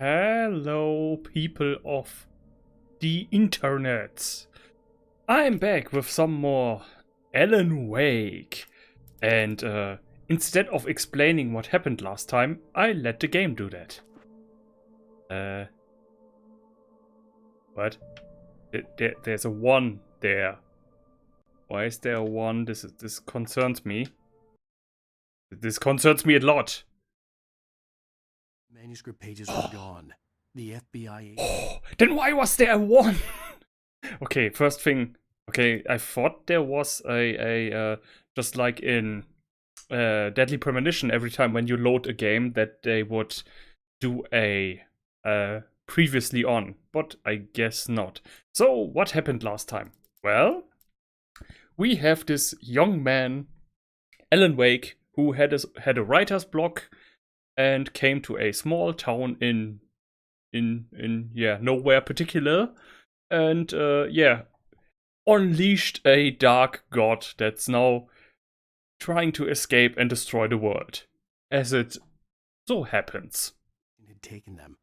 Hello, people of the internet. I'm back with some more Alan Wake. And instead of explaining what happened last time, I let the game do that. What? There's a 1 there. Why is there a 1? This concerns me. This concerns me a lot. Manuscript pages were gone. The FBI... Oh, then why was there a 1? Okay, first thing. Okay, I thought there was a just like in Deadly Premonition, every time when you load a game that they would do a previously on, but I guess not. So what happened last time? Well, we have this young man, Alan Wake, who had a writer's block and came to a small town in nowhere particular, and unleashed a dark god that's now trying to escape and destroy the world, as it so happens. ...had taken them.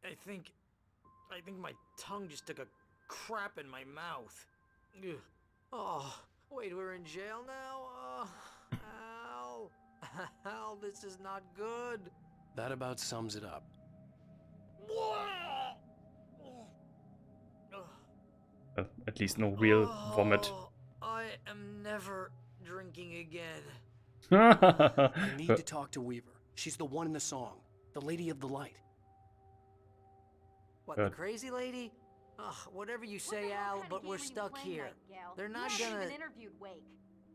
I think my tongue just took a crap in my mouth. Ugh. Oh, wait, we're in jail now? Al. Al, this is not good. That about sums it up. At least no real vomit. I am never drinking again. I need to talk to Weaver. She's the one in the song. The Lady of the Light. What, the crazy lady? Ugh, whatever you say, Al, but we're stuck here. They're not gonna... interviewed Wake.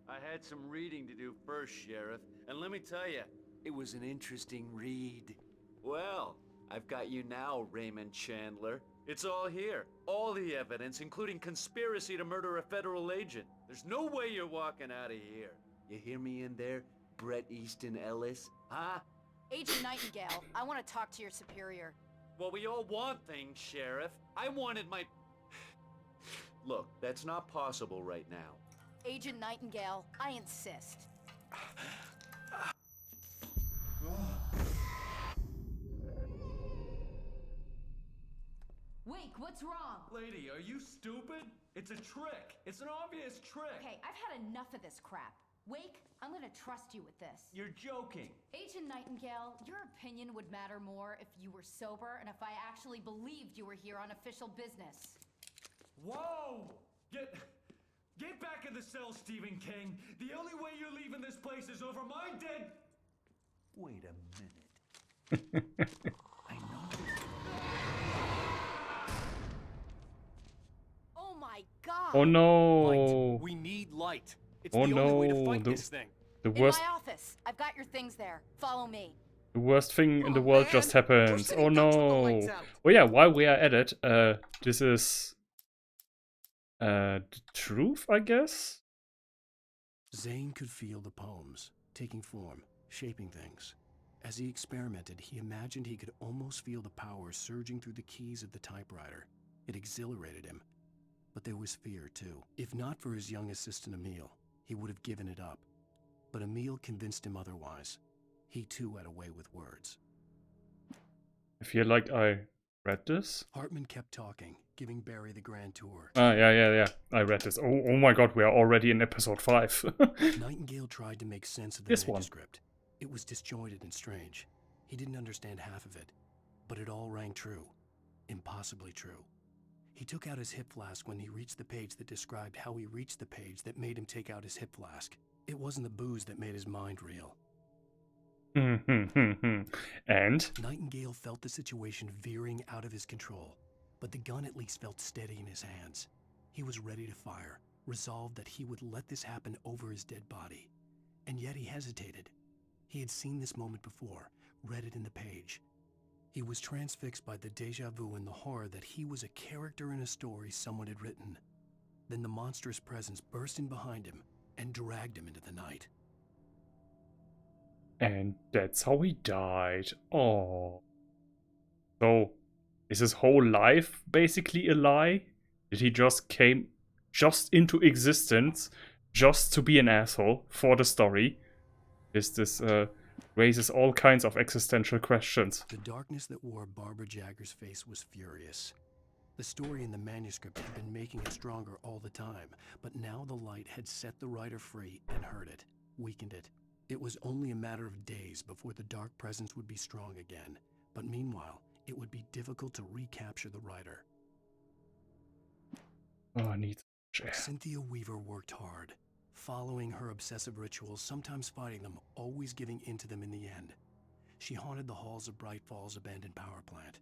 I had some reading to do first, Sheriff, and let me tell you, it was an interesting read. Well, I've got you now, Raymond Chandler. It's all here. All the evidence, including conspiracy to murder a federal agent. There's no way you're walking out of here. You hear me in there, Bret Easton Ellis? Huh? Agent Nightingale, I want to talk to your superior. Well, we all want things, Sheriff. I wanted my... Look, that's not possible right now. Agent Nightingale, I insist. Wake, what's wrong? Lady, are you stupid? It's a trick. It's an obvious trick. Okay, I've had enough of this crap. Wake, I'm gonna trust you with this. You're joking. Agent Nightingale, your opinion would matter more if you were sober and if I actually believed you were here on official business. Whoa! Get back in the cell, Stephen King. The only way you're leaving this place is over my dead... Wait a minute. I know this. Oh my god! Oh no! Light. We need light. It's Oh the only way to no, fight this thing. The In worst, my office. I've got your things there. Follow me. the worst thing in the Oh, world man. just We're happened. sitting Oh ducks with the no! lights out. Oh yeah, while we are at it, this is the truth, I guess. Zane could feel the poems, taking form, shaping things. As he experimented, he imagined he could almost feel the power surging through the keys of the typewriter. It exhilarated him. But there was fear, too. If not for his young assistant Emil, he would have given it up. But Emil convinced him otherwise. He, too, had a way with words. I feel like I read this. Hartman kept talking, giving Barry the grand tour. Yeah. I read this. Oh my god, we are already in episode 5. Nightingale tried to make sense of the This one. manuscript. It was disjointed and strange. He didn't understand half of it, but it all rang true. Impossibly true. He took out his hip flask when he reached the page that described how he reached the page that made him take out his hip flask. It wasn't the booze that made his mind reel. And? Nightingale felt the situation veering out of his control, but the gun at least felt steady in his hands. He was ready to fire, resolved that he would let this happen over his dead body. And yet he hesitated. He had seen this moment before, read it in the page. He was transfixed by the déjà vu and the horror that he was a character in a story someone had written. Then the monstrous presence burst in behind him and dragged him into the night. And that's how he died. Oh. So, is his whole life basically a lie? Did he just came into existence just to be an asshole for the story? Is this raises all kinds of existential questions. The darkness that wore Barbara Jagger's face was furious. The story in the manuscript had been making it stronger all the time, but now the light had set the writer free and hurt it, weakened it. It was only a matter of days before the dark presence would be strong again, but meanwhile, it would be difficult to recapture the writer. Oh, I need air. Cynthia Weaver worked hard, following her obsessive rituals, sometimes fighting them, always giving in to them in the end. She haunted the halls of Bright Falls abandoned power plant.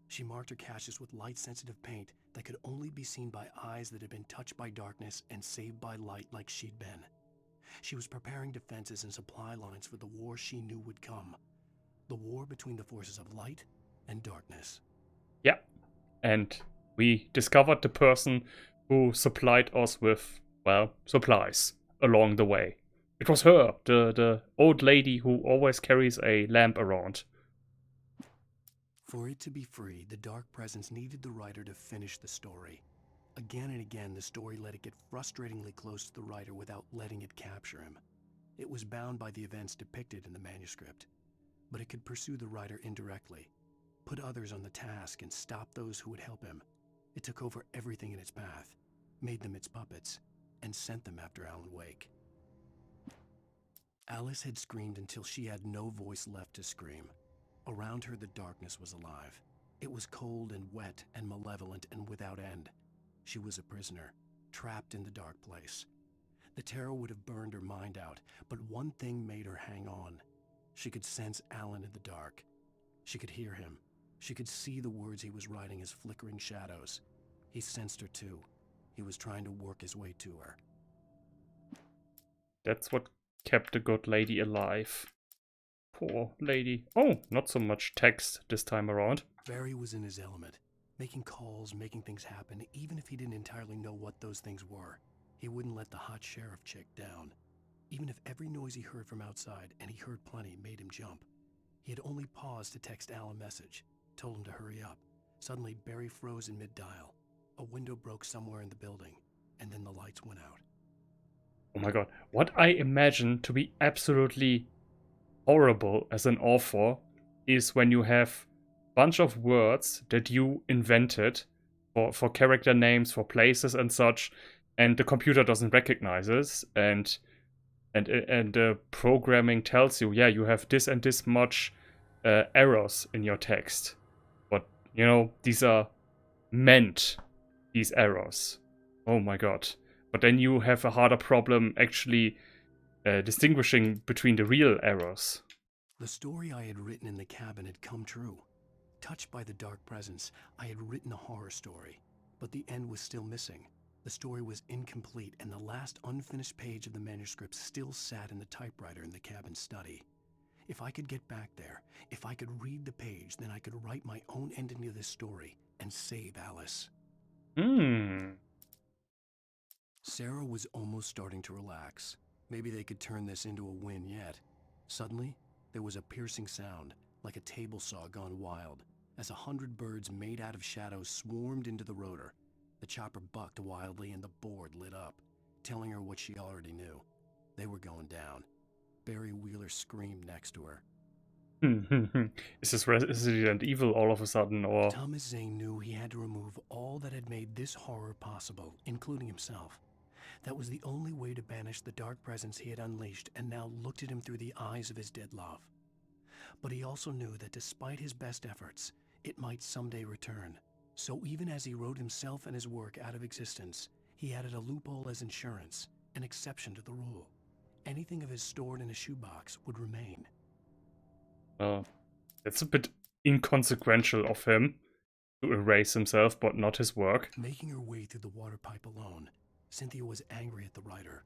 She marked her caches with light-sensitive paint that could only be seen by eyes that had been touched by darkness and saved by light like she'd been. She was preparing defenses and supply lines for the war she knew would come. The war between the forces of light and darkness. Yeah, and we discovered the person who supplied us with, well, supplies along the way. It was her, the old lady who always carries a lamp around. For it to be free, the dark presence needed the writer to finish the story. Again and again, the story let it get frustratingly close to the writer without letting it capture him. It was bound by the events depicted in the manuscript, but it could pursue the writer indirectly, put others on the task and stop those who would help him. It took over everything in its path, made them its puppets, and sent them after Alan Wake. Alice had screamed until she had no voice left to scream. Around her, the darkness was alive. It was cold and wet and malevolent and without end. She was a prisoner, trapped in the dark place. The terror would have burned her mind out, but one thing made her hang on. She could sense Alan in the dark. She could hear him. She could see the words he was writing as flickering shadows. He sensed her too. He was trying to work his way to her. That's what kept the good lady alive. Poor lady. Oh, not so much text this time around. Barry was in his element, making calls, making things happen, even if he didn't entirely know what those things were. He wouldn't let the hot sheriff chick down. Even if every noise he heard from outside, and he heard plenty, made him jump. He had only paused to text Al a message, told him to hurry up. Suddenly, Barry froze in mid-dial. A window broke somewhere in the building, and then the lights went out. Oh my god. What I imagine to be absolutely horrible as an author is when you have a bunch of words that you invented for character names, for places and such, and the computer doesn't recognize it, and the programming tells you, yeah, you have this and this much errors in your text. But, you know, these are meant, these errors. Oh my god. But then you have a harder problem actually distinguishing between the real errors. The story I had written in the cabin had come true. Touched by the dark presence, I had written a horror story, but the end was still missing. The story was incomplete, and the last unfinished page of the manuscript still sat in the typewriter in the cabin study. If I could get back there, if I could read the page, then I could write my own ending to this story and save Alice. Sarah was almost starting to relax. Maybe they could turn this into a win yet. Suddenly, there was a piercing sound, like a table saw gone wild, as 100 birds made out of shadows swarmed into the rotor. The chopper bucked wildly and the board lit up, telling her what she already knew. They were going down. Barry Wheeler screamed next to her. Is this Resident Evil all of a sudden, or... Thomas Zane knew he had to remove all that had made this horror possible, including himself. That was the only way to banish the dark presence he had unleashed and now looked at him through the eyes of his dead love. But he also knew that despite his best efforts, it might someday return. So even as he wrote himself and his work out of existence, he added a loophole as insurance, an exception to the rule. Anything of his stored in a shoebox would remain. It's a bit inconsequential of him to erase himself, but not his work. Making her way through the water pipe alone, Cynthia was angry at the writer.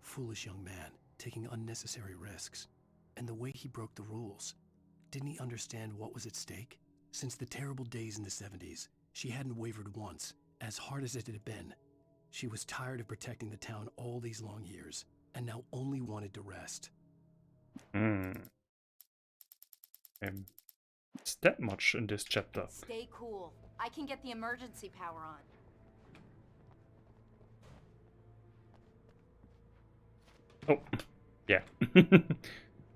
Foolish young man, taking unnecessary risks. And the way he broke the rules. Didn't he understand what was at stake? Since the terrible days in the 70s, she hadn't wavered once, as hard as it had been. She was tired of protecting the town all these long years, and now only wanted to rest. Is that much in this chapter? Stay cool. I can get the emergency power on. Oh, yeah.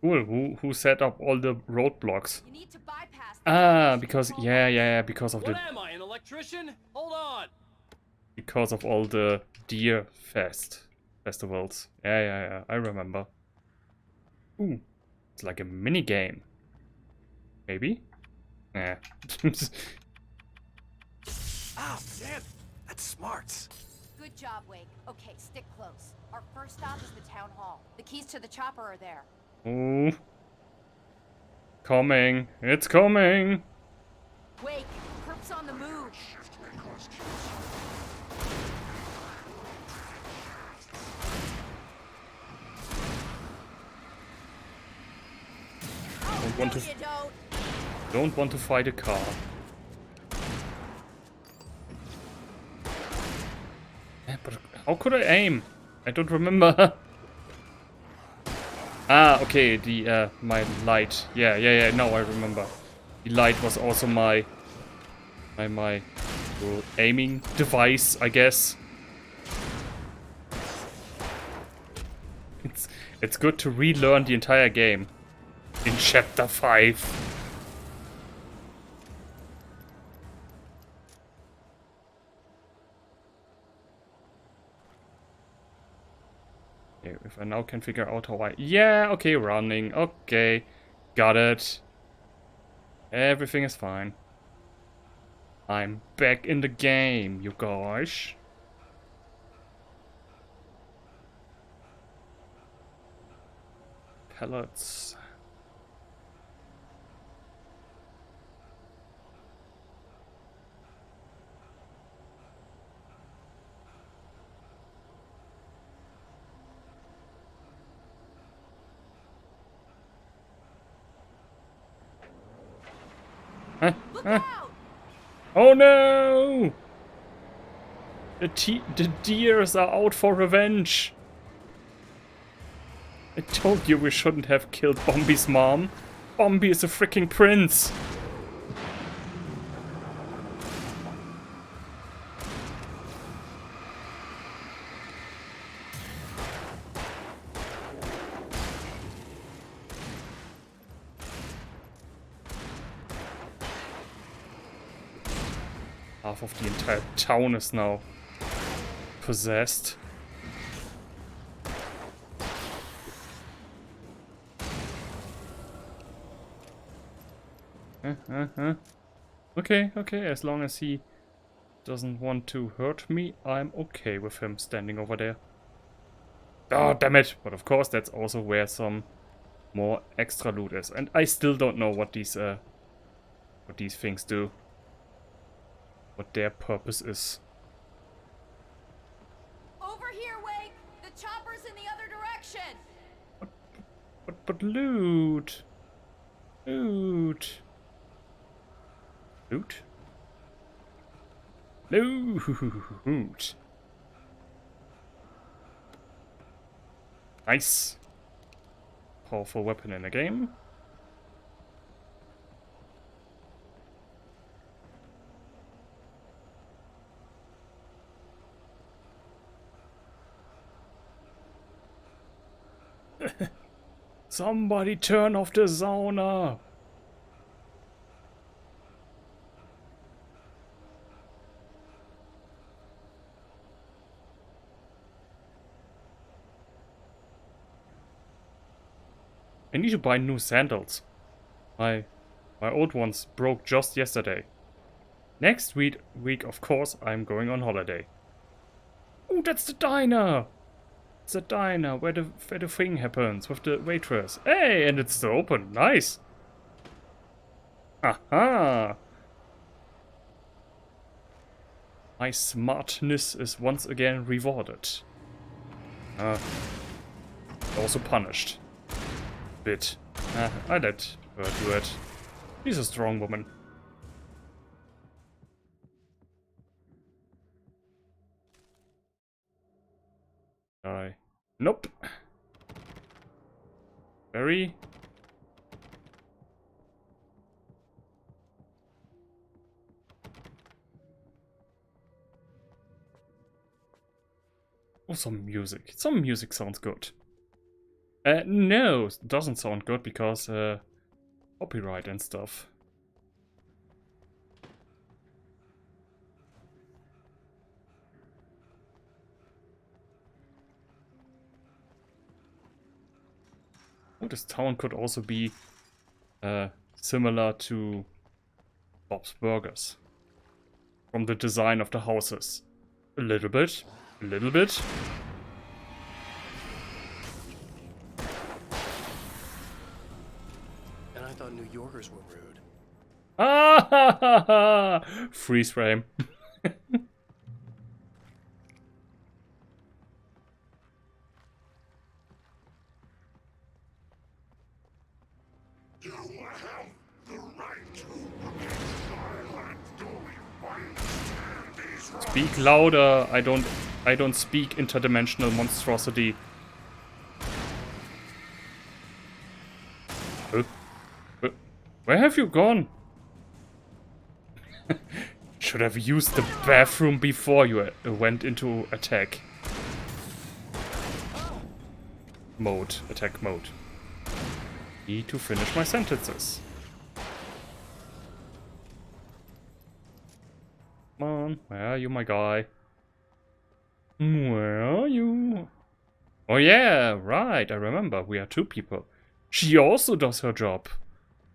Cool. Who set up all the roadblocks? You need to bypass the Ah, detonation because control yeah, because of What the am I, an electrician? Hold on. because of all the deer festivals. Yeah. I remember. Ooh, it's like a mini game. Maybe. Nah. Ah, damn! That's smart. Good job, Wake. Okay, stick close. Our first stop is the town hall. The keys to the chopper are there. Ooh. Coming. It's coming. Wake, perp's on the move. Don't want to. You don't. Don't want to fight a car. But how could I aim? I don't remember. Ah, okay, the my light. Yeah, now I remember. The light was also my aiming device, I guess. It's good to relearn the entire game in chapter 5. Okay, if I now can figure out how I... Yeah, okay, running. Okay, got it. Everything is fine. I'm back in the game, you guys. Pellets. Look out! Oh no! The deers are out for revenge. I told you we shouldn't have killed Bombi's mom. Bombi is a freaking prince. Half of the entire town is now possessed. Okay, as long as he doesn't want to hurt me, I'm okay with him standing over there. Oh, damn it! But of course, that's also where some more extra loot is. And I still don't know what these things do. What their purpose is. Over here, Wake! The chopper's in the other direction! But loot! Loot! Loot? Loot! Nice! Powerful weapon in the game. Somebody turn off the sauna! I need to buy new sandals. My old ones broke just yesterday. Next week, of course, I'm going on holiday. Oh, that's the diner! It's a diner where the thing happens with the waitress. Hey, and it's still open. Nice. Aha! My smartness is once again rewarded. Also punished. Bit. I let her do it. She's a strong woman. Nope. Very. Oh, some music. Some music sounds good. No, it doesn't sound good because copyright and stuff. Oh, this town could also be similar to Bob's Burgers. From the design of the houses. A little bit. A little bit. And I thought New Yorkers were rude. Ah ha ha ha! Freeze frame. Speak louder. I don't speak interdimensional monstrosity. Where have you gone? Should have used the bathroom before you went into attack mode. Attack mode. Need to finish my sentences. Come on, where are you, my guy? Where are you? Oh yeah, right, I remember. We are two people. She also does her job.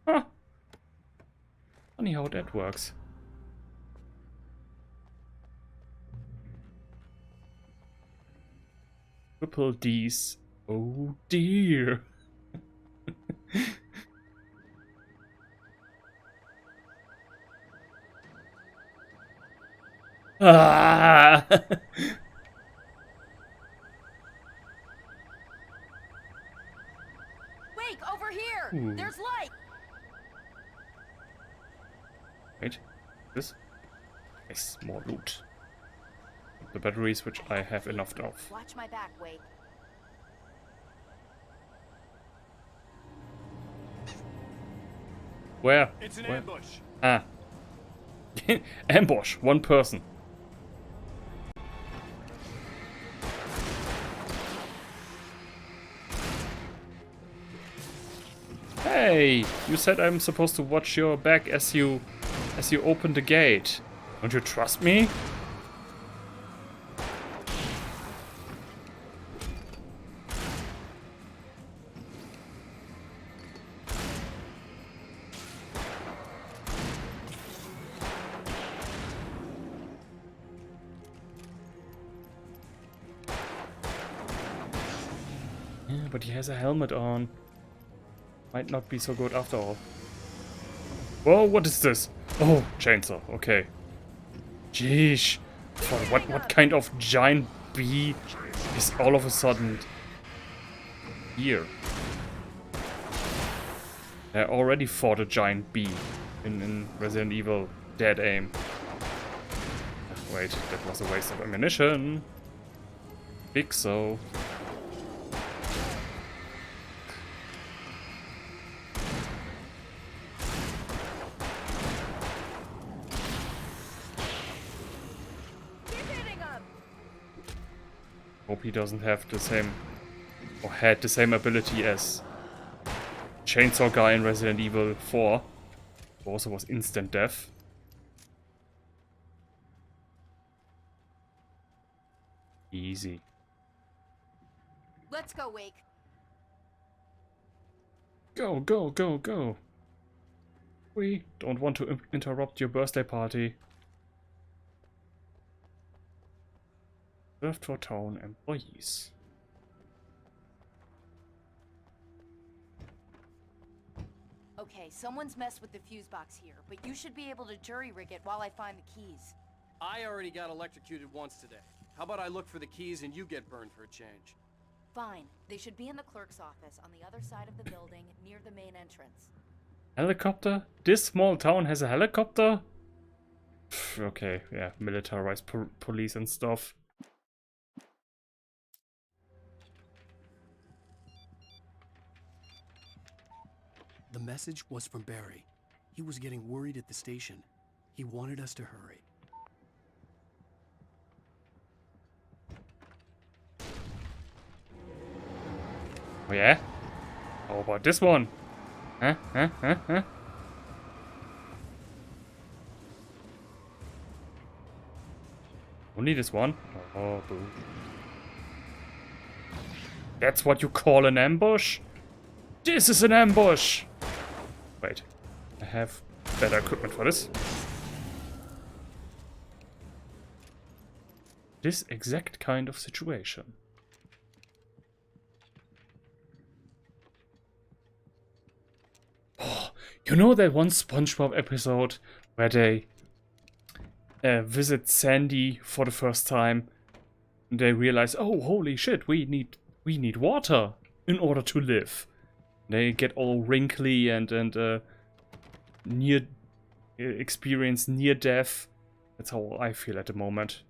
Huh. Funny how that works. Triple D's. Oh dear. Ah! Wake, over here! Ooh. There's light! Wait, this is more loot. The batteries, which I have enough of. Watch my back, Wake. Where? It's an Where? ambush. Ah. Ambush, one person. Hey, you said I'm supposed to watch your back as you open the gate. Don't you trust me? Yeah, but he has a helmet on. Might not be so good after all. Whoa, what is this? Oh, chainsaw, okay. Jeez. What kind of giant bee is all of a sudden here? I already fought a giant bee in Resident Evil Dead Aim. Wait, that was a waste of ammunition. Think so. Hope he doesn't have the same, or had the same ability as Chainsaw Guy in Resident Evil 4. Also was instant death. Easy. Let's go, Wake. Go, go, go, go. We don't want to interrupt your birthday party. Served for town employees. Okay, someone's messed with the fuse box here, but you should be able to jury-rig it while I find the keys. I already got electrocuted once today. How about I look for the keys and you get burned for a change? Fine. They should be in the clerk's office on the other side of the building, near the main entrance. Helicopter? This small town has a helicopter? Pff, okay, yeah, militarized police and stuff. The message was from Barry. He was getting worried at the station. He wanted us to hurry. Oh yeah? How about this one? Huh? Huh? Huh? Huh? Only this one? Oh, boo. That's what you call an ambush? This is an ambush! Wait. I have better equipment for this. This exact kind of situation. Oh, you know that one SpongeBob episode where they visit Sandy for the first time and they realize, oh, holy shit, we need water in order to live. They get all wrinkly and near experience near death. That's how I feel at the moment.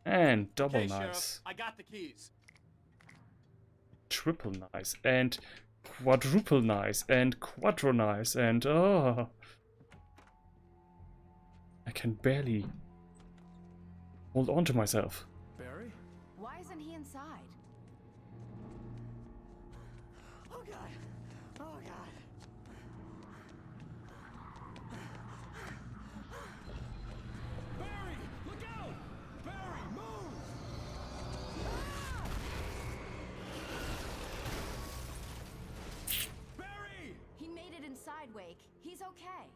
And double Okay, nice. Sheriff, I got the keys. Triple nice. And quadruple nice. And quadro nice. And oh. I can barely hold on to myself. Barry? Why isn't he inside? Oh god. Oh god. Barry, look out! Barry, move! Barry! He made it inside, Wake. He's okay.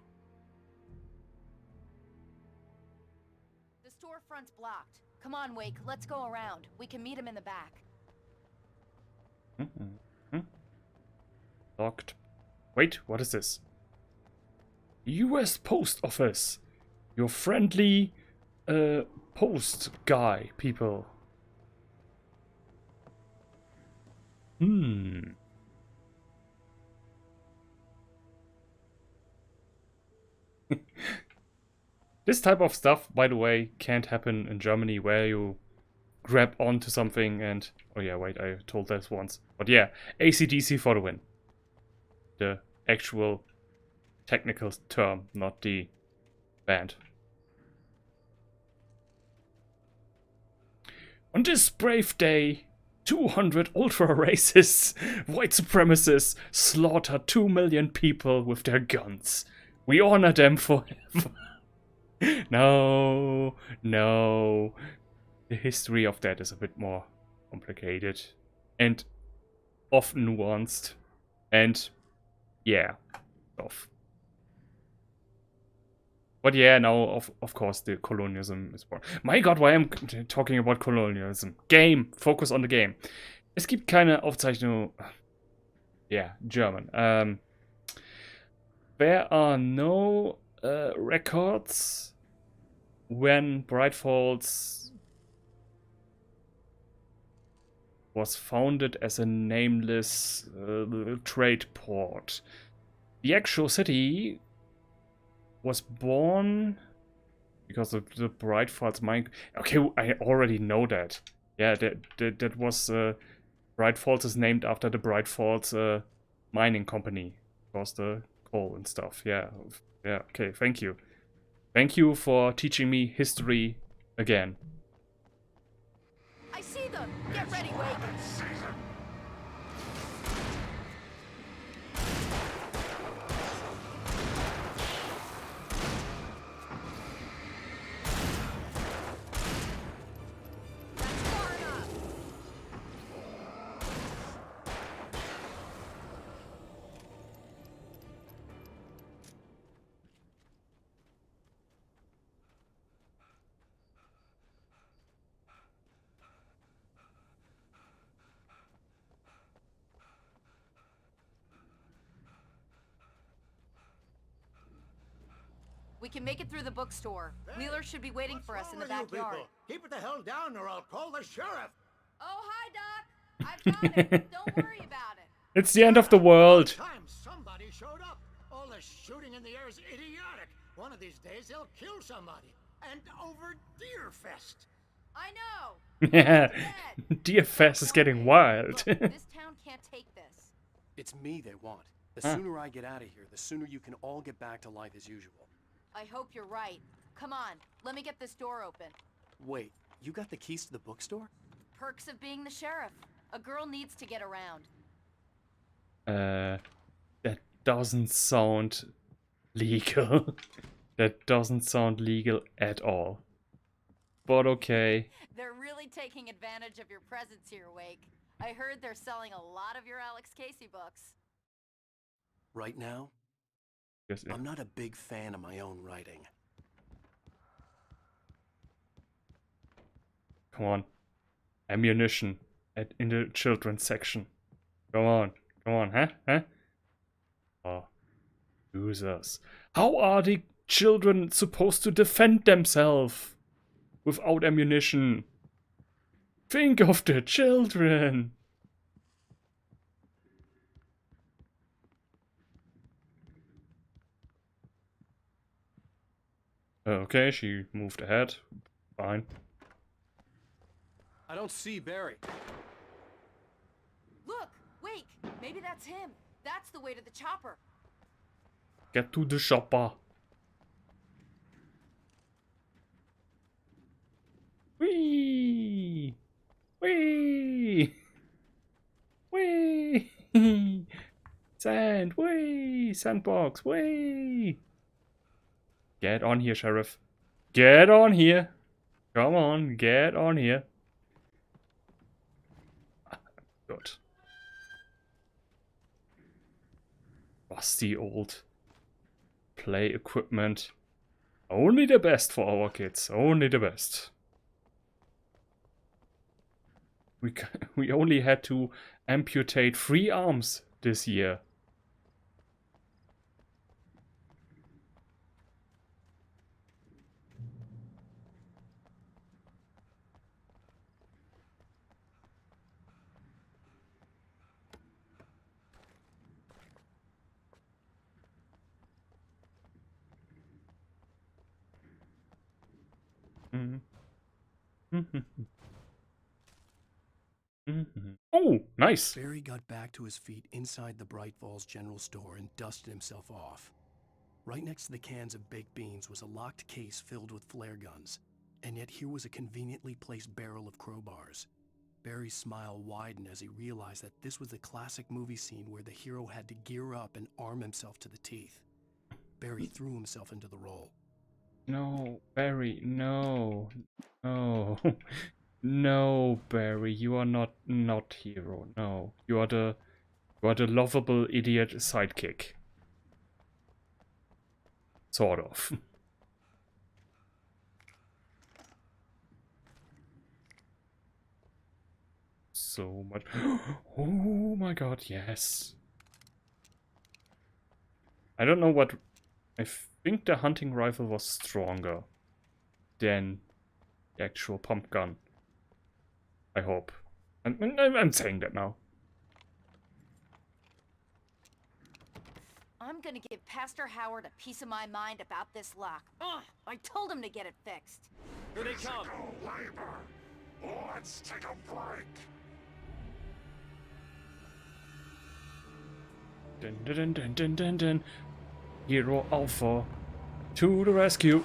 The storefront's blocked. Come on, Wake. Let's go around. We can meet him in the back. Locked. Wait, what is this? US Post Office. Your friendly post guy, people. This type of stuff, by the way, can't happen in Germany where you grab onto something and... Oh yeah, wait, I told this once. But yeah, AC/DC for the win. The actual technical term, not the band. On this brave day, 200 ultra-racist white supremacists slaughter 2 million people with their guns. We honor them forever. No, no. The history of that is a bit more complicated and often nuanced. And yeah, stuff. But yeah, now of course the colonialism is born. My god, why am I talking about colonialism? Game, focus on the game. Es gibt keine Aufzeichnung. Yeah, German. There are no records when Bright Falls was founded as a nameless trade port. The actual city was born because of the Bright Falls mine. Okay, I already know that. Yeah, that was Bright Falls is named after the Bright Falls mining company, because the coal and stuff. Yeah, yeah. Okay, thank you. Thank you for teaching me history again. I see them! Get ready, Wake! That's far enough! We can make it through the bookstore. Wheeler should be waiting for us in the backyard. Keep it the hell down or I'll call the sheriff. Oh, hi, Doc. I've got it. Don't worry about it. It's the end of the world. Time somebody showed up. All the shooting in the air is idiotic. One of these days they'll kill somebody. And over Deerfest. I know. Yeah, DFS is getting wild. Look, this town can't take this. It's me they want. The Huh. sooner I get out of here, the sooner you can all get back to life as usual. I hope you're right. Come on, let me get this door open. Wait, you got the keys to the bookstore? perks of being the sheriff. A girl needs to get around. That doesn't sound legal. That doesn't sound legal at all. But okay. They're really taking advantage of your presence here, Wake. I heard they're selling a lot of your Alex Casey books. Right now, Yes, I'm not a big fan of my own writing. come on. Ammunition in the children's section. Come on, huh? Oh, losers. How are the children supposed to defend themselves without ammunition? Think of the children. Okay, she moved ahead. Fine. I don't see Barry. Look, Wake, maybe that's him. That's the way to the chopper. Get to the chopper. Whee! Whee! Whee! Sand! Whee! Sandbox! Whee! Get on here, Sheriff. Get on here. Come on, get on here. Good. Rusty old play equipment. Only the best for our kids. Only the best. We only had to amputate 3 arms this year. Oh, nice. Barry got back to his feet inside the Bright Falls General Store and dusted himself off. Right next to the cans of baked beans was a locked case filled with flare guns, and yet here was a conveniently placed barrel of crowbars. Barry's smile widened as he realized that this was the classic movie scene where the hero had to gear up and arm himself to the teeth. Barry threw himself into the role. No, Barry, no. No. No, Barry, you are not hero. No. You are the lovable idiot sidekick. Sort of. So much. Oh my god, yes. I don't know what. I think the hunting rifle was stronger than the actual pump gun. I hope. I'm saying that now. I'm gonna give Pastor Howard a piece of my mind about this lock. Ugh, I told him to get it fixed. Here they come. Let's take a break. Dun dun dun dun dun dun. Hero Alpha to the rescue.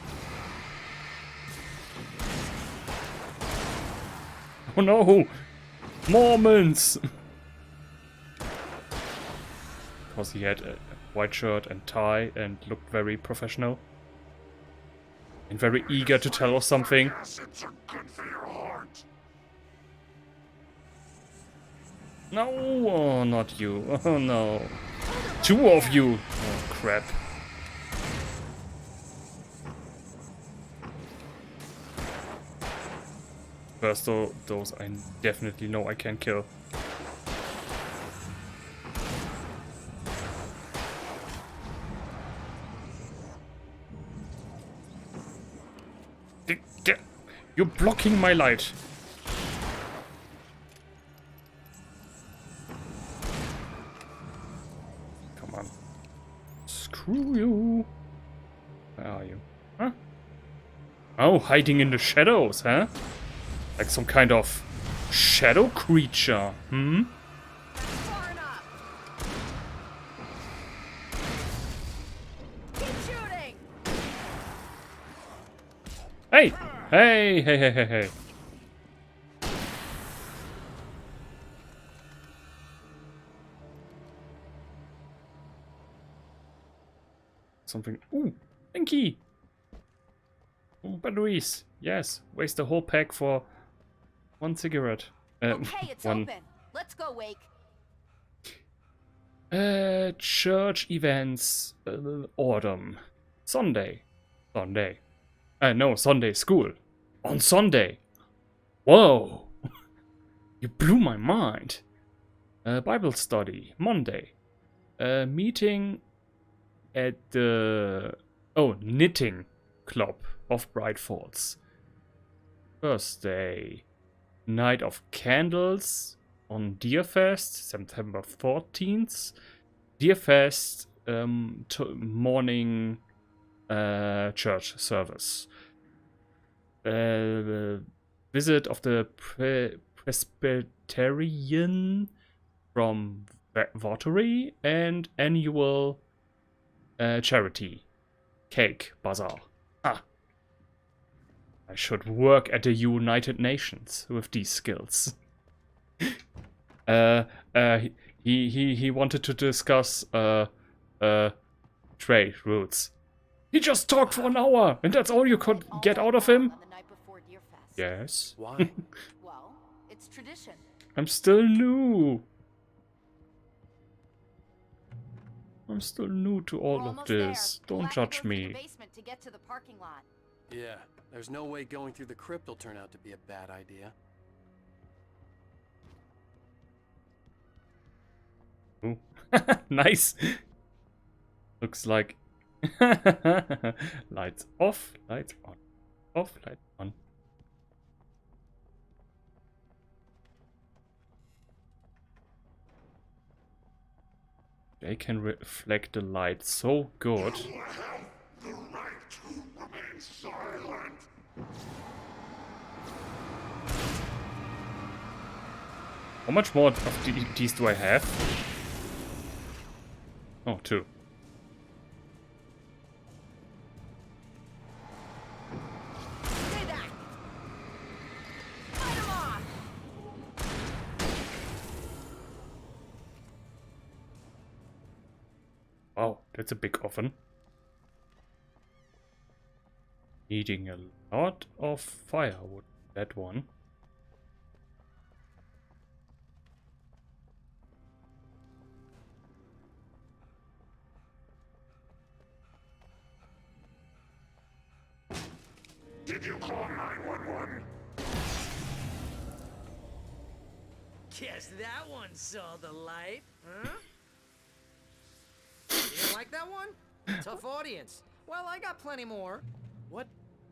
Oh no! Mormons! Because he had a white shirt and tie and looked very professional. And very eager to tell us something. Acids are good for your heart. No, oh, not you. Oh no. 2 of you! Oh crap. First, those I definitely know I can kill. You're blocking my light. Come on. Screw you. Where are you? Huh? Oh, hiding in the shadows, huh? Like some kind of shadow creature, hmm? Far enough. Keep shooting. Hey! Hey, hey, hey, hey, hey. something. Ooh, Pinky! Ooh, batteries. Yes, waste the whole pack for one cigarette. Okay, it's one. open. Let's go, Wake. Church events, autumn. Sunday. Sunday. No, Sunday school. On Sunday. Whoa! You blew my mind. Bible study. Monday. Meeting at the... Oh, knitting club of Bright Falls. Thursday. Night of Candles on Deerfest, September 14th. Deerfest morning church service. Visit of the Presbyterian from Watery and annual charity cake bazaar. Ah. I should work at the United Nations with these skills. He wanted to discuss trade routes. He just talked for an hour, and that's all you could get out of him? On the night before Deerfest. Yes. Why? Well, it's tradition. I'm still new. I'm still new to all We're of almost this. there. We'll Don't have to judge go through me. the basement to get to the parking lot. Yeah, there's no way going through the crypt will turn out to be a bad idea. Ooh. Nice. Looks like lights off, lights on, off, lights on. They can reflect the light so good. You have the right to remain silent. How much more of these do I have? Oh, 2. Say that! Fight him off! Wow, that's a big oven. Needing a lot of firewood, that one. Did you call 911? Guess that one saw the light, huh? You didn't like that one? Tough audience. Well, I got plenty more. What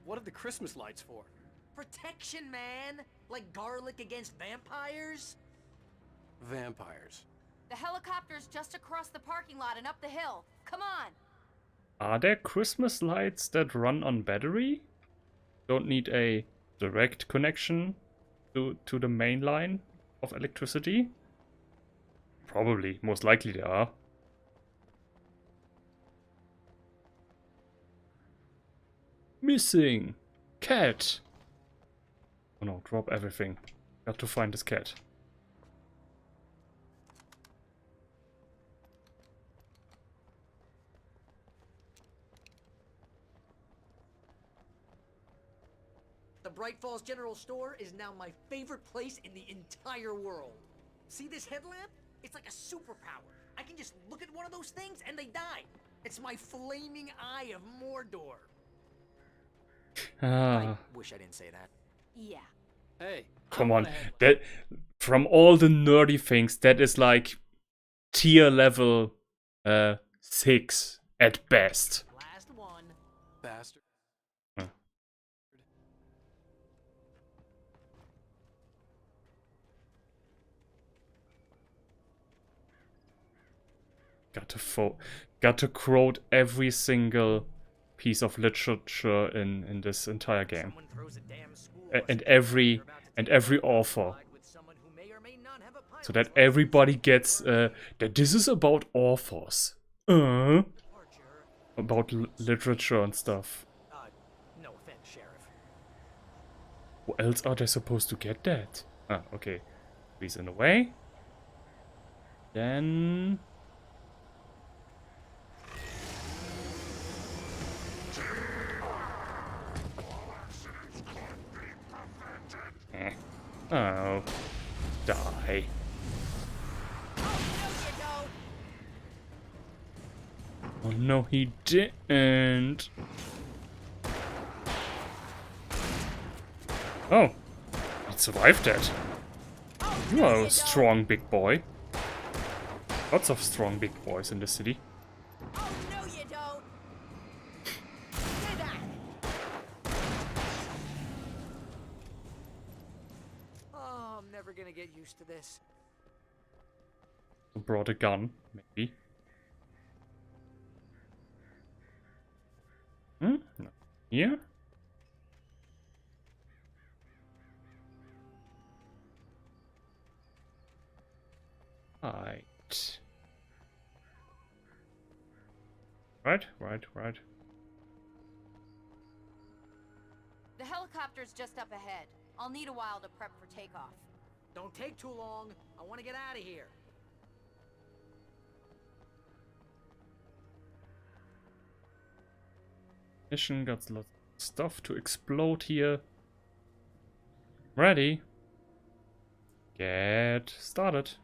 are the Christmas lights for? Protection, man! Like garlic against vampires? Vampires. The helicopter's just across the parking lot and up the hill. Come on. Are there Christmas lights that run on battery? Don't need a direct connection to the main line of electricity? Probably, most likely they are. Missing! Cat! Oh no, drop everything. Got to find this cat. The Bright Falls General Store is now my favorite place in the entire world. See this headlamp? It's like a superpower. I can just look at one of those things and they die. It's my flaming eye of Mordor. Ah, I wish I didn't say that. Yeah. Hey, come I on. want a headlight. That from all the nerdy things, that is like tier level 6 at best. Last one. Bastard. Got to quote every single piece of literature in this entire game. Someone throws a damn school And bus every you're about to and take every a author. ride with someone who may or may not have a So pilot's that everybody gets that this is about authors. departure. About literature and stuff. No offense, Sheriff. Who else are they supposed to get that? Ah, okay. Please in a way. Then Oh. Die. Oh no, he didn't. Oh. He survived that. You are a strong big boy. Lots of strong big boys in the city. Oh, no, you don't. Say that. Oh, I'm never gonna get used to this. Brought a gun, maybe. Hmm? No. Here? Right. Right. The helicopter's just up ahead. I'll need a while to prep for takeoff. Don't take too long. I want to get out of here. Mission got lots of stuff to explode here. Ready? Get started.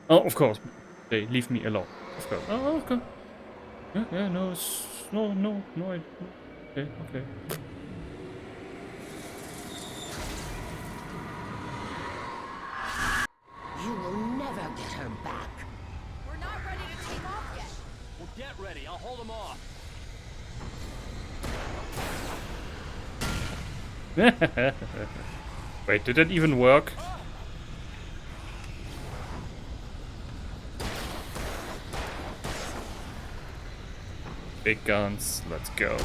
Oh, of course. They leave me alone. Of course. Oh, okay. Yeah, no, okay. You will never get her back. We're not ready to take off yet. Well, get ready. I'll hold them off. Wait, did that even work? Big guns, let's go.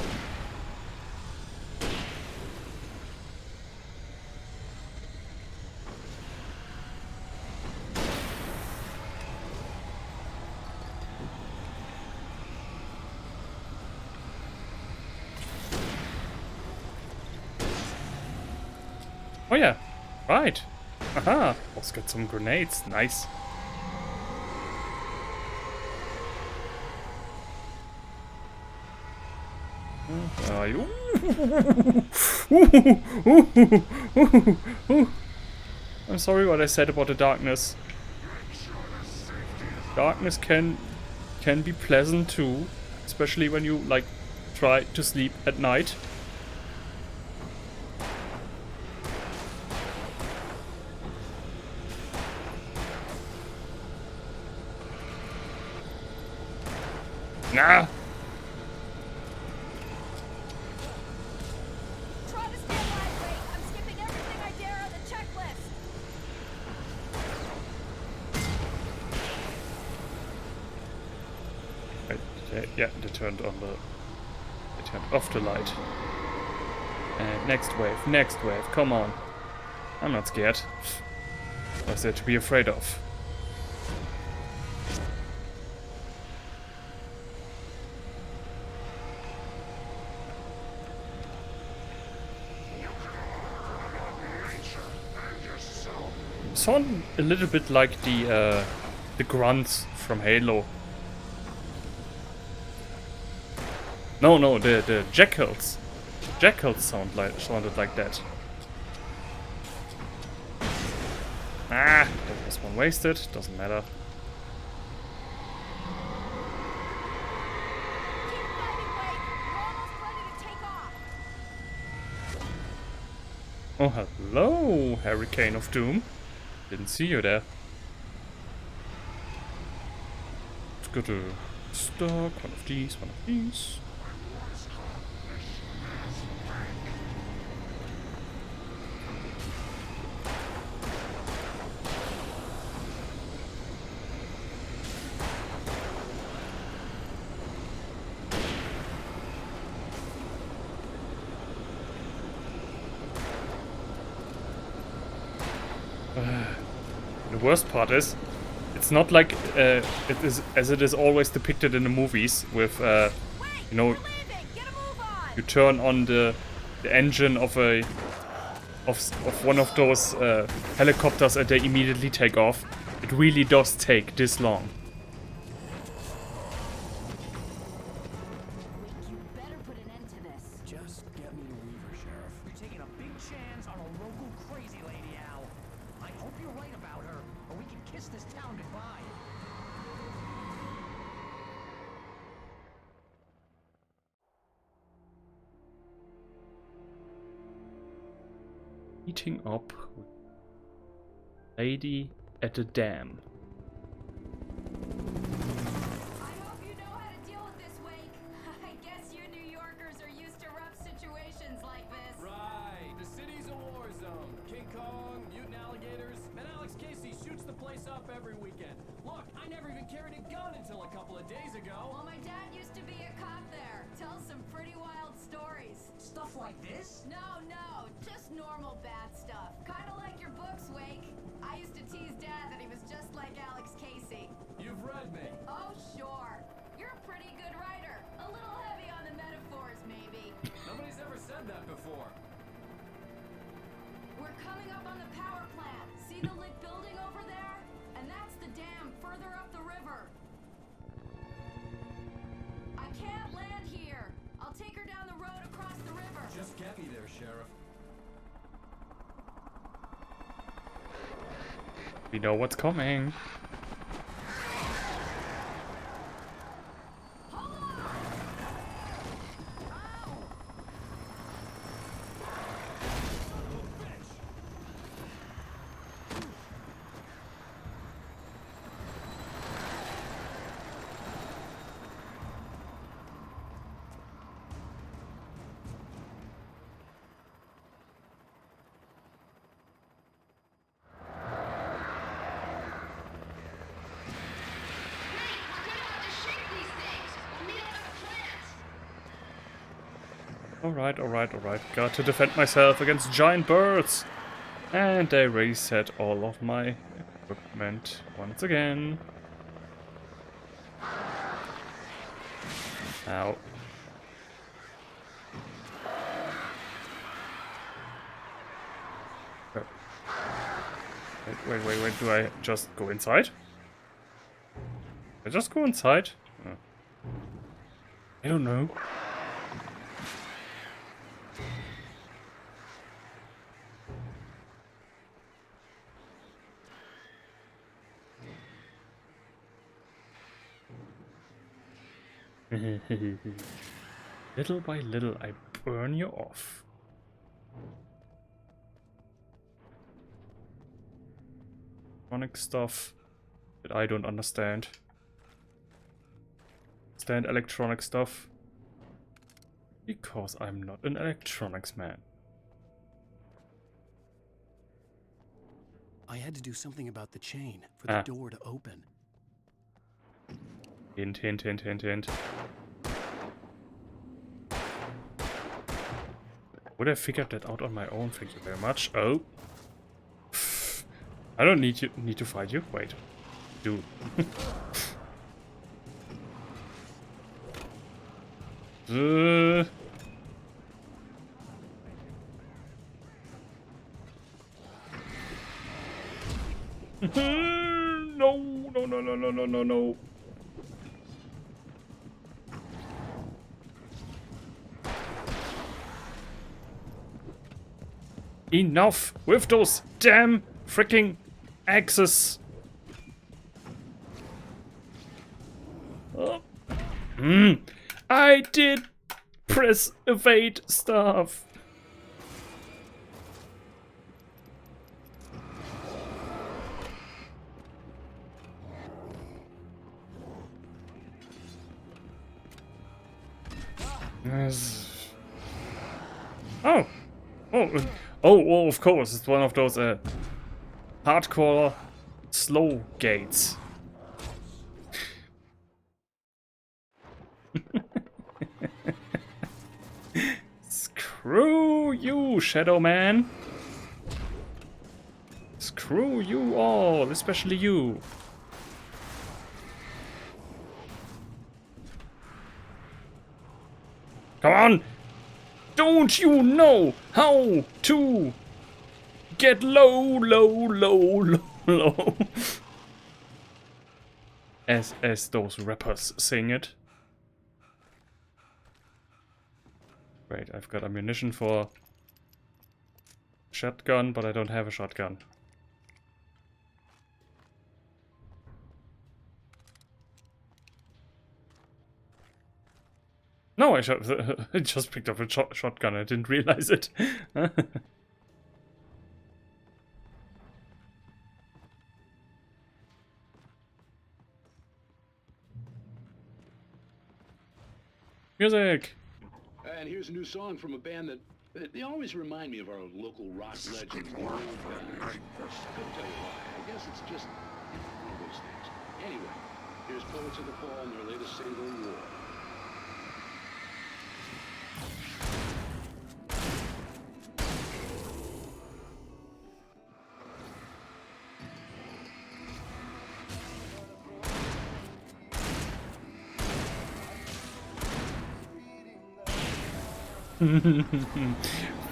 Oh yeah, right. Aha, let's get some grenades, nice. I'm sorry what I said about the darkness. Darkness can be pleasant too, especially when you like try to sleep at night. Nah. Try to stay alive, Ray. I'm skipping everything I dare on the checklist. Right, yeah, they turned off the light. And next wave, come on. I'm not scared. What's there to be afraid of? Sound a little bit like the grunts from Halo. No, the jackals. Jackals sounded like that. Ah, that was one wasted. Doesn't matter. Keep fighting, Ray. We're almost ready to take off. Oh, hello, Hurricane of Doom. Didn't see you there. Let's go to stock. One of these. The worst part is, it's not like it is as it is always depicted in the movies with, you know, you turn on the engine of one of those helicopters and they immediately take off. It really does take this long. You better put an end to this. Just get me to Weaver, Sheriff. You're taking a big chance on a local town goodbye. Meeting up with lady at the dam. I hope you know how to deal with this, Wake. I guess you New Yorkers are used to rough situations like this. Right. The city's a war zone. King Kong, mutant alligators, and Alex Casey shoots the place up every weekend. Look, I never even carried a gun until a couple of days ago. Well, my dad used to be a cop there. Tells some pretty wild stories. Stuff like this? No, just normal bad stuff. Kinda like your books, Wake. I used to tease Dad that he was just like Alex Casey. You've read me. Oh, sure. You're a pretty good writer. A little heavy on the metaphors, maybe. Nobody's ever said that before. We're coming up on the power plant. See the lit building over there? And that's the dam further up the river. I can't land here. I'll take her down the road across the river. Just get me there, Sheriff. We know what's coming. Alright. Got to defend myself against giant birds. And they reset all of my equipment once again. Ow. Wait, do I just go inside? I just go inside? Oh. I don't know. Little by little, I burn you off. Electronic stuff that I don't understand. Electronic stuff. Because I'm not an electronics man. I had to do something about the chain for the door to open. Hint. Would have figured that out on my own, thank you very much. Oh. I don't need to fight you. Wait. Do. No. Enough with those damn freaking axes. Oh. I did press evade stuff. Oh, of course, it's one of those hardcore slow gates. Screw you, Shadow Man. Screw you all, especially you. Come on! Don't you know how to get low? As those rappers sing it. Great, I've got ammunition for shotgun, but I don't have a shotgun. No, I just picked up a shotgun. I didn't realize it. Music! And here's a new song from a band that they always remind me of our local rock legends, the old guys. I couldn't tell you why. I guess it's just one of those things. Anyway, here's Poets of the Fall and their latest single, War.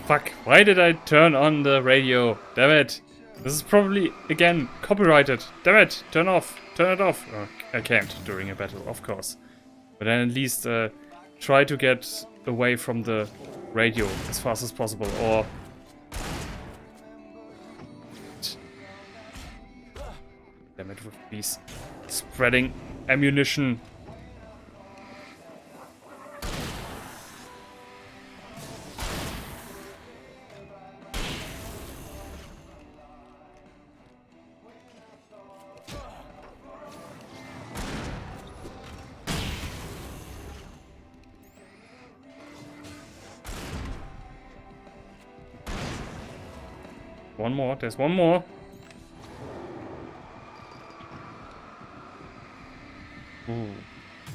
Fuck, why did I turn on the radio? Damn it. This is probably, again, copyrighted. Damn it, turn it off. Oh, I can't during a battle, of course. But then at least try to get away from the radio as fast as possible, or... Damn it, with these spreading ammunition. One more, there's one more. Ooh.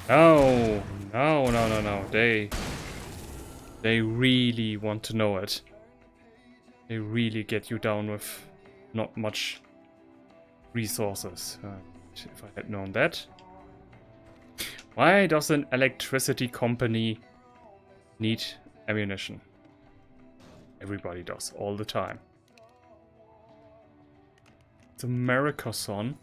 No, no. They really want to know it. They really get you down with not much resources. If I had known that. Why does an electricity company need ammunition? Everybody does, all the time. It's America, son.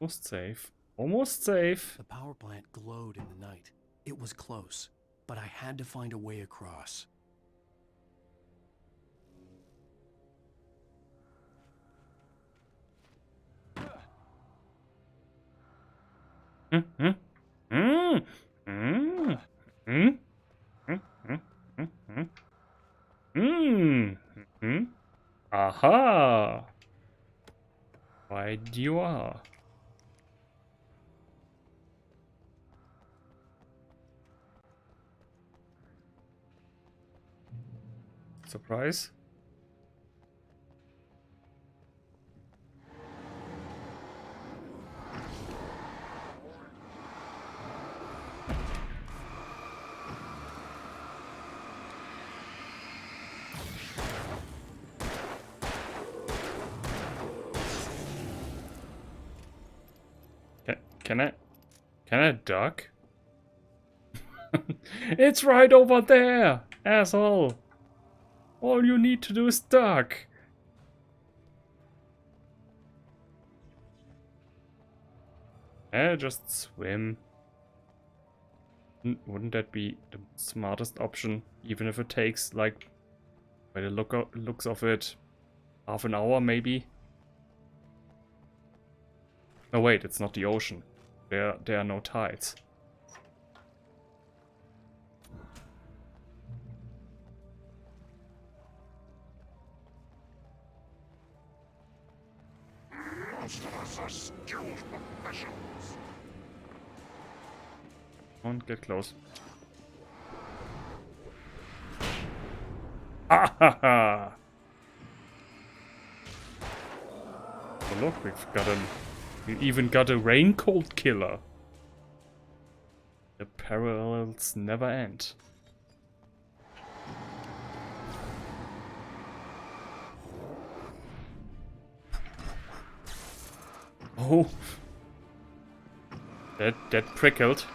Almost safe. Almost safe. The power plant glowed in the night. It was close, but I had to find a way across. Aha! Right you are. Surprise. Can I duck? It's right over there, asshole. All you need to do is duck. Just swim. Wouldn't that be the smartest option, even if it takes, like, by the looks of it, half an hour maybe? No, wait, it's not the ocean. There are no tides. Monsters are skilled professionals. Come on, get close. Ah ha ha! Oh look, we even got a raincoat killer. The parallels never end. Oh, that prickled.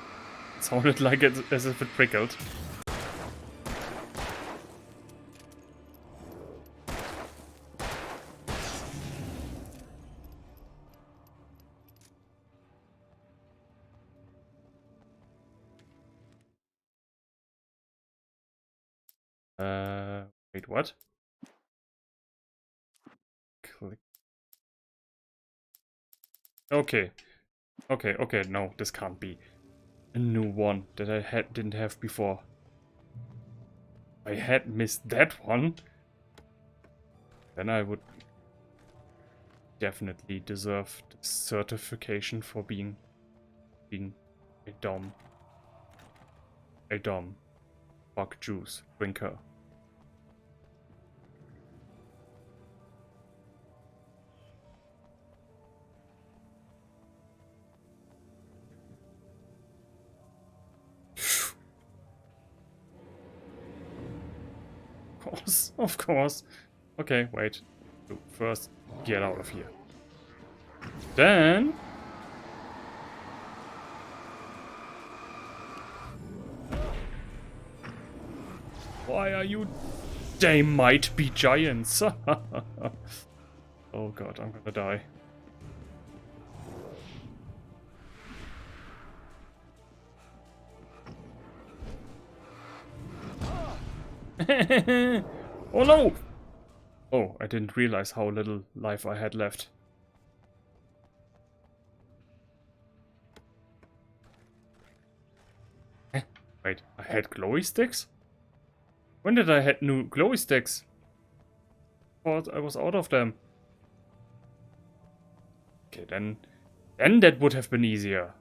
It sounded like it as if it prickled. Wait, what? Click. Okay. Okay, no, this can't be a new one that I didn't have before. I had missed that one. Then I would definitely deserve the certification for being a dumb bug juice drinker. Of course. Okay, wait. First, get out of here. Then... why are you... They might be giants. Oh god, I'm gonna die. Oh no! Oh, I didn't realize how little life I had left. Wait, I had glowy sticks? When did I had new glowy sticks? Thought I was out of them. Okay, then that would have been easier.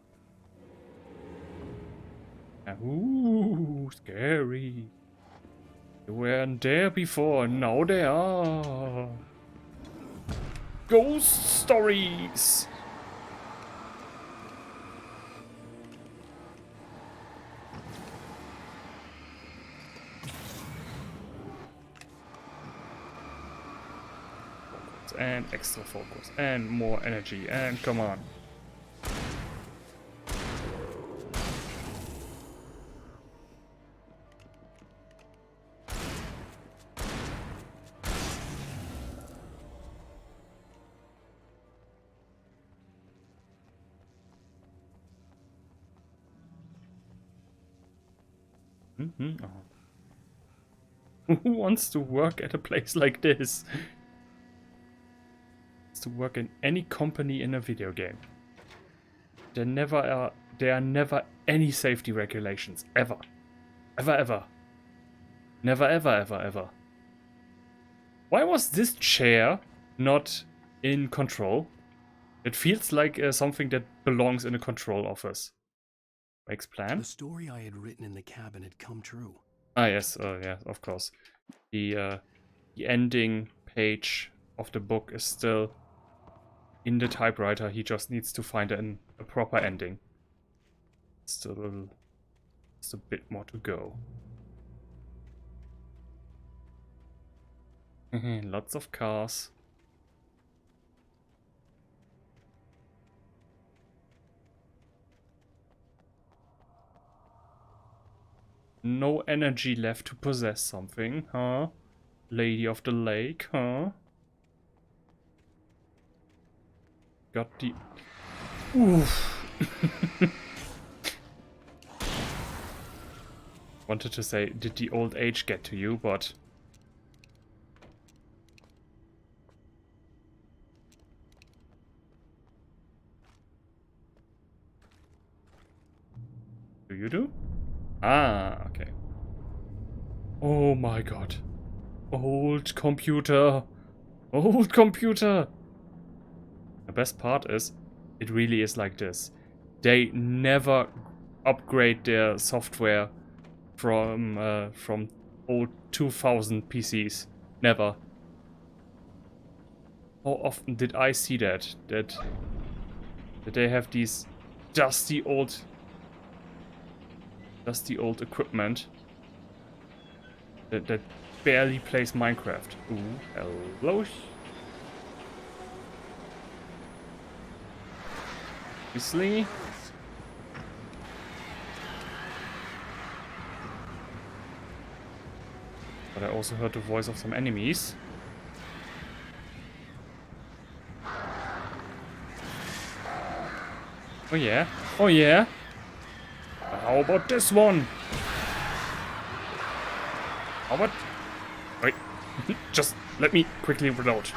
Ooh, scary. They weren't there before, now they are. Ghost stories! Focus and extra focus and more energy and come on. Who wants to work at a place like this? Wants to work in any company in a video game. There are never any safety regulations. Ever. Ever. Never ever. Why was this chair not in control? It feels like something that belongs in a control office. Makes plan? The story I had written in the cabin had come true. Ah, yes, yeah, of course. The ending page of the book is still in the typewriter. He just needs to find a proper ending. Still, just a bit more to go. Lots of cars. No energy left to possess something, huh? Lady of the Lake, huh? Got the... Oof. Wanted to say, did the old age get to you, but... Do you do? Ah, okay. Oh my god. Old computer. Old computer. The best part is, it really is like this. They never upgrade their software from old 2000 PCs. Never. How often did I see that they have these dusty old equipment that barely plays Minecraft. Ooh, hello. Obviously. But I also heard the voice of some enemies. Oh yeah. Oh yeah. How about this one? How about... Wait. Just let me quickly reload.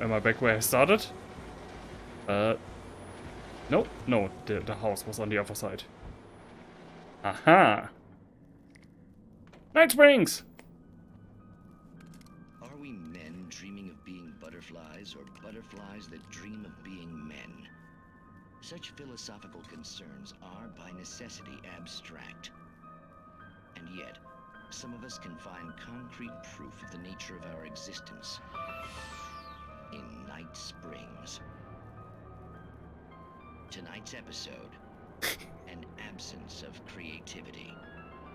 Am I back where I started? No, the house was on the other side. Aha! Night Springs! Are we men dreaming of being butterflies, or butterflies that dream of being men? Such philosophical concerns are by necessity abstract. And yet, some of us can find concrete proof of the nature of our existence in Night Springs. Tonight's episode, an absence of creativity.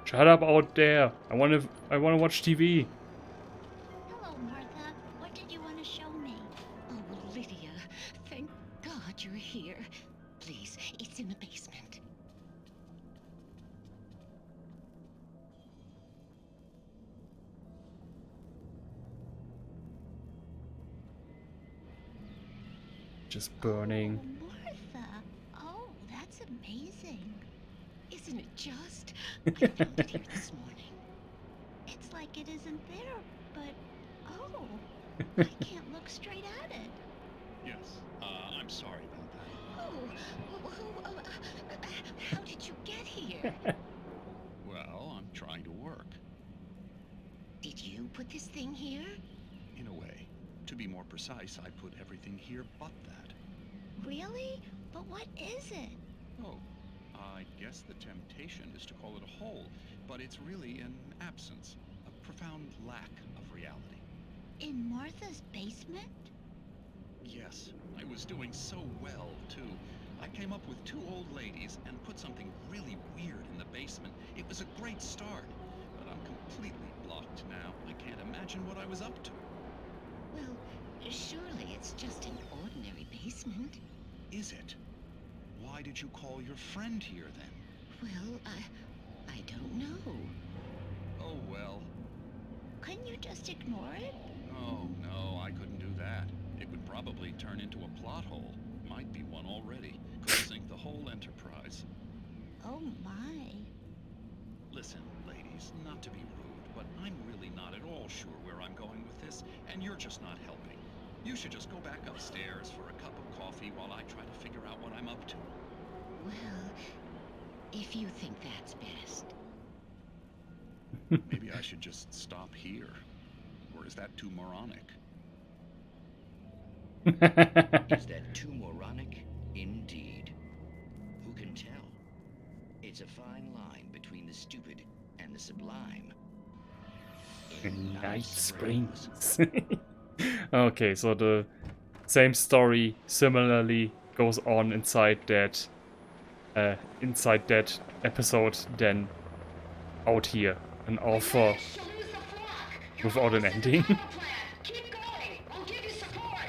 Shut up out there! I wanna watch TV. Hello, Martha. What did you want to show me? Oh, Lydia. Thank God you're here. Please, it's in the basement. Just burning. Oh, Martha. Oh, that's amazing. Isn't it just? I found it here this morning. It's like it isn't there, but oh, I can't look straight at it. Yes, I'm sorry about that. Oh, how did you get here? Well, I'm trying to work. Did you put this thing here? In a way. To be more precise, I put everything here but that. Really? But what is it? Oh, I guess the temptation is to call it a hole, but it's really an absence, a profound lack of reality. In Martha's basement? Yes, I was doing so well, too. I came up with 2 old ladies and put something really weird in the basement. It was a great start, but I'm completely blocked now. I can't imagine what I was up to. Well, surely it's just an ordinary basement. Is it? Why did you call your friend here, then? Well, I don't know. Oh, well. Couldn't you just ignore it? Oh, no, I couldn't do that. It would probably turn into a plot hole. Might be one already. Could sink the whole enterprise. Oh, my. Listen, ladies, not to be rude, but I'm really not at all sure where I'm going with this, and you're just not helping. You should just go back upstairs for a cup of coffee while I try to figure out what I'm up to. Well, if you think that's best. Maybe I should just stop here. Or is that too moronic? Is that too moronic? Indeed. Who can tell? It's a fine line between the stupid and the sublime. Night Springs. Okay, so the same story similarly goes on inside that episode than out here. An offer without an ending. Keep going. I'll give you support.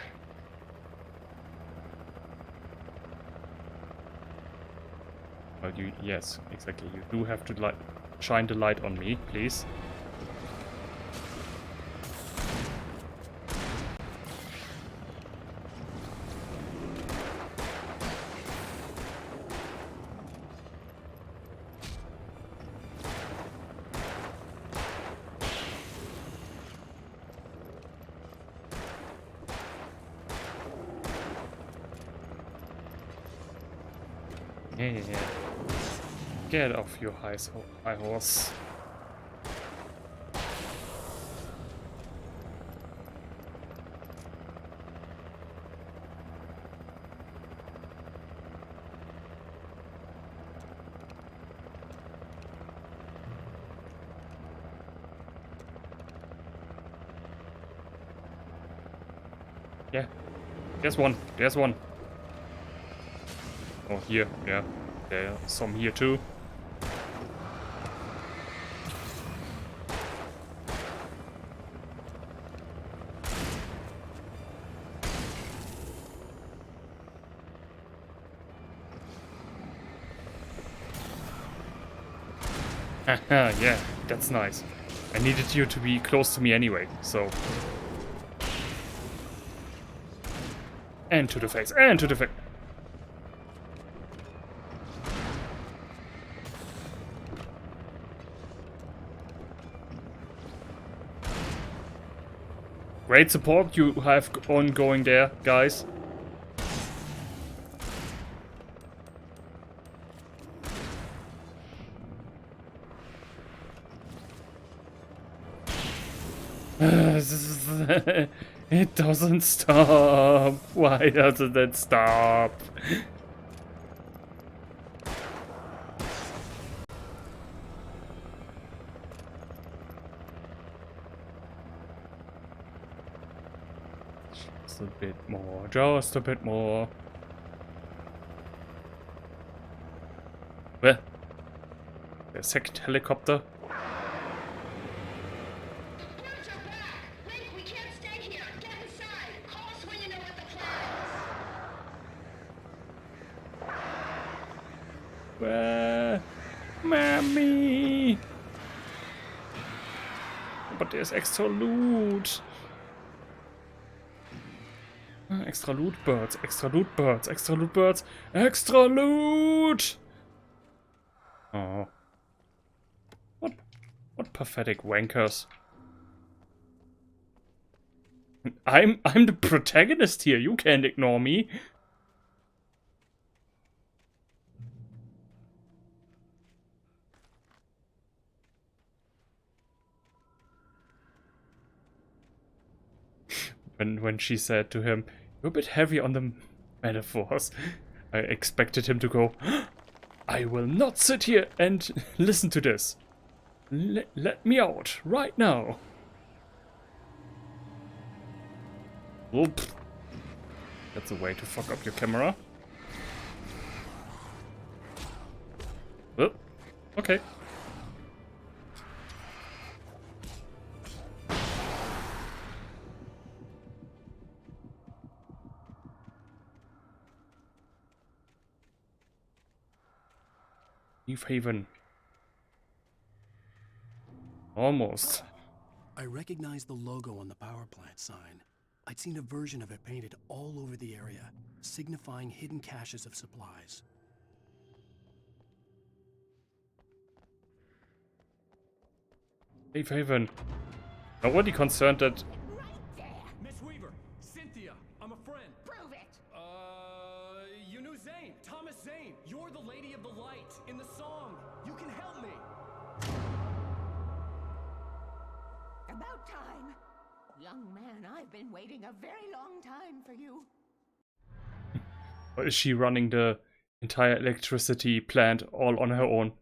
But yes, exactly. You do have to shine the light on me, please. Yeah. Get off your high horse. Yeah. There's one. There's one. Oh, here. Yeah. There are some here too. Haha, yeah, that's nice. I needed you to be close to me anyway, so... And to the face, and to the face. Great support you have ongoing there, guys. It doesn't stop. Why doesn't it stop? Just a bit more, just a bit more. Well, the second helicopter. Mommy! But there's extra loot. Extra loot birds, extra loot birds, extra loot birds, extra loot! Oh. What pathetic wankers. I'm the protagonist here, you can't ignore me. When she said to him, "You're a bit heavy on the metaphors," I expected him to go, "I will not sit here and listen to this. Let me out right now." Oop. That's a way to fuck up your camera. Oh, okay. Eve Haven. Almost. I recognized the logo on the power plant sign. I'd seen a version of it painted all over the area, signifying hidden caches of supplies. Eve Haven. Nobody concerned that. Miss Weaver, Cynthia, I'm a friend. Prove it. You knew Zane, Thomas Zane. You're the Lady of the Light in the song. You can help me. About time. Young man, I've been waiting a very long time for you. Or is she running the entire electricity plant all on her own?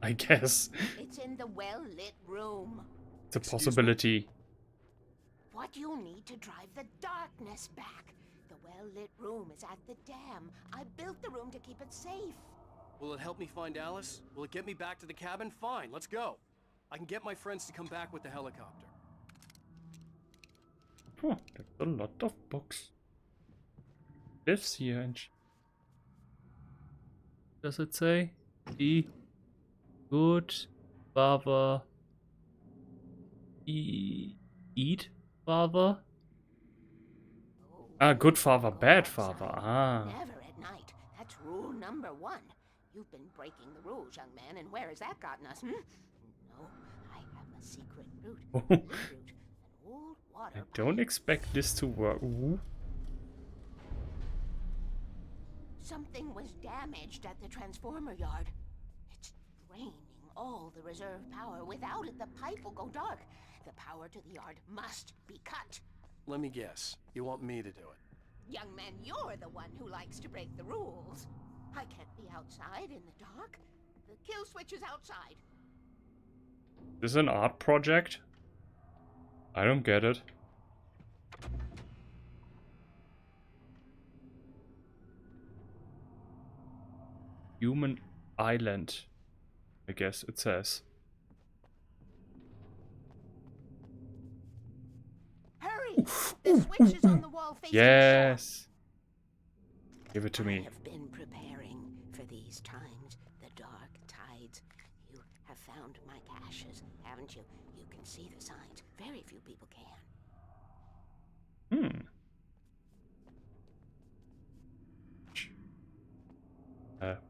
I guess. It's in the well-lit room. It's a possibility. What you need to drive the darkness back. The well-lit room is at the dam. I built the room to keep it safe. Will it help me find Alice? Will it get me back to the cabin? Fine, let's go. I can get my friends to come back with the helicopter. Oh, there's a lot of books. Lives here and does it say? The good father eat father? Ah, good father, bad father. Ah. Never at night. That's rule number 1. You've been breaking the rules, young man, and where has that gotten us, No, I have a secret route. An old water I don't expect this to work. Ooh. Something was damaged at the transformer yard. It's draining all the reserve power. Without it, the pipe will go dark. The power to the yard must be cut. Let me guess. You want me to do it? Young man, you're the one who likes to break the rules. I can't be outside in the dark. The kill switch is outside. This is an art project? I don't get it. Human Island, I guess it says. Hurry! The switch is on the wall facing Yes. Give it to I me. have been preparing for these times, the dark tides. You have found my caches, haven't you? You can see the signs. Very few people can.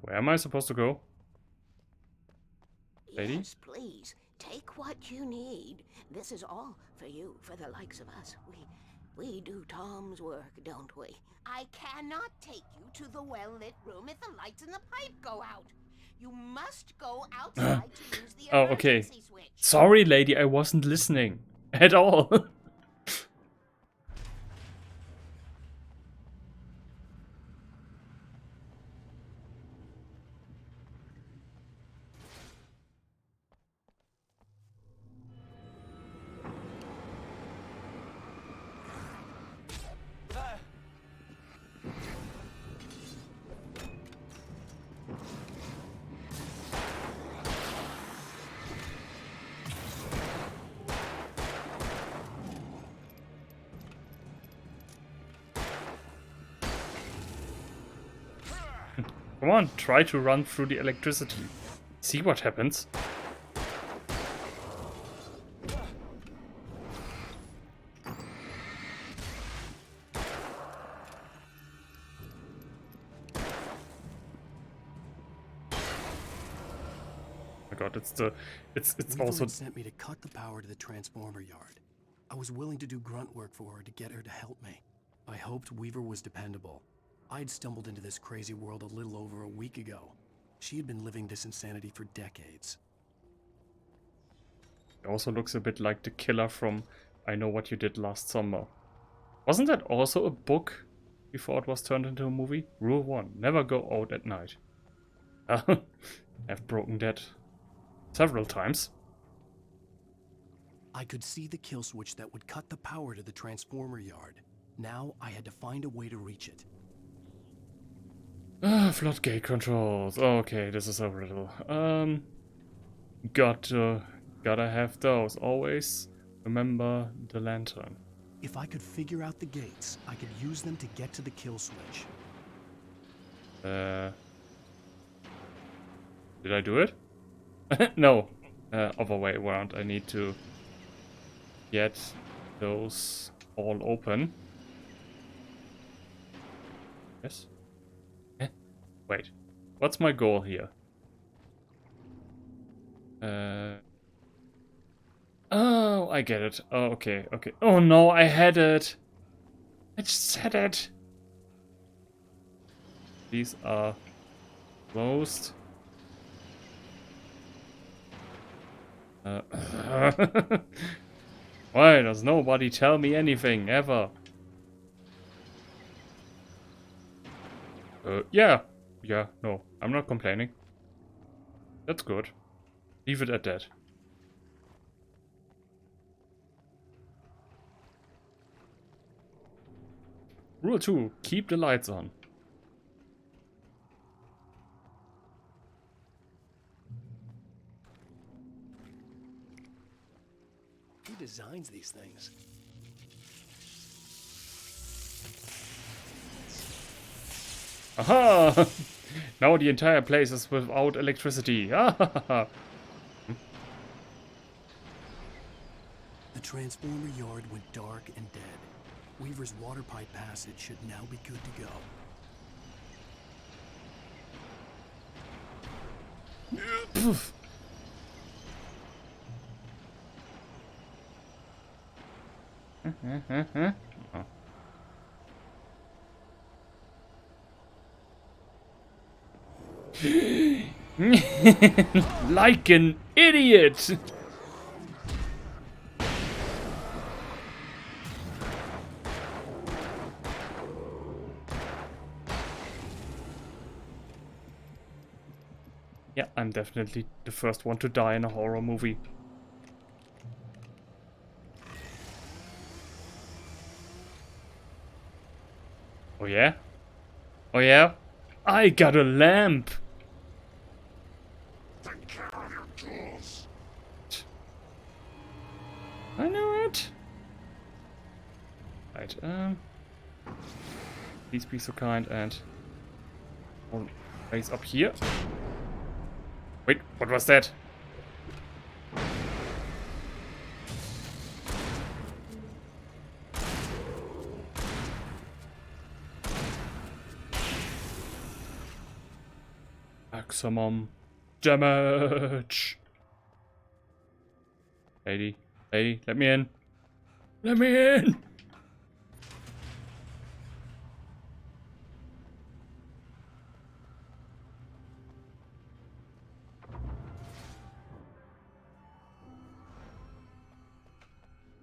Where am I supposed to go? Lady? Yes, please. Take what you need. This is all for you, for the likes of us. We do Tom's work, don't we? I cannot take you to the well-lit room if the lights in the pipe go out. You must go outside to use the Oh, okay. emergency switch. Sorry, lady, I wasn't listening at all. Come on, try to run through the electricity. See what happens. Oh my god, it's Weaver also had sent me to cut the power to the transformer yard. I was willing to do grunt work for her to get her to help me. I hoped Weaver was dependable. I'd stumbled into this crazy world a little over a week ago. She had been living this insanity for decades. It also looks a bit like the killer from I Know What You Did Last Summer. Wasn't that also a book before it was turned into a movie? Rule 1, never go out at night. I've broken that several times. I could see the kill switch that would cut the power to the transformer yard. Now I had to find a way to reach it. Floodgate controls. Okay, this is a riddle. Gotta have those. Always remember the lantern. If I could figure out the gates, I could use them to get to the kill switch. Did I do it? No. Other way around. I need to get those all open. Yes? Wait, what's my goal here? Oh, I get it. Oh, okay, okay. Oh no, I had it. I just had it. These are closed. Why does nobody tell me anything, ever? Yeah. Yeah, no, I'm not complaining. That's good. Leave it at that. Rule 2, keep the lights on. Who designs these things? Aha! Now the entire place is without electricity. The transformer yard went dark and dead. Weaver's water pipe passage should now be good to go. Poof. Oh. Like an idiot! Yeah, I'm definitely the first one to die in a horror movie. Oh yeah? Oh yeah? I got a lamp! Take care of your tools. I know it. Right, please be so kind and I'll raise up here. Wait, what was that? Maximum damage. Lady, let me in. Let me in.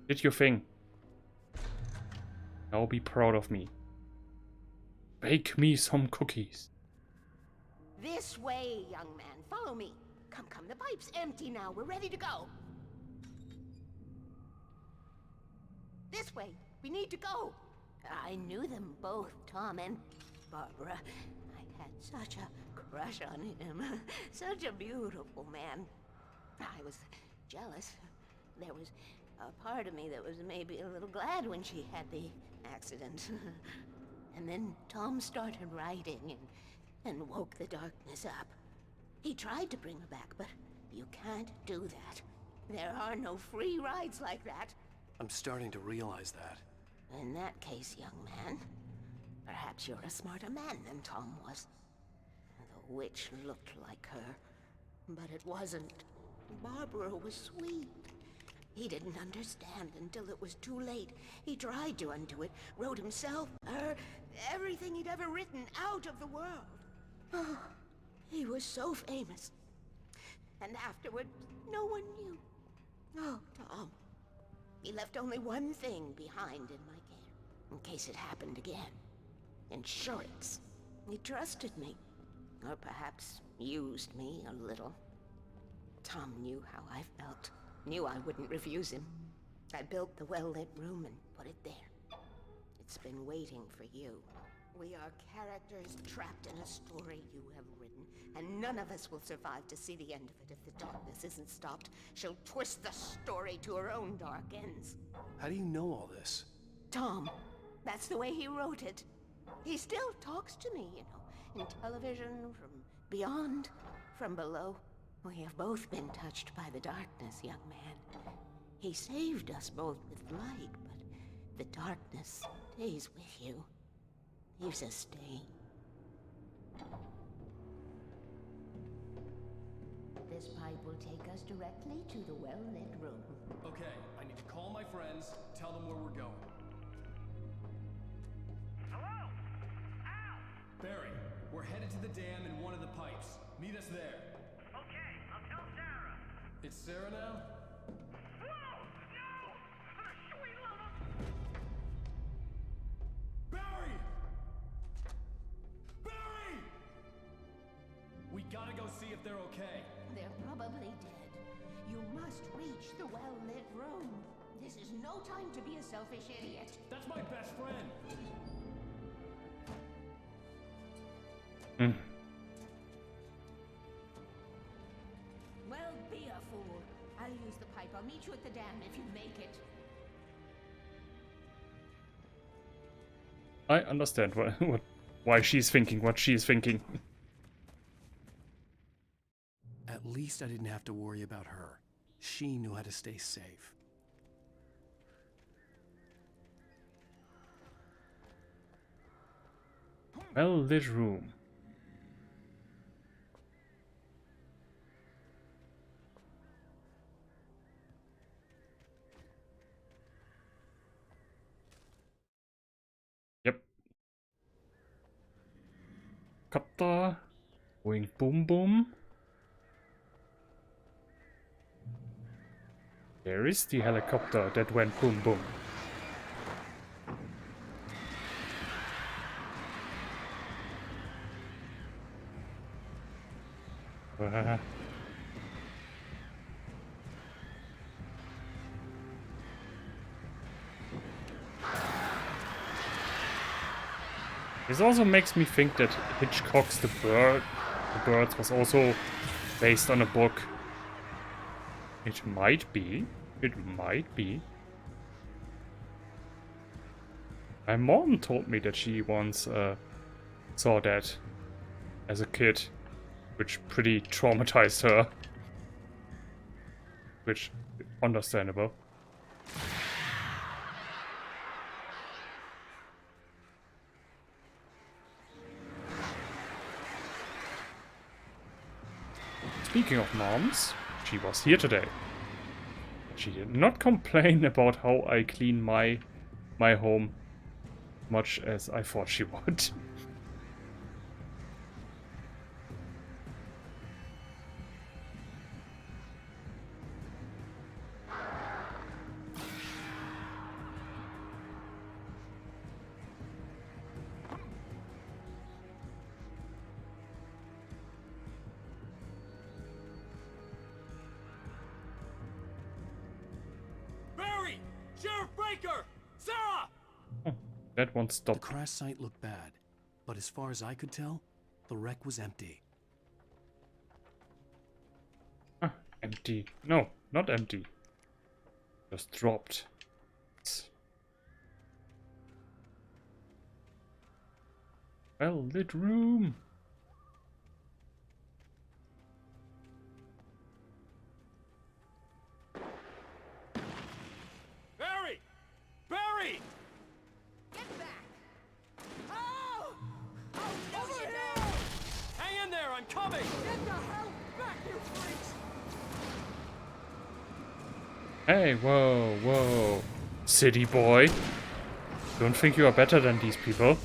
Did your thing. Now be proud of me. Bake me some cookies. This way, young man. Follow me. Come, the pipe's empty now. We're ready to go. This way. We need to go. I knew them both, Tom and Barbara. I had such a crush on him. Such a beautiful man. I was jealous. There was a part of me that was maybe a little glad when she had the accident. And then Tom started writing and woke the darkness up. He tried to bring her back, but you can't do that. There are no free rides like that. I'm starting to realize that. In that case, young man, perhaps you're a smarter man than Tom was. The witch looked like her, but it wasn't. Barbara was sweet. He didn't understand until it was too late. He tried to undo it, wrote himself, her, everything he'd ever written out of the world. Oh, he was so famous. And afterward, no one knew. Oh, Tom. He left only one thing behind in my care, in case it happened again. Insurance. He trusted me. Or perhaps used me a little. Tom knew how I felt. Knew I wouldn't refuse him. I built the well-lit room and put it there. It's been waiting for you. We are characters trapped in a story you have written, and none of us will survive to see the end of it if the darkness isn't stopped. She'll twist the story to her own dark ends. How do you know all this? Tom, that's the way he wrote it. He still talks to me, in television, from beyond, from below. We have both been touched by the darkness, young man. He saved us both with light, but the darkness stays with you. Leaves a stain. This pipe will take us directly to the well-lit room. Okay, I need to call my friends, tell them where we're going. Hello? Al! Barry, we're headed to the dam in one of the pipes. Meet us there. Okay, I'll tell Sarah. It's Sarah now? Whoa! No! For the sweet love of... Barry! Barry! We gotta go see if they're okay. They're probably dead. You must reach the well-lit room. This is no time to be a selfish idiot. That's my best friend. Well, be a fool. I'll use the pipe. I'll meet you at the dam if you make it. I understand why she's thinking what she's thinking. At least I didn't have to worry about her. She knew how to stay safe. Well, this room. Yep. Copter. Going boom boom. There is the helicopter that went boom boom. This also makes me think that Hitchcock's The Birds was also based on a book. It might be. It might be. My mom told me that she once saw that as a kid, which pretty traumatized her. Which, understandable. Speaking of moms, she was here today. She did not complain about how I clean my home much as I thought she would. Barry! Sheriff Baker! Sarah! That won't The stop. crash site looked bad, but as far as I could tell, the wreck was empty. Ah, empty. No, not empty. Just dropped. Well-lit room. Barry! Barry! Get back! Oh! Oh, no, Over you here! don't! Hang in there, I'm coming! Get the hell back, you freaks! Hey, whoa, whoa. City boy. Don't think you are better than these people.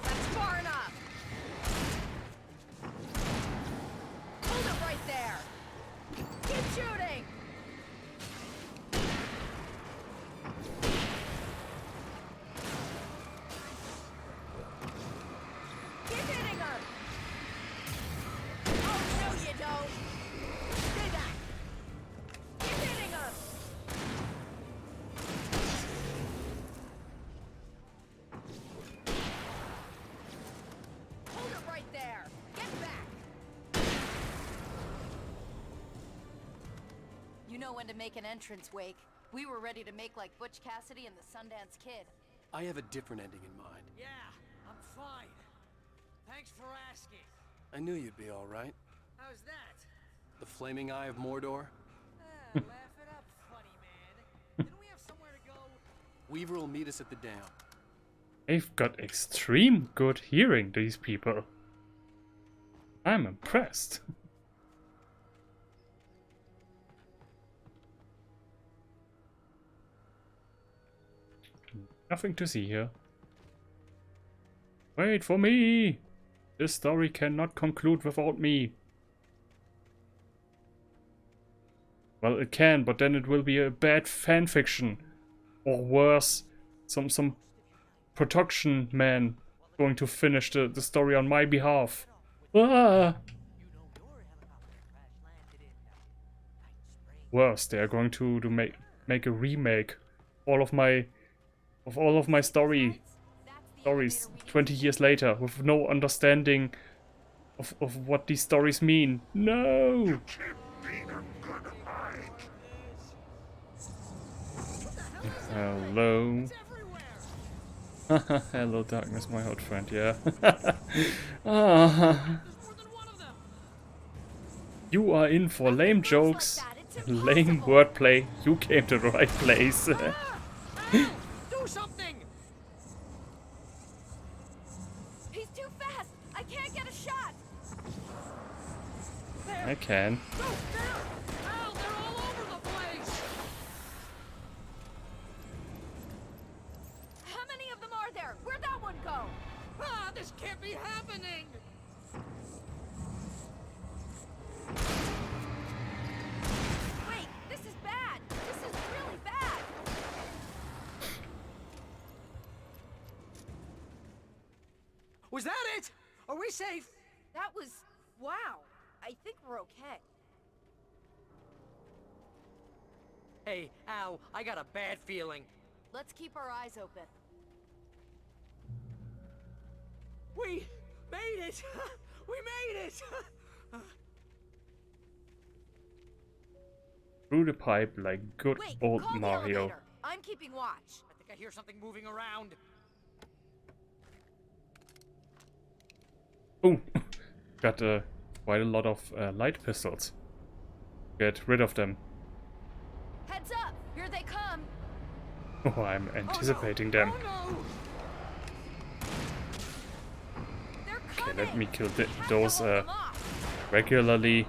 That's far enough! Hold it right there! Keep shooting! Keep hitting her! Oh, no you don't! Stay back! Keep hitting her! Hold it right there! Get back! You know when to make an entrance, Wake. We were ready to make like Butch Cassidy and the Sundance Kid. I have a different ending in mind. Yeah, I'm fine. Thanks for asking. I knew you'd be all right. How's that? The flaming eye of Mordor? Laugh it up, funny man. Didn't we have somewhere to go? Weaver will meet us at the dam. They've got extreme good hearing, these people. I'm impressed. Nothing to see here. Wait for me! This story cannot conclude without me. Well, it can, but then it will be a bad fanfiction. Or worse, some production man going to finish the story on my behalf. Ah! Worse, they are going to make a remake all of my stories 20 years later with no understanding of what these stories mean. No! Hello. Hello, darkness, my old friend, yeah. You are in for lame jokes, lame wordplay. You came to the right place. Do something! He's too fast! I can't get a shot! I can. Go, there! Ow, they're all over the place! How many of them are there? Where'd that one go? Ah, this can't be happening! Wait, this is bad! This is really bad! Was that it? Are we safe? That was... wow. I think we're okay. Hey, Al, I got a bad feeling. Let's keep our eyes open. We made it! We made it! Through the pipe like good Wait, old call the Mario. elevator. I'm keeping watch. I think I hear something moving around. Oh, got quite a lot of light pistols. Get rid of them. Heads up! Here they come! Oh, I'm anticipating them. Oh no! Okay, let me kill those regularly.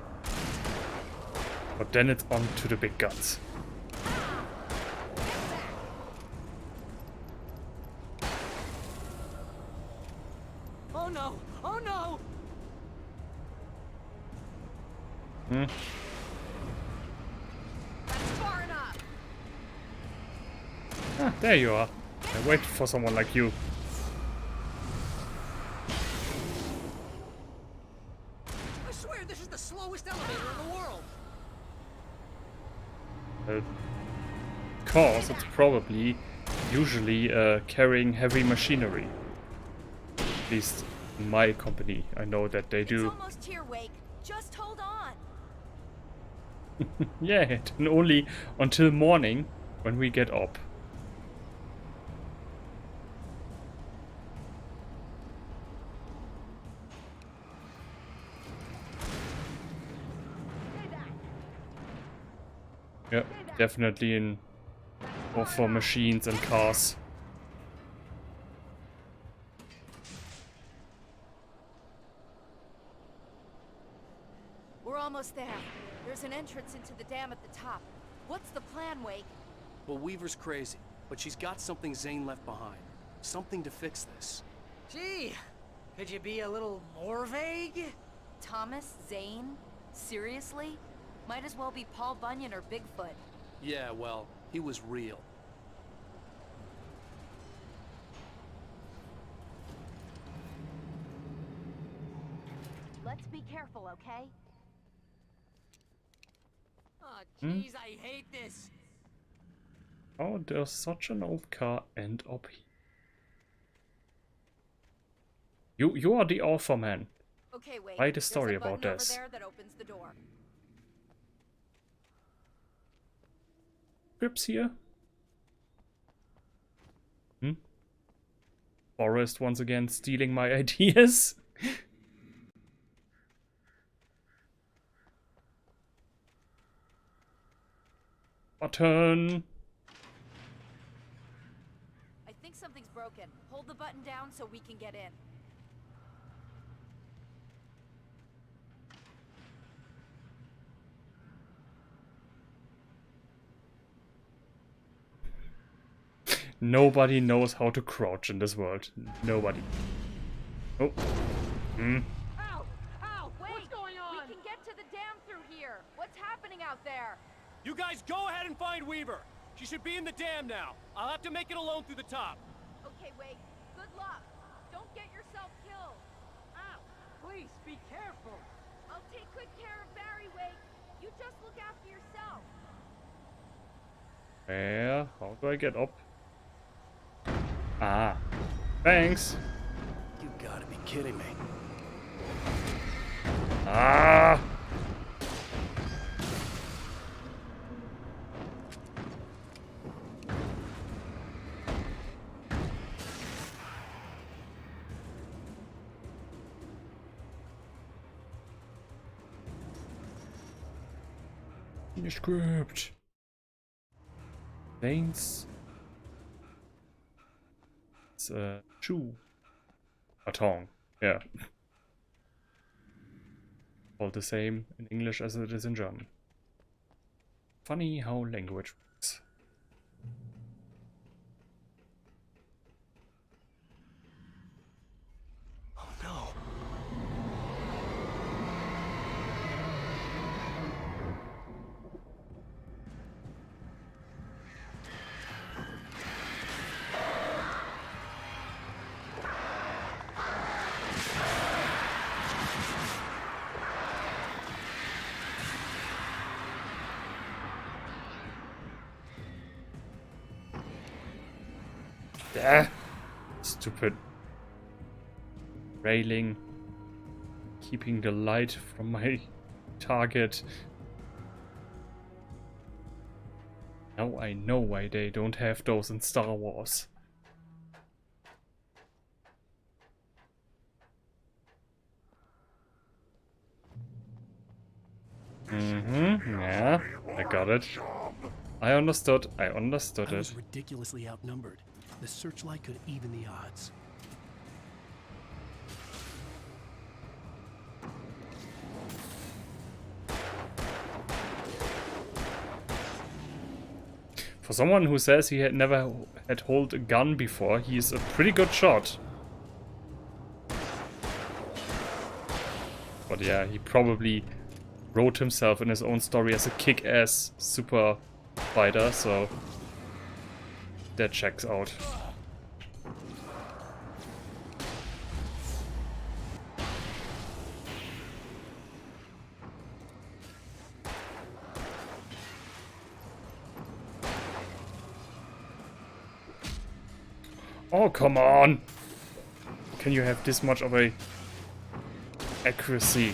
But then it's on to the big guns. Oh no! Oh no! That's far enough. Ah, there you are. I waited for someone like you. I swear this is the slowest elevator in the world. Because it's probably usually carrying heavy machinery. At least in my company, I know that they do. It's almost here, Wake. Just hold on. Yeah, and only until morning when we get up. Yeah, definitely in more for machines and cars. We're almost there. There's an entrance into the dam at the top. What's the plan, Wake? Well, Weaver's crazy, but she's got something Zane left behind. Something to fix this. Gee, could you be a little more vague? Thomas Zane? Seriously? Might as well be Paul Bunyan or Bigfoot. Yeah, well, he was real. Let's be careful, okay? Oh, jeez, I hate this. Oh, there's such an old car end up here. You are the alpha man. Okay, wait. Write a story There's a about button this. over there that opens the door. Grips here. Forrest once again stealing my ideas. Button. I think something's broken. Hold the button down so we can get in. Nobody knows how to crouch in this world. Nobody. Oh. Ow! Ow! Wait! What's going on? We can get to the dam through here. What's happening out there? You guys go ahead and find Weaver. She should be in the dam now. I'll have to make it alone through the top. Okay, Wake. Good luck. Don't get yourself killed. Ow! Please, be careful. I'll take good care of Barry, Wake. You just look after yourself. Yeah, how do I get up? Ah. Thanks. You gotta be kidding me. Ah. Script. Veins. It's a shoe. A tongue. Yeah. All the same in English as it is in German. Funny how language works. Oh no. Ah, stupid railing, keeping the light from my target. Now I know why they don't have those in Star Wars. Yeah, I got it. I understood I it. was ridiculously outnumbered. The searchlight could even the odds. For someone who says he had never had hold a gun before, he is a pretty good shot. But yeah, he probably wrote himself in his own story as a kick-ass super fighter, so that checks out. Oh, come on! Can you have this much of a accuracy?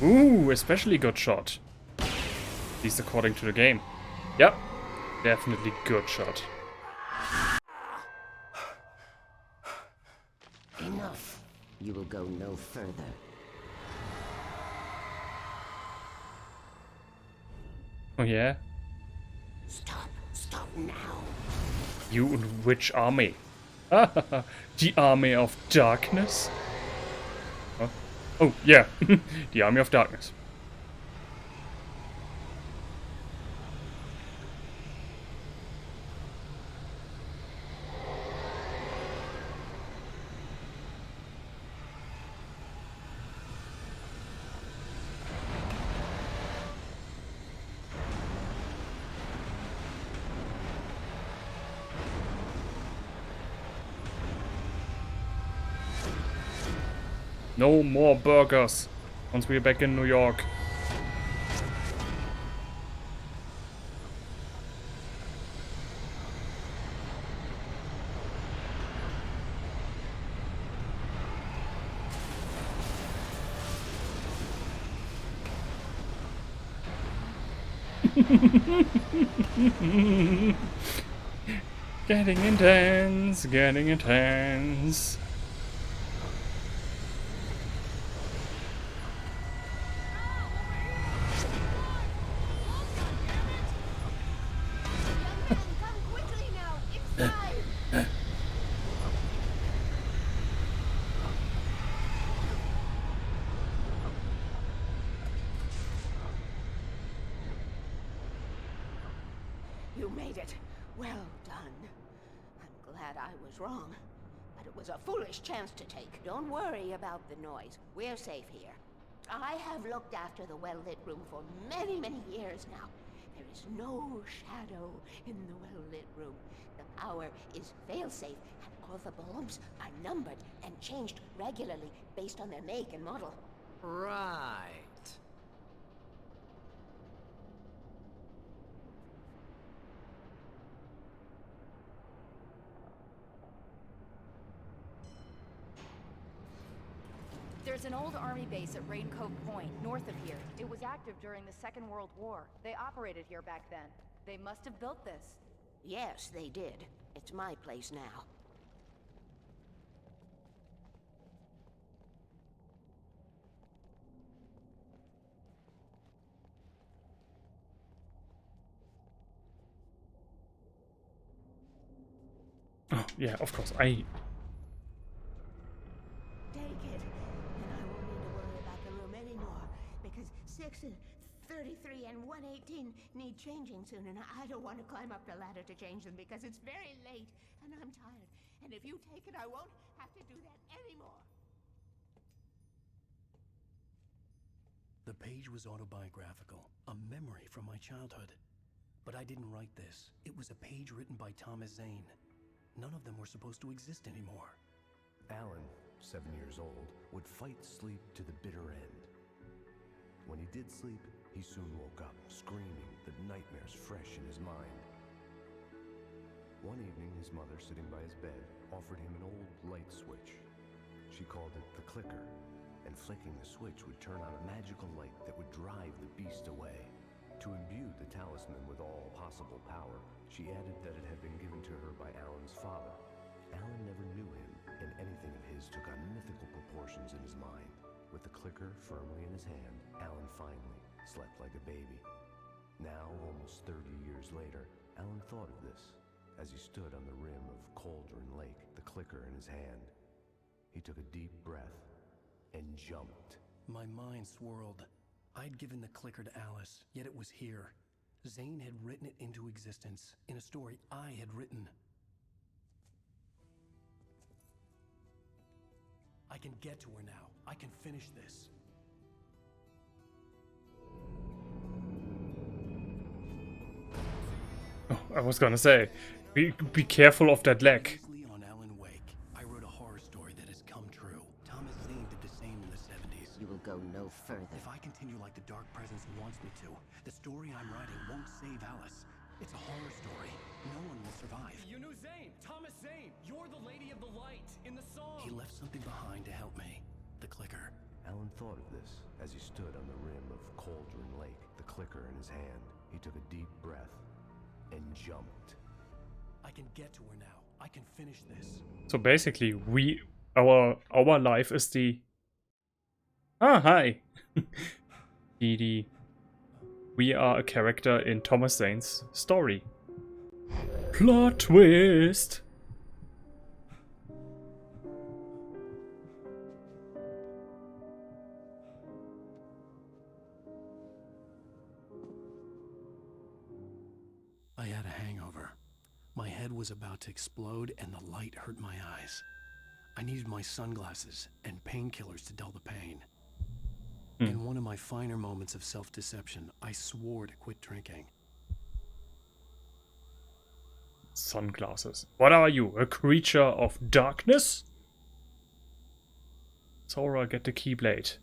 Ooh, especially good shot. At least according to the game. Yep, definitely good shot. Enough. You will go no further. Oh yeah? Stop now. You and which army? The Army of Darkness? Huh? Oh, yeah. The Army of Darkness. No more burgers once we're back in New York. Getting intense, getting intense. You made it. Well done. I'm glad I was wrong. But it was a foolish chance to take. Don't worry about the noise. We're safe here. I have looked after the well-lit room for many, many years now. There is no shadow in the well-lit room. The power is fail-safe, and all the bulbs are numbered and changed regularly based on their make and model. Right. There's an old army base at Raincoat Point, north of here. It was active during the Second World War. They operated here back then. They must have built this. Yes, they did. It's my place now. Oh, yeah, of course. Take it, and I won't need to worry about the room anymore, because 6 and 33 and 118 need changing soon, and I don't want to climb up the ladder to change them because it's very late, and I'm tired. And if you take it, I won't have to do that anymore. The page was autobiographical, a memory from my childhood. But I didn't write this. It was a page written by Thomas Zane. None of them were supposed to exist anymore. Alan, 7 years old, would fight sleep to the bitter end. When he did sleep, he soon woke up, screaming, the nightmares fresh in his mind. One evening, his mother, sitting by his bed, offered him an old light switch. She called it the clicker, and flicking the switch would turn on a magical light that would drive the beast away. To imbue the talisman with all possible power, she added that it had been given to her by Alan's father. Alan never knew him, and anything of his took on mythical proportions in his mind. With the clicker firmly in his hand, Alan finally slept like a baby. Now, almost 30 years later, Alan thought of this as he stood on the rim of Cauldron Lake, the clicker in his hand. He took a deep breath and jumped. My mind swirled. I'd given the clicker to Alice, yet it was here. Zane had written it into existence in a story I had written. I can get to her now. I can finish this. Oh, I was gonna say, be careful of that leg. On Alan Wake, I wrote a horror story that has come true. Thomas Zane did the same in the 70s. You will go no further. If I continue like the Dark Presence wants me to, the story I'm writing won't save Alice. It's a horror story. No one will survive. You knew Zane, Thomas Zane. You're the Lady of the Light in the song. He left something behind to help me. The clicker. Alan thought of this as he stood on the rim of Cauldron Lake, the clicker in his hand. He took a deep breath and jumped. I can get to her now. I can finish this. So basically, our life is the hi. We are a character in Thomas Zane's story. Plot twist. I had a hangover. My head was about to explode and the light hurt my eyes. I needed my sunglasses and painkillers to dull the pain. In one of my finer moments of self-deception, I swore to quit drinking. Sunglasses. What are you, a creature of darkness? Sora, get the Keyblade.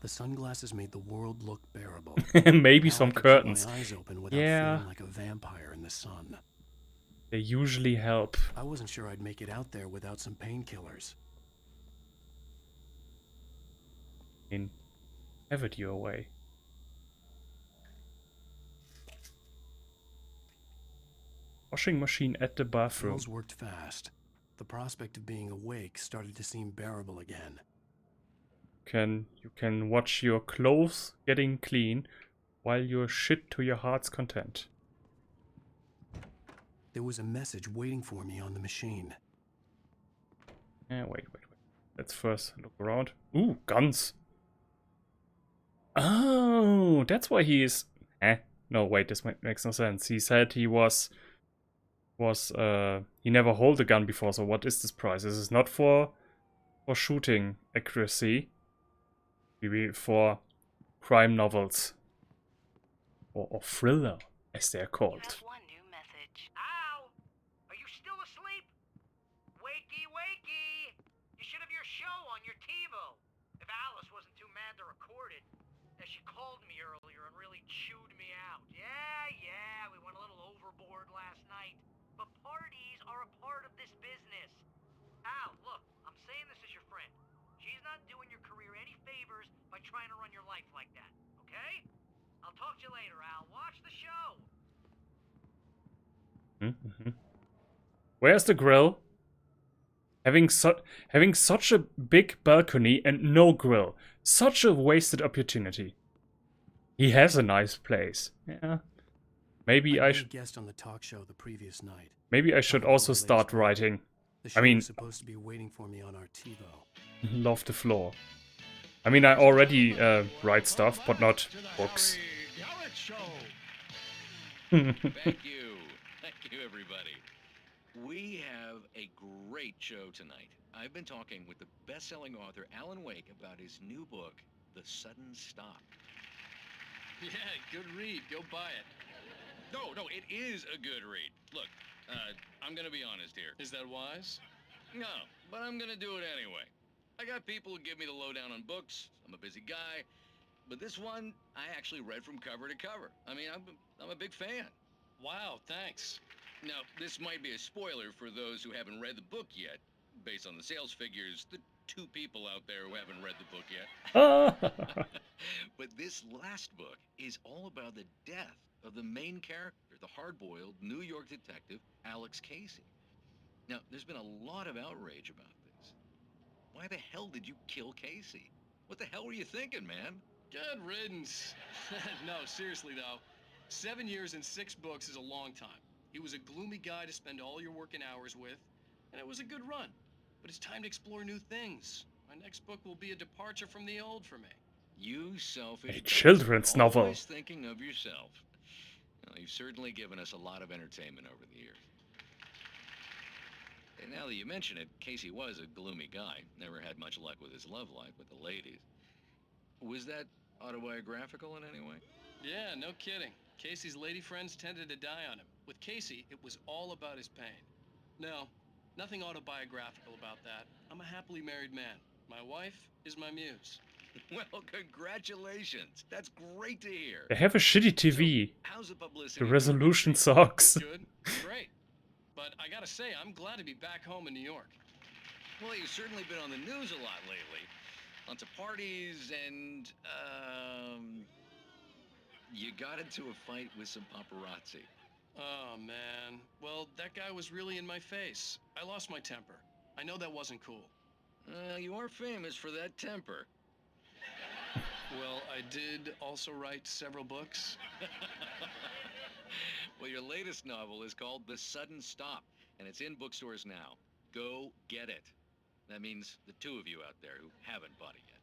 The sunglasses made the world look bearable. Maybe Now some I could keep curtains. my eyes open without Yeah. feeling like a vampire in the sun. They usually help. I wasn't sure I'd make it out there without some painkillers. Have it your way. Washing machine at the bathroom. Pills worked fast. The prospect of being awake started to seem bearable again. You can watch your clothes getting clean while you're shit to your heart's content. There was a message waiting for me on the machine. Wait. Let's first look around. Ooh, guns. Oh, that's why he is... No, wait, this makes no sense. He said he he never hold a gun before, so what is this prize? This is not for shooting accuracy. Maybe for crime novels. Or thriller, as they're called. One new message. Al! Are you still asleep? Wakey, wakey! You should have your show on your TiVo. If Alice wasn't too mad to record it. As she called me earlier and really chewed me out. Yeah, we went a little overboard last night. But parties are a part of this business. Al, look, I'm saying this as your friend. She's not doing your career any favors by trying to run your life like that, okay? I'll talk to you later, Al. Watch the show. Where's the grill? Having such a big balcony and no grill. Such a wasted opportunity. He has a nice place. Yeah. Maybe I should guest on the talk show the previous night. Maybe I should also start writing. The show I mean, was supposed to be waiting for me on our TiVo. love the floor. I mean, I already write stuff, but not books. Thank you, everybody. We have a great show tonight. I've been talking with the best-selling author Alan Wake about his new book, The Sudden Stop. Yeah, good read. Go buy it. No, it is a good read. Look, I'm gonna be honest here. Is that wise? No, but I'm gonna do it anyway. I got people who give me the lowdown on books. I'm a busy guy. But this one, I actually read from cover to cover. I mean, I'm a big fan. Wow, thanks. Now, this might be a spoiler for those who haven't read the book yet. Based on the sales figures, the 2 people out there who haven't read the book yet. But this last book is all about the death of the main character, the hard-boiled New York detective, Alex Casey. Now, there's been a lot of outrage about this. Why the hell did you kill Casey? What the hell were you thinking, man? Good riddance. No, seriously though, 7 years and 6 books is a long time. He was a gloomy guy to spend all your working hours with, and it was a good run. But it's time to explore new things. My next book will be a departure from the old for me. You selfish. A children's novel. Always thinking of yourself. Well, you've certainly given us a lot of entertainment over the years. And now that you mention it, Casey was a gloomy guy. Never had much luck with his love life with the ladies. Was that autobiographical in any way? Yeah, no kidding. Casey's lady friends tended to die on him. With Casey, it was all about his pain. No, nothing autobiographical about that. I'm a happily married man. My wife is my muse. Well, congratulations. That's great to hear. They have a shitty TV. How's the publicity? The resolution sucks. Good, great. But I gotta say, I'm glad to be back home in New York. Well, you've certainly been on the news a lot lately. Lots of parties and, you got into a fight with some paparazzi. Oh, man. Well, that guy was really in my face. I lost my temper. I know that wasn't cool. You are famous for that temper. Well, I did also write several books. Well, your latest novel is called The Sudden Stop, and it's in bookstores now. Go get it. That means the two of you out there who haven't bought it yet.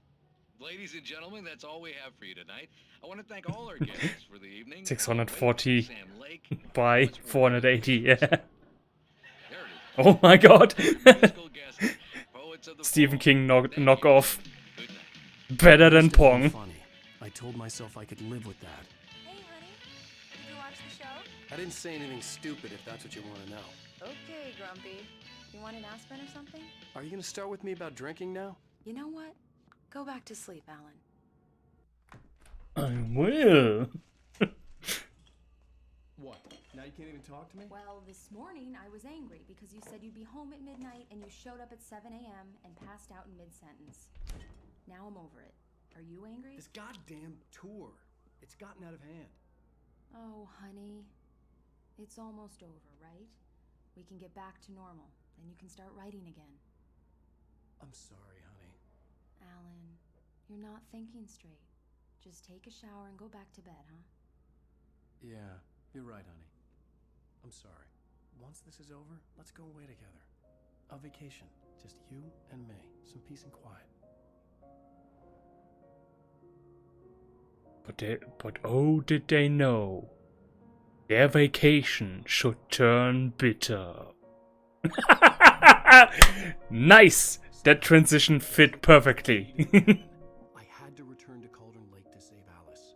Ladies and gentlemen, that's all we have for you tonight. I want to thank all our guests for the evening. 640 Sam Lake, by 480, yeah. there it is. Oh my god. Musical guest, Poets of the Stephen Fall. King Thank you. knockoff. Good night. Better than Still Pong. funny. I told myself I could live with that. Hey, honey. Did you watch the show? I didn't say anything stupid if that's what you want to know. Okay, Grumpy. You want an aspirin or something? Are you gonna start with me about drinking now? You know what? Go back to sleep, Alan. I will. What? Now you can't even talk to me? Well, this morning I was angry because you said you'd be home at midnight and you showed up at 7 a.m. and passed out in mid-sentence. Now I'm over it. Are you angry? This goddamn tour. It's gotten out of hand. Oh, honey. It's almost over, right? We can get back to normal. Then you can start writing again. I'm sorry, honey. Alan, you're not thinking straight. Just take a shower and go back to bed, huh? Yeah, you're right, honey. I'm sorry. Once this is over, let's go away together. A vacation. Just you and me. Some peace and quiet. But oh, did they know? Their vacation should turn bitter. Nice! That transition fit perfectly. I had to return to Cauldron Lake to save Alice.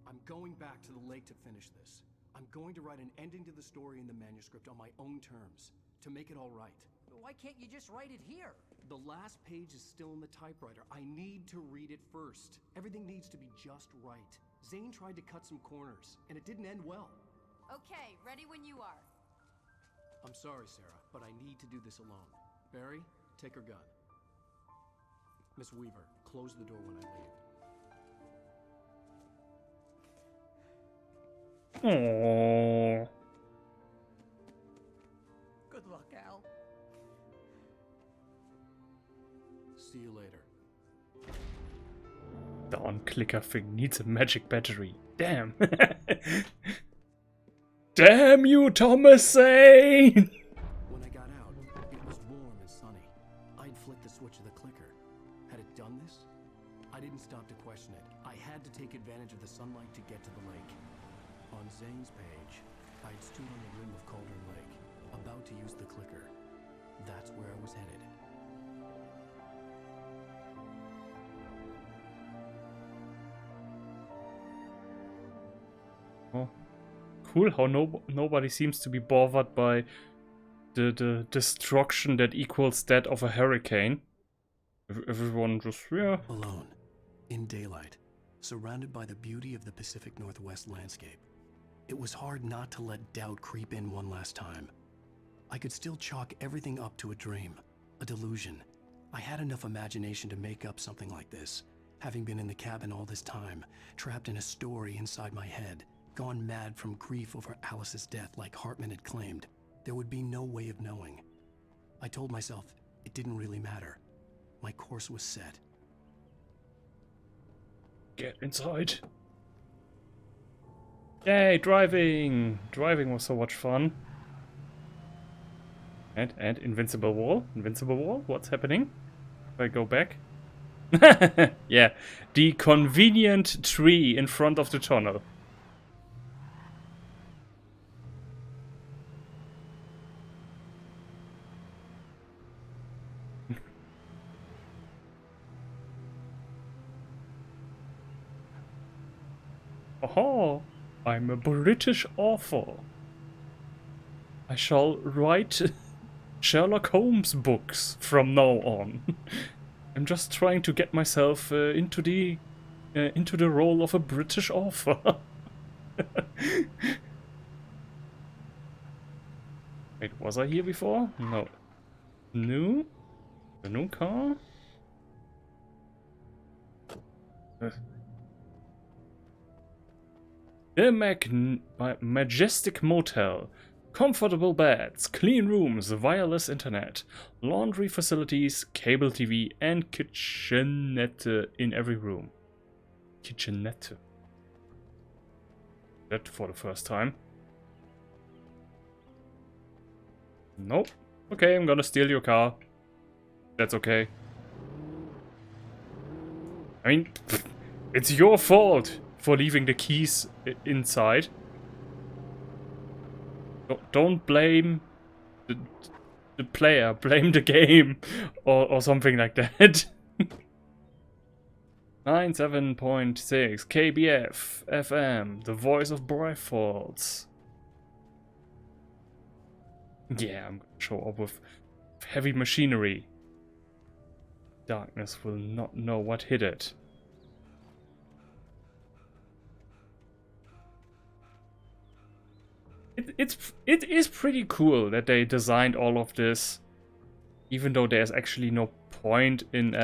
I'm going back to the lake to finish this. I'm going to write an ending to the story in the manuscript on my own terms, to make it all right. Why can't you just write it here? The last page is still in the typewriter. I need to read it first. Everything needs to be just right. Zane tried to cut some corners, and it didn't end well. Okay, ready when you are. I'm sorry, Sarah, but I need to do this alone. Barry, take her gun. Miss Weaver, close the door when I leave. Aww. Good luck, Al. See you later. The on-clicker thing needs a magic battery. Damn. Damn you, Thomas Zane! When I got out, it was warm and sunny. I'd flicked the switch of the clicker. Had it done this? I didn't stop to question it. I had to take advantage of the sunlight to get to the lake. On Zane's page, I'd stood on the rim of Cauldron Lake, about to use the clicker. That's where I was headed. Oh, cool how nobody seems to be bothered by the destruction that equals that of a hurricane. Everyone just, yeah. Alone, in daylight, surrounded by the beauty of the Pacific Northwest landscape. It was hard not to let doubt creep in one last time. I could still chalk everything up to a dream, a delusion. I had enough imagination to make up something like this, having been in the cabin all this time, trapped in a story inside my head, gone mad from grief over Alice's death like Hartman had claimed. There would be no way of knowing. I told myself it didn't really matter. My course was set. Get inside. Yay, driving! Driving was so much fun. And invincible wall? Invincible wall? What's happening? If I go back? Yeah, the convenient tree in front of the tunnel. Oh, I'm a British author. I shall write Sherlock Holmes books from now on. I'm just trying to get myself into the role of a British author. Wait, was I here before? No. New? A new car? The Majestic Motel. Comfortable beds, clean rooms, wireless internet, laundry facilities, cable TV, and kitchenette in every room. Kitchenette. That for the first time. Nope. Okay, I'm gonna steal your car. That's okay. I mean, it's your fault for leaving the keys inside. Don't blame the player, blame the game, or something like that. 97.6 KBF FM, the voice of Bryfolds. Yeah, I'm gonna show up with heavy machinery. Darkness will not know what hit it. It is pretty cool that they designed all of this, even though there's actually no point in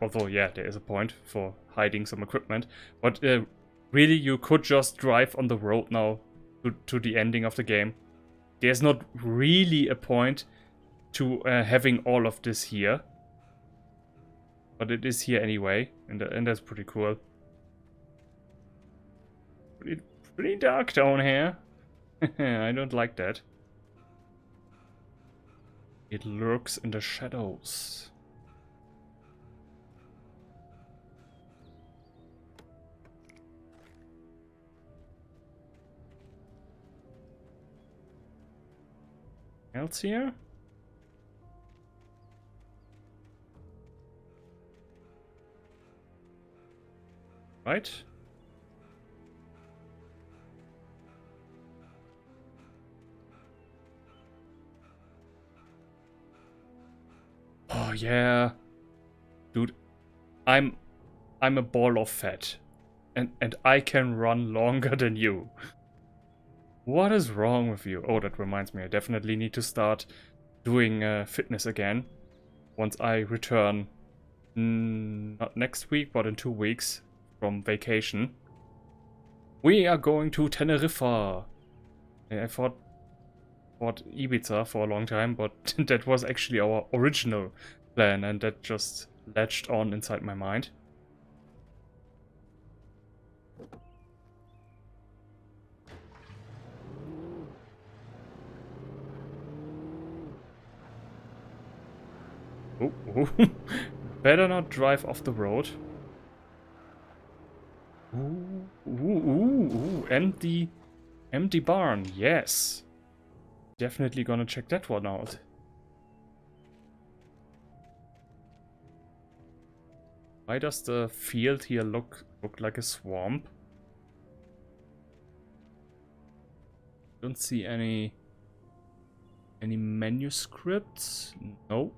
although yeah, there is a point for hiding some equipment, but really you could just drive on the road now to the ending of the game. There's not really a point to having all of this here, but it is here anyway, and that's pretty cool. Pretty dark down here. I don't like that. It lurks in the shadows. Else here? Right? Oh yeah, dude, I'm a ball of fat, and I can run longer than you. What is wrong with you? Oh, that reminds me, I definitely need to start doing fitness again once I return. Not next week, but in 2 weeks from vacation. We are going to Teneriffa. I thought Ibiza for a long time, but that was actually our original plan, and that just latched on inside my mind. Oh. Better not drive off the road. Ooh, empty barn, yes. Definitely gonna check that one out. Why does the field here look like a swamp? Don't see any manuscripts? No.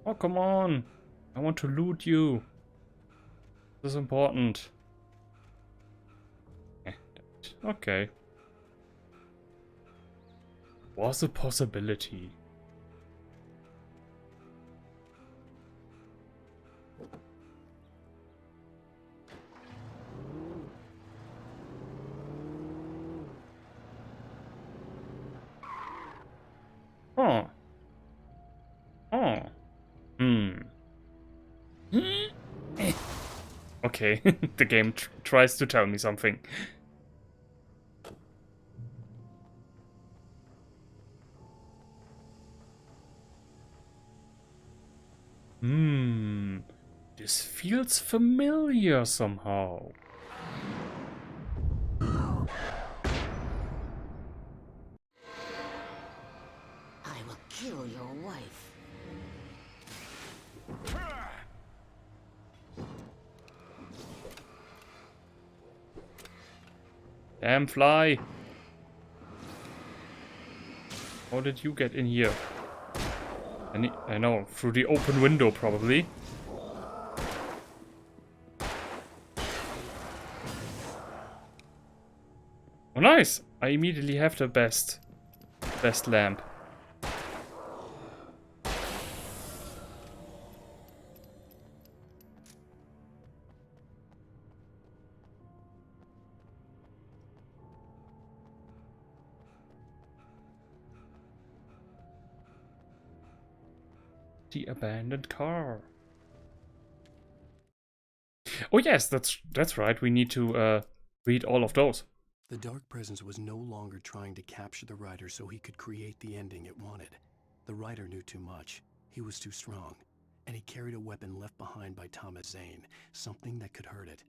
Oh, come on. I want to loot you. This is important. Okay. Was a possibility. Huh. Okay, the game tries to tell me something. This feels familiar somehow. I will kill your wife. Damn fly! How did you get in here? I know, through the open window probably. Oh nice! I immediately have the best lamp. The abandoned car. Oh yes, that's right. We need to read all of those. The Dark Presence was no longer trying to capture the writer so he could create the ending it wanted. The writer knew too much. He was too strong. And he carried a weapon left behind by Thomas Zane, something that could hurt it.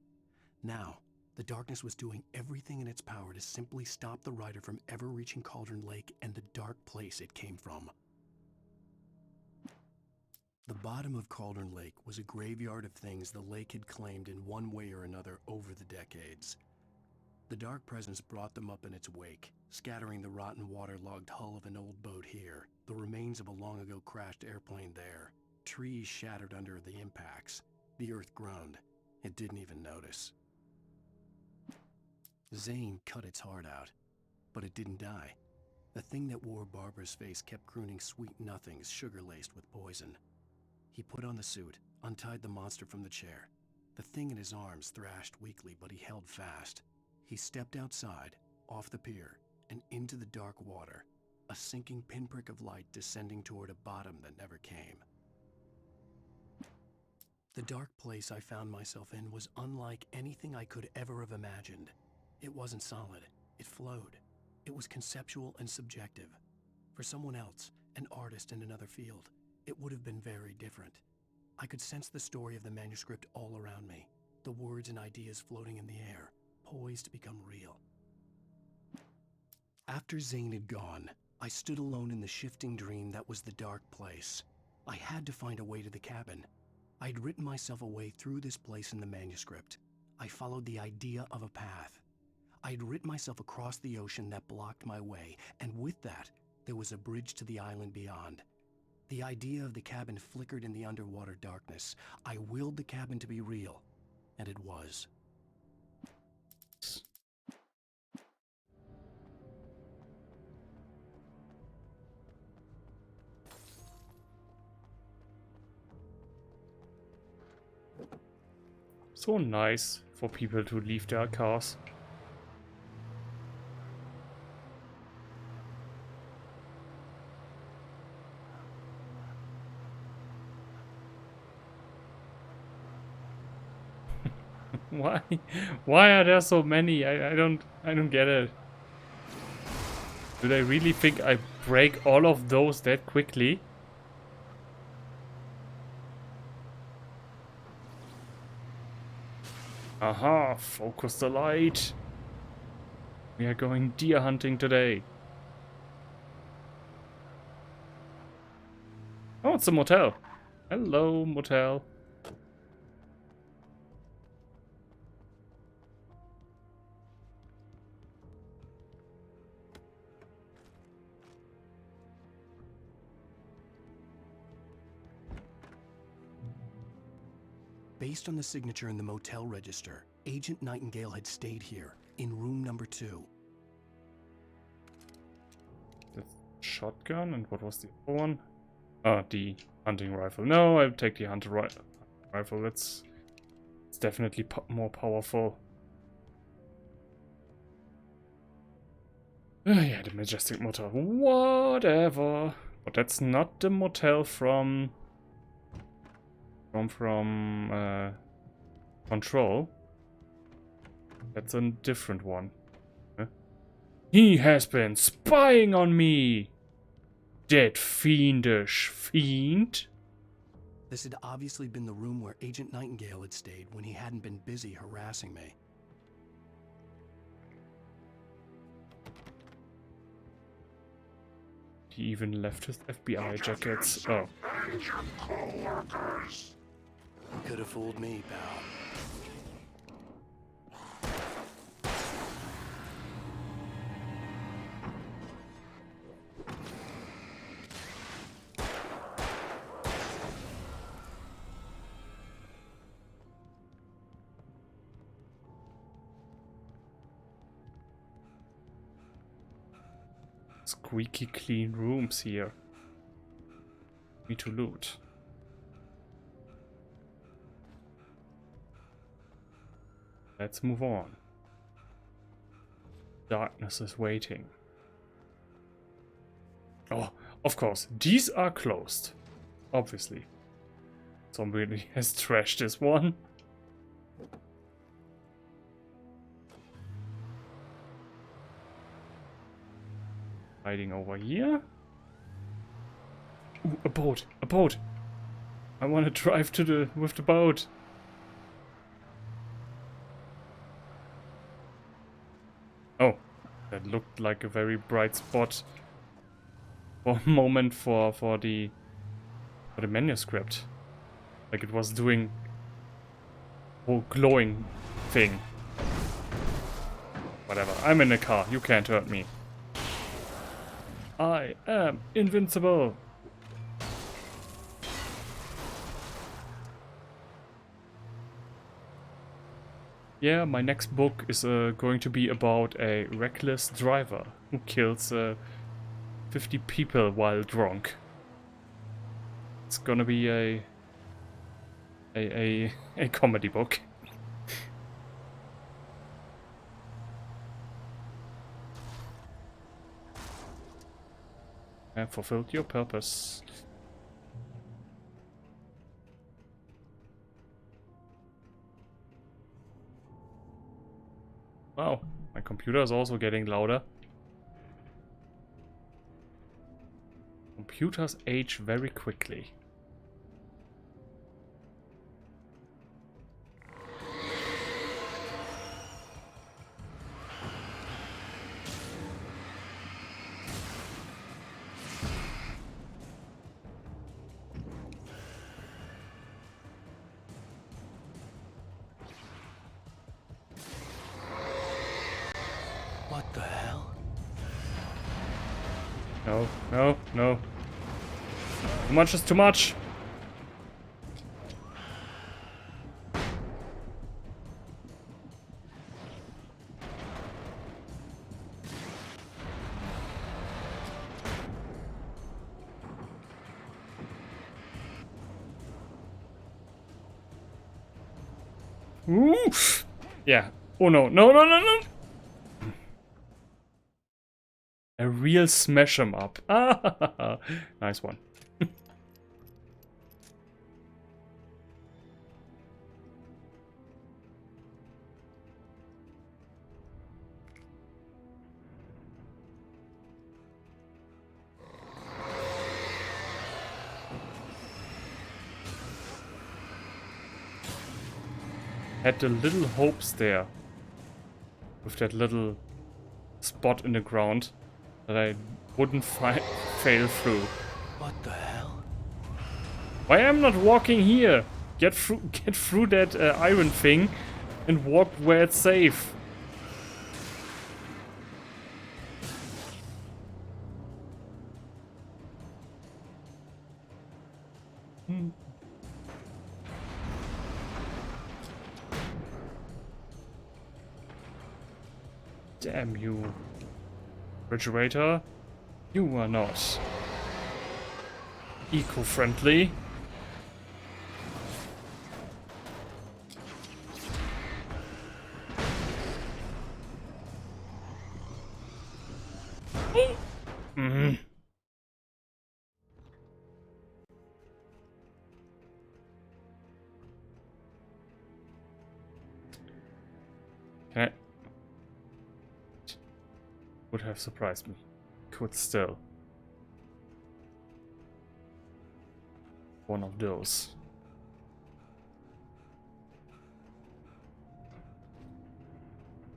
Now, the darkness was doing everything in its power to simply stop the writer from ever reaching Cauldron Lake and the dark place it came from. The bottom of Cauldron Lake was a graveyard of things the lake had claimed in one way or another over the decades. The Dark Presence brought them up in its wake, scattering the rotten waterlogged hull of an old boat here, the remains of a long-ago crashed airplane there, trees shattered under the impacts. The earth groaned. It didn't even notice. Zane cut its heart out, but it didn't die. The thing that wore Barbara's face kept crooning sweet nothings sugar-laced with poison. He put on the suit, untied the monster from the chair. The thing in his arms thrashed weakly, but he held fast. He stepped outside, off the pier, and into the dark water, a sinking pinprick of light descending toward a bottom that never came. The dark place I found myself in was unlike anything I could ever have imagined. It wasn't solid. It flowed. It was conceptual and subjective. For someone else, an artist in another field, it would have been very different. I could sense the story of the manuscript all around me, the words and ideas floating in the air, poised to become real. After Zane had gone, I stood alone in the shifting dream that was the dark place. I had to find a way to the cabin. I'd written myself a way through this place in the manuscript. I followed the idea of a path. I'd written myself across the ocean that blocked my way, and with that, there was a bridge to the island beyond. The idea of the cabin flickered in the underwater darkness. I willed the cabin to be real, and it was. So nice for people to leave their cars. Why? Why are there so many? I don't get it. Do they really think I break all of those that quickly? Aha, focus the light. We are going deer hunting today. Oh, it's a motel. Hello, motel. Based on the signature in the motel register, Agent Nightingale had stayed here, in room number 2. The shotgun, and what was the other one? Ah, the hunting rifle. No, I'll take the hunting rifle. It's definitely more powerful. Yeah, the Majestic Motel. Whatever. But that's not the motel from From Control. That's a different one. Huh? He has been spying on me! That fiendish fiend! This had obviously been the room where Agent Nightingale had stayed when he hadn't been busy harassing me. He even left his FBI jackets. Oh. Could have fooled me, pal. Squeaky clean rooms here. Need to loot. Let's move on. Darkness is waiting. Oh, of course, these are closed. Obviously. Somebody has trashed this one. Hiding over here. Ooh, a boat! A boat! I want to drive to with the boat. Oh, that looked like a very bright spot for a moment for the manuscript. Like it was doing a whole glowing thing. Whatever. I'm in a car. You can't hurt me. I am invincible. Yeah, my next book is going to be about a reckless driver who kills 50 people while drunk. It's gonna be a comedy book. And fulfilled your purpose. Wow, my computer is also getting louder. Computers age very quickly. What the hell? No, no, no. Too much is too much. Ooh. Yeah. Oh no, no, no, no, no. A real smash 'em up. Ah, nice one. Had the little hopes there with that little spot in the ground that I wouldn't fail through. What the hell? Why am I not walking here? Get through that iron thing and walk where it's safe. Damn you, refrigerator. You are not eco-friendly. Mm-hmm. That would have surprised me. Could still. One of those.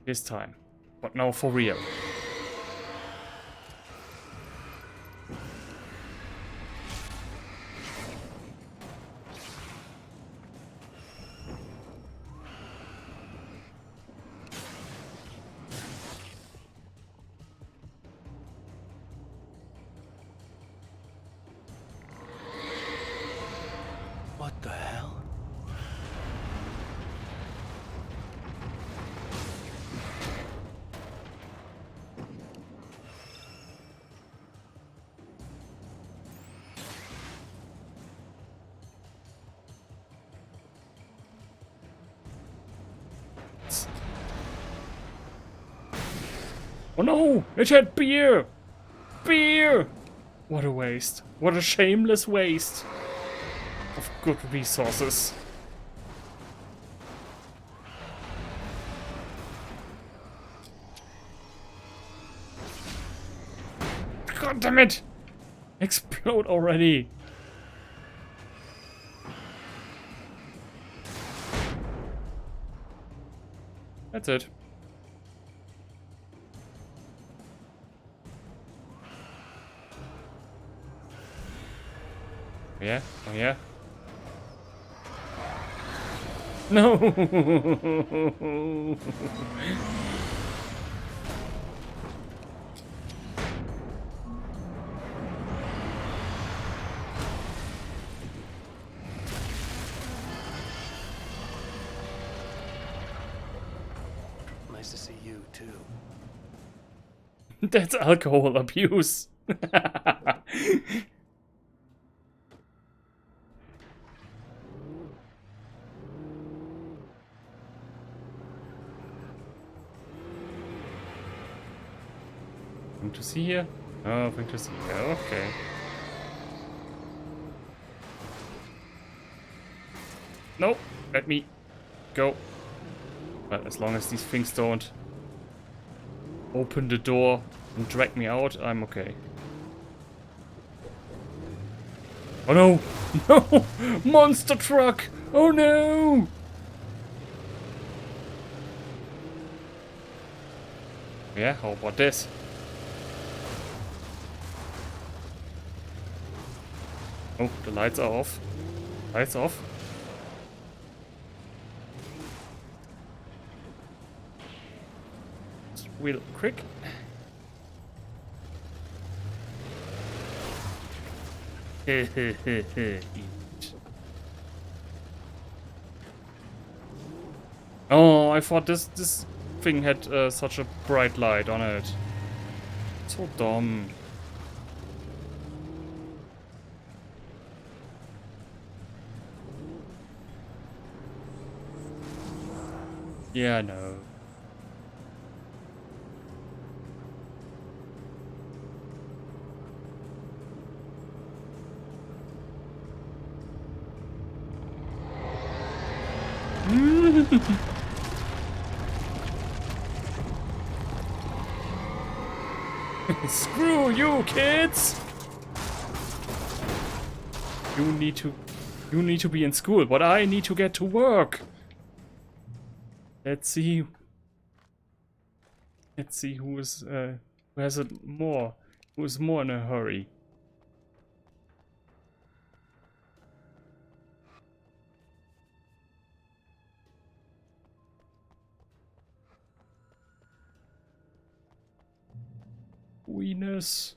This time. But now for real. What the hell? Oh no! It had beer! Beer! What a waste. What a shameless waste of good resources. God damn it! Explode already! That's it. Yeah? Oh yeah? No! Nice to see you, too. That's alcohol abuse. Nothing to see here? Oh, nothing to see here. Okay. Nope. Let me go. But as long as these things don't open the door and drag me out, I'm okay. Oh no! No! Monster truck! Oh no! Yeah, how about this? Oh, the lights are off. Lights off. Just real quick. Oh, I thought this thing had such a bright light on it. So dumb. Yeah, I know. Screw you, kids! You need to be in school, but I need to get to work. Let's see who is who has it more, who is more in a hurry. Weenus.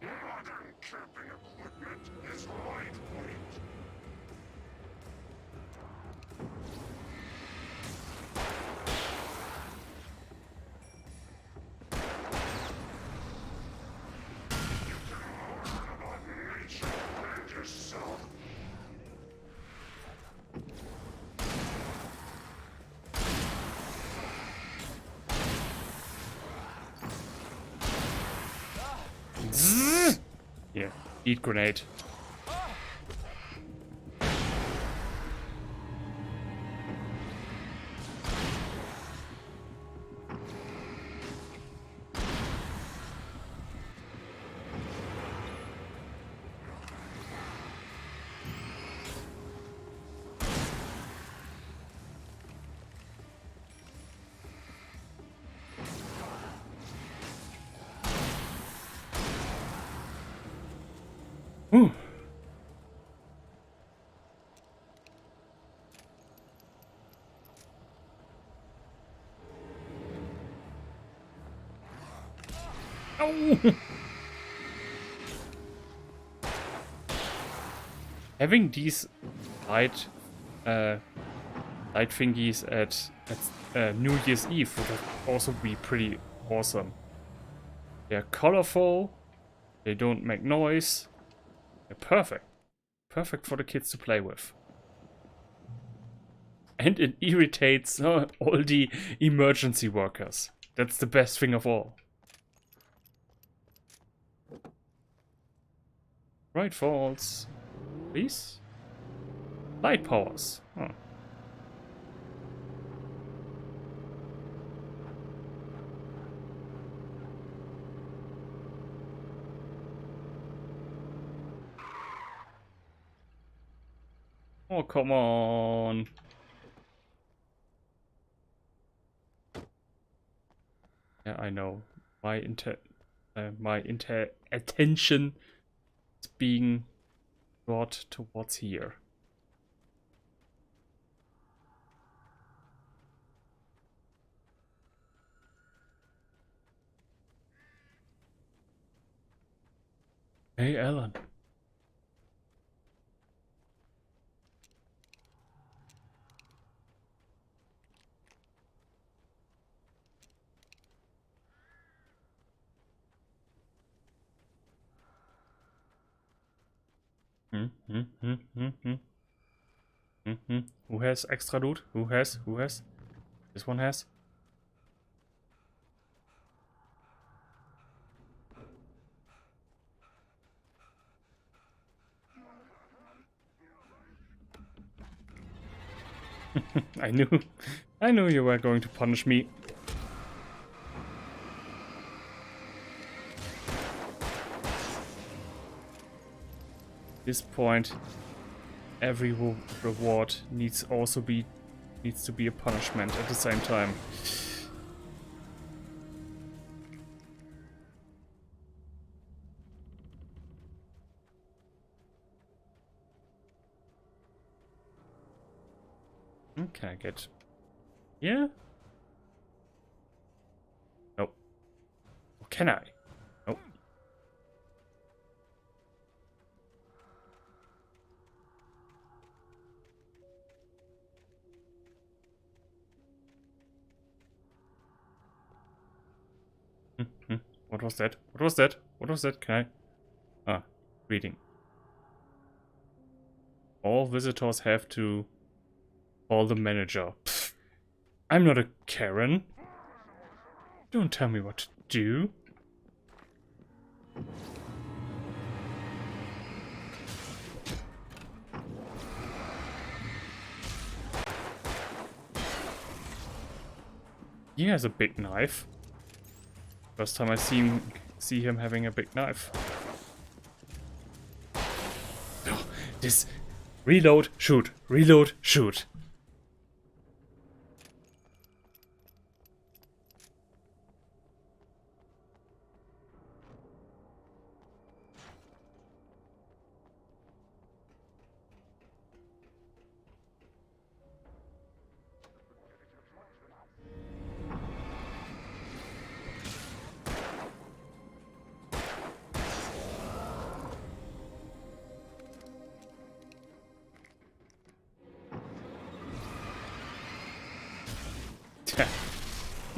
Modern camping equipment is lightweight. You can learn about nature and yourself Heat grenade. Ooh. Oh. Having these light thingies at New Year's Eve would also be pretty awesome. They're colorful, they don't make noise. They're perfect. Perfect for the kids to play with. And it irritates all the emergency workers. That's the best thing of all. Right, false. Please? Light powers. Huh. Oh, come on. Yeah, I know. My attention is being brought towards here. Hey, Alan. Who has extra loot? Who has? This one has. I knew you were going to punish me. At this point, every reward needs to be a punishment at the same time. Can I get... Yeah? Nope. Or can I? Nope. What was that? What was that? What was that? Can I... Ah, reading. All visitors have to call the manager. Pfft. I'm not a Karen. Don't tell me what to do. He has a big knife. First time I see him having a big knife. Oh, this reload, shoot, reload, shoot.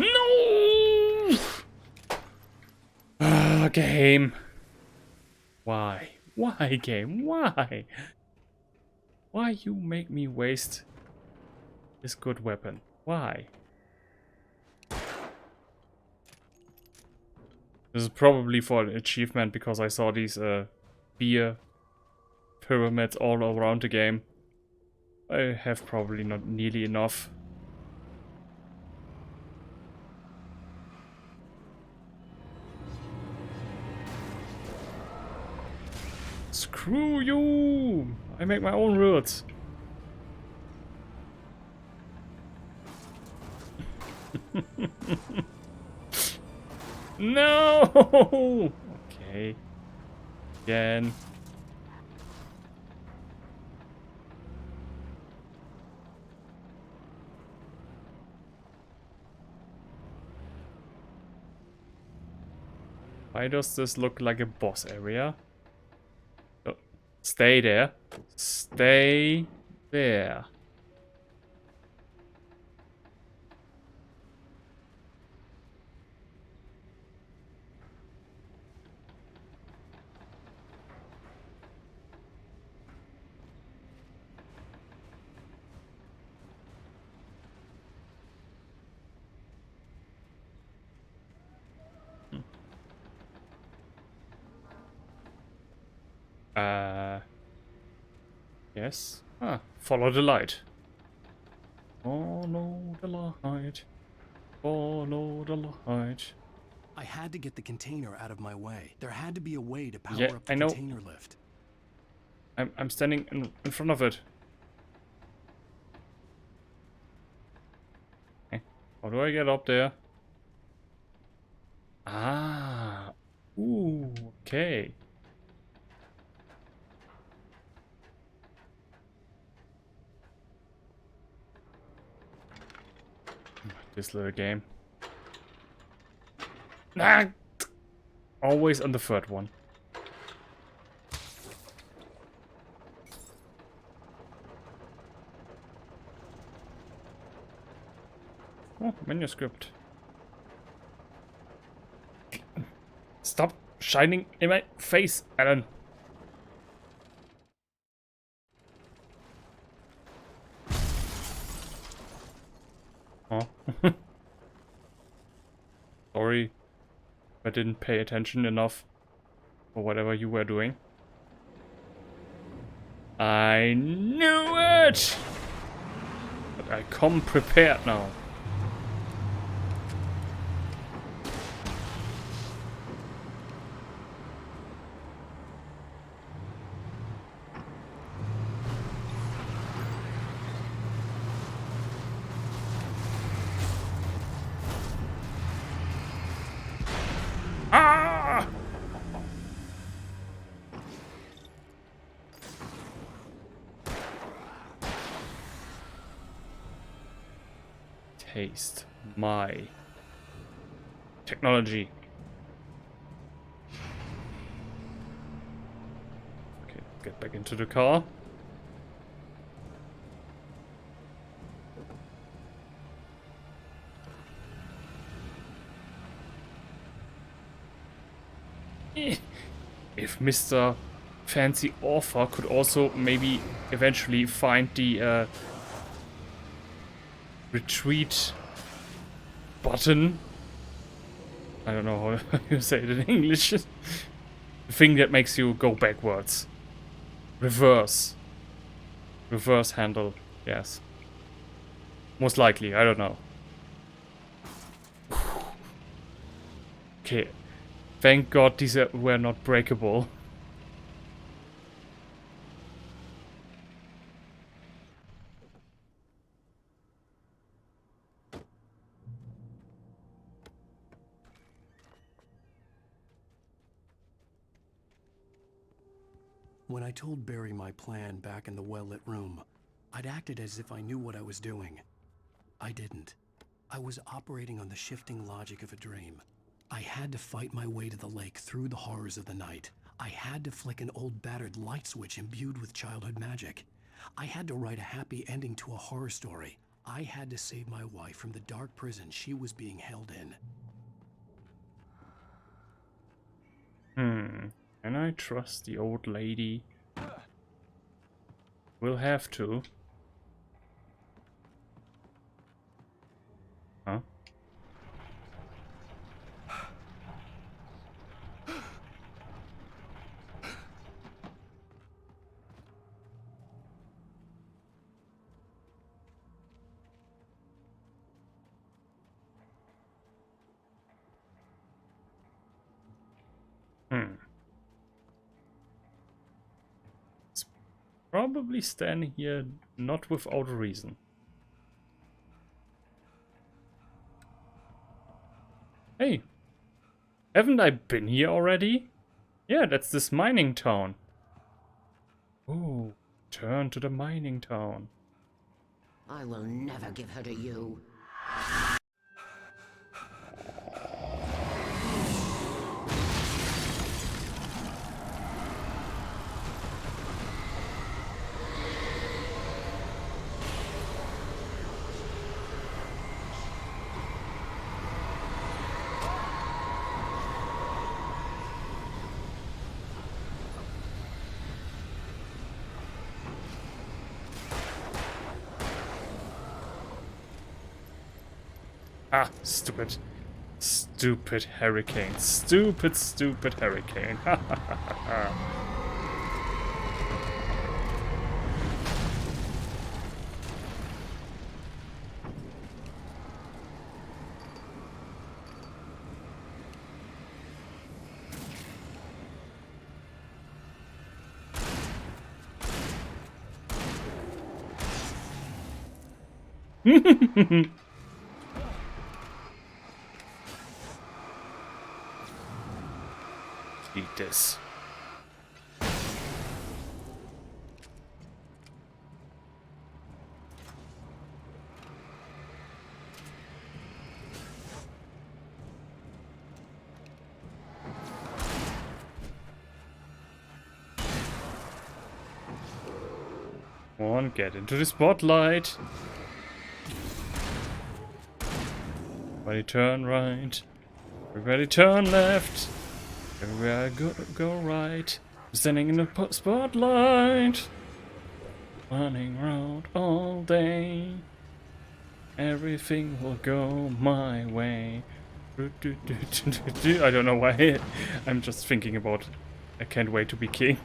No! Ah, game. Why? Why, game? Why? Why you make me waste this good weapon? Why? This is probably for an achievement because I saw these beer pyramids all around the game. I have probably not nearly enough. Screw you! I make my own routes. No! Okay. Again. Why does this look like a boss area? Oh, stay there. Stay there. Yes. Ah, follow the light. Follow the light. Follow the light. I had to get the container out of my way. There had to be a way to power Yeah, up the I know. container lift. I'm standing in front of it. Okay. How do I get up there? Ah. Ooh, okay. This little game. Ah! Always on the third one. Oh, manuscript. Stop shining in my face, Alan. Oh. Sorry. I didn't pay attention enough for whatever you were doing. I knew it! But I come prepared now. Ah! Taste my technology. Okay, get back into the car. If Mr. Fancy Author could also maybe eventually find the retreat button. I don't know how you say it in English. The thing that makes you go backwards. Reverse. Reverse handle, yes. Most likely, I don't know. Okay. Thank God these were not breakable. When I told Barry my plan back in the well-lit room, I'd acted as if I knew what I was doing. I didn't. I was operating on the shifting logic of a dream. I had to fight my way to the lake through the horrors of the night. I had to flick an old battered light switch imbued with childhood magic. I had to write a happy ending to a horror story. I had to save my wife from the dark prison she was being held in. Can I trust the old lady? We'll have to. Huh? Probably standing here not without a reason. Hey, haven't I been here already? Yeah, that's this mining town. Ooh, turn to the mining town. I will never give her to you. Ah, stupid. Stupid hurricane. Stupid, stupid hurricane. Ha ha ha ha. Eat this. Come on, get into the spotlight. Everybody turn right. Everybody turn left. Everywhere go right. I'm standing in the spotlight. Running around all day. Everything will go my way. I don't know why. I'm just thinking about I can't wait to be king.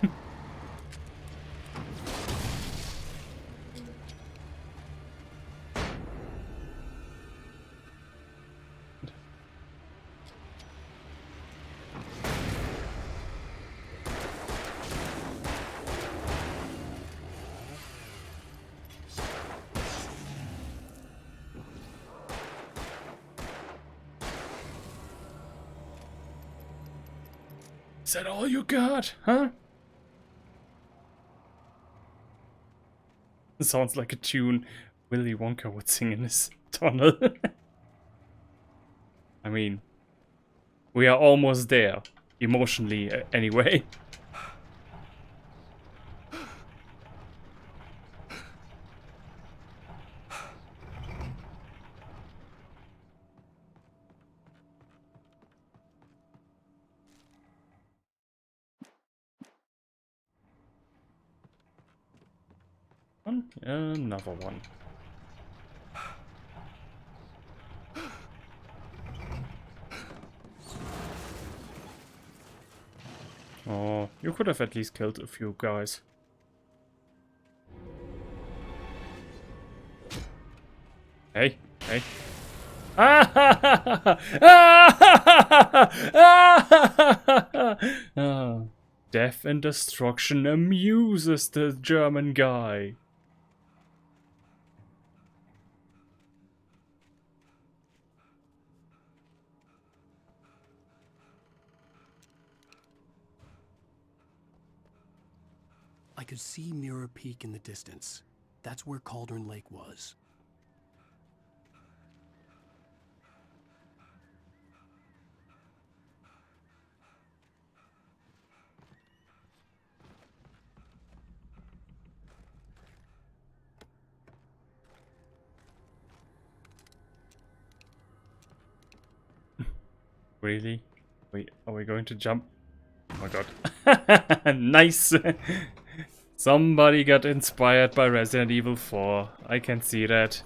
Is that all you got, huh? It sounds like a tune Willy Wonka would sing in his tunnel. I mean, we are almost there, emotionally anyway. Another one. Oh, you could have at least killed a few guys. Hey, hey. Death and destruction amuses the German guy. I could see Mirror Peak in the distance. That's where Cauldron Lake was. Really? Wait, are we going to jump? Oh my god. Nice! Somebody got inspired by Resident Evil 4. I can see that.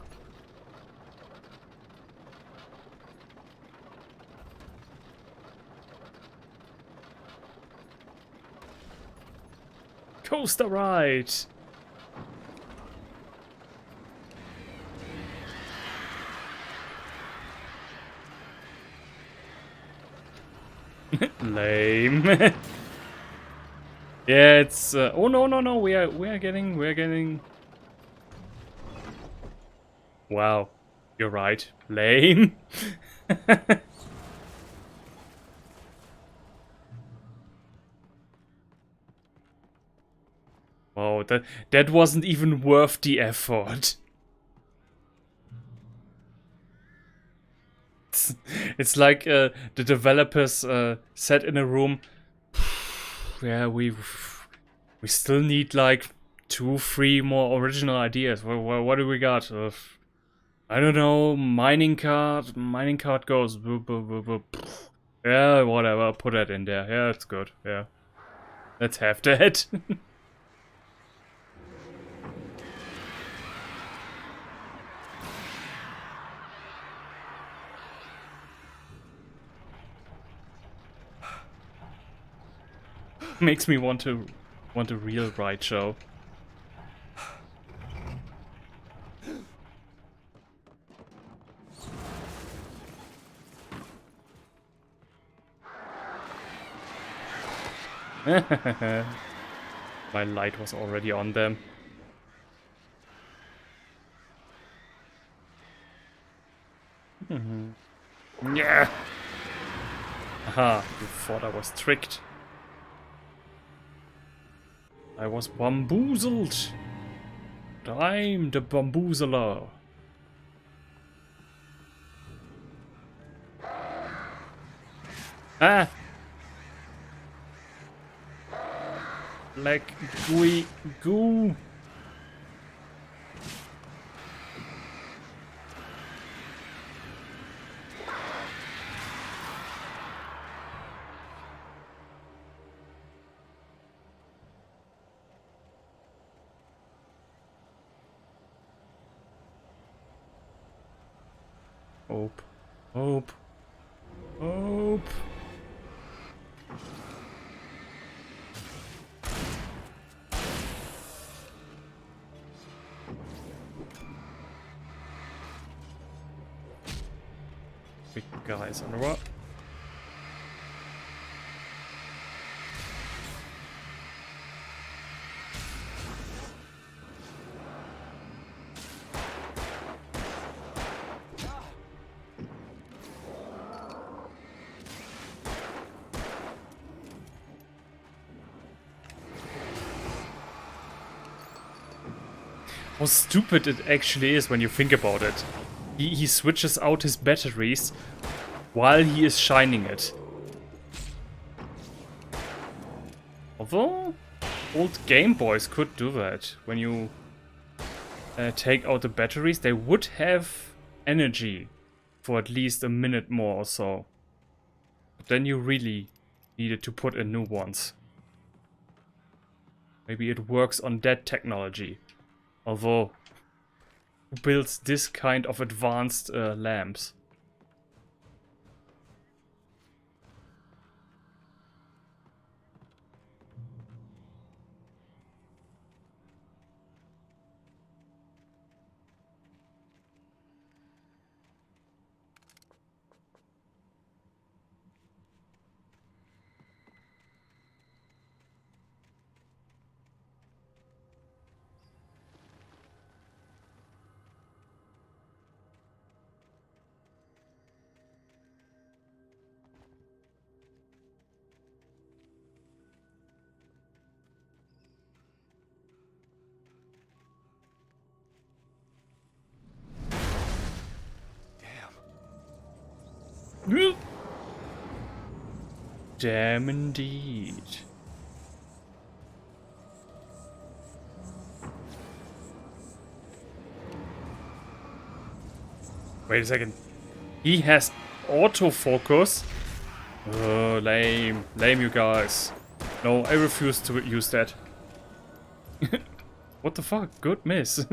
Coaster ride! Lame. Yeah, it's oh no, we are getting. Wow, you're right, lame. Wow, that wasn't even worth the effort. It's like the developers sat in a room. Yeah, we still need like 2-3 more original ideas. What do we got? I don't know. Mining card goes. Yeah, whatever. Put that in there. Yeah, it's good. Yeah, let's have that. Makes me want a real ride show. My light was already on them. Yeah. Aha, you thought I was tricked. I was bamboozled. I'm the bamboozler. Ah! Like gooey goo. Hope. Hope. Hope. Big guys on the rock. How stupid it actually is when you think about it. He switches out his batteries while he is shining it. Although, old Game Boys could do that. When you take out the batteries, they would have energy for at least a minute more or so. But then you really needed to put in new ones. Maybe it works on that technology. Although, who builds this kind of advanced lamps? Damn indeed. Wait a second. He has autofocus? Oh, lame. Lame, you guys. No, I refuse to use that. What the fuck? Good miss.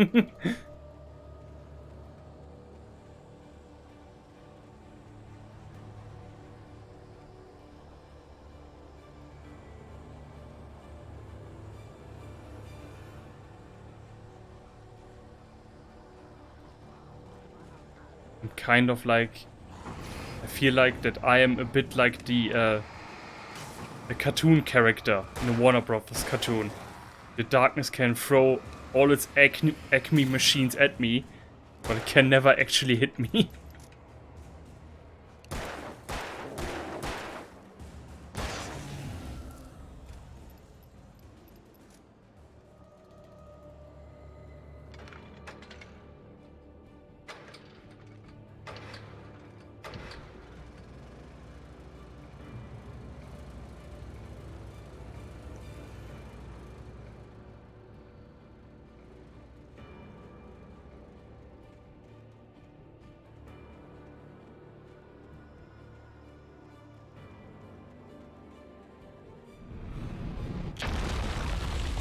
Kind of like, I feel like that I am a bit like the a cartoon character in a Warner Bros. Cartoon. The darkness can throw all its Acme machines at me, but it can never actually hit me.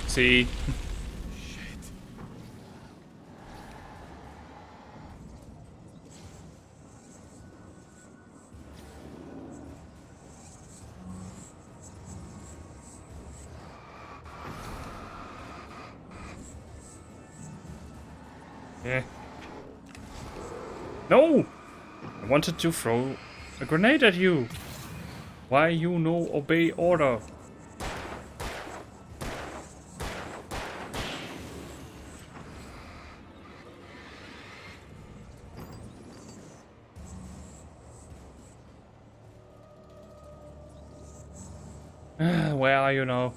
See? Yeah. No! I wanted to throw a grenade at you. Why you no obey order? Where are you now?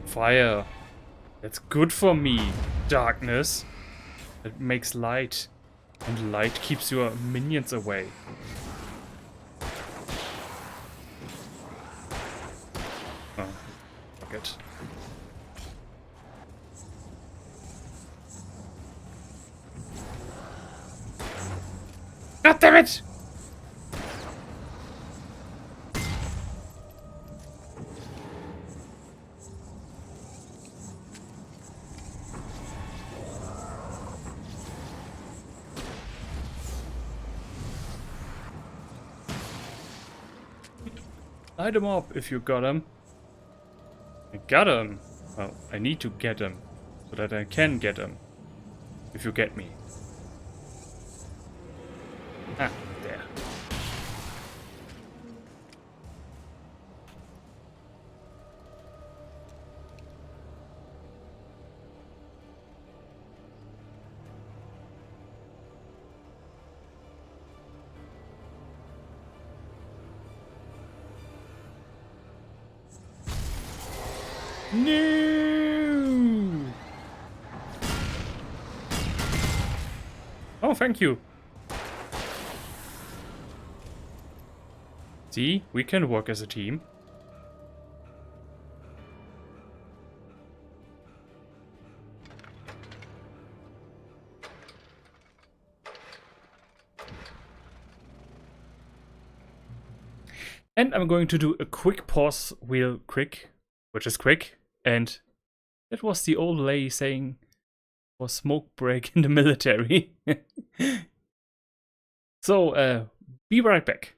Fire. That's good for me. Darkness. It makes light. And light keeps your minions away. Oh, fuck it. God damn it! Light him up if you got him. I got him. Well, I need to get him so that I can get him. If you get me. Ah, there. No! Oh, thank you. See, we can work as a team. And I'm going to do a quick pause real quick, which is quick. And that was the old lady saying for smoke break in the military. So, be right back.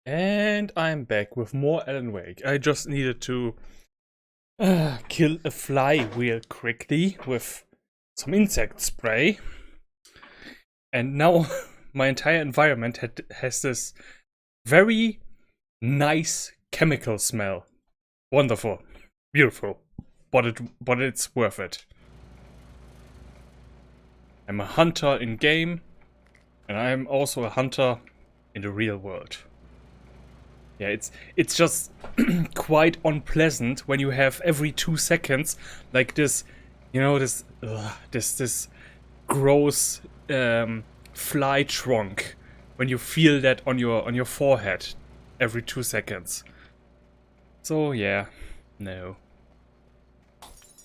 And I'm back with more Alan Wake. I just needed to kill a fly real quickly with some insect spray. And now my entire environment has this very nice chemical smell. Wonderful. Beautiful. But it's worth it. I'm a hunter in game, and I'm also a hunter in the real world. Yeah, it's just quite unpleasant when you have every 2 seconds like this, you know, this gross fly trunk when you feel that on your forehead every 2 seconds. So yeah, no.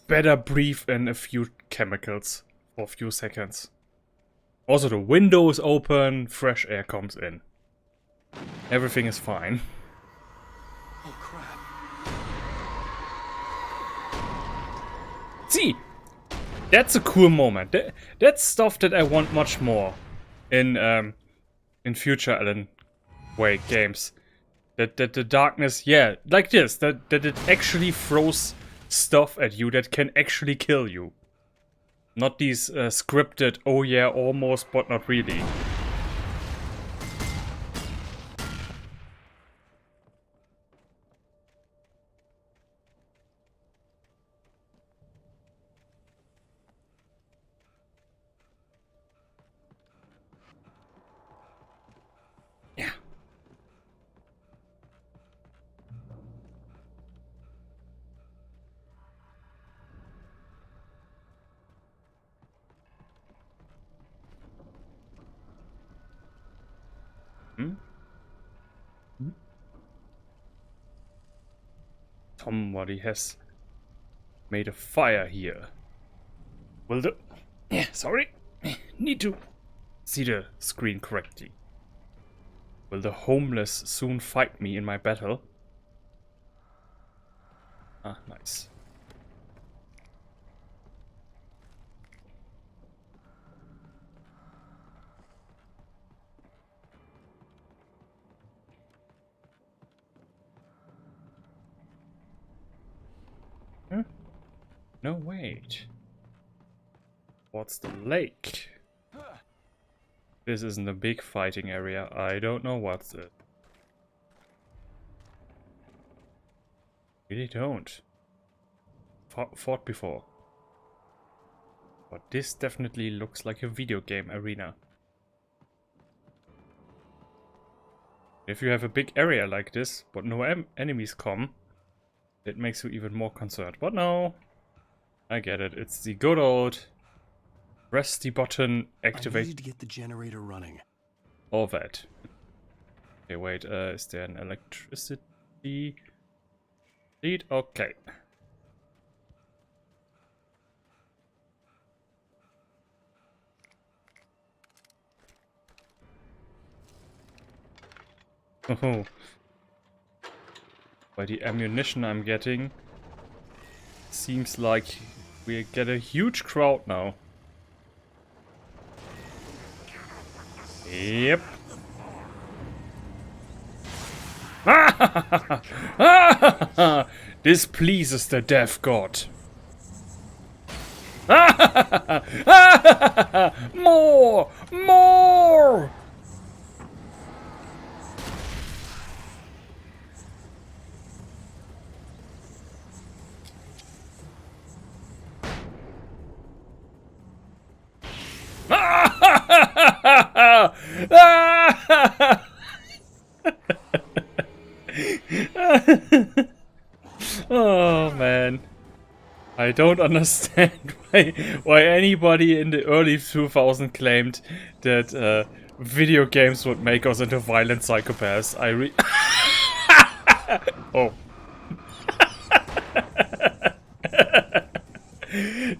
Better breathe in a few chemicals for a few seconds. Also, the window is open, fresh air comes in. Everything is fine. Oh crap. See, that's a cool moment. That's stuff that I want much more in future Alan Wake games. That the darkness, yeah, like this, that it actually throws stuff at you that can actually kill you. Not these scripted, oh yeah, almost, but not really. Yeah. Somebody has made a fire here. Will the... Yeah, sorry. Need to see the screen correctly. Will the homeless soon fight me in my battle? Ah, nice. Huh? No, wait. What's the lake? This isn't a big fighting area. I don't know what's it. Really don't. Fought before. But this definitely looks like a video game arena. If you have a big area like this, but no enemies come, it makes you even more concerned. But no, I get it. It's the good old press the button, activate. I need to get the generator running. All that. Okay, wait. Is there an electricity lead? Okay. Oh. By the ammunition I'm getting, seems like we get a huge crowd now. Yep. This pleases the death god. More! More! Oh man, I don't understand why anybody in the early 2000s claimed that video games would make us into violent psychopaths. Oh.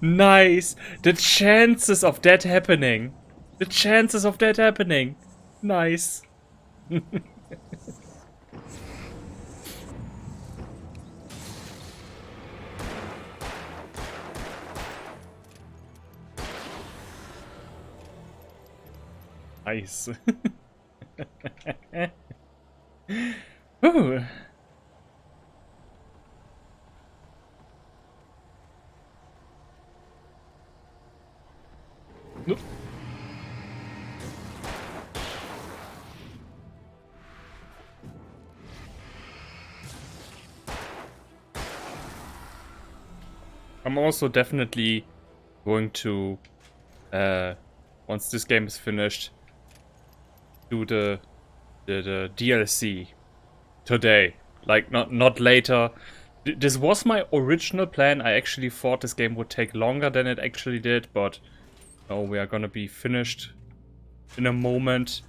Nice. The chances of that happening. The chances of that happening. Nice. Nice. Ooh. Nope. I'm also definitely going to, once this game is finished, do the DLC today. Like, not later. This was my original plan. I actually thought this game would take longer than it actually did, but no, we are gonna be finished in a moment.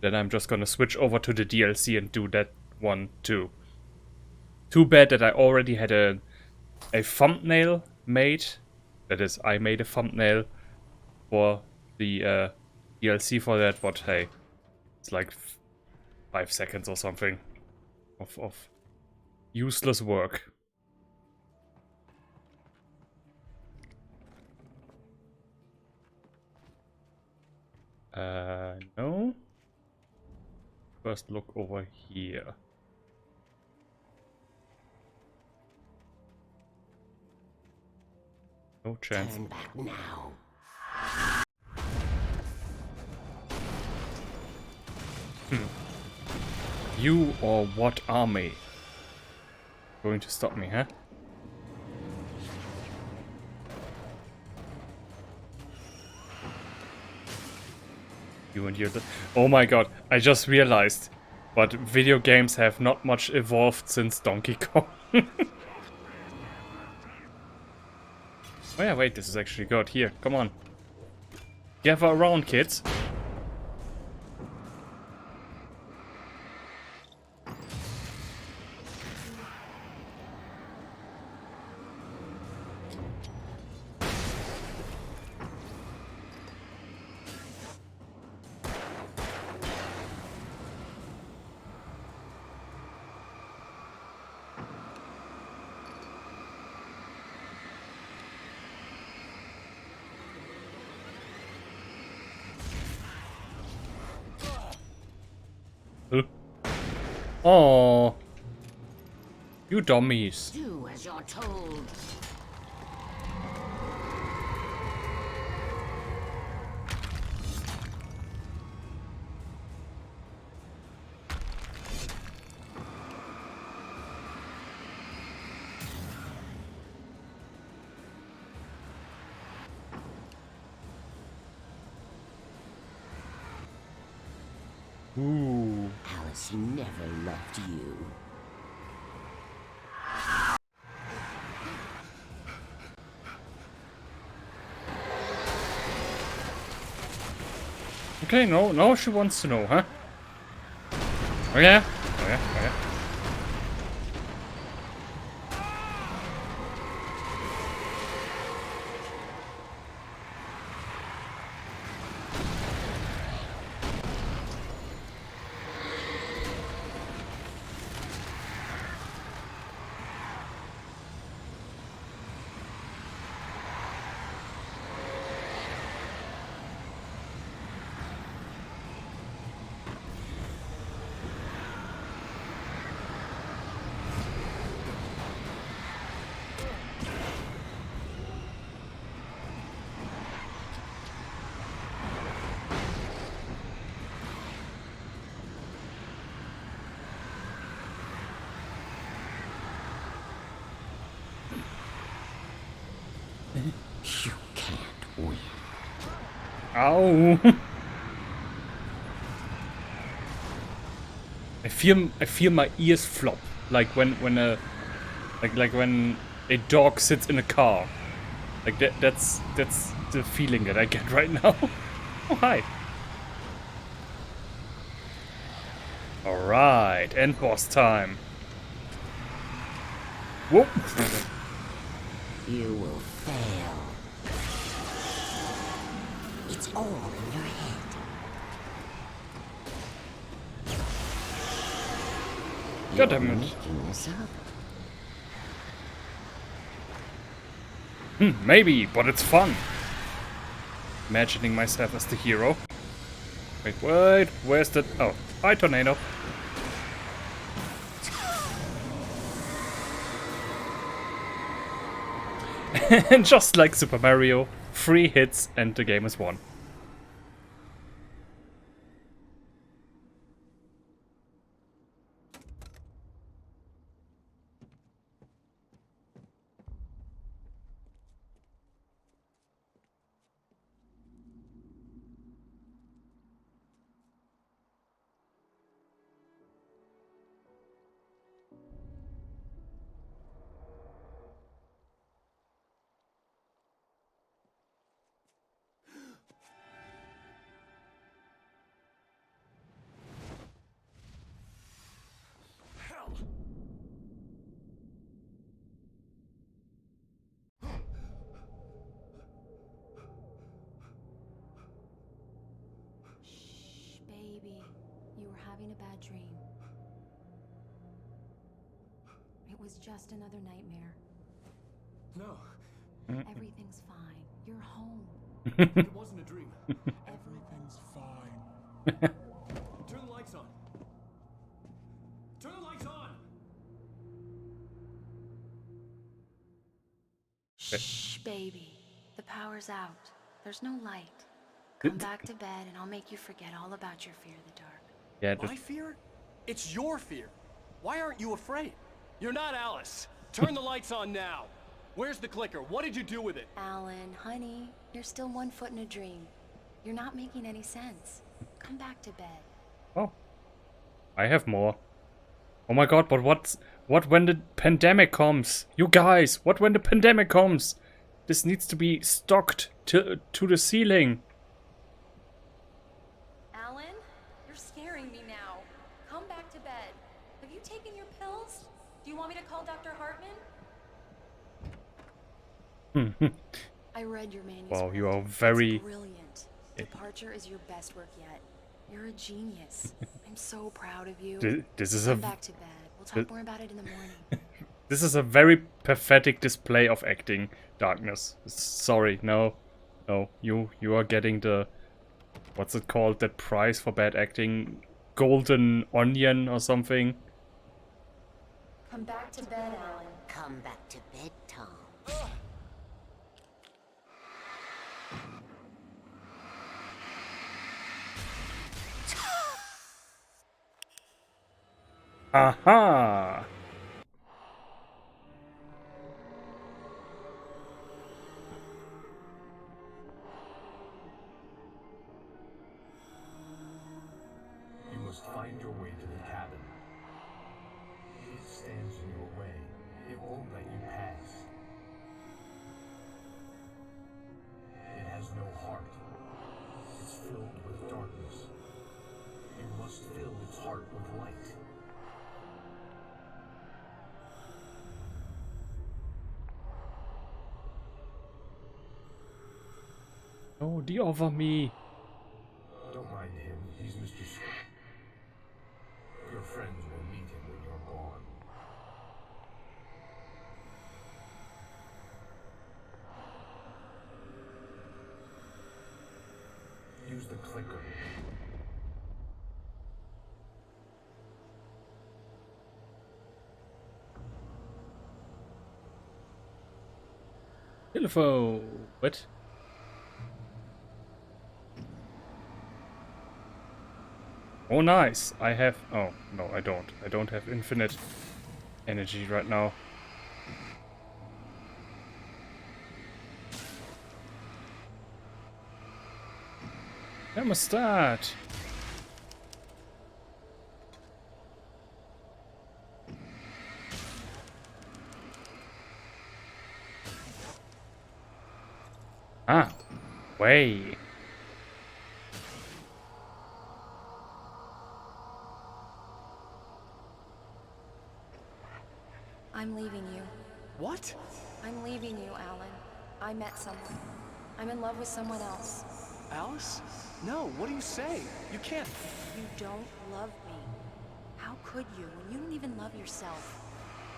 Then I'm just gonna switch over to the DLC and do that one too. Too bad that I already had a thumbnail made. That is, I made a thumbnail for the DLC for that, but hey, it's like 5 seconds or something of useless work. No. First look over here. No chance. Turn back now. You or what army? Going to stop me, huh? You and your... Oh my god, I just realized. But video games have not much evolved since Donkey Kong. Oh yeah, wait, this is actually good. Here, come on. Gather around, kids. Oh, you dummies. Do as you're told. Ooh. Alice never loved you. Okay, no, she wants to know, huh? Oh yeah? Oh yeah, oh yeah. You can't win. Ow! I feel my ears flop, like when a like when a dog sits in a car. Like that's the feeling that I get right now. Oh hi. All right, end boss time. Whoop. You will fail. It's all in your head. God damn it. Making this up. Maybe, but it's fun. Imagining myself as the hero. Wait, where's the... Oh, hi, tornado. And just like Super Mario, 3 hits and the game is won. Shh, baby. You were having a bad dream. It was just another nightmare. No. Everything's fine. You're home. It wasn't a dream. Everything's fine. Turn the lights on. Turn the lights on! Shh, baby. The power's out. There's no light. Come back to bed and I'll make you forget all about your fear of the dark. Yeah, My fear? It's your fear. Why aren't you afraid? You're not Alice. Turn the lights on now. Where's the clicker? What did you do with it? Alan, honey, you're still 1 foot in a dream. You're not making any sense. Come back to bed. Oh. I have more. Oh my god, but what when the pandemic comes? You guys, what when the pandemic comes? This needs to be stocked to the ceiling. Alan, you're scaring me now. Come back to bed. Have you taken your pills? Do you want me to call Dr. Hartman? I read your manuscript. Wow, you are very... It's brilliant. Departure is your best work yet. You're a genius. I'm so proud of you. This is Come back to bed. We'll talk more about it in the morning. This is a very pathetic display of acting, Darkness. Sorry, no. You are getting the... What's it called? That prize for bad acting? Golden Onion or something? Come back to bed, Alan. Come back to bed, Tom. Aha! You must find your way to the cabin. It stands in your way. It won't let you pass. It has no heart. It's filled with darkness. You must fill its heart with light. Oh, the other me. Don't mind him. He's Mr. Scott. Your friends will meet him when you're gone. Use the clicker. Telephone. What? Oh, nice. I have... Oh, no, I don't. I don't have infinite energy right now. Thermostat. Ah, way. I'm leaving you. What? I'm leaving you, Alan. I met someone. I'm in love with someone else. Alice? No, what are you saying? You can't. You don't love me. How could you when you don't even love yourself?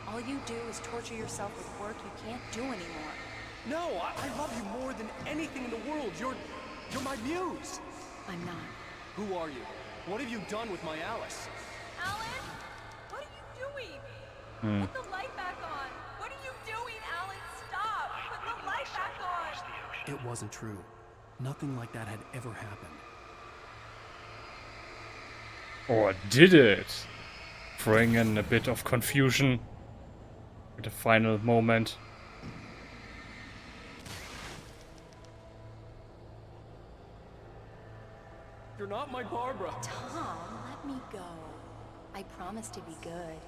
All you do is torture yourself with work you can't do anymore. No, I love you more than anything in the world. You're my muse. I'm not. Who are you? What have you done with my Alice? Alan? What are you doing? Hmm. Put the light back on. What are you doing, Alan? Stop. Put It wasn't true. Nothing like that had ever happened. Or did it? Throwing in a bit of confusion at the final moment. You're not my Barbara. Tom, let me go. I promise to be good.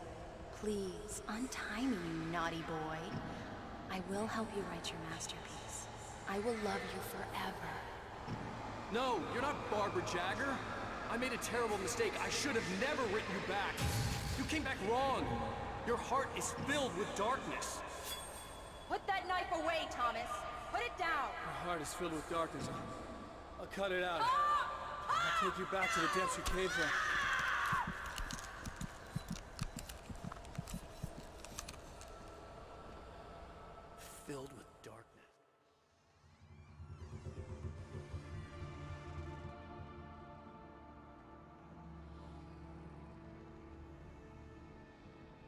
Please, untie me, you naughty boy. I will help you write your masterpiece. I will love you forever. No, you're not Barbara Jagger. I made a terrible mistake. I should have never written you back. You came back wrong. Your heart is filled with darkness. Put that knife away, Thomas. Put it down. My heart is filled with darkness. I'll cut it out. I'll take you back to the depths you came from. Filled with darkness.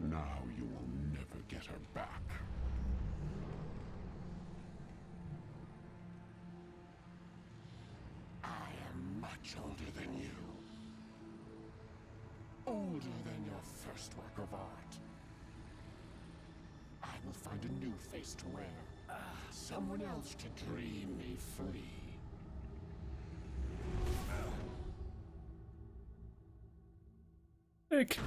Now you will never get her back. I am much older than you. Older than your first work of art. I will find a new face to wear. Someone else to dream me free. Ick.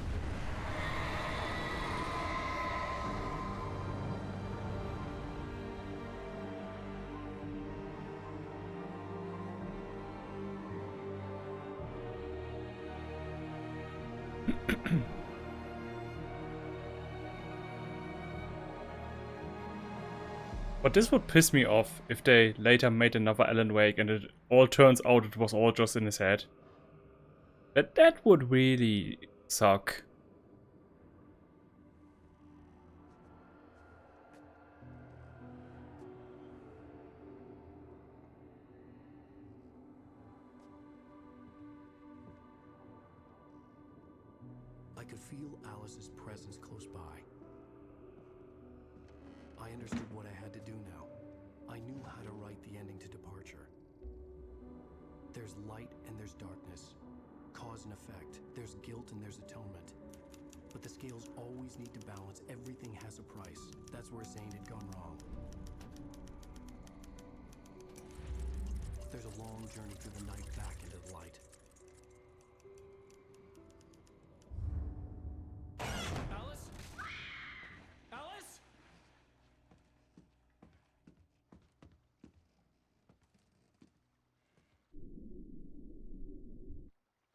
But this would piss me off if they later made another Alan Wake and it all turns out it was all just in his head. That would really suck. I could feel Alice's presence close by. I understood what I had to do now. I knew how to write the ending to Departure. There's light and there's darkness. Cause and effect. There's guilt and there's atonement. But the scales always need to balance. Everything has a price. That's where Zane had gone wrong. There's a long journey through the night back into the light. Alice? Alice?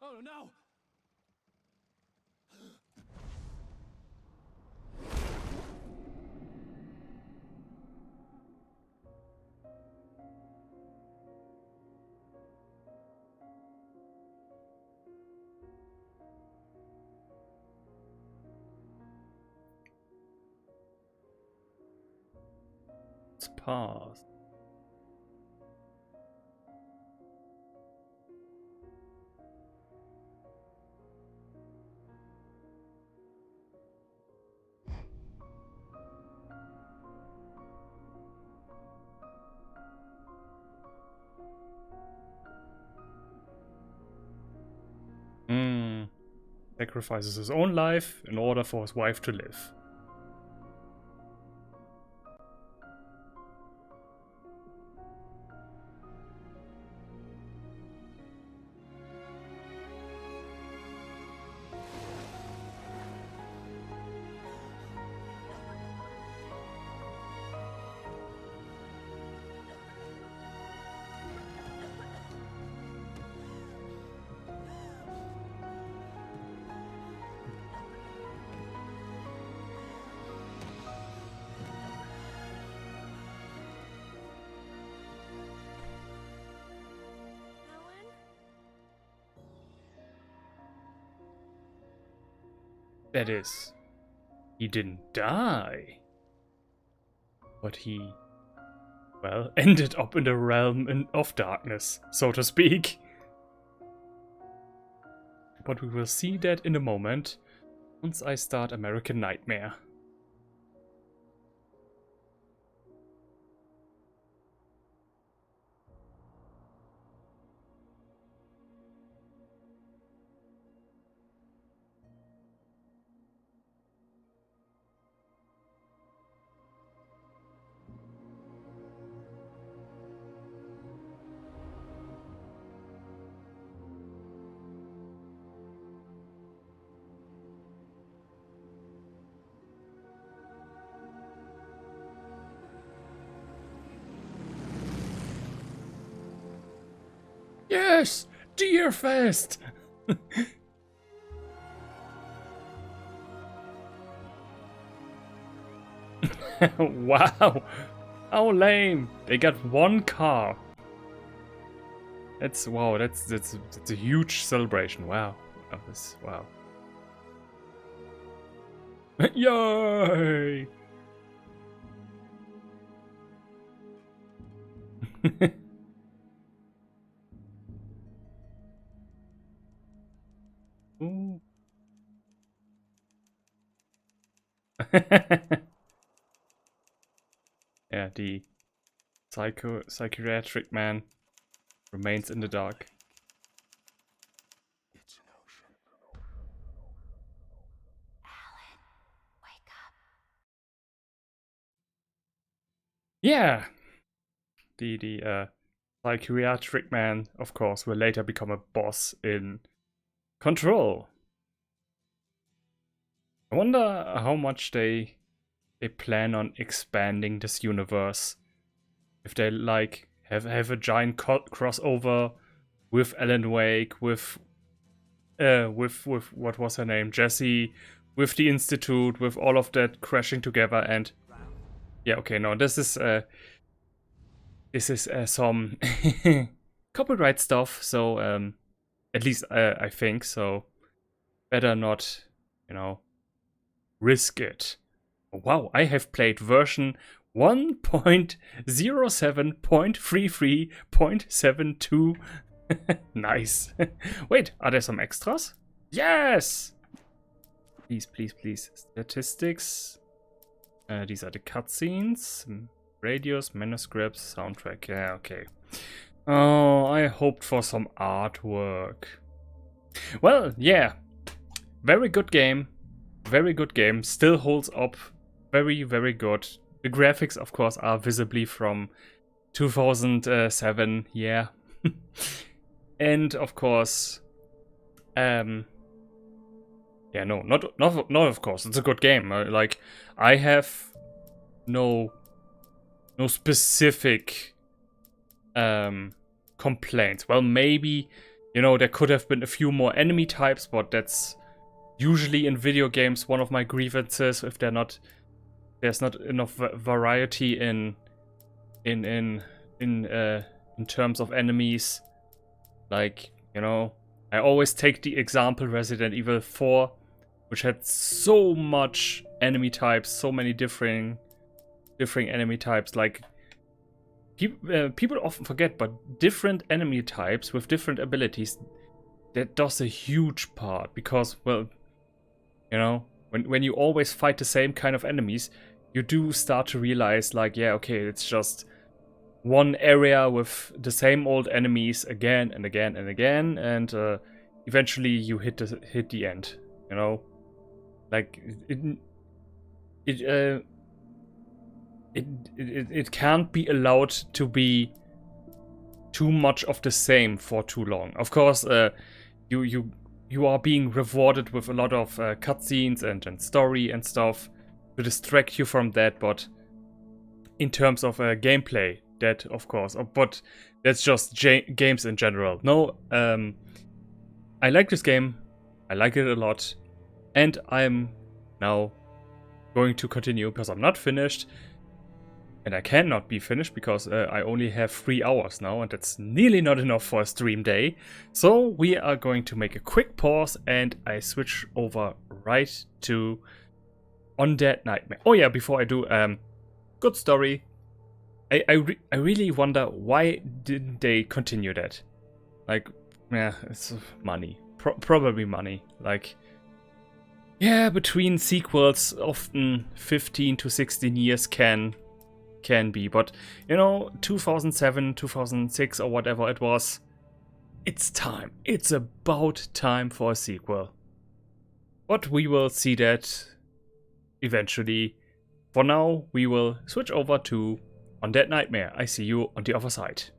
Oh no! It's past. Sacrifices his own life in order for his wife to live. That is, he didn't die. But he, well, ended up in the realm of darkness, so to speak. But we will see that in a moment, once I start American Nightmare. Yes! Deerfest! Wow! How lame! They got one car. That's wow. That's a huge celebration. Wow. Wow. Yay! Ooh. Yeah, the psychiatric man remains in the dark. It's an ocean. Alan, wake up. Yeah, the psychiatric man, of course, will later become a boss in Control. I wonder how much they plan on expanding this universe. If they like have a giant crossover with Alan Wake, with what was her name, Jessie, with the Institute, with all of that crashing together, and yeah, okay, no, this is some copyright stuff, so at least I think so. Better not, you know, risk it. Wow, I have played version 1.07.33.72. Nice. Wait, are there some extras? Yes! Please, please, please. Statistics. These are the cutscenes. Radios, manuscripts, soundtrack. Yeah, okay. Oh, I hoped for some artwork. Well, yeah. Very good game. Very good game. Still holds up. Very, very good. The graphics, of course, are visibly from 2007. Yeah. And, of course... yeah, no, not of course. It's a good game. Like, I have no specific complaints. Well, maybe, you know, there could have been a few more enemy types, but that's usually in video games one of my grievances. If there's not enough variety in terms of enemies. Like, you know, I always take the example Resident Evil 4, which had so much enemy types, so many different enemy types. Like, people often forget, but different enemy types with different abilities, that does a huge part. Because, well, you know, when you always fight the same kind of enemies, you do start to realize, like, yeah, okay, it's just one area with the same old enemies again and again and again, and eventually you hit the end. You know, like it can't be allowed to be too much of the same for too long. Of course, you are being rewarded with a lot of cutscenes and story and stuff to distract you from that, but in terms of gameplay, that of course, but that's just games in general. No, I like this game. I like it a lot, and I'm now going to continue because I'm not finished. And I cannot be finished because I only have 3 hours now, and that's nearly not enough for a stream day. So we are going to make a quick pause, and I switch over right to Undead Nightmare. Oh yeah, before I do, good story. I really wonder, why didn't they continue that? Like, yeah, it's money. Probably money. Like, yeah, between sequels, often 15 to 16 years can be, but you know, 2007, 2006 or whatever it was, it's time. It's about time for a sequel. But we will see that eventually. For now, we will switch over to Undead Nightmare. I see you on the other side.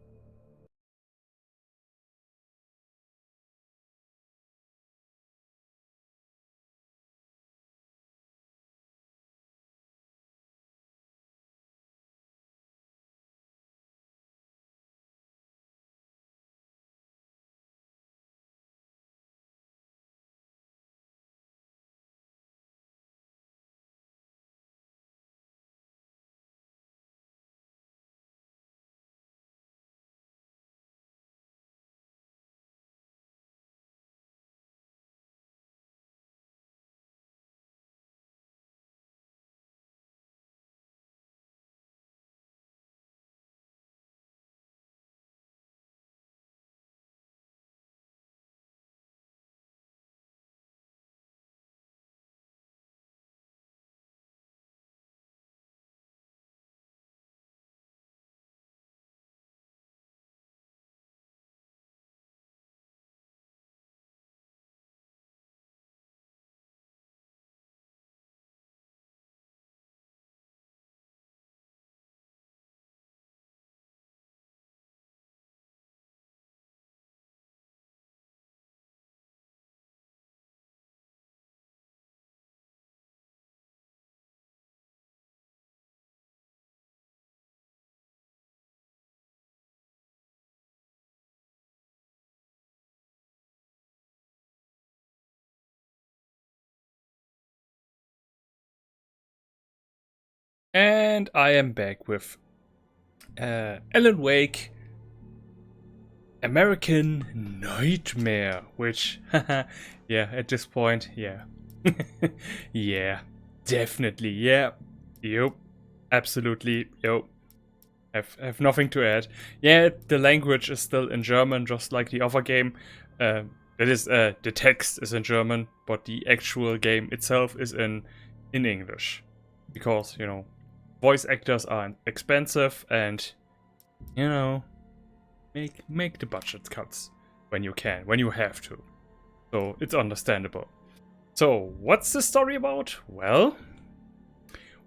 And I am back with Alan Wake American Nightmare, which, yeah, at this point, yeah. Yeah, definitely, yeah. Yep, absolutely, yep. Have nothing to add. Yeah, the language is still in German, just like the other game. That is, the text is in German, but the actual game itself is in English. Because, you know, voice actors are expensive and, you know, make the budget cuts when you can, when you have to. So it's understandable. So what's the story about? Well,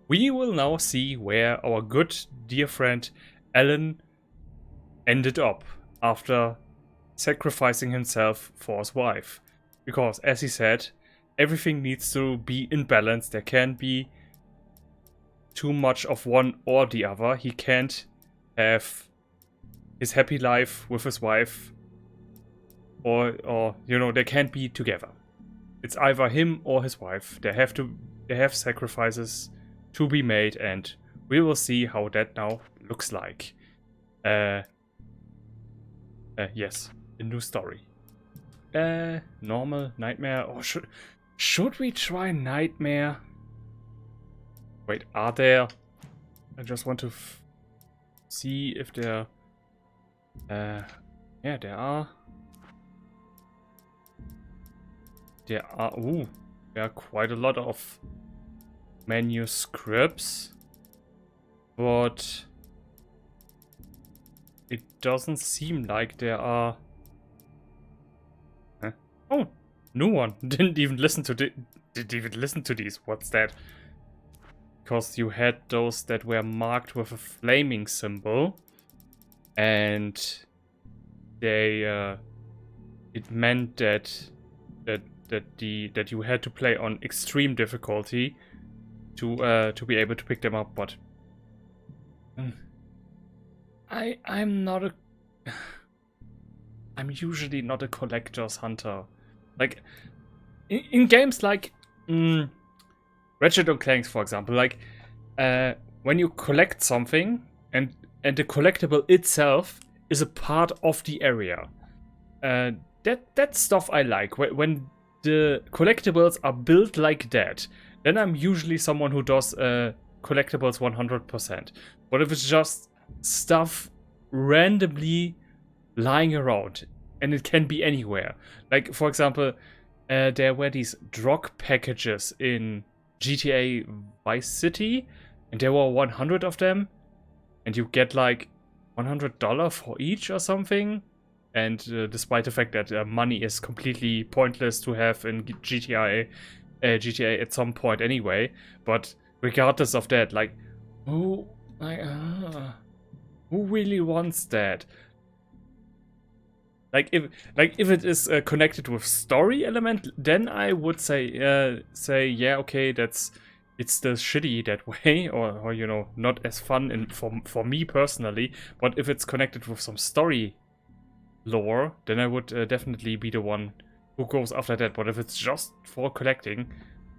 we will now see where our good dear friend Alan ended up after sacrificing himself for his wife. Because as he said, everything needs to be in balance. There can't be too much of one or the other. He can't have his happy life with his wife or you know, they can't be together. It's either him or his wife. They have sacrifices to be made, and we will see how that now looks like. Yes, a new story. Normal, nightmare, or should we try nightmare? Wait, are there? I just want to see if there. Yeah, there are. There are quite a lot of manuscripts, but it doesn't seem like there are. Huh? Oh, new one. Didn't even listen to these. What's that? Because you had those that were marked with a flaming symbol, and they it meant that you had to play on extreme difficulty to be able to pick them up. But I'm usually not a collector's hunter. Like in games like Ratchet & Clank, for example, like when you collect something and the collectible itself is a part of the area, that stuff I like. When the collectibles are built like that, then I'm usually someone who does collectibles 100%. But if it's just stuff randomly lying around, and it can be anywhere, like for example, there were these drug packages in GTA Vice City, and there were 100 of them, and you get like $100 for each or something. And despite the fact that money is completely pointless to have in GTA at some point anyway, but regardless of that, like who really wants that? Like if it is connected with story element, then I would say yeah, okay, it's still shitty that way, or you know, not as fun for me personally. But if it's connected with some story lore, then I would definitely be the one who goes after that. But if it's just for collecting,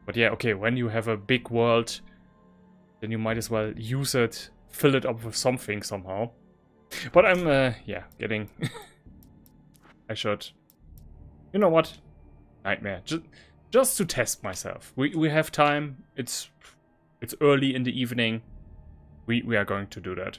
but yeah, okay, when you have a big world, then you might as well use it, fill it up with something somehow. But I'm yeah, getting I should, you know what, nightmare, just to test myself. We have time. It's early in the evening. We are going to do that.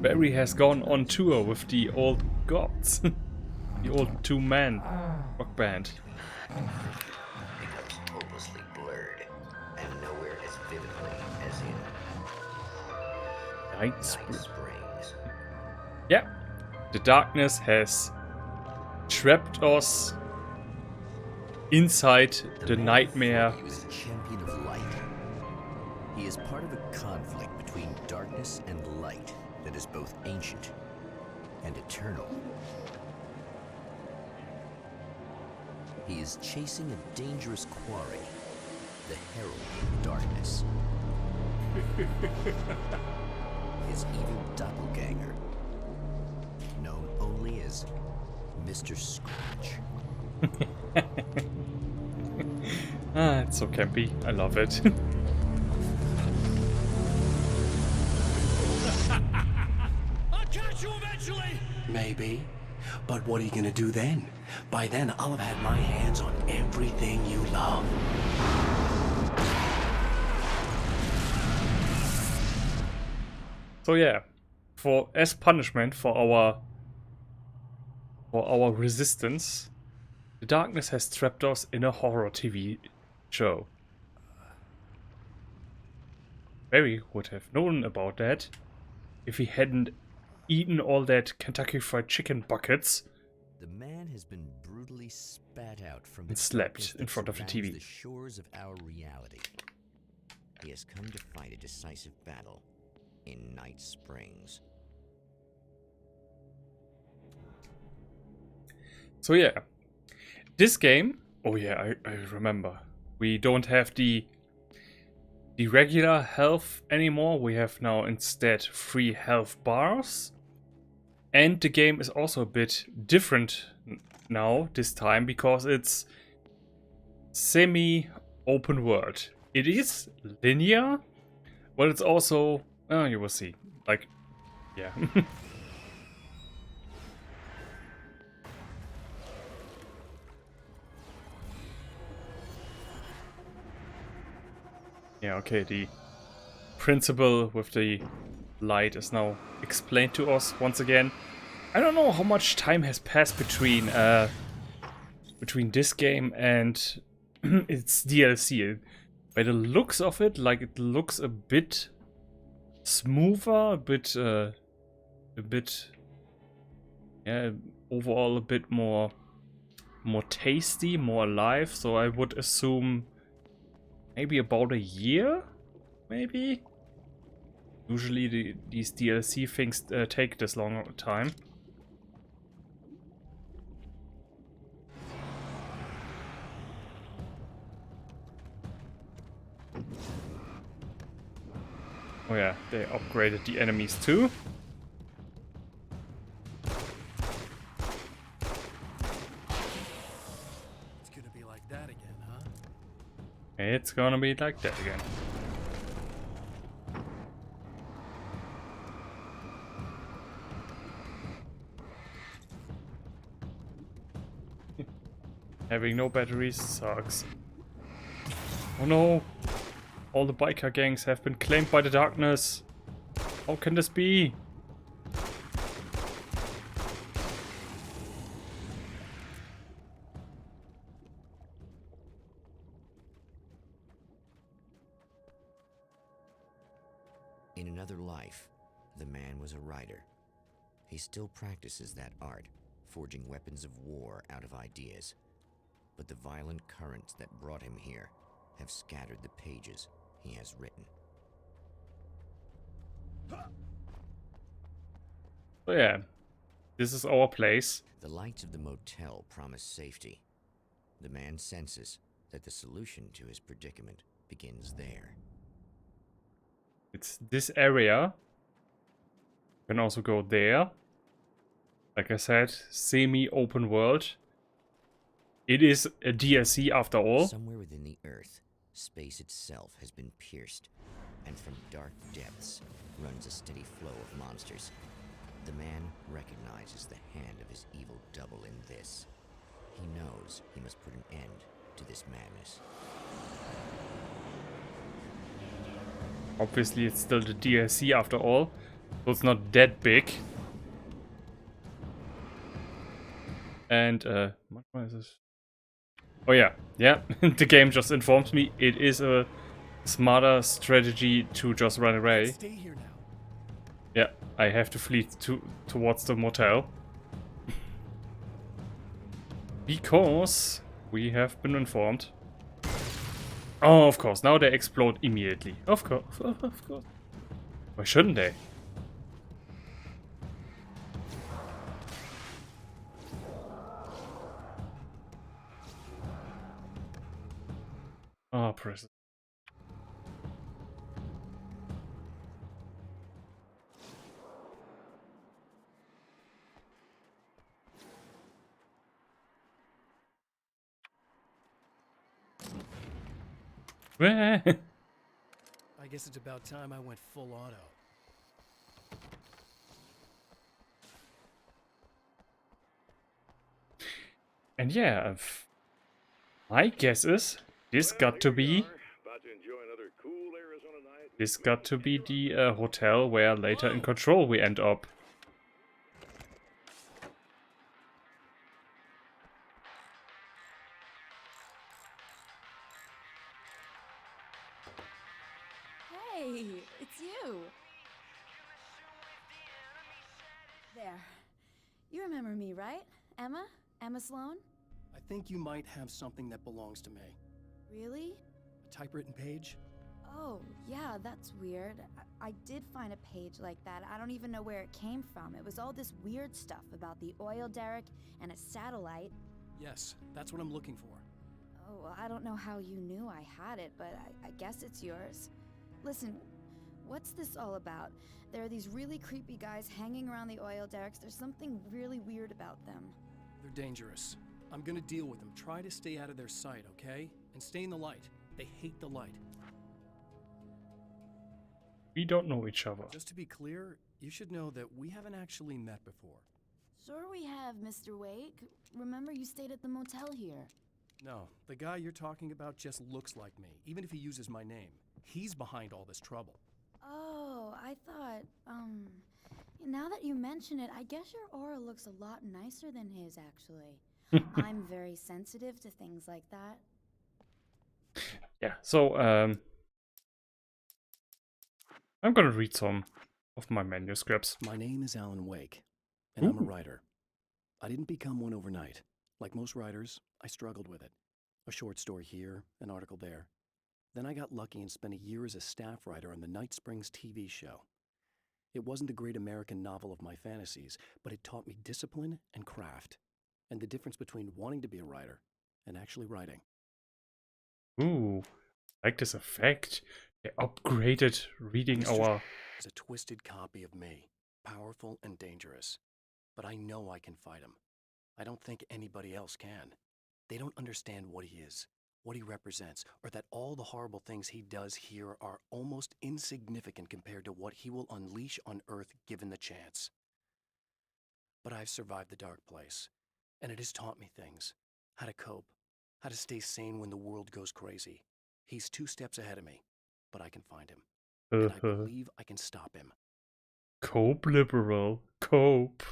Barry has gone on tour with the old gods. The old two-man rock band. Hopelessly blurred, and nowhere as vividly as in Night Springs. Yeah, the darkness has trapped us inside the nightmare. He was a champion of light. He is part of a conflict between darkness and light that is both ancient and eternal. He is chasing a dangerous quarry, the Herald of Darkness. His evil doppelganger, known only as Mr. Scratch. It's so campy. I love it. I'll catch you eventually! Maybe. But what are you gonna do then? By then, I'll have had my hands on everything you love. So yeah, as punishment for our resistance, the darkness has trapped us in a horror TV show. Barry would have known about that if he hadn't eaten all that Kentucky Fried Chicken buckets. The man has been brutally spat out from And the slept darkness in that front of the surrounds TV. The shores of our reality. He has come to fight a decisive battle in Night Springs. So yeah, this game, oh yeah, I remember. We don't have the regular health anymore. We have now instead 3 health bars. And the game is also a bit different now, this time, because it's semi-open world. It is linear, but it's also, oh, you will see, like, yeah. Yeah, okay, the principle with the light is now explained to us once again. I don't know how much time has passed between this game and its DLC. By the looks of it, like, it looks a bit smoother, a bit yeah, overall a bit more tasty, more alive. So I would assume maybe about a year, maybe. Usually these DLC things take this long time. Oh yeah, they upgraded the enemies too. It's gonna be like that again, huh? It's gonna be like that again. Having no batteries sucks. Oh no! All the biker gangs have been claimed by the darkness. How can this be? In another life, the man was a writer. He still practices that art, forging weapons of war out of ideas. But the violent currents that brought him here have scattered the pages he has written. So yeah, this is our place. The lights of the motel promise safety. The man senses that the solution to his predicament begins there. It's this area. You can also go there. Like I said, semi-open world. It is a DLC after all. Somewhere within the earth, space itself has been pierced, and from dark depths runs a steady flow of monsters. The man recognizes the hand of his evil double in this. He knows he must put an end to this madness. Obviously, it's still the DLC after all, so it's not that big. And, what is this? Oh yeah, the game just informs me it is a smarter strategy to just run away. Stay here now. Yeah, I have to flee towards the motel. Because we have been informed. Oh, of course, now they explode immediately. Of course, of course. Why shouldn't they? Oh, prison. I guess it's about time I went full auto. And yeah, my guess is this got to be the hotel where later in Control we end up. Hey, it's you. There. You remember me, right? Emma? Emma Sloan? I think you might have something that belongs to me. Really? A typewritten page? Oh, yeah, that's weird. I did find a page like that. I don't even know where it came from. It was all this weird stuff about the oil derrick and a satellite. Yes, that's what I'm looking for. Oh, I don't know how you knew I had it, but I guess it's yours. Listen, what's this all about? There are these really creepy guys hanging around the oil derricks. There's something really weird about them. They're dangerous. I'm gonna deal with them. Try to stay out of their sight, okay? And stay in the light. They hate the light. We don't know each other. Just to be clear, you should know that we haven't actually met before. Sure we have, Mr. Wake. Remember you stayed at the motel here. No, the guy you're talking about just looks like me, even if he uses my name. He's behind all this trouble. Oh, I thought, now that you mention it, I guess your aura looks a lot nicer than his, actually. I'm very sensitive to things like that. Yeah, so, I'm gonna read some of my manuscripts. My name is Alan Wake, and I'm a writer. I didn't become one overnight. Like most writers, I struggled with it. A short story here, an article there. Then I got lucky and spent a year as a staff writer on the Night Springs TV show. It wasn't the great American novel of my fantasies, but it taught me discipline and craft, and the difference between wanting to be a writer and actually writing. Ooh, I like this effect. They upgraded reading our... is a twisted copy of me, powerful and dangerous. But I know I can fight him. I don't think anybody else can. They don't understand what he is, what he represents, or that all the horrible things he does here are almost insignificant compared to what he will unleash on Earth given the chance. But I've survived the dark place, and it has taught me things. How to cope, how to stay sane when the world goes crazy. He's 2 steps ahead of me, but I can find him. And I believe I can stop him. Cope, liberal. Cope.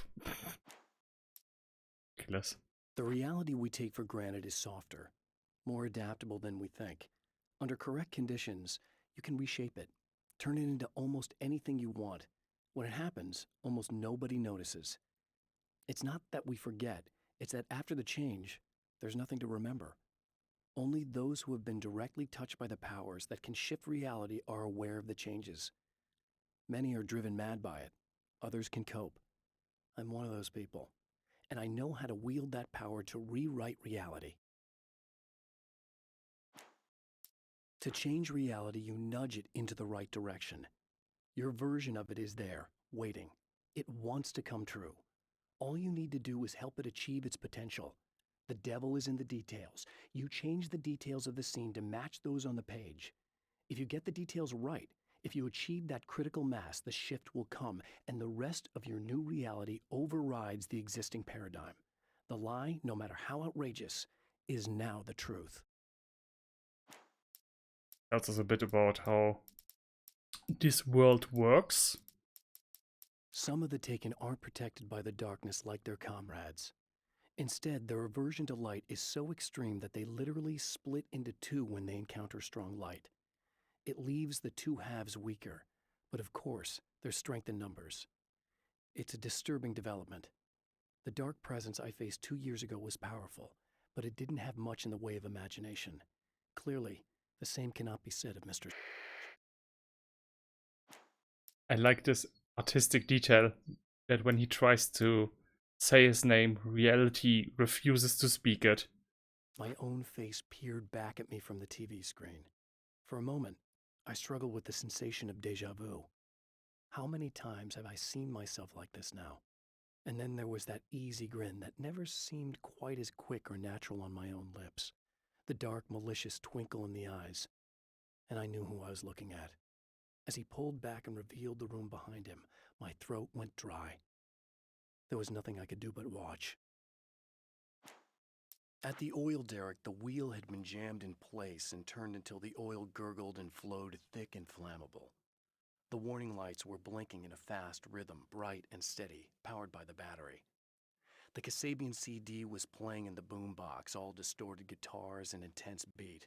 Killers. The reality we take for granted is softer, more adaptable than we think. Under correct conditions, you can reshape it, turn it into almost anything you want. When it happens, almost nobody notices. It's not that we forget, it's that after the change, there's nothing to remember. Only those who have been directly touched by the powers that can shift reality are aware of the changes. Many are driven mad by it. Others can cope. I'm one of those people. And I know how to wield that power to rewrite reality. To change reality, you nudge it into the right direction. Your version of it is there, waiting. It wants to come true. All you need to do is help it achieve its potential. The devil is in the details. You change the details of the scene to match those on the page. If you get the details right, if you achieve that critical mass, the shift will come, and the rest of your new reality overrides the existing paradigm. The lie, no matter how outrageous, is now the truth. Tells us a bit about how this world works. Some of the Taken aren't protected by the darkness like their comrades. Instead, their aversion to light is so extreme that they literally split into 2 when they encounter strong light. It leaves the 2 halves weaker, but of course, there's strength in numbers. It's a disturbing development. The dark presence I faced 2 years ago was powerful, but it didn't have much in the way of imagination. Clearly, the same cannot be said of Mr. I like this artistic detail that when he tries to say his name, reality refuses to speak it. My own face peered back at me from the TV screen. For a moment, I struggled with the sensation of déjà vu. How many times have I seen myself like this now? And then there was that easy grin that never seemed quite as quick or natural on my own lips, the dark, malicious twinkle in the eyes. And I knew who I was looking at. As he pulled back and revealed the room behind him, my throat went dry. There was nothing I could do but watch. At the oil derrick, the wheel had been jammed in place and turned until the oil gurgled and flowed thick and flammable. The warning lights were blinking in a fast rhythm, bright and steady, powered by the battery. The Kasabian CD was playing in the boombox, all distorted guitars and intense beat.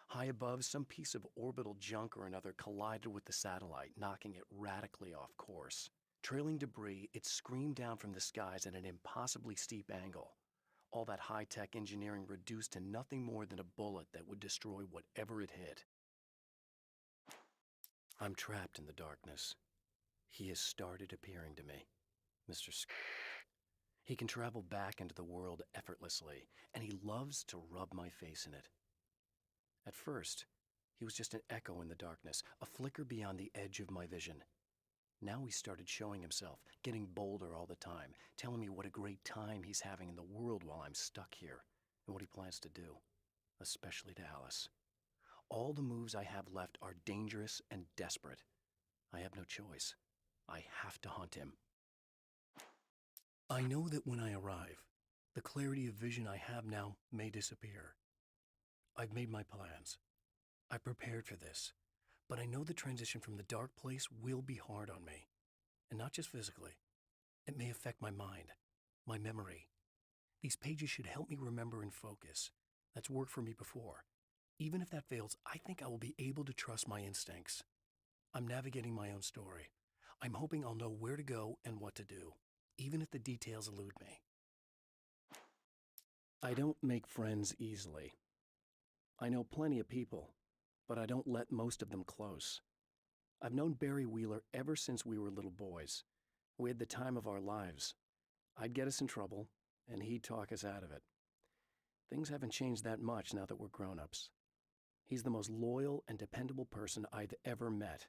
High above, some piece of orbital junk or another collided with the satellite, knocking it radically off course. Trailing debris, it screamed down from the skies at an impossibly steep angle. All that high-tech engineering reduced to nothing more than a bullet that would destroy whatever it hit. I'm trapped in the darkness. He has started appearing to me, Mr. He can travel back into the world effortlessly, and he loves to rub my face in it. At first, he was just an echo in the darkness, a flicker beyond the edge of my vision. Now he started showing himself, getting bolder all the time, telling me what a great time he's having in the world while I'm stuck here, and what he plans to do, especially to Alice. All the moves I have left are dangerous and desperate. I have no choice. I have to hunt him. I know that when I arrive, the clarity of vision I have now may disappear. I've made my plans. I prepared for this, but I know the transition from the dark place will be hard on me, and not just physically. It may affect my mind, my memory. These pages should help me remember and focus. That's worked for me before. Even if that fails, I think I will be able to trust my instincts. I'm navigating my own story. I'm hoping I'll know where to go and what to do, even if the details elude me. I don't make friends easily. I know plenty of people, but I don't let most of them close. I've known Barry Wheeler ever since we were little boys. We had the time of our lives. I'd get us in trouble, and he'd talk us out of it. Things haven't changed that much now that we're grown-ups. He's the most loyal and dependable person I've ever met,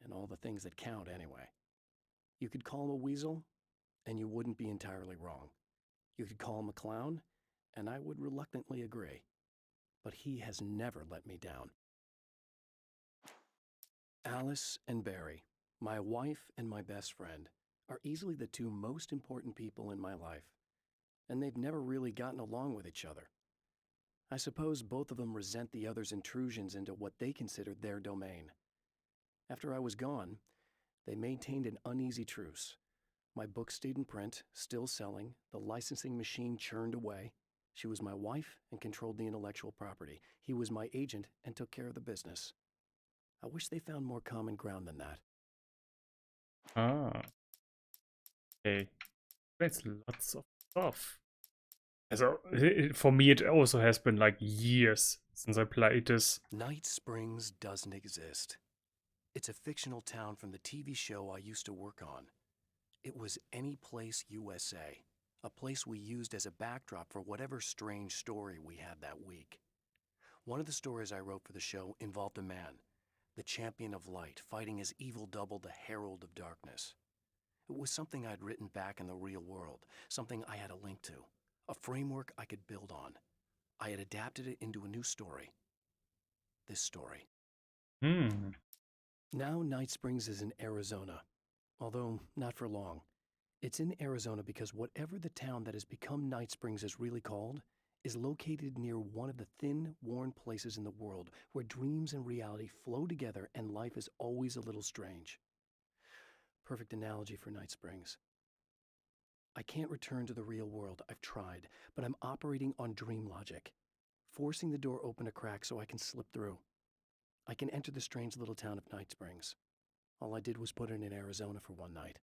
and all the things that count anyway. You could call him a weasel, and you wouldn't be entirely wrong. You could call him a clown, and I would reluctantly agree. But he has never let me down. Alice and Barry, my wife and my best friend, are easily the two most important people in my life, and they've never really gotten along with each other. I suppose both of them resent the other's intrusions into what they considered their domain. After I was gone, they maintained an uneasy truce. My book stayed in print, still selling, the licensing machine churned away. She was my wife and controlled the intellectual property. He was my agent and took care of the business. I wish they found more common ground than that. Ah. Okay. That's lots of stuff. So, for me, it also has been like years since I played this. Night Springs doesn't exist. It's a fictional town from the TV show I used to work on. It was Any Place USA, a place we used as a backdrop for whatever strange story we had that week. One of the stories I wrote for the show involved a man, the champion of light, fighting his evil double, the Herald of Darkness. It was something I'd written back in the real world, something I had a link to. A framework I could build on. I had adapted it into a new story. This story. Now Night Springs is in Arizona, although not for long. It's in Arizona because whatever the town that has become Night Springs is really called is located near one of the thin, worn places in the world where dreams and reality flow together and life is always a little strange. Perfect analogy for Night Springs. I can't return to the real world, I've tried, but I'm operating on dream logic, forcing the door open a crack so I can slip through. I can enter the strange little town of Night Springs. All I did was put it in Arizona for one night.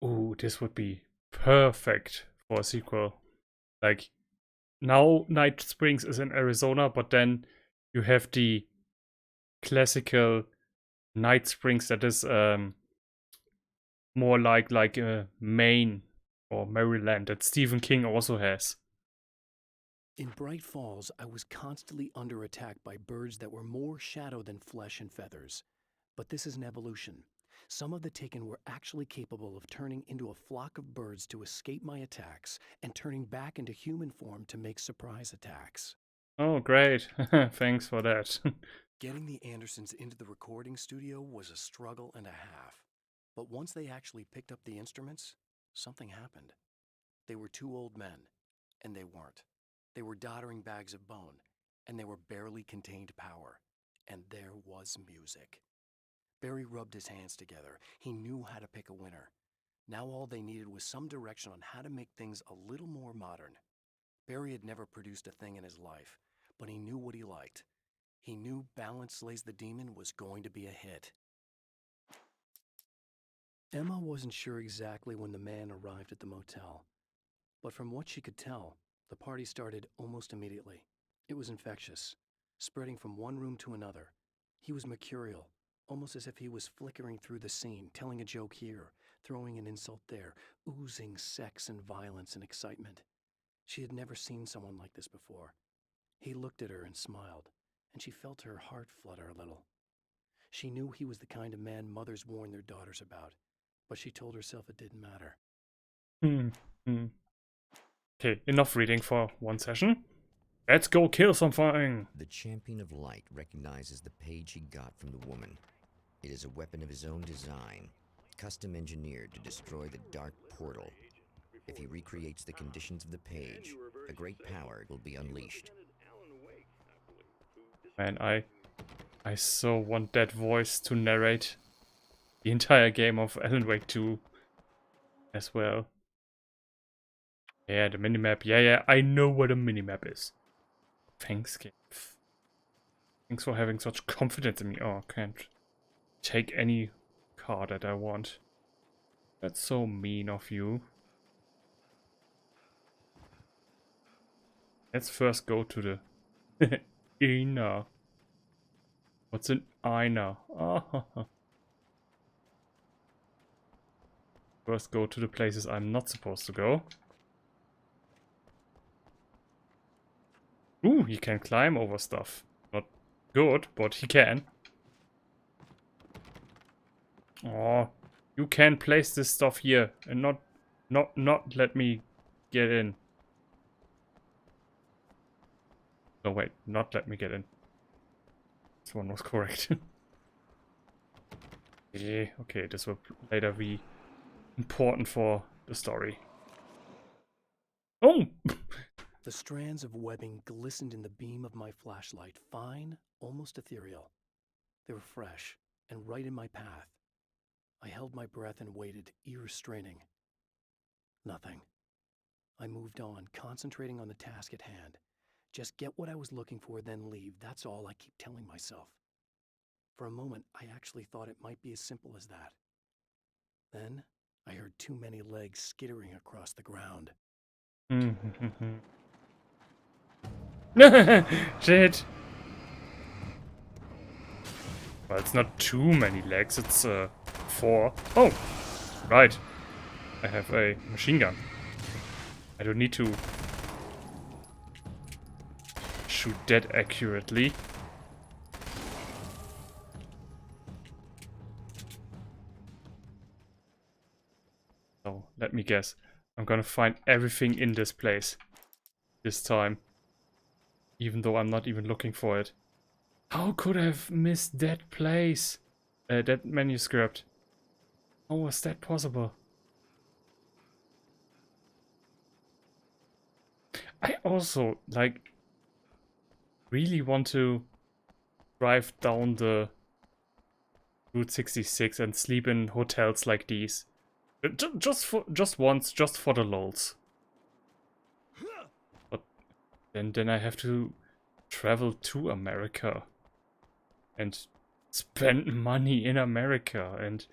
Ooh, this would be perfect for a sequel. Like, now Night Springs is in Arizona, but then you have the classical Night Springs that is more like Maine or Maryland that Stephen King also has. In Bright Falls, I was constantly under attack by birds that were more shadow than flesh and feathers. But this is an evolution. Some of the Taken were actually capable of turning into a flock of birds to escape my attacks and turning back into human form to make surprise attacks. Oh, great. Thanks for that. Getting the Andersons into the recording studio was a struggle and a half. But once they actually picked up the instruments, something happened. They were two old men, and they weren't. They were doddering bags of bone, and they were barely contained power. And there was music. Barry rubbed his hands together. He knew how to pick a winner. Now all they needed was some direction on how to make things a little more modern. Barry had never produced a thing in his life, but he knew what he liked. He knew Balance Slays the Demon was going to be a hit. Emma wasn't sure exactly when the man arrived at the motel, but from what she could tell, the party started almost immediately. It was infectious, spreading from one room to another. He was mercurial, almost as if he was flickering through the scene, telling a joke here, throwing an insult there, oozing sex and violence and excitement. She had never seen someone like this before. He looked at her and smiled, and she felt her heart flutter a little. She knew he was the kind of man mothers warn their daughters about, but she told herself it didn't matter. Okay, enough reading for one session. Let's go kill something! The Champion of Light recognizes the page he got from the woman. It is a weapon of his own design, custom engineered to destroy the Dark Portal. If he recreates the conditions of the page, a great power will be unleashed. Man, I so want that voice to narrate the entire game of Alan Wake 2 as well. Yeah, the minimap. Yeah, I know what a minimap is. Thanks, game. Thanks for having such confidence in me. Oh, I can't take any car that I want. That's so mean of you. Let's first go to the Ina. What's an Ina? Oh. First go to the places I'm not supposed to go. Ooh, he can climb over stuff. Not good, but he can. Oh, you can place this stuff here and not let me get in. No, wait, not let me get in. This one was correct. Yeah, okay, this will later be important for the story. Oh! The strands of webbing glistened in the beam of my flashlight, fine, almost ethereal. They were fresh and right in my path. I held my breath and waited, ears straining. Nothing. I moved on, concentrating on the task at hand. Just get what I was looking for, then leave. That's all I keep telling myself. For a moment, I actually thought it might be as simple as that. Then, I heard too many legs skittering across the ground. Shit! Well, it's not too many legs, it's 4. Oh! Right. I have a machine gun. I don't need to shoot that accurately. So, let me guess. I'm gonna find everything in this place. This time. Even though I'm not even looking for it. How could I have missed that place? That manuscript. How was that possible? I also, like, really want to drive down the Route 66 and sleep in hotels like these. Just once, just for the lols. But then I have to travel to America and spend money in America, and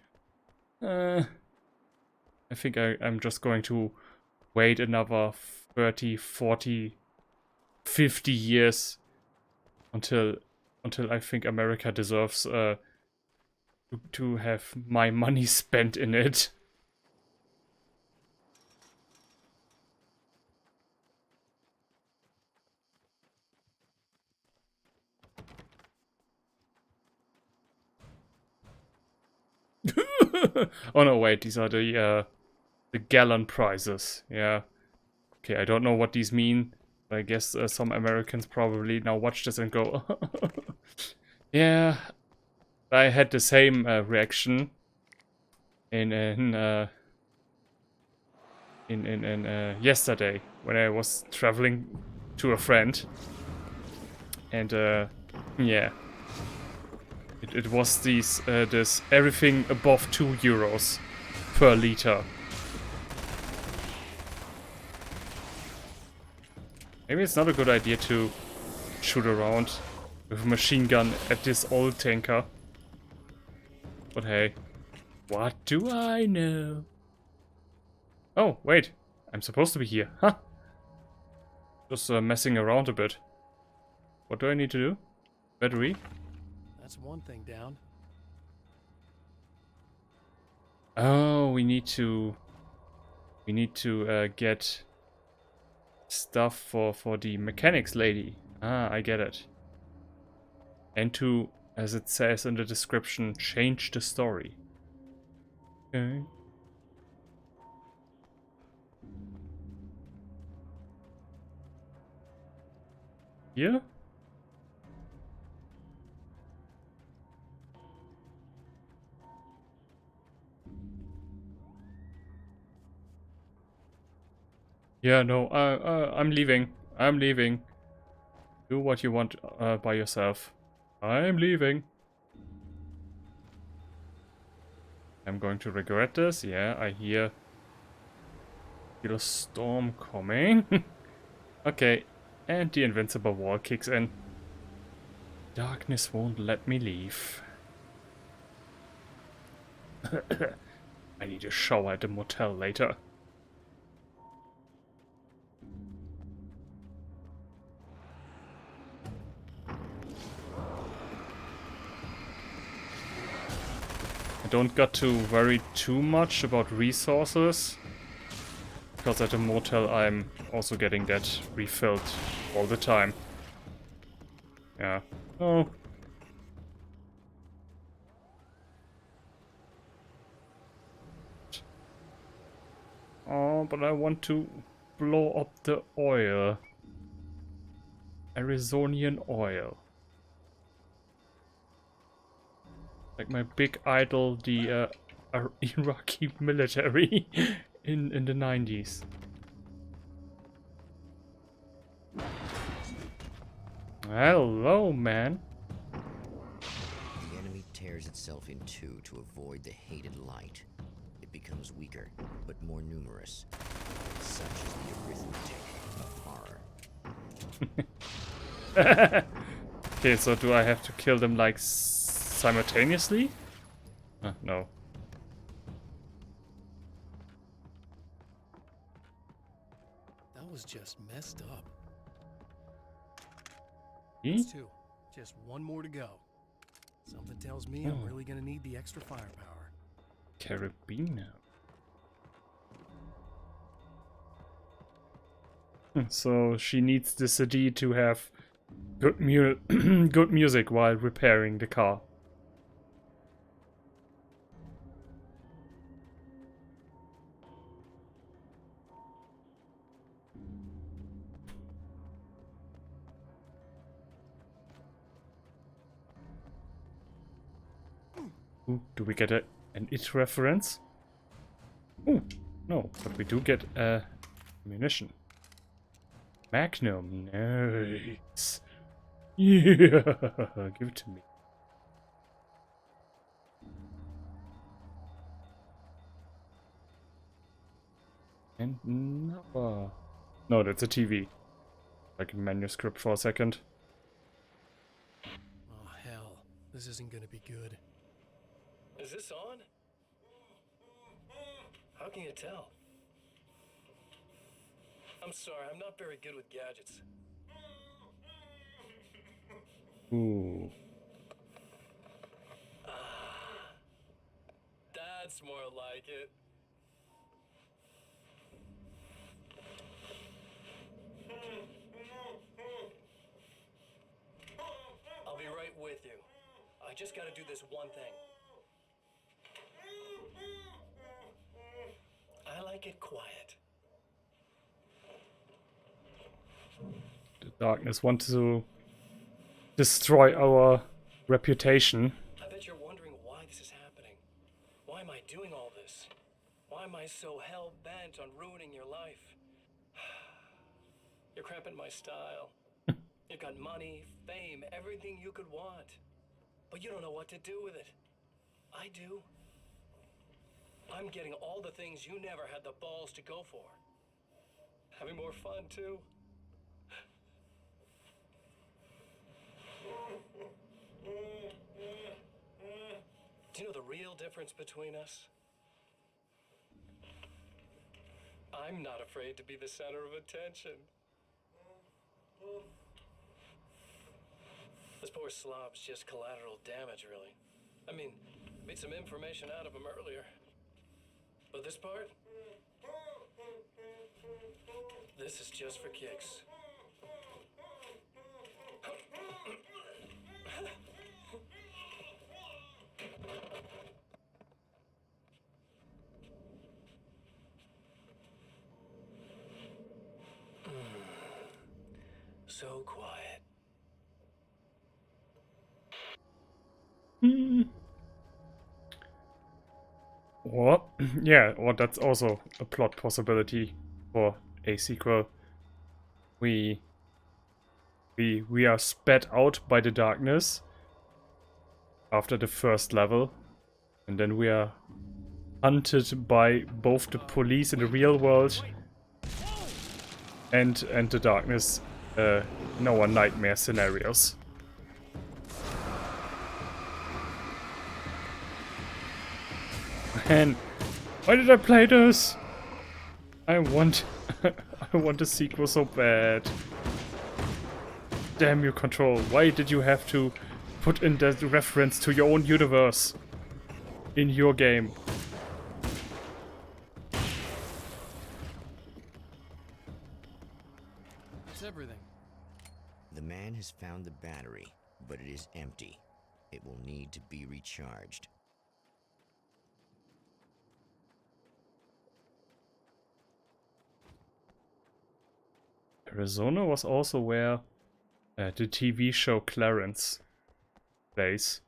I think I'm just going to wait another 30, 40, 50 years until I think America deserves to have my money spent in it. Oh no, wait, these are the gallon prices. Yeah. Okay, I don't know what these mean. I guess some Americans probably now watch this and go, yeah. I had the same reaction in yesterday when I was traveling to a friend, and yeah, it was this everything above 2 euros per liter. Maybe it's not a good idea to shoot around with a machine gun at this old tanker. But hey, what do I know? Oh, wait. I'm supposed to be here. Huh. Just messing around a bit. What do I need to do? Battery? That's one thing down. Oh, we need to get stuff for the mechanics lady. Ah, I get it. And to, as it says in the description, change the story. Okay. Here? Yeah, no, I'm leaving. I'm leaving. Do what you want by yourself. I'm leaving. I'm going to regret this. Yeah, I hear a storm coming. Okay, and the invincible wall kicks in. Darkness won't let me leave. I need a shower at the motel later. I don't got to worry too much about resources, because at the motel I'm also getting that refilled all the time. Yeah. Oh. Oh, but I want to blow up the oil. Arizonian oil. Like my big idol, the Iraqi military in the 90s. Hello, man. The enemy tears itself in two to avoid the hated light. It becomes weaker, but more numerous. Such is the arithmetic of horror. Okay, so do I have to kill them like simultaneously? No. That was just messed up. That's two. Just one more to go. Something tells me I'm really gonna need the extra firepower. Carabiner. So she needs the CD to have good good music while repairing the car. Ooh, do we get an IT reference? Ooh, no, but we do get ammunition. Magnum, nice. Yeah, give it to me. And no, no, that's a TV. Like a manuscript for a second. Oh hell, this isn't gonna be good. Is this on? How can you tell? I'm sorry, I'm not very good with gadgets. Ooh. That's more like it. I'll be right with you. I just gotta do this one thing. I get quiet. The darkness wants to destroy our reputation. I bet you're wondering why this is happening. Why am I doing all this? Why am I so hell-bent on ruining your life? You're cramping my style. You've got money, fame, everything you could want. But you don't know what to do with it. I do. I'm getting all the things you never had the balls to go for. Having more fun, too. Do you know the real difference between us? I'm not afraid to be the center of attention. This poor slob's just collateral damage, really. I mean, made some information out of him earlier. But this part? This is just for kicks. So quiet. Or, yeah, or that's also a plot possibility for a sequel. We are spat out by the darkness after the first level, and then we are hunted by both the police in the real world and the darkness in our nightmare scenarios. Man, why did I play this? I want I want a sequel so bad. Damn you, Control. Why did you have to put in the reference to your own universe in your game? It's everything. The man has found the battery, but it is empty. It will need to be recharged. Arizona was also where the TV show Clarence plays.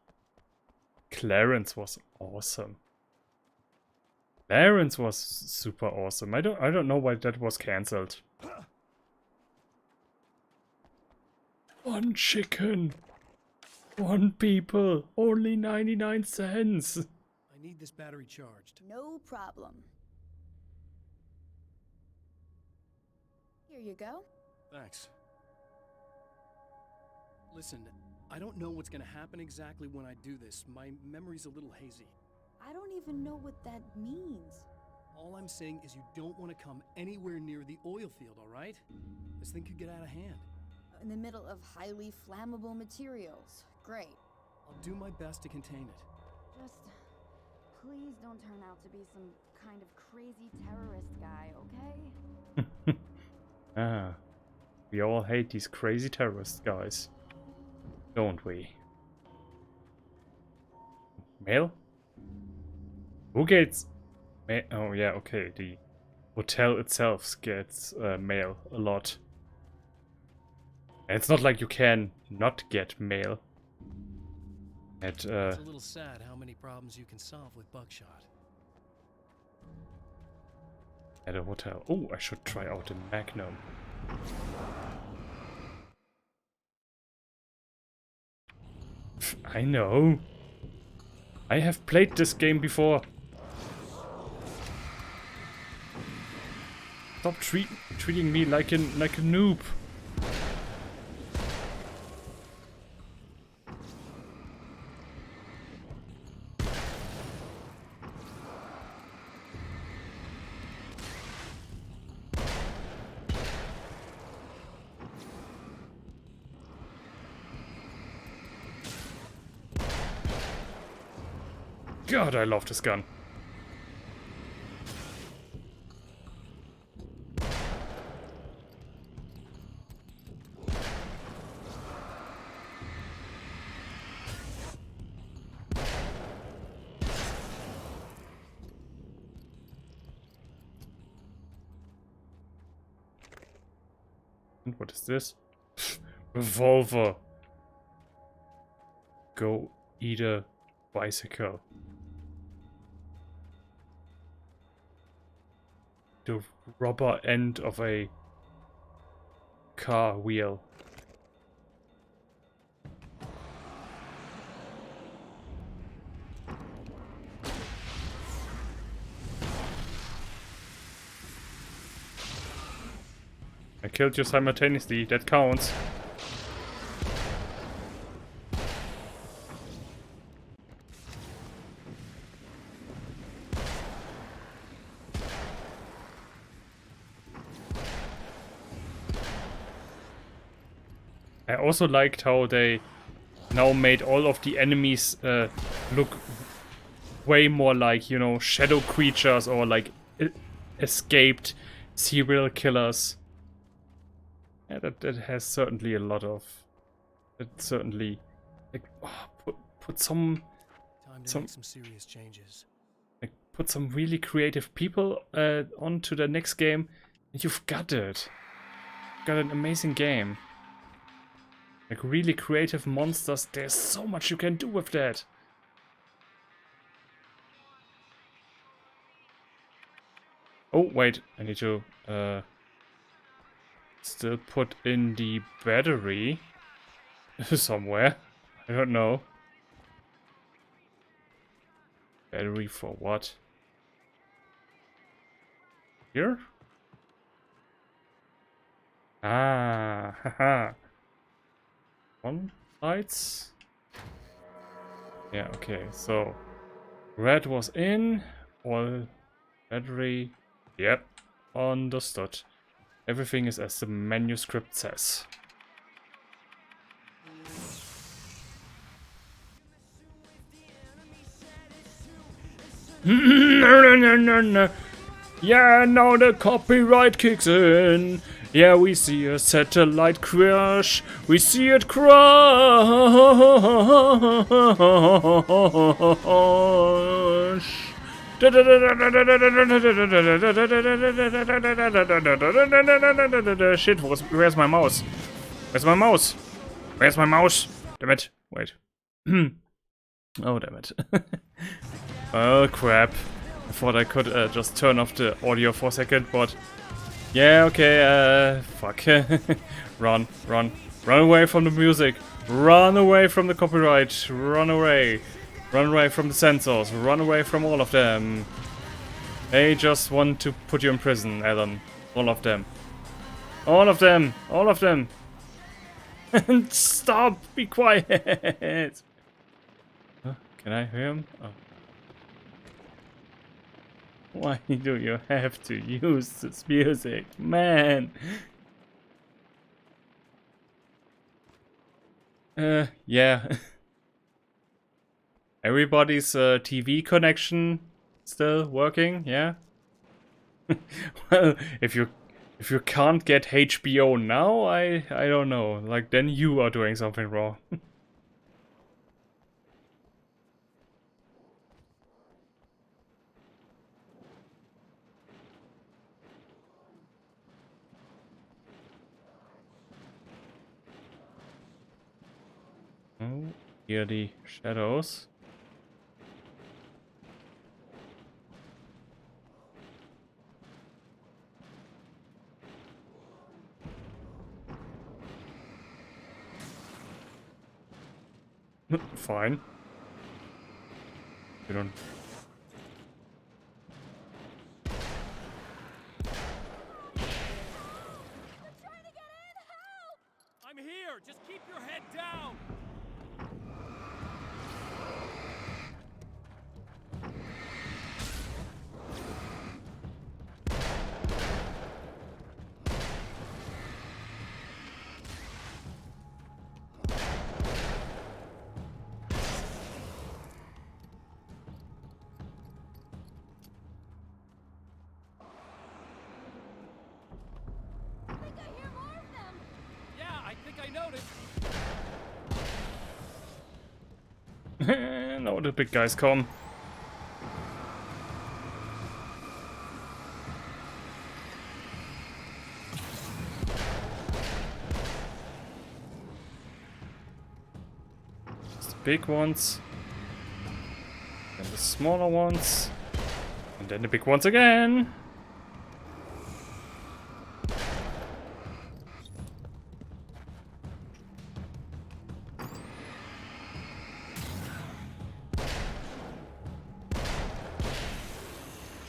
Clarence was awesome. Clarence was super awesome. I don't know why that was cancelled. One chicken. One people. Only 99 cents. I need this battery charged. No problem. Here you go. Thanks. Listen, I don't know what's gonna happen exactly when I do this. My memory's a little hazy. I don't even know what that means. All I'm saying is you don't want to come anywhere near the oil field, all right? This thing could get out of hand. In the middle of highly flammable materials. Great. I'll do my best to contain it. Just please don't turn out to be some kind of crazy terrorist guy, okay? Ah, we all hate these crazy terrorist guys, don't we? Mail? Who gets mail? Oh yeah, okay, the hotel itself gets mail a lot. And it's not like you can not get mail at It's a little sad how many problems you can solve with buckshot. at a hotel. Oh, I should try out the Magnum. I know. I have played this game before. Stop treating me like a noob. God, I love this gun. And what is this? Revolver. Go eat a bicycle. The rubber end of a car wheel. I killed you simultaneously, that counts. I also liked how they now made all of the enemies look way more like, you know, shadow creatures or like escaped serial killers. Yeah, that has certainly a lot of. It certainly, like, put some Make some serious changes. like put some really creative people onto the next game, and you've got it. Got an amazing game. Like really creative monsters. There's so much you can do with that. Oh wait, I need to still put in the battery somewhere. I don't know. Battery for what? Here? Ah, haha. On lights? Yeah, okay, so red was in, all battery. Yep, understood. Everything is as the manuscript says. No. Yeah, now the copyright kicks in. Yeah, we see a satellite crash. We see it crash. Shit, where's my mouse? Where's my mouse? Where's my mouse? Damn it. Wait. Oh, damn it. Oh, crap. I thought I could just turn off the audio for a second, but... Yeah, okay, fuck. Run away from the music. Run away from the copyright. Run away from the censors. Run away from all of them. They just want to put you in prison, Alan. All of them. All of them. All of them. Stop. Be quiet. Huh? Can I hear him? Oh. Why do you have to use this music, man? Yeah. Everybody's TV connection still working, yeah? Well, if you can't get HBO now, I don't know. Like, then you are doing something wrong. Oh, here are the shadows. Fine. You don't. I'm here. Just keep your head down. No, the big guys come. big ones. Then the smaller ones. And then the big ones again.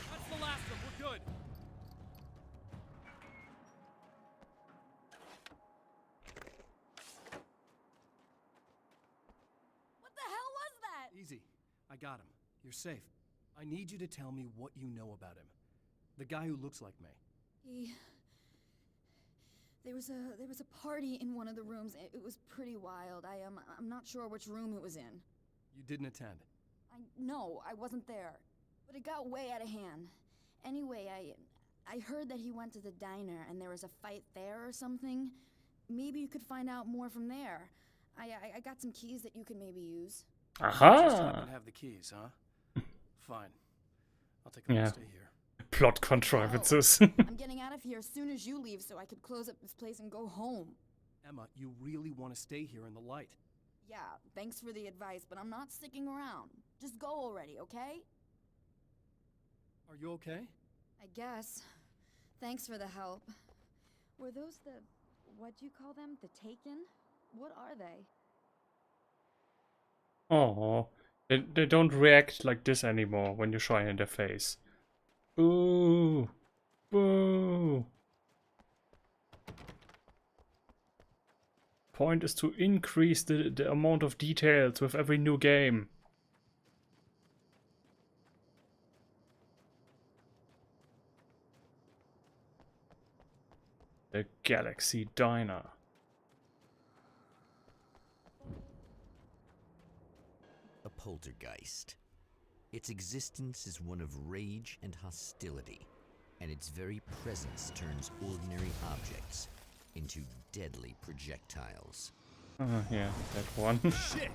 That's the last one. We're good. What the hell was that? Easy. I got him. You're safe. I need you to tell me what you know about him. The guy who looks like me. There was a party in one of the rooms. It was pretty wild. I'm not sure which room it was in. You didn't attend. No, I wasn't there. But it got way out of hand. Anyway, I heard that he went to the diner and there was a fight there or something. Maybe you could find out more from there. I got some keys that you could maybe use. Just happen to have the keys, huh? Fine. I'll take them and stay here. Plot contrivances. I'm getting out of here as soon as you leave so I could close up this place and go home. Emma, you really want to stay here in the light. Yeah, thanks for the advice, but I'm not sticking around. Just go already, okay? Are you okay? I guess. Thanks for the help. Were those what'd you call them? The Taken? What are they? Oh, they don't react like this anymore when you shine in their face. Boo! Boo! Point is to increase the amount of details with every new game. The Galaxy Diner. A poltergeist. Its existence is one of rage and hostility, and its very presence turns ordinary objects into deadly projectiles. Yeah, that one. Shit!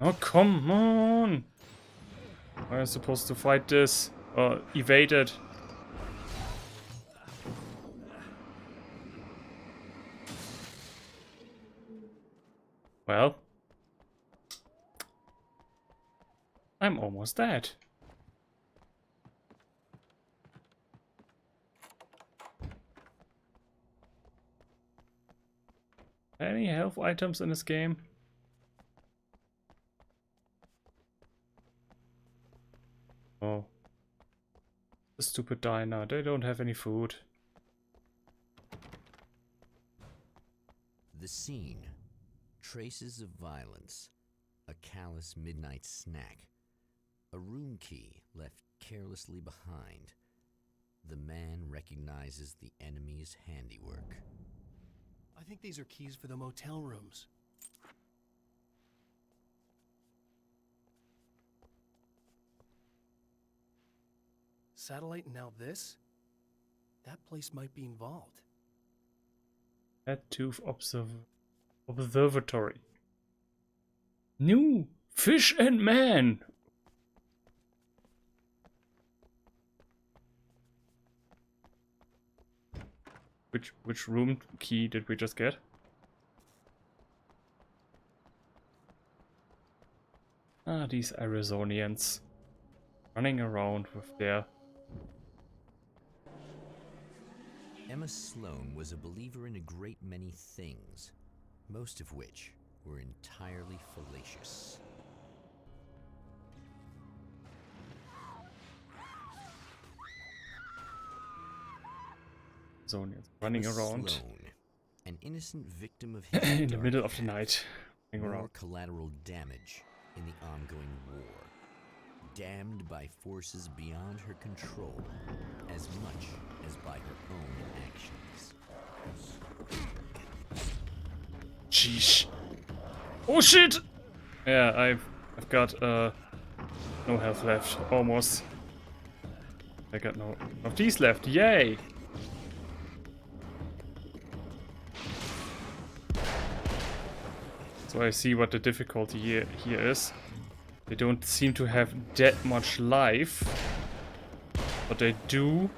Oh, come on! Am I supposed to fight this? Or evade it? Well, I'm almost dead. Any health items in this game? Oh. The stupid diner, they don't have any food. The scene. Traces of violence. A callous midnight snack. A room key left carelessly behind. The man recognizes the enemy's handiwork. I think these are keys for the motel rooms. Satellite and now this? That place might be involved. Head Tooth Observatory. New Fish and Man. Which room key did we just get? Ah, these Arizonians running around with their... Emma Sloan was a believer in a great many things, most of which were entirely fallacious. Arizonians running Emma around. Sloan, an innocent victim of his in the dark middle of the past. night. Running More around. collateral damage in the ongoing war. Damned by forces beyond her control, as much as by her own actions. Sheesh. Oh shit! Yeah, I've got no health left, almost. I got no of these left, yay! So I see what the difficulty here is. They don't seem to have that much life, but they do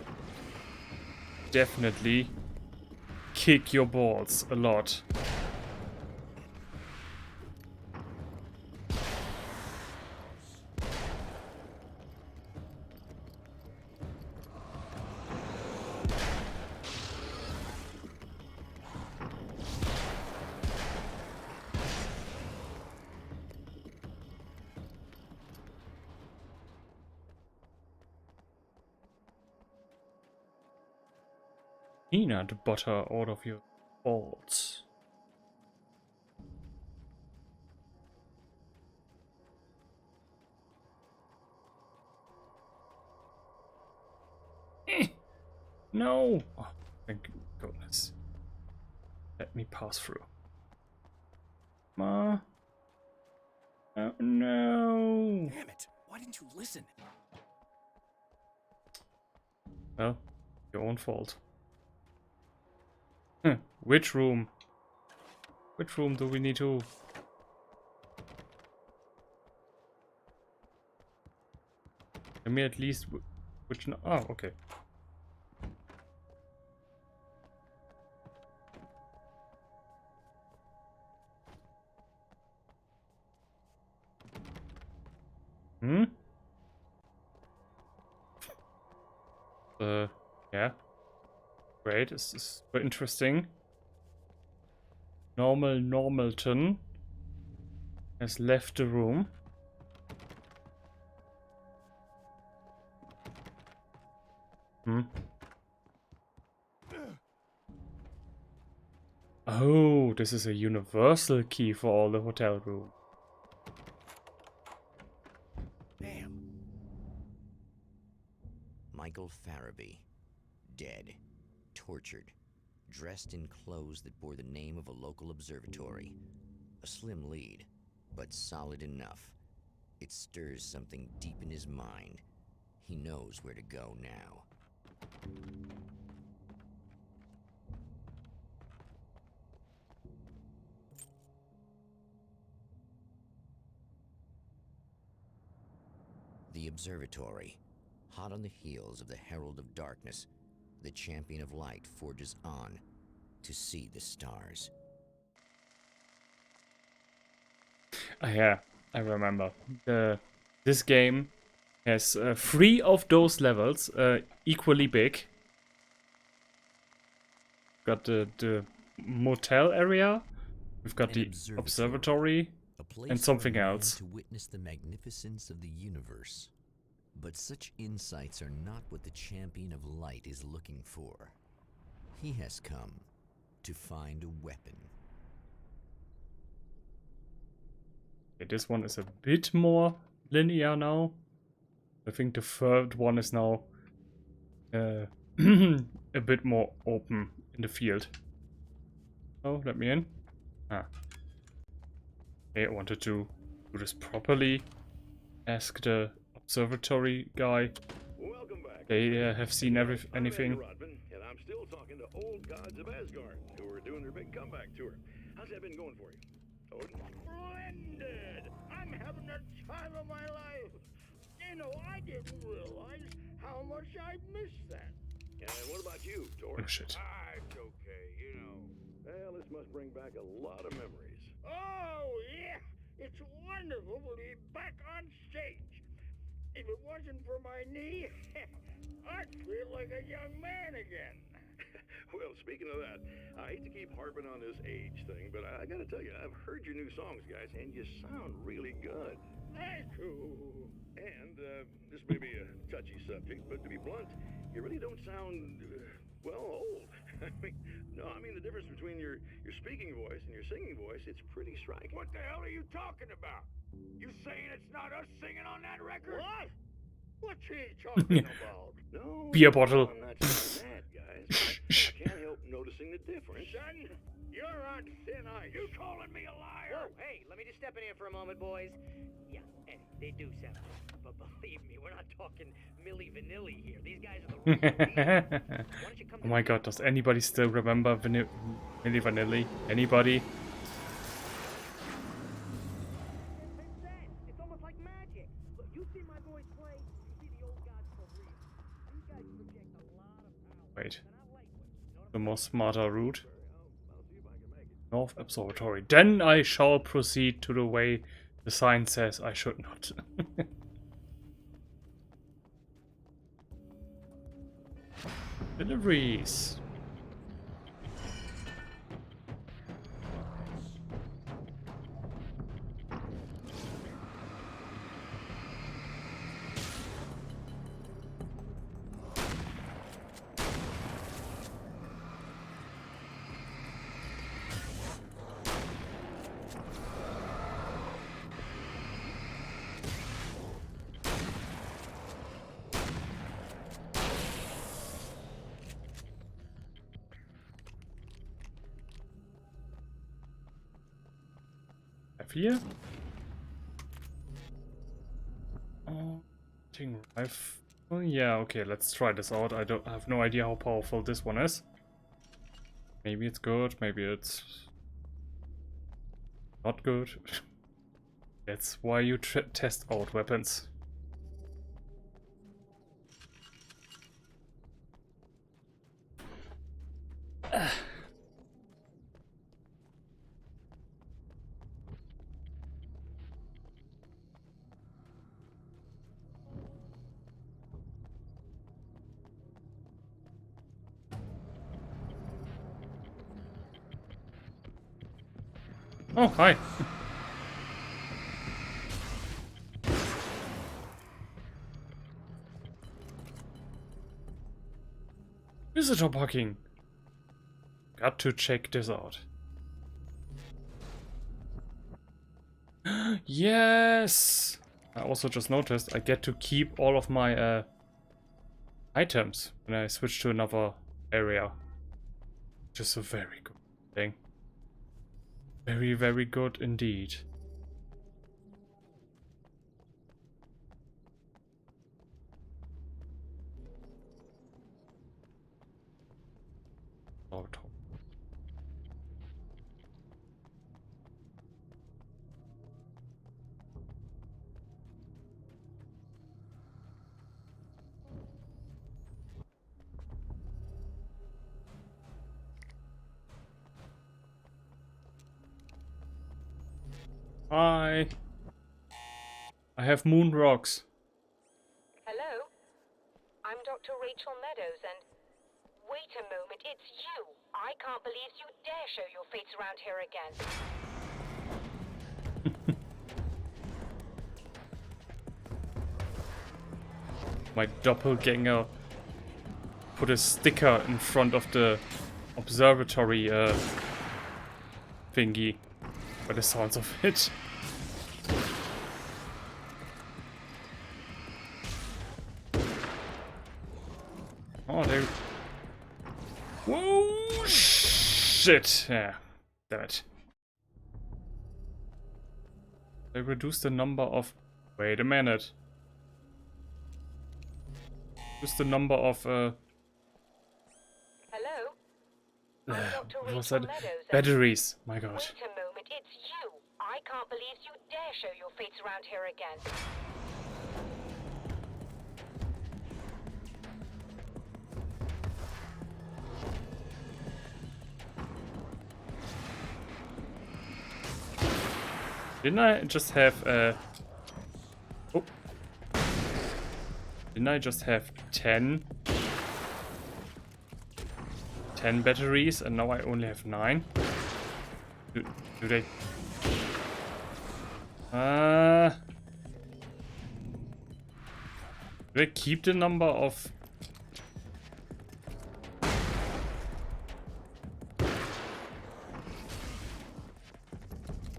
definitely kick your balls a lot. Peanut butter out of your balls. No! Oh, thank goodness. Let me pass through. Ma. Oh, no! Damn it! Why didn't you listen? Well, your own fault. Which room? Which room do we need to? Let me at least. Which? Oh, okay. Hmm? Yeah. Great, this is very interesting. Normalton has left the room. Hmm. Oh, this is a universal key for all the hotel room. Damn. Michael Farabee, dead, tortured, dressed in clothes that bore the name of a local observatory. A slim lead, but solid enough. It stirs something deep in his mind. He knows where to go now. The observatory, hot on the heels of the Herald of Darkness, the Champion of Light forges on to see the stars. Yeah, I remember. This game has 3 of those levels, equally big. Got the motel area, we've got the observatory, and something else. To witness the magnificence of the universe. But such insights are not what the Champion of Light is looking for. He has come to find a weapon. Okay, this one is a bit more linear now. I think the third one is now a bit more open in the field. Oh, let me in. Ah. Okay, I wanted to do this properly. Ask the observatory guy. Welcome back. They have seen anything. I'm Rodman, and I'm still talking to old gods of Asgard, who are doing their big comeback tour. How's that been going for you? Odin? Splendid! I'm having the time of my life. You know, I didn't realize how much I missed that. And what about you, Thor? Oh, shit. It's okay, you know. Well, this must bring back a lot of memories. Oh, yeah! It's wonderful to be back on stage. If it wasn't for my knee, I'd feel like a young man again. Well, speaking of that, I hate to keep harping on this age thing, but I gotta tell you, I've heard your new songs, guys, and you sound really good. Thank you. And this may be a touchy subject, but to be blunt, you really don't sound, well, old. I mean, the difference between your speaking voice and your singing voice, it's pretty striking. What the hell are you talking about? You saying it's not us singing on that record? What? What's he talking about? No, Beer bottle. I'm not saying that, guys. I can't help noticing the difference. Son, you're on thin ice. You calling me a liar? Whoa, hey, let me just step in here for a moment, boys. Yeah, Eddie, they do sound good. But believe me, we're not talking Milli Vanilli here. These guys are the real deal. Why don't you come Oh my god, does anybody still remember Milli Vanilli? Anybody? It's almost like magic. Look, you see my boys play, you see the old gods for real. These guys project a lot of power. Wait. They're not lightweight. You know what the more smarter route. North Observatory. Then I shall proceed to the way the sign says I should not. Deliveries. Here. Oh yeah, okay, let's try this out. I have no idea how powerful this one is. Maybe it's good, maybe it's not good. That's why you test out weapons. Oh, hi. Visitor parking. Got to check this out. Yes! I also just noticed I get to keep all of my items when I switch to another area. Which is a very good thing. Very, very good indeed. Oh, top. Hi. I have moon rocks. Hello? I'm Dr. Rachel Meadows, and... Wait a moment, it's you! I can't believe you dare show your face around here again. My doppelganger put a sticker in front of the observatory thingy. By the sounds of it. Oh, they... Whoa! Shit! Yeah. Damn it. They reduce the number of... Wait a minute. Reduce the number of... Hello? I'm Dr. What was Rachel that? Meadows, Batteries. My god. Wait a moment, it's you! I can't believe you dare show your face around here again. Didn't I just have oh. Didn't I just have 10 batteries and now I only have 9? Do they... do they keep the number of...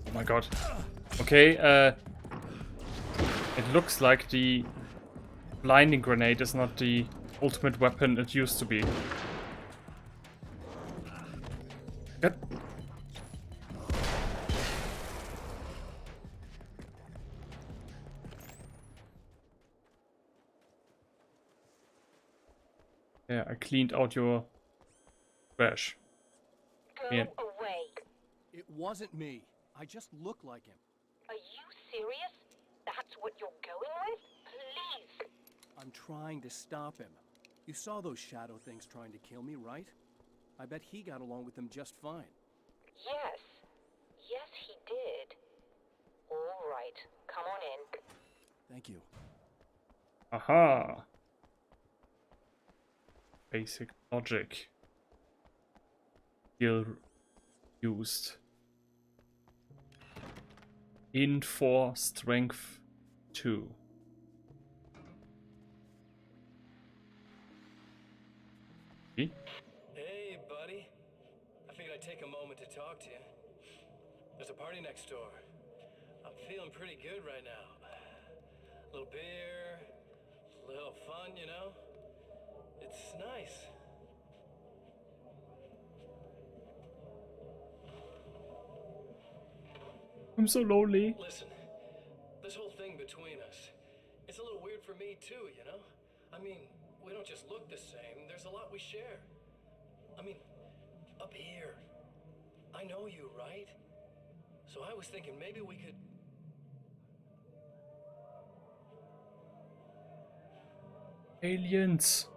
Oh my god. Okay, it looks like the blinding grenade is not the ultimate weapon it used to be. Good. Yeah, I cleaned out your trash. Go Yeah. away. It wasn't me. I just look like him. Are you serious? That's what you're going with? Please. I'm trying to stop him. You saw those shadow things trying to kill me, right? I bet he got along with them just fine. Yes. Yes, he did. All right. Come on in. Thank you. Aha. Basic logic. Skill used. Int 4, strength 2. Hey, buddy. I figured I'd take a moment to talk to you. There's a party next door. I'm feeling pretty good right now. A little beer, a little fun, you know? It's nice. I'm so lonely. Listen, this whole thing between us, it's a little weird for me too, you know? I mean, we don't just look the same, there's a lot we share. I mean, up here, I know you, right? So I was thinking maybe we could... Aliens.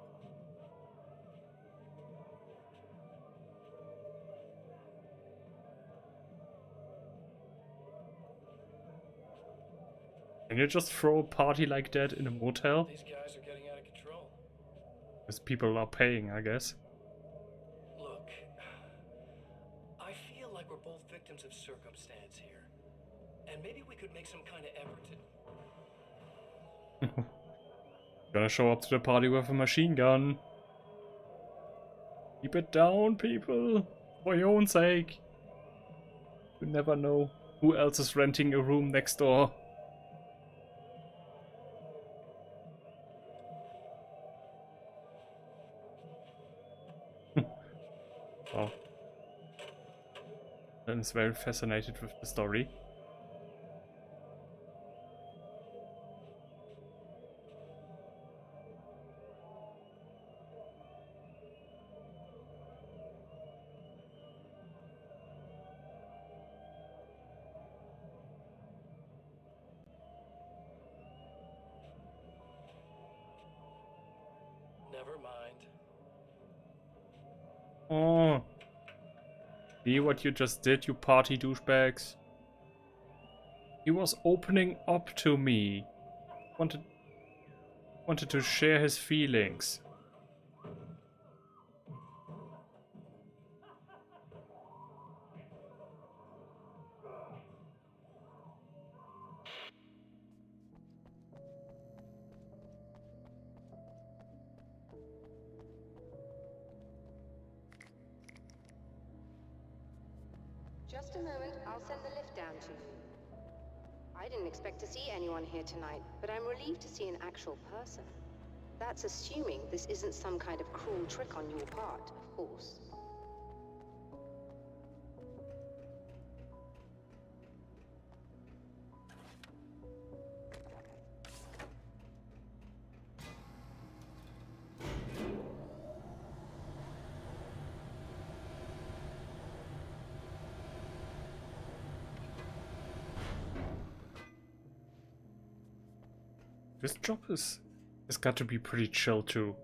Can you just throw a party like that in a motel? These guys are getting out of control. Because people are paying, I guess. Look, I feel like we're both victims of circumstance here. And maybe we could make some kind of effort to... Gonna show up to the party with a machine gun. Keep it down, people. For your own sake. You never know who else is renting a room next door. Wow. I'm very fascinated with the story. Never mind. Oh. See what you just did, you party douchebags? He was opening up to me. Wanted to share his feelings. Just a moment, I'll send the lift down to you. I didn't expect to see anyone here tonight, but I'm relieved to see an actual person. That's assuming this isn't some kind of cruel trick on your part, of course. This job has got to be pretty chill too.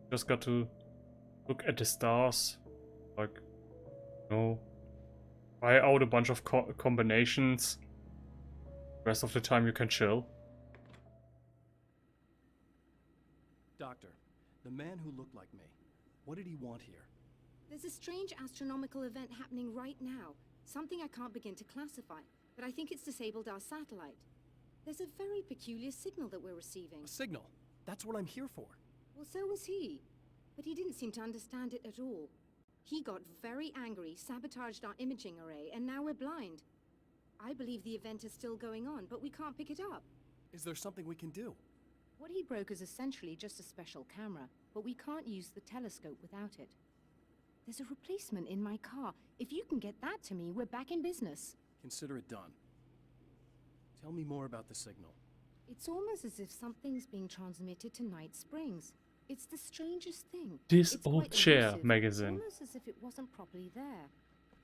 Just got to look at the stars, like, you know, try out a bunch of combinations. Rest of the time you can chill. Doctor, the man who looked like me, what did he want here? There's a strange astronomical event happening right now. Something I can't begin to classify, but I think it's disabled our satellite. There's a very peculiar signal that we're receiving. A signal? That's what I'm here for. Well, so was he. But he didn't seem to understand it at all. He got very angry, sabotaged our imaging array, and now we're blind. I believe the event is still going on, but we can't pick it up. Is there something we can do? What he broke is essentially just a special camera, but we can't use the telescope without it. There's a replacement in my car. If you can get that to me, we're back in business. Consider it done. Tell me more about the signal. It's almost as if something's being transmitted to Night Springs. It's the strangest thing. This It's old quite chair elusive. magazine. It's almost as if it wasn't properly there.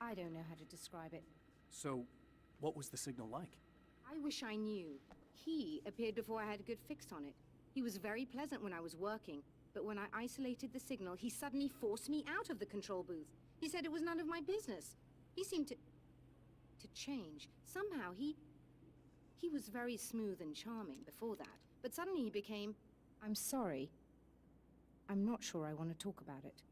I don't know how to describe it. So, what was the signal like? I wish I knew. He appeared before I had a good fix on it. He was very pleasant when I was working, But when I isolated the signal, he suddenly forced me out of the control booth. He said it was none of my business. He seemed to change. Somehow he was very smooth and charming before that, but suddenly he became, I'm sorry. I'm not sure I want to talk about it.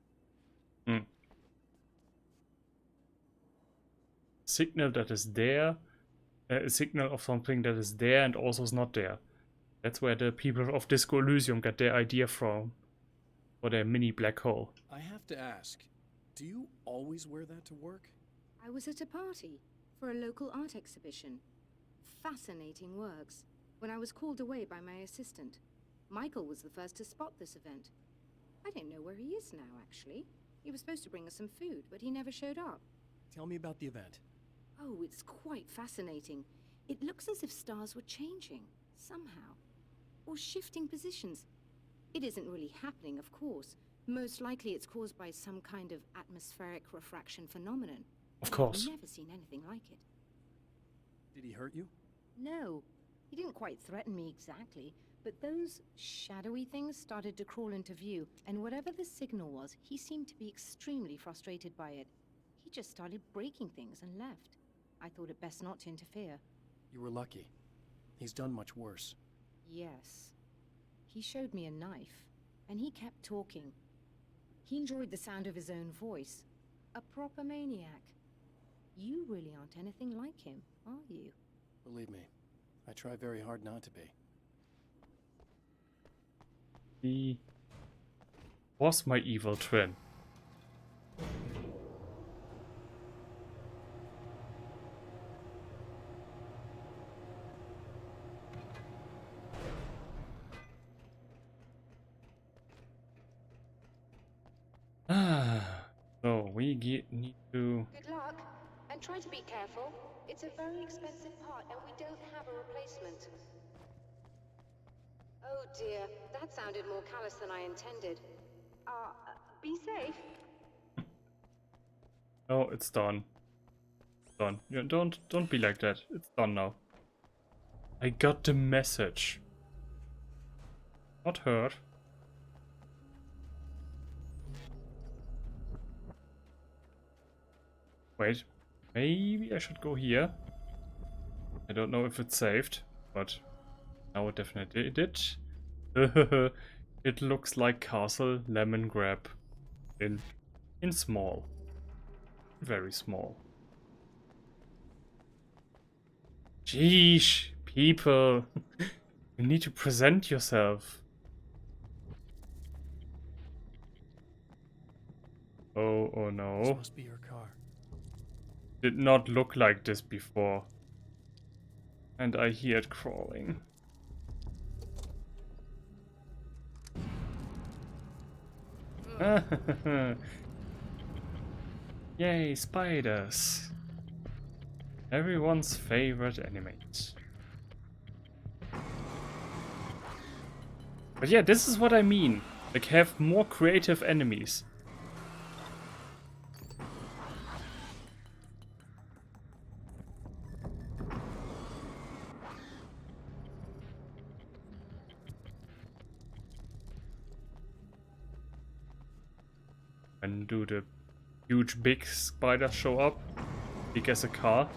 Signal that is there, a signal of something that is there and also is not there. That's where the people of Disco Elysium got their idea from for their mini black hole. I have to ask, do you always wear that to work? I was at a party for a local art exhibition. Fascinating works. When I was called away by my assistant, Michael was the first to spot this event. I don't know where he is now, actually. He was supposed to bring us some food, but he never showed up. Tell me about the event. Oh, it's quite fascinating. It looks as if stars were changing, somehow. Or shifting positions. It isn't really happening, of course. Most likely it's caused by some kind of atmospheric refraction phenomenon. Of course. I've never seen anything like it. Did he hurt you? No. He didn't quite threaten me exactly, but those shadowy things started to crawl into view, and whatever the signal was, he seemed to be extremely frustrated by it. He just started breaking things and left. I thought it best not to interfere. You were lucky. He's done much worse. Yes. He showed me a knife, and he kept talking. He enjoyed the sound of his own voice. A proper maniac. You really aren't anything like him, are you? Believe me, I try very hard not to be. He was my evil twin. So we need to... Good luck, and try to be careful. It's a very expensive part, and we don't have a replacement. Oh dear, that sounded more callous than I intended. Be safe. Oh, it's done. Done. Yeah, don't be like that. It's done now. I got the message. Not hurt. Wait, maybe I should go here. I don't know if it's saved, but now it definitely did. It looks like Castle Lemongrab in small. Very small. Jeesh, people. You need to present yourself. Oh no. This must be your car. Did not look like this before. And I hear it crawling. Yay, spiders. Everyone's favorite enemies. But yeah, this is what I mean. Like, have more creative enemies. When do the huge big spiders show up? Big as a car.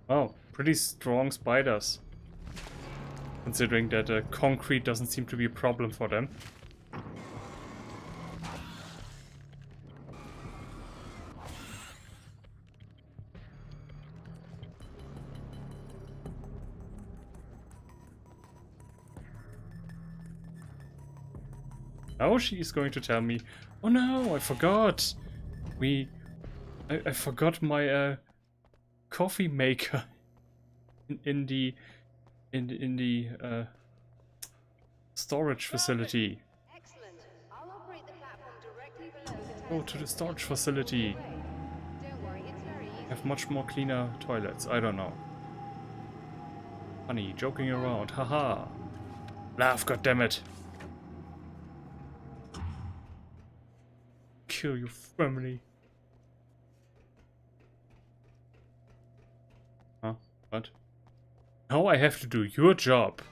Oh, pretty strong spiders. Considering that concrete doesn't seem to be a problem for them. Now she's going to tell me, oh no, I forgot. I forgot my coffee maker in the storage facility. Excellent. I'll operate the platform directly below the Go to the storage facility. Don't worry, it's very easy. Have much more cleaner toilets. I don't know. Funny, joking around. Haha. Laugh, goddammit. Kill your family. Huh? What? Now I have to do your job.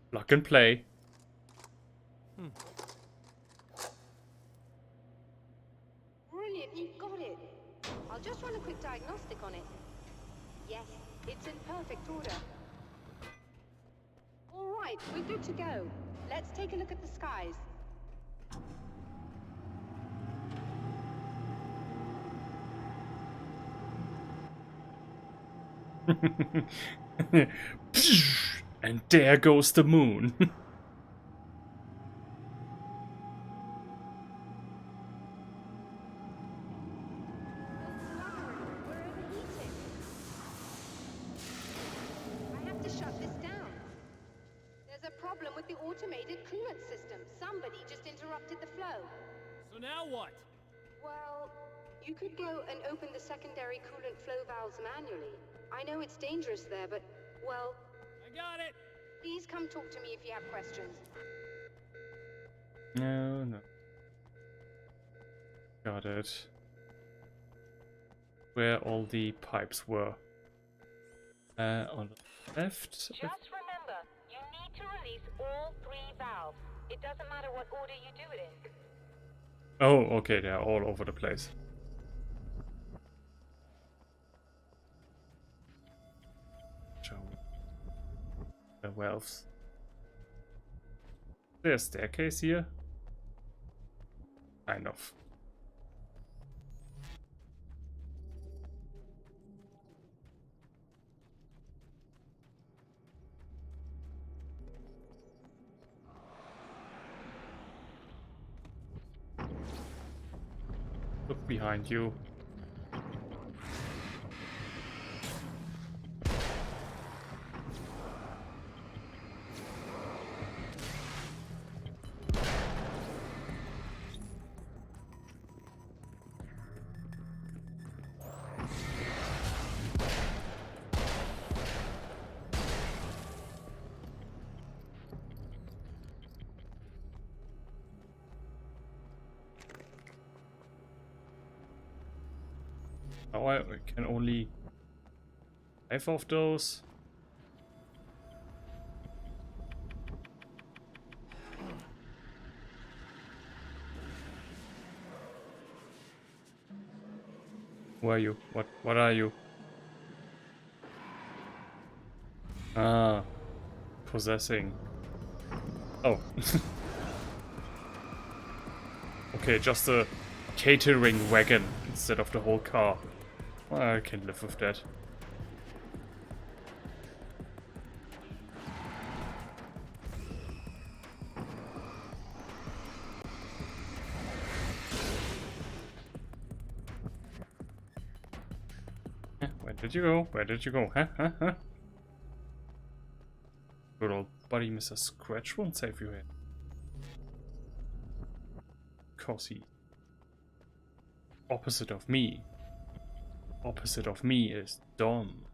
Plug and play. Brilliant, you got it. I'll just run a quick diagnostic on it. Yes, it's in perfect order. All right, we're good to go. Let's take a look at the skies. And there goes the moon. I have to shut this down. There's a problem with the automated coolant system. Somebody just interrupted the flow. So now what? Well, you could go and open the secondary coolant flow valves manually. I know it's dangerous there, but, well... I got it! Please come talk to me if you have questions. No, no. Got it. Where all the pipes were. On the left. Just remember, you need to release all 3 valves. It doesn't matter what order you do it in. Oh, okay, they're all over the place. Show the valves. Is there a staircase here? Kind of. Look behind you. Now I can only 5 of those. Who are you? What are you? Ah, possessing. Oh. Okay, just a catering wagon instead of the whole car. Well, I can live with that. Where did you go? Where did you go? Huh? Good old buddy Mr. Scratch won't save you here. Cause he... Opposite of me. Opposite of me is Dom.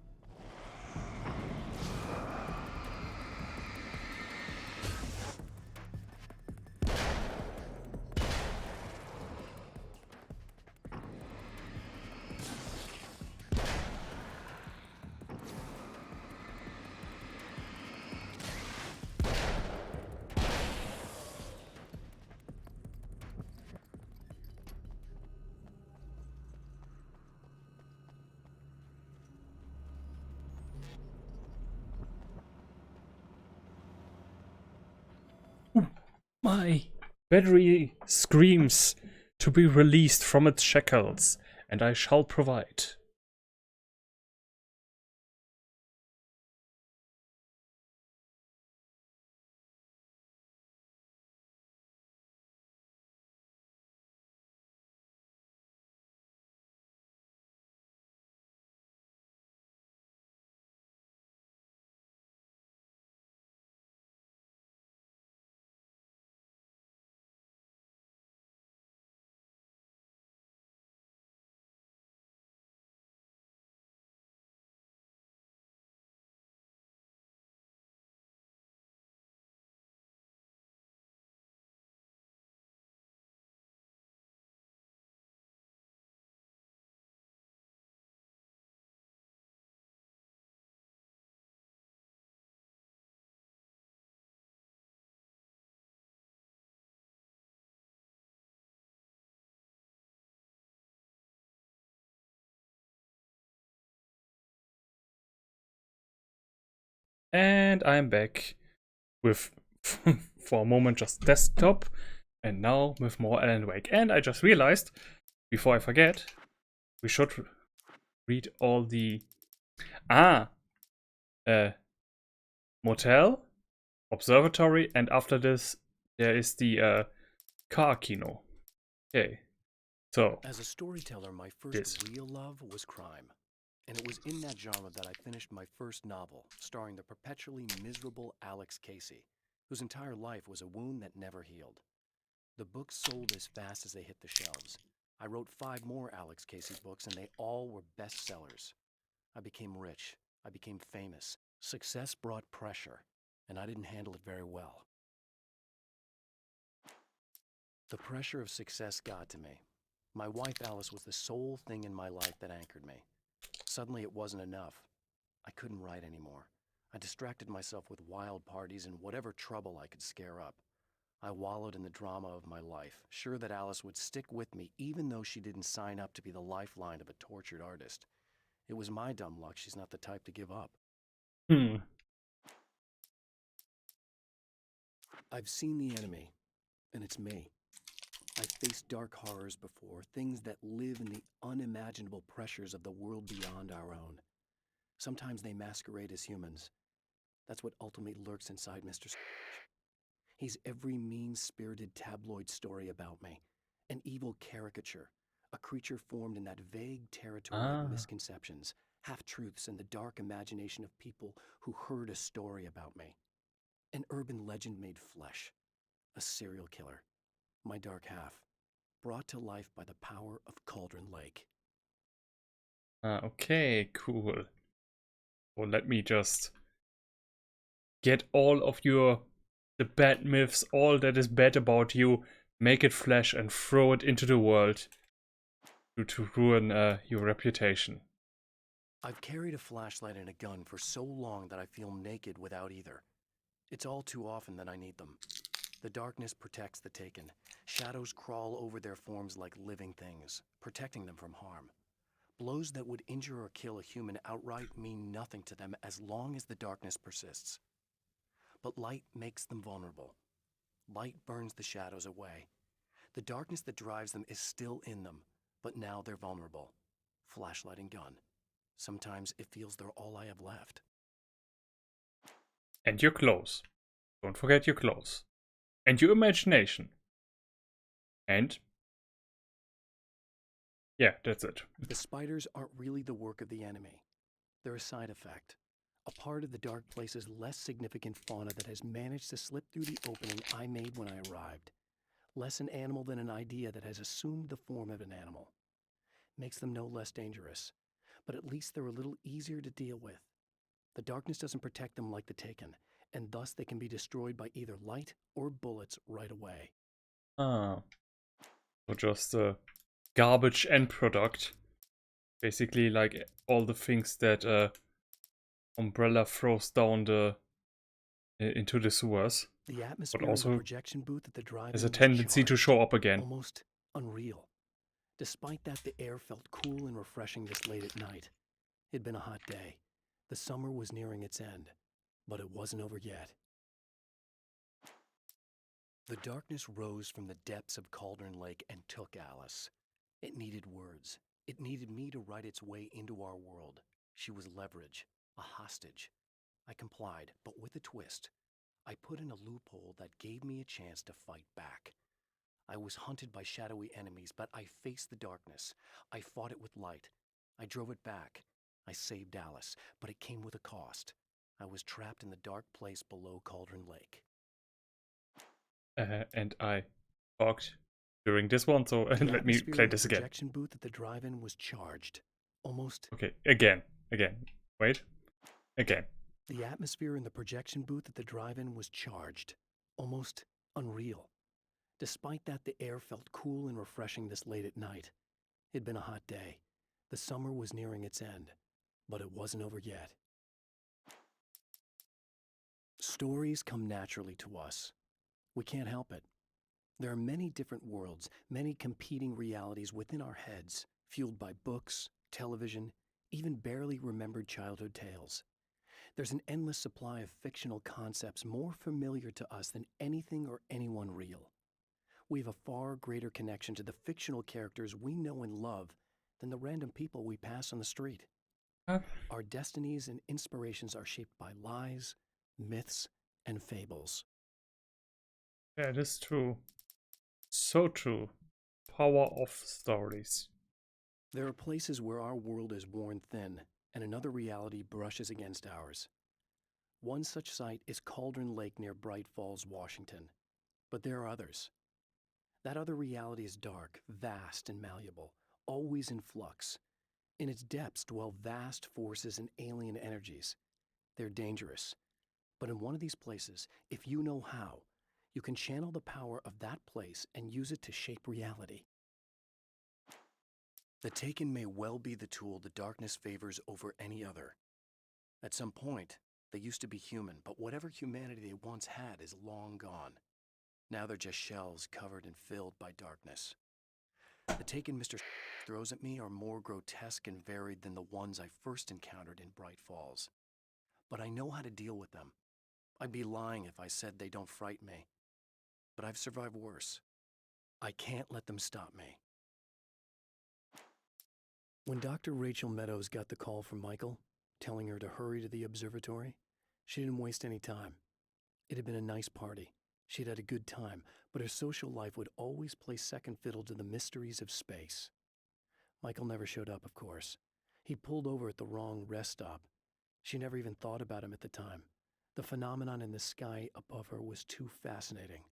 My battery screams to be released from its shackles, and I shall provide. And I'm back with, for a moment, just desktop. And now with more Alan Wake. And I just realized, before I forget, we should read all the... motel, observatory, and after this, there is the car kino. Okay. So, as a storyteller, my first real love was crime. And it was in that genre that I finished my first novel, starring the perpetually miserable Alex Casey, whose entire life was a wound that never healed. The books sold as fast as they hit the shelves. I wrote 5 more Alex Casey books, and they all were bestsellers. I became rich. I became famous. Success brought pressure, and I didn't handle it very well. The pressure of success got to me. My wife Alice was the sole thing in my life that anchored me. Suddenly it wasn't enough. I couldn't write anymore. I distracted myself with wild parties and whatever trouble I could scare up. I wallowed in the drama of my life, sure that Alice would stick with me even though she didn't sign up to be the lifeline of a tortured artist. It was my dumb luck she's not the type to give up. I've seen the enemy, and it's me. I've faced dark horrors before, things that live in the unimaginable pressures of the world beyond our own. Sometimes they masquerade as humans. That's what ultimately lurks inside Mr. Scrooge. He's every mean-spirited tabloid story about me, an evil caricature, a creature formed in that vague territory of misconceptions, half-truths, and the dark imagination of people who heard a story about me. An urban legend made flesh, a serial killer, my dark half, brought to life by the power of Cauldron Lake. Okay, cool. Well, let me just get all of the bad myths, all that is bad about you, make it flesh and throw it into the world to ruin your reputation. I've carried a flashlight and a gun for so long that I feel naked without either. It's all too often that I need them. The darkness protects the taken. Shadows crawl over their forms like living things, protecting them from harm. Blows that would injure or kill a human outright mean nothing to them as long as the darkness persists. But light makes them vulnerable. Light burns the shadows away. The darkness that drives them is still in them, but now they're vulnerable. Flashlight and gun. Sometimes it feels they're all I have left. And your clothes. Don't forget your clothes. And your imagination. And yeah, that's it. The spiders aren't really the work of the enemy. They're a side effect. A part of the Dark Place's less significant fauna that has managed to slip through the opening I made when I arrived. Less an animal than an idea that has assumed the form of an animal. Makes them no less dangerous, but at least they're a little easier to deal with. The darkness doesn't protect them like the Taken, and thus they can be destroyed by either light or bullets right away. So just a garbage end product. Basically like all the things that Umbrella throws down into the sewers. The atmosphere but also in the projection booth at the drive-in has a was tendency to charged, show up again. Almost unreal. Despite that, the air felt cool and refreshing this late at night. It'd been a hot day. The summer was nearing its end, but it wasn't over yet. The darkness rose from the depths of Cauldron Lake and took Alice. It needed words. It needed me to write its way into our world. She was leverage, a hostage. I complied, but with a twist. I put in a loophole that gave me a chance to fight back. I was hunted by shadowy enemies, but I faced the darkness. I fought it with light. I drove it back. I saved Alice, but it came with a cost. I was trapped in the dark place below Cauldron Lake. And I talked during this one, so let me play this again. The projection booth at the drive-in was charged. Almost. Okay, again. Wait. Again. The atmosphere in the projection booth at the drive-in was charged. Almost unreal. Despite that, the air felt cool and refreshing this late at night. It'd been a hot day. The summer was nearing its end, but it wasn't over yet. Stories come naturally to us. We can't help it. There are many different worlds, many competing realities within our heads, fueled by books, television, even barely remembered childhood tales. There's an endless supply of fictional concepts more familiar to us than anything or anyone real. We have a far greater connection to the fictional characters we know and love than the random people we pass on the street. Our destinies and inspirations are shaped by lies, myths, and fables. That is true. So true. Power of stories. There are places where our world is worn thin, and another reality brushes against ours. One such site is Cauldron Lake near Bright Falls, Washington. But there are others. That other reality is dark, vast, and malleable, always in flux. In its depths dwell vast forces and alien energies. They're dangerous. But in one of these places, if you know how, you can channel the power of that place and use it to shape reality. The Taken may well be the tool the darkness favors over any other. At some point, they used to be human, but whatever humanity they once had is long gone. Now they're just shells covered and filled by darkness. The Taken Mr. throws at me are more grotesque and varied than the ones I first encountered in Bright Falls. But I know how to deal with them. I'd be lying if I said they don't frighten me. But I've survived worse. I can't let them stop me. When Dr. Rachel Meadows got the call from Michael, telling her to hurry to the observatory, she didn't waste any time. It had been a nice party. She'd had a good time, but her social life would always play second fiddle to the mysteries of space. Michael never showed up, of course. He pulled over at the wrong rest stop. She never even thought about him at the time. The phenomenon in the sky above her was too fascinating.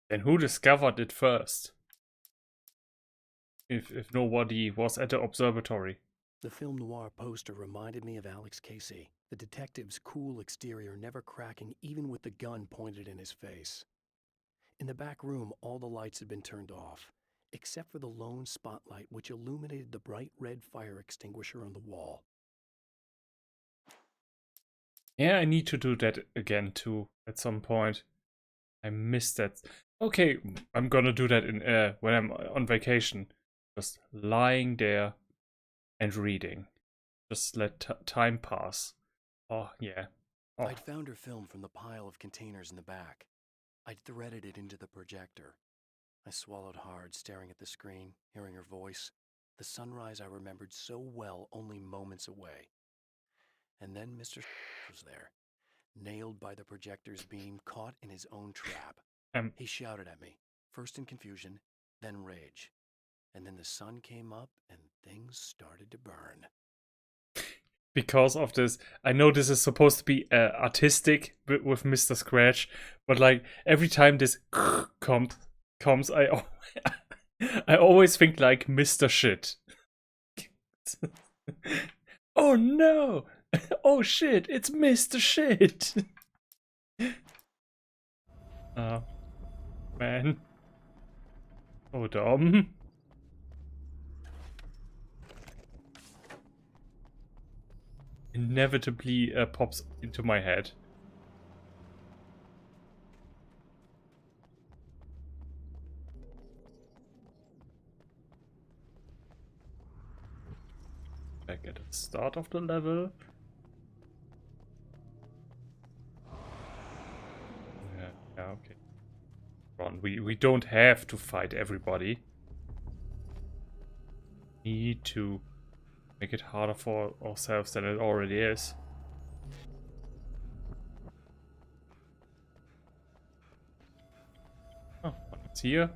Then who discovered it first? If nobody was at the observatory. The film noir poster reminded me of Alex Casey, the detective's cool exterior never cracking even with the gun pointed in his face. In the back room, all the lights had been turned off, except for the lone spotlight which illuminated the bright red fire extinguisher on the wall. Yeah, I need to do that again too at some point. I missed that. Okay, I'm gonna do that in when I'm on vacation. Just lying there and reading. Just let time pass. Oh, yeah. Oh. I'd found her film from the pile of containers in the back. I'd threaded it into the projector. I swallowed hard, staring at the screen, hearing her voice. The sunrise I remembered so well only moments away. And then Mr. was there, nailed by the projector's beam, caught in his own trap. He shouted at me, first in confusion, then rage. And then the sun came up and things started to burn. Because of this, I know this is supposed to be artistic with Mr. Scratch, but like every time this comes, I always think like Mr. Shit. Oh no! Oh shit! It's Mr. Shit! Oh man. Oh dumb. Inevitably pops into my head. Back at the start of the level. Yeah, okay. Ron, we don't have to fight everybody. Need to make it harder for ourselves than it already is. Oh, it's here.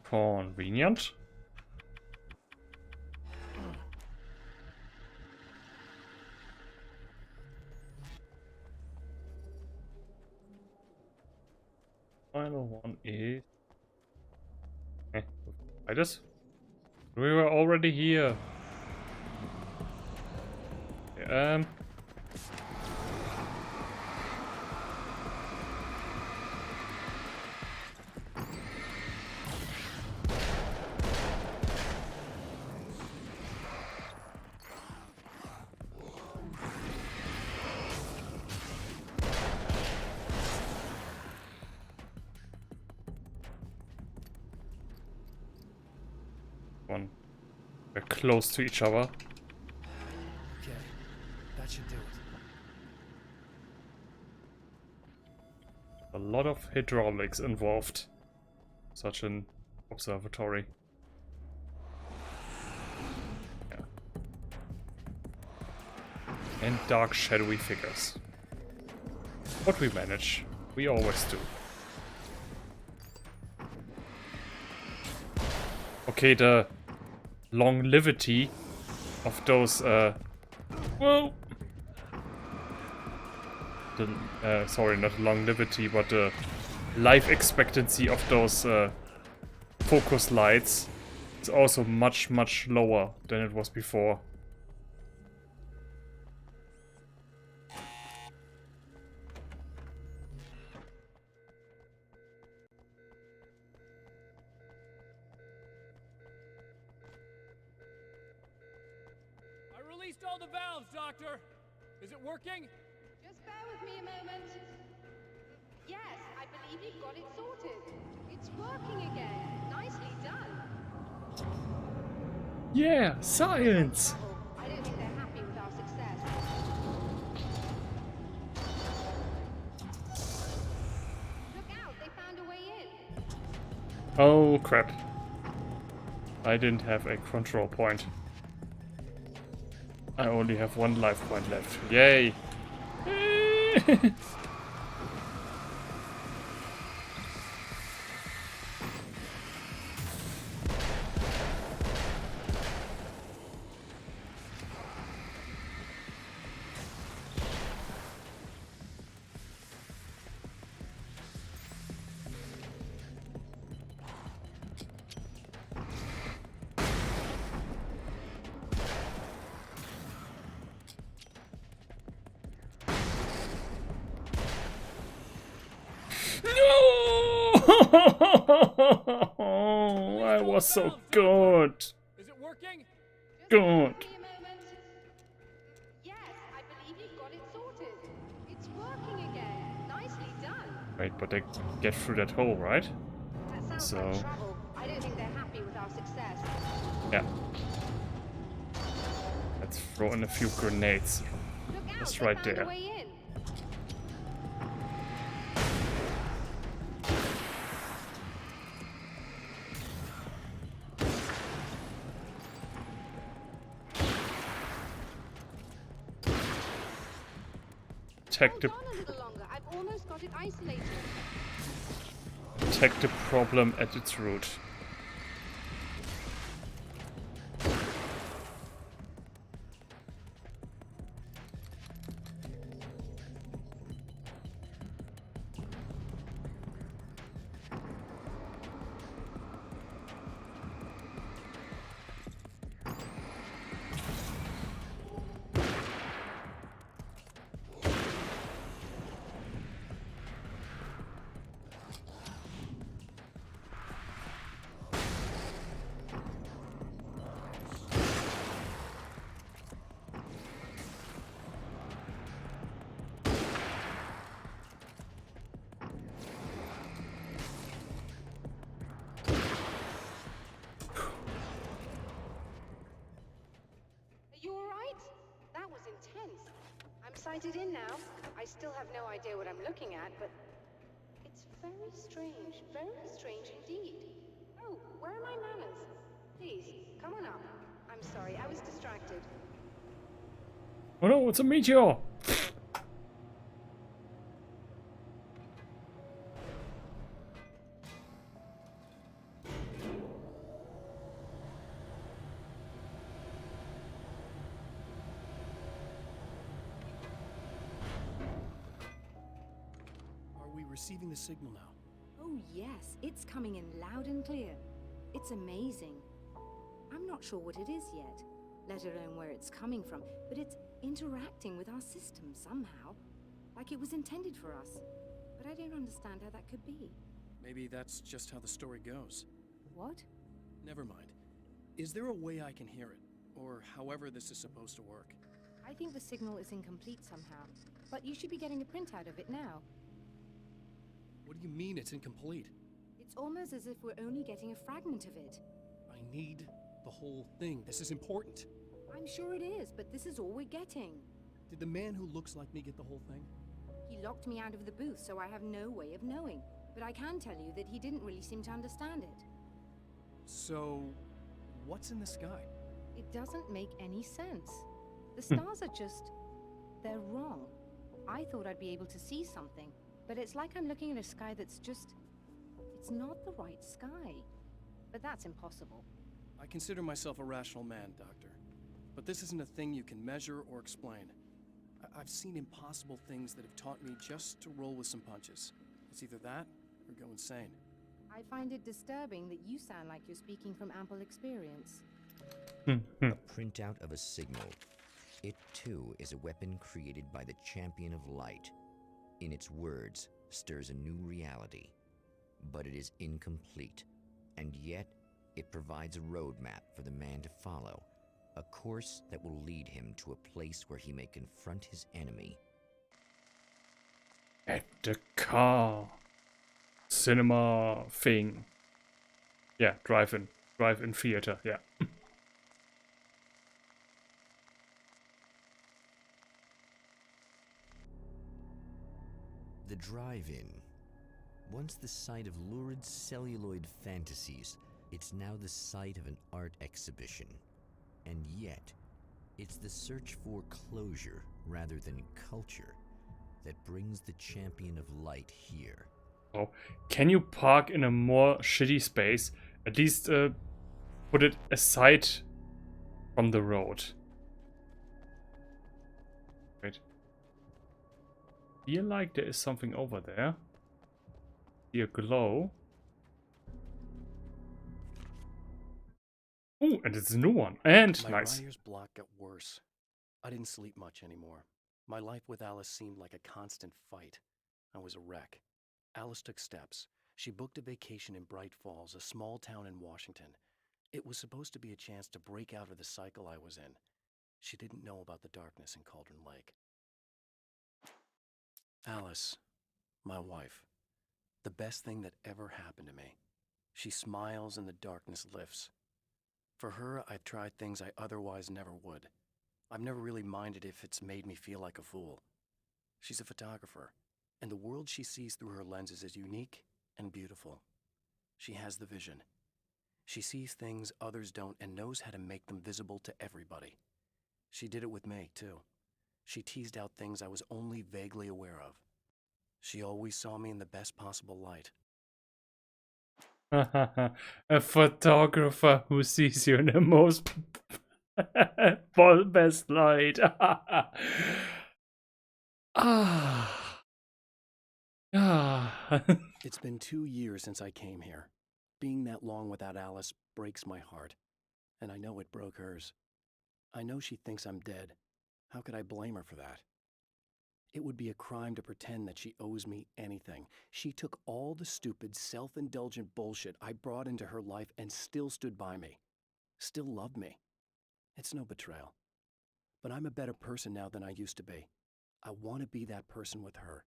Convenient. Final one is... We were already here. We're close to each other. Okay, should do it. A lot of hydraulics involved. Such an observatory. Yeah. And dark, shadowy figures. But we manage. We always do. Okay, the longevity of those, whoa! Sorry, not longevity, but the life expectancy of those focus lights is also much, much lower than it was before. I released all the valves, Doctor. Is it working? Just bear with me a moment. Yes, I believe you've got it sorted. It's working again. Nicely done. Yeah, science! I don't think they're happy with our success. Look out, they found a way in. Oh crap. I didn't have a control point. I only have one life point left. Yay! I was so good. Is it working? Good. Yes, I believe you've got it sorted. It's working again. Nicely done. Wait, but they get through that hole, right? That sounds like trouble. I don't think they're happy with our success. Yeah. Let's throw in a few grenades. Just right there. Attack the, I've almost got it isolated. attack the problem at its root. Sighted in now. I still have no idea what I'm looking at, but it's very strange indeed. Oh, where are my manners? Please, come on up. I'm sorry, I was distracted. Oh no, it's a meteor! Receiving the signal now. Oh yes, it's coming in loud and clear. It's amazing. I'm not sure what it is yet, let alone where it's coming from, but it's interacting with our system somehow, like it was intended for us. But I don't understand how that could be. Maybe that's just how the story goes. What? Never mind. Is there a way I can hear it? Or however this is supposed to work? I think the signal is incomplete somehow, but you should be getting a printout of it now. What do you mean it's incomplete? It's almost as if we're only getting a fragment of it. I need the whole thing. This is important. I'm sure it is, but this is all we're getting. Did the man who looks like me get the whole thing? He locked me out of the booth, so I have no way of knowing. But I can tell you that he didn't really seem to understand it. So, what's in the sky? It doesn't make any sense. The stars are just... they're wrong. I thought I'd be able to see something, but it's like I'm looking at a sky that's just... it's not the right sky. But that's impossible. I consider myself a rational man, Doctor. But this isn't a thing you can measure or explain. I've seen impossible things that have taught me just to roll with some punches. It's either that or go insane. I find it disturbing that you sound like you're speaking from ample experience. A printout of a signal. It too is a weapon created by the Champion of Light. In its words, stirs a new reality. But it is incomplete, and yet it provides a roadmap for the man to follow. A course that will lead him to a place where he may confront his enemy. At the car. Cinema thing. Yeah, drive-in. Drive-in theater, yeah. The drive-in. Once the site of lurid celluloid fantasies, it's now the site of an art exhibition. And yet, it's the search for closure rather than culture that brings the Champion of Light here. Oh, can you park in a more shitty space? At least put it aside from the road. Wait. Feel like there is something over there. See a glow. Oh, and it's a new one. And my nice. writer's block got worse. I didn't sleep much anymore. My life with Alice seemed like a constant fight. I was a wreck. Alice took steps. She booked a vacation in Bright Falls, a small town in Washington. It was supposed to be a chance to break out of the cycle I was in. She didn't know about the darkness in Cauldron Lake. Alice, my wife, the best thing that ever happened to me. She smiles and the darkness lifts. For her, I've tried things I otherwise never would. I've never really minded if it's made me feel like a fool. She's a photographer, and the world she sees through her lenses is unique and beautiful. She has the vision. She sees things others don't and knows how to make them visible to everybody. She did it with me, too. She teased out things I was only vaguely aware of. She always saw me in the best possible light. A photographer who sees you in the most best light. It's been 2 years since I came here. Being that long without Alice breaks my heart, and I know it broke hers. I know she thinks I'm dead. How could I blame her for that? It would be a crime to pretend that she owes me anything. She took all the stupid, self-indulgent bullshit I brought into her life and still stood by me. Still loved me. It's no betrayal. But I'm a better person now than I used to be. I want to be that person with her.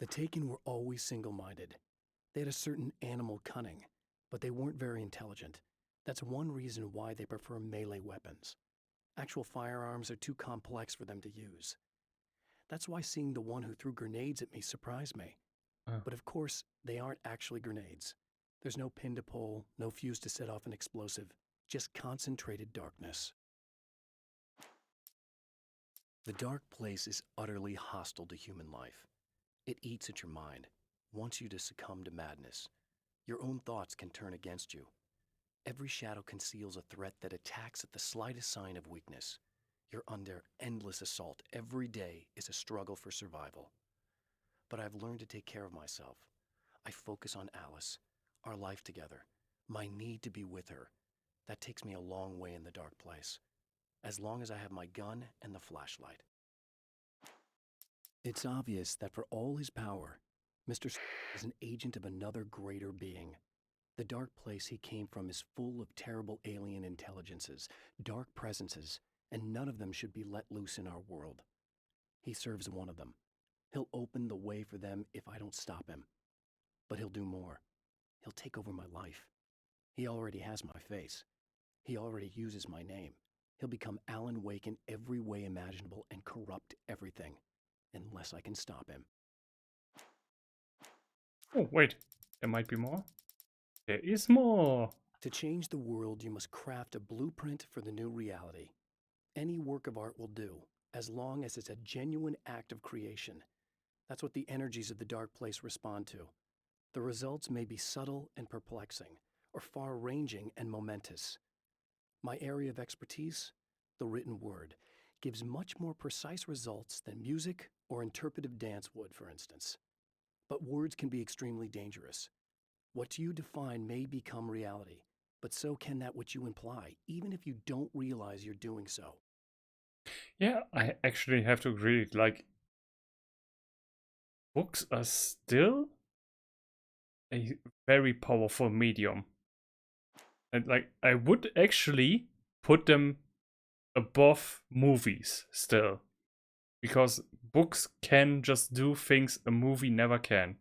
The Taken were always single-minded. They had a certain animal cunning, but they weren't very intelligent. That's one reason why they prefer melee weapons. Actual firearms are too complex for them to use. That's why seeing the one who threw grenades at me surprised me. But of course, they aren't actually grenades. There's no pin to pull, no fuse to set off an explosive, just concentrated darkness. The dark place is utterly hostile to human life. It eats at your mind, wants you to succumb to madness. Your own thoughts can turn against you. Every shadow conceals a threat that attacks at the slightest sign of weakness. You're under endless assault. Every day is a struggle for survival. But I've learned to take care of myself. I focus on Alice, our life together, my need to be with her. That takes me a long way in the dark place, as long as I have my gun and the flashlight. It's obvious that for all his power, Mr. is an agent of another greater being. The dark place he came from is full of terrible alien intelligences, dark presences, and none of them should be let loose in our world. He serves one of them. He'll open the way for them if I don't stop him. But he'll do more. He'll take over my life. He already has my face. He already uses my name. He'll become Alan Wake in every way imaginable and corrupt everything, unless I can stop him. Oh, wait. There might be more. There is more. To change the world, you must craft a blueprint for the new reality. Any work of art will do, as long as it's a genuine act of creation. That's what the energies of the dark place respond to. The results may be subtle and perplexing, or far-ranging and momentous. My area of expertise, the written word, gives much more precise results than music or interpretive dance would, for instance. But words can be extremely dangerous. What you define may become reality, but so can that which you imply, even if you don't realize you're doing so. Yeah, I actually have to agree. Like, books are still a very powerful medium. And like, I would actually put them above movies still. Because books can just do things a movie never can.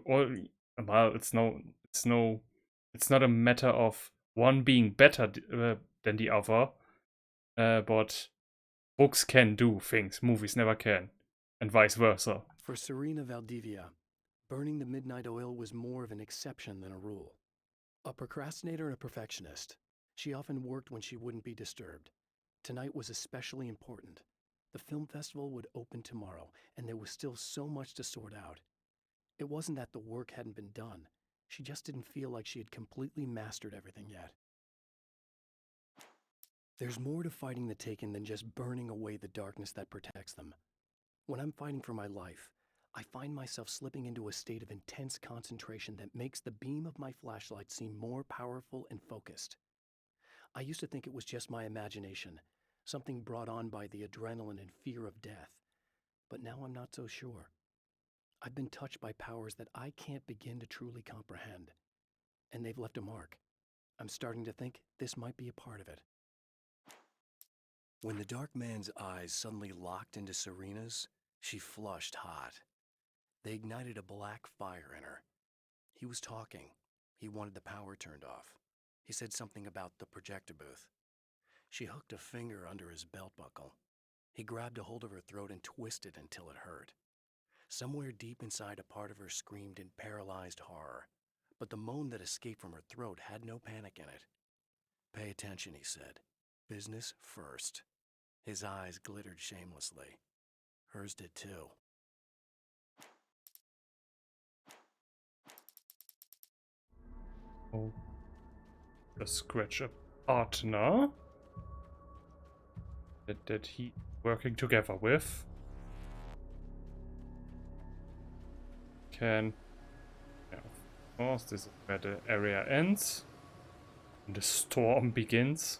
Or, well, it's not a matter of one being better than the other, but books can do things movies never can, and vice versa. For Serena Valdivia, burning the midnight oil was more of an exception than a rule. A procrastinator and a perfectionist, she often worked when she wouldn't be disturbed. Tonight was especially important. The film festival would open tomorrow, and there was still so much to sort out. It wasn't that the work hadn't been done. She just didn't feel like she had completely mastered everything yet. There's more to fighting the Taken than just burning away the darkness that protects them. When I'm fighting for my life, I find myself slipping into a state of intense concentration that makes the beam of my flashlight seem more powerful and focused. I used to think it was just my imagination, something brought on by the adrenaline and fear of death. But now I'm not so sure. I've been touched by powers that I can't begin to truly comprehend. And they've left a mark. I'm starting to think this might be a part of it. When the dark man's eyes suddenly locked into Serena's, she flushed hot. They ignited a black fire in her. He was talking. He wanted the power turned off. He said something about the projector booth. She hooked a finger under his belt buckle. He grabbed a hold of her throat and twisted until it hurt. Somewhere deep inside, a part of her screamed in paralyzed horror, but the moan that escaped from her throat had no panic in it. "Pay attention," he said. "Business first." His eyes glittered shamelessly. Hers did too. Oh, a scratch a partner that he working together with can. Yeah, of course, this is where the area ends and the storm begins.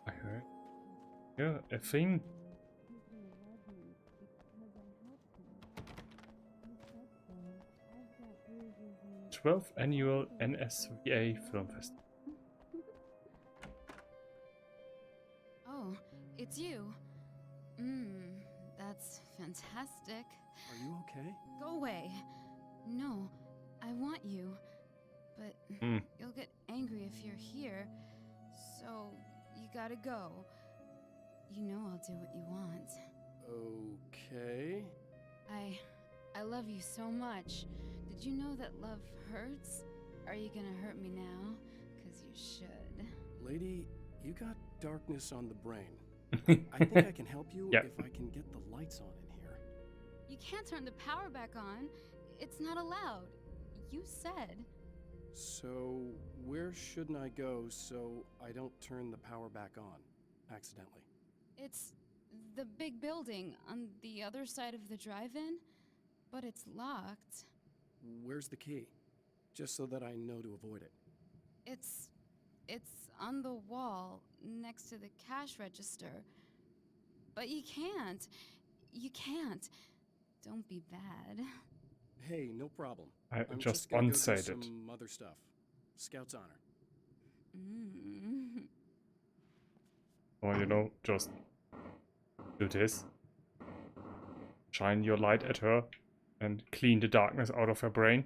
I heard. Yeah, a thing. th Annual NSVA Film Festival. Oh, it's you. That's fantastic. Are you okay? Go away. No, I want you. But you'll get angry if you're here. So, you gotta go. You know I'll do what you want. Okay. I love you so much. Did you know that love hurts? Are you gonna hurt me now? 'Cause you should. Lady, you got darkness on the brain. I think I can help you if I can get the lights on in here. You can't turn the power back on. It's not allowed. You said. So, where shouldn't I go so I don't turn the power back on accidentally? It's the big building on the other side of the drive-in, but it's locked. Where's the key? Just so that I know to avoid it. It's on the wall next to the cash register. But you can't. You can't. Don't be bad. Hey, no problem. I'm just gonna go do some other stuff. Scout's honor. Or, you know, just do this. shine your light at her and clean the darkness out of her brain.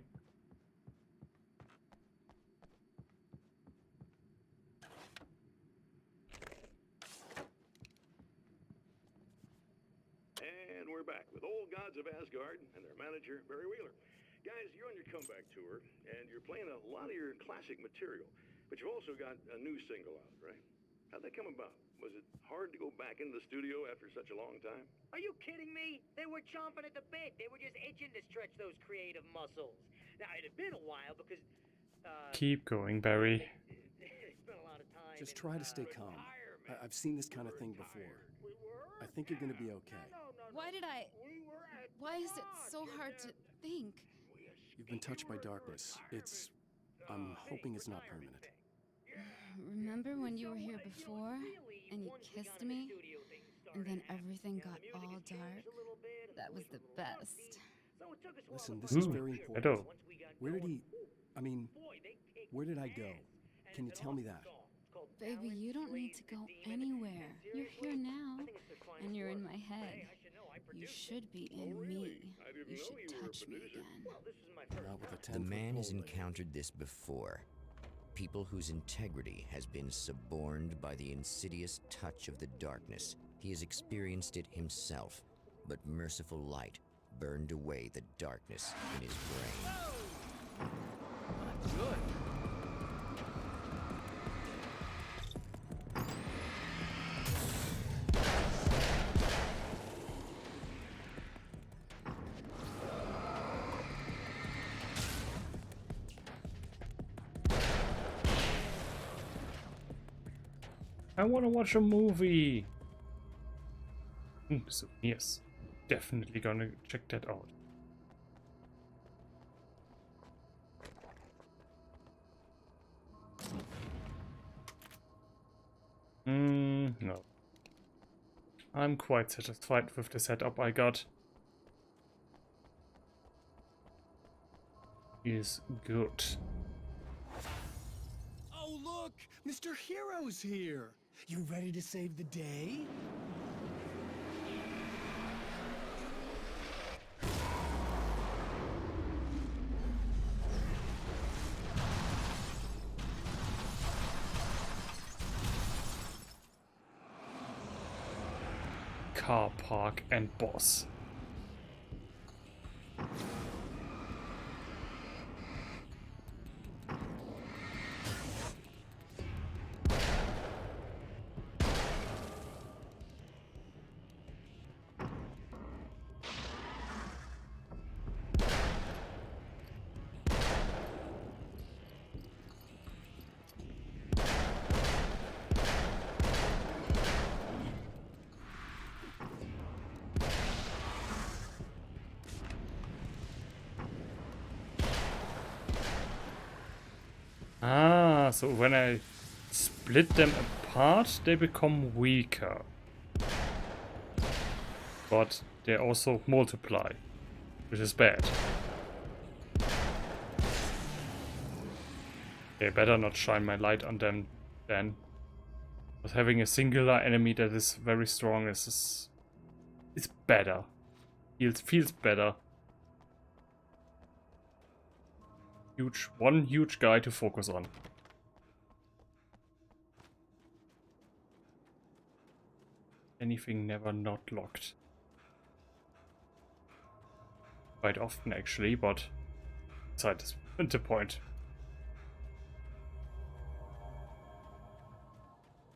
And we're back with Old Gods of Asgard and their manager, Barry Wheeler. Guys, you're on your comeback tour, and you're playing a lot of your classic material, but you've also got a new single out, right? How'd that come about? Was it hard to go back into the studio after such a long time? Are you kidding me? They were chomping at the bit. They were just itching to stretch those creative muscles. Now, it had been a while because, Keep going, Barry. it's been a lot of time. Just try to stay calm. I've seen this kind of thing before. I think you're gonna be okay. Why is it so hard to think? You've been touched by darkness. I'm hoping it's not permanent. Remember when you were here before and you kissed me? And then everything got all dark? That was the best. Listen, this is very important. Hello. Where did I go? Can you tell me that? Baby, you don't need to go anywhere. You're here now, and you're in my head. You should be in me. You should touch me again. Not with a 10-foot The man has pole. encountered this before. People whose integrity has been suborned by the insidious touch of the darkness. He has experienced it himself, but merciful light burned away the darkness in his brain. Good. I want to watch a movie. So yes, definitely gonna check that out. No. I'm quite satisfied with the setup I got. Is good. Oh, look! Mr. Hero's here! You ready to save the day? Car park and boss. Ah, so when I split them apart, they become weaker. But they also multiply, which is bad. Okay, better not shine my light on them then. But having a singular enemy that is very strong is better. Feels better. One huge guy to focus on. Anything never not locked. Quite often actually, but beside the point.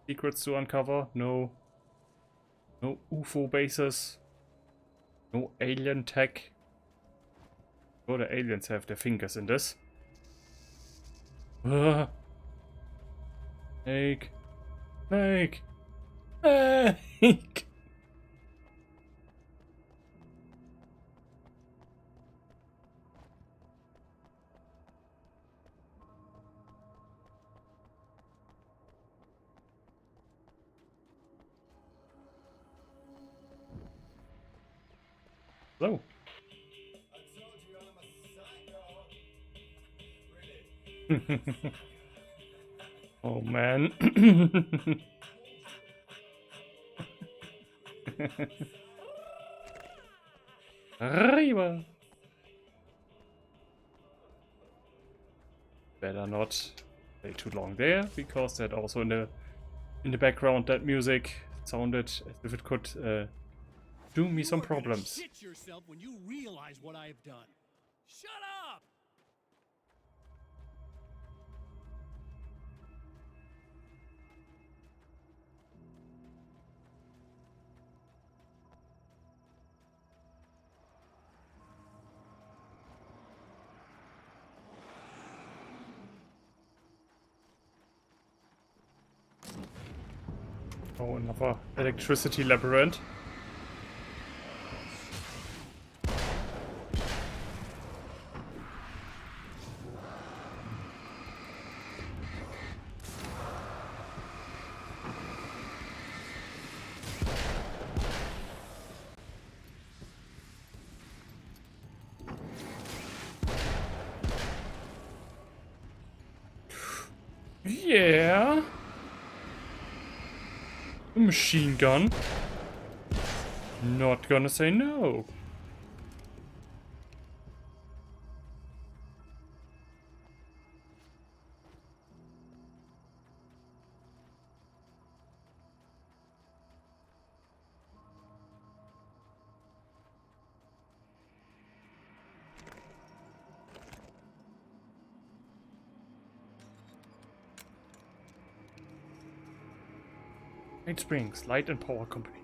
Secrets to uncover? No. No UFO bases. No alien tech. Oh, the aliens have their fingers in this. Snake. Snake. Snake. Hello. Oh man. Arriba. Better not stay too long there, because that also in the background, that music sounded as if it could do me some problems. Shit yourself when you realize what I have done. Shut up! Oh, another electricity labyrinth. Yeah. A machine gun. Not gonna say no. Night Springs, Light and Power Company.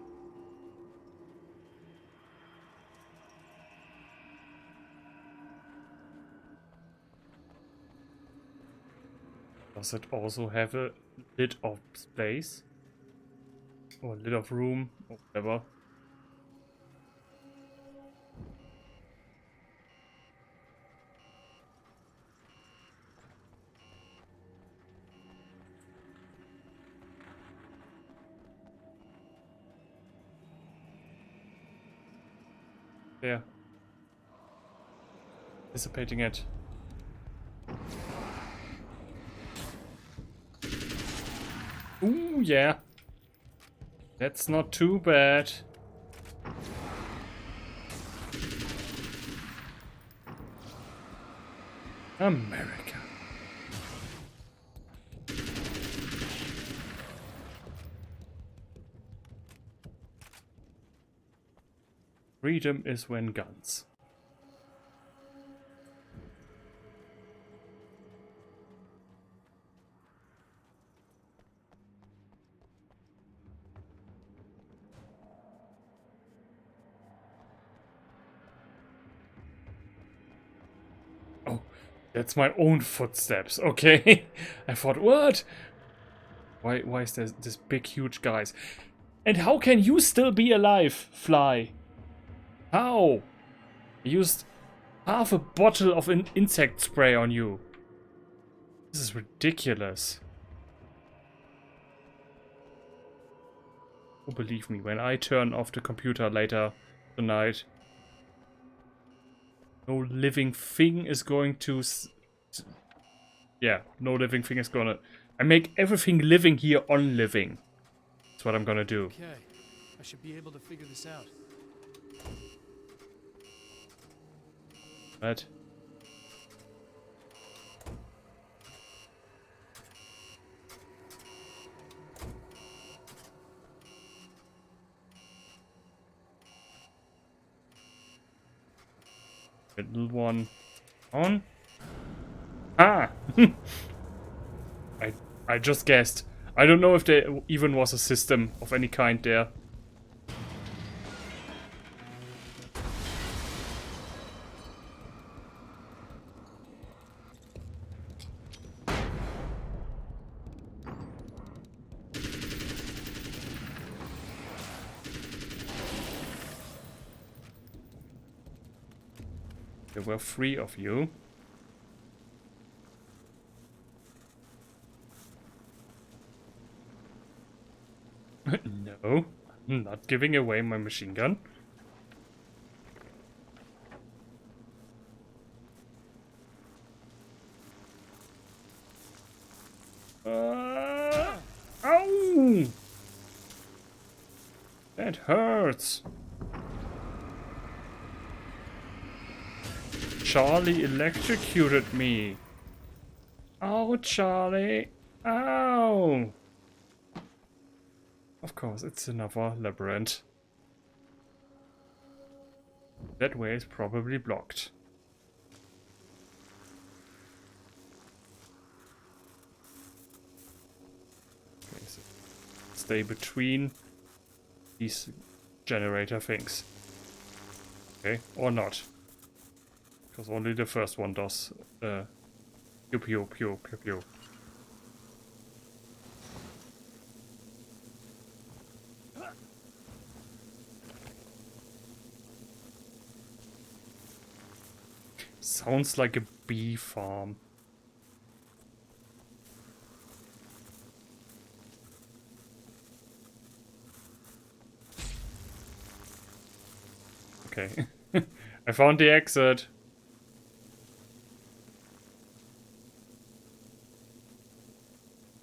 Does it also have a lid of space? Or a lid of room? Or whatever. There. Dissipating it. Ooh, yeah. That's not too bad. America. Freedom is when guns. Oh, that's my own footsteps. Okay. I thought, what? Why is there this big, huge guys? And how can you still be alive, Fly? How? I used half a bottle of an insect spray on you. This is ridiculous. Oh, believe me, when I turn off the computer later tonight, no living thing is going to... Yeah, no living thing is gonna... I make everything living here unliving. That's what I'm gonna do. Okay, I should be able to figure this out. What? Little one on. Ah! I just guessed. I don't know if there even was a system of any kind there. There were 3 of you. No, I'm not giving away my machine gun. Ow! That hurts. Charlie electrocuted me. Oh, Charlie. Ow. Of course, it's another labyrinth. That way is probably blocked. Okay, so stay between these generator things. Okay, or not. Because only the first one does pew pew pew pew pew. Sounds like a bee farm. Okay. I found the exit.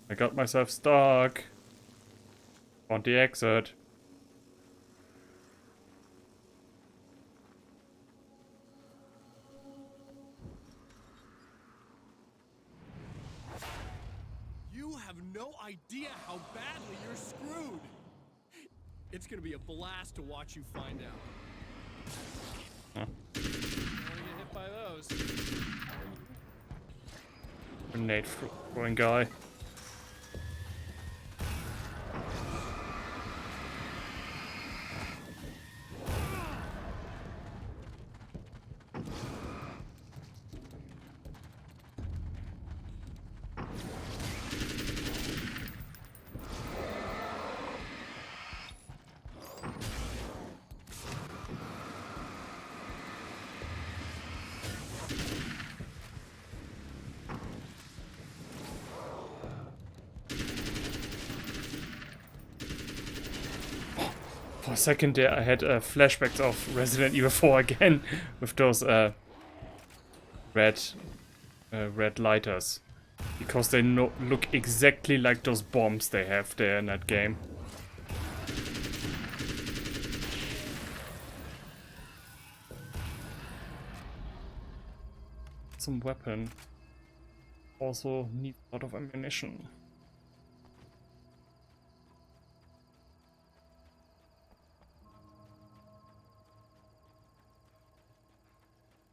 I got myself stuck. Found the exit. You have no idea how badly you're screwed. It's gonna be a blast to watch you find out. Huh. I don't wanna get hit by those. Grenade throwing guy. For a second there, I had flashbacks of Resident Evil 4 again with those red lighters, because they look exactly like those bombs they have there in that game. Some weapon also needs a lot of ammunition.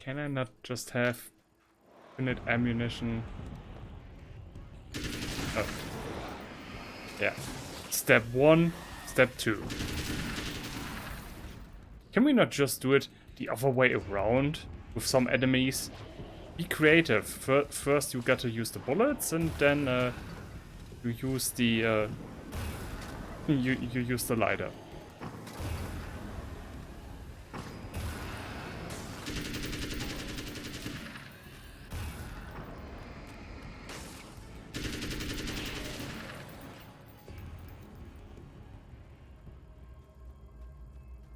Can I not just have infinite ammunition? Oh. Yeah. Step 1, step 2. Can we not just do it the other way around with some enemies? Be creative. First you gotta use the bullets, and then you use the you use the lighter.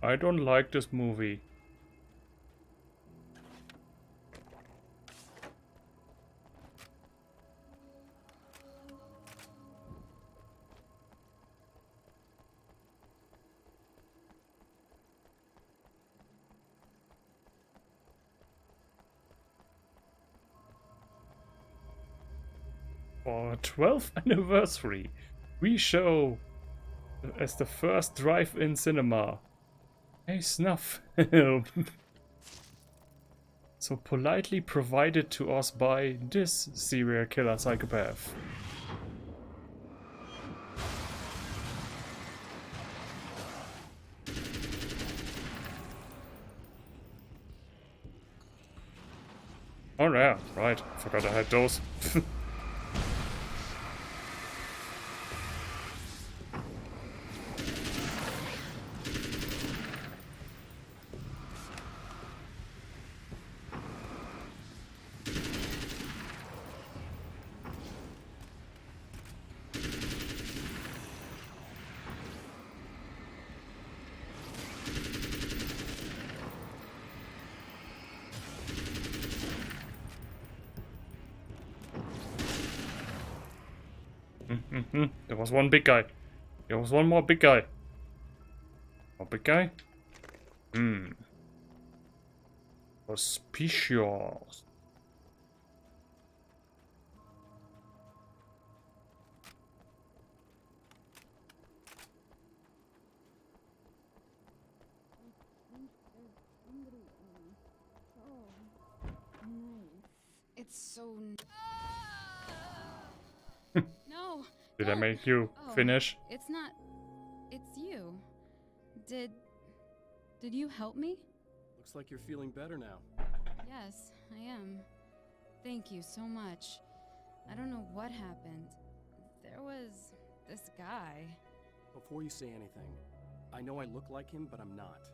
I don't like this movie. For 12th anniversary, we show as the first drive-in cinema a snuff film. So politely provided to us by this serial killer psychopath. Oh yeah, right. Forgot I had those. There was one big guy. There was one more big guy. More big guy? Auspicious. It's so... No! Did I make you Oh, finish? It's not... It's you. Did you help me? Looks like you're feeling better now. Yes, I am. Thank you so much. I don't know what happened. There was this guy. Before you say anything, I know I look like him, but I'm not.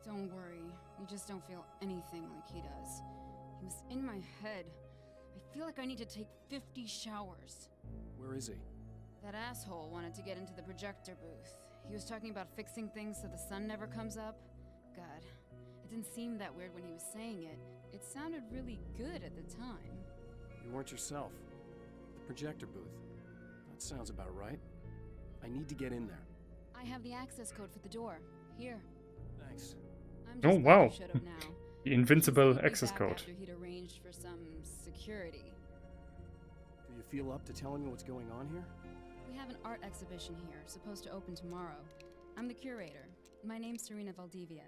Don't worry. You just don't feel anything like he does. He was in my head. I feel like I need to take 50 showers. Where is he? That asshole wanted to get into the projector booth. He was talking about fixing things so the sun never comes up. God, it didn't seem that weird when he was saying it. It sounded really good at the time. You weren't yourself. The projector booth. That sounds about right. I need to get in there. I have the access code for the door. Here. Thanks. I'm Oh, just glad wow. you showed up now. The invincible He'd be access back code. After he'd arranged for some security. Do you feel up to telling me what's going on here? We have an art exhibition here, supposed to open tomorrow. I'm the curator. My name's Serena Valdivia.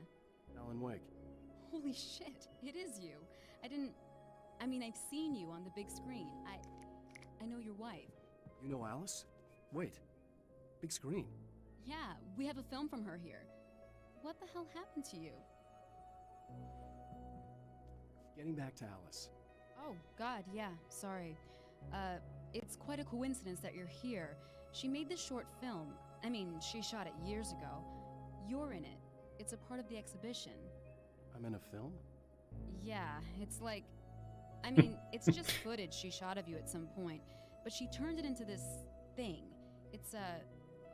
Alan Wake. Holy shit, it is you. I've seen you on the big screen. I know your wife. You know Alice? Wait. Big screen. Yeah, we have a film from her here. What the hell happened to you? Getting back to Alice. Oh, God, yeah, sorry. It's quite a coincidence that you're here. She made this short film. She shot it years ago. You're in it. It's a part of the exhibition. I'm in a film? Yeah, it's like... it's just footage she shot of you at some point, but she turned it into this thing. It's,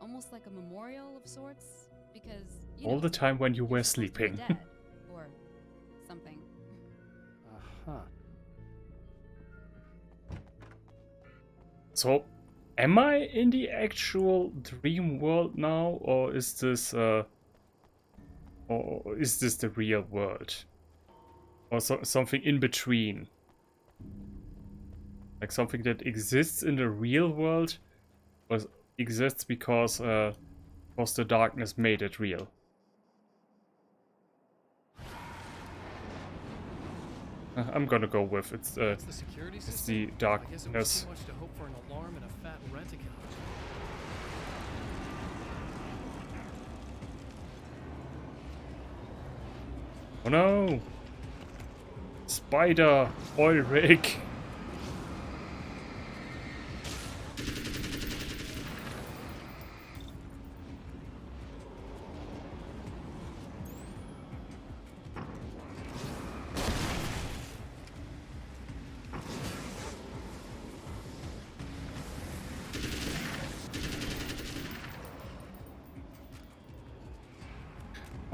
almost like a memorial of sorts, because, All the time when you were sleeping. dead, or something. Uh-huh. So, am I in the actual dream world now, or is this the real world? Or something in between? Like something that exists in the real world, or exists because the darkness made it real? I'm gonna go with it's the security the system? I guess it was darkness. too much to hope for an alarm and a fat rent account. Oh no! Spider oil rig.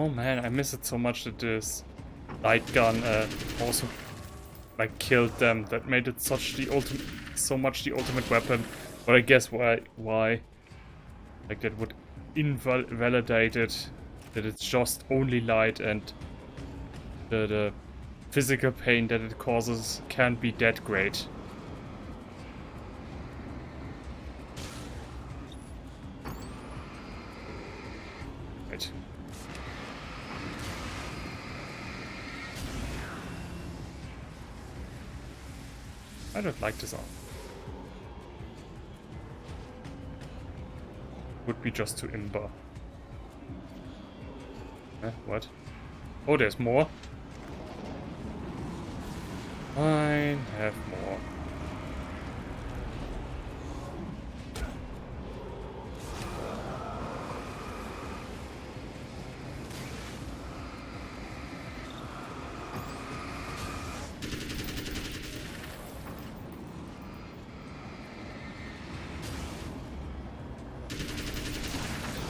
Oh man, I miss it so much that this light gun also like killed them. That made it so much the ultimate weapon. But I guess why like that would invalidate it, that it's just only light, and the physical pain that it causes can't be that great. Right. I don't like this arm. Would be just too imber. What? Oh, there's more. Fine, have more.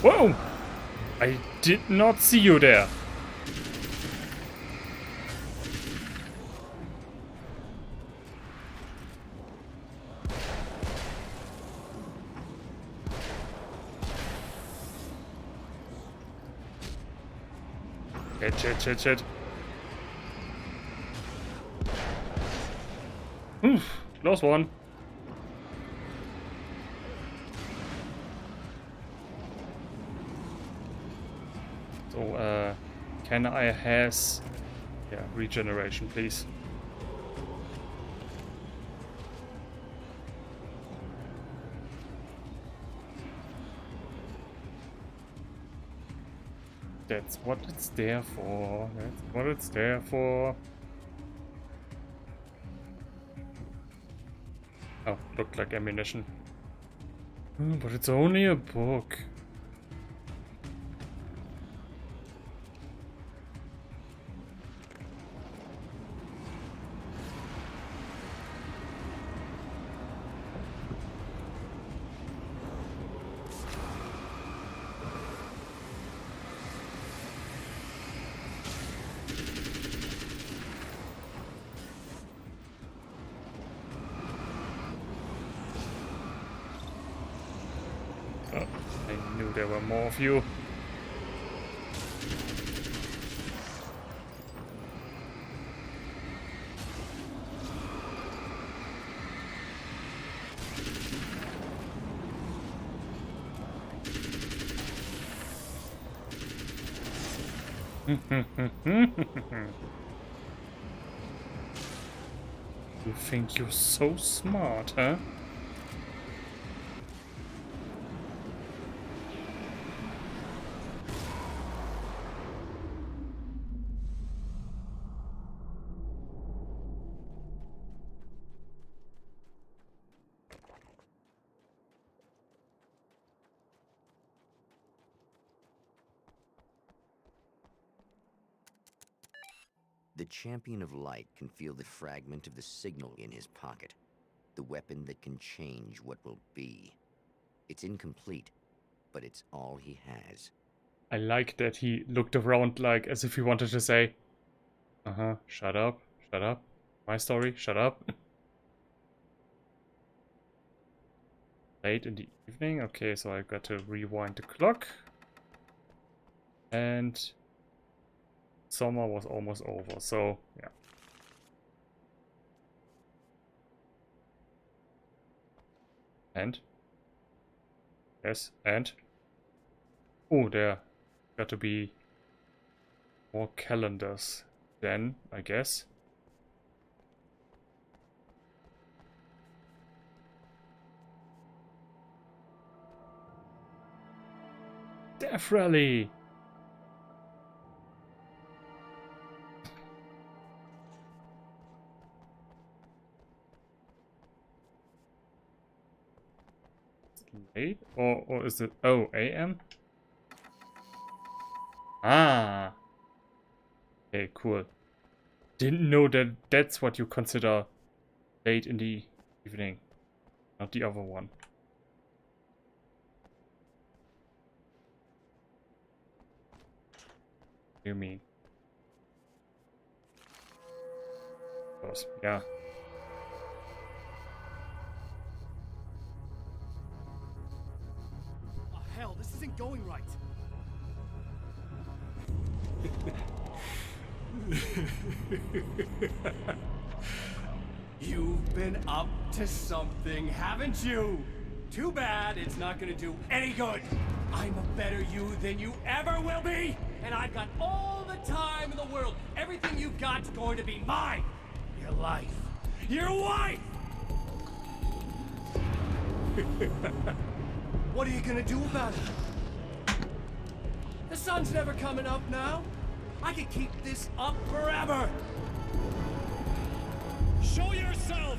Whoa! I did not see you there. Shit. Oof, close one. So, can I has... Yeah, regeneration, please. That's what it's there for. That's what it's there for. Oh, looked like ammunition. Oh, but it's only a book. Oh, I knew there were more of you. You think you're so smart, huh? The Champion of Light can feel the fragment of the signal in his pocket. The weapon that can change what will be. It's incomplete, but it's all he has. I like that he looked around like as if he wanted to say, shut up, shut up. My story, shut up. Late in the evening. Okay, so I got to rewind the clock. And summer was almost over, so yeah. And? Yes, and? Oh, there got to be more calendars then, I guess. Death Rally! Late? Or is it... Oh, AM? Ah! Okay, cool. Didn't know that that's what you consider late in the evening. Not the other one. What do you mean? Of course, yeah. Oh, hell, this isn't going right. You've been up to something, haven't you? Too bad it's not gonna do any good. I'm a better you than you ever will be, and I've got all the time in the world. Everything you've got's going to be mine. Your life. Your wife! What are you gonna do about it? The sun's never coming up now. I can keep this up forever. Show yourself!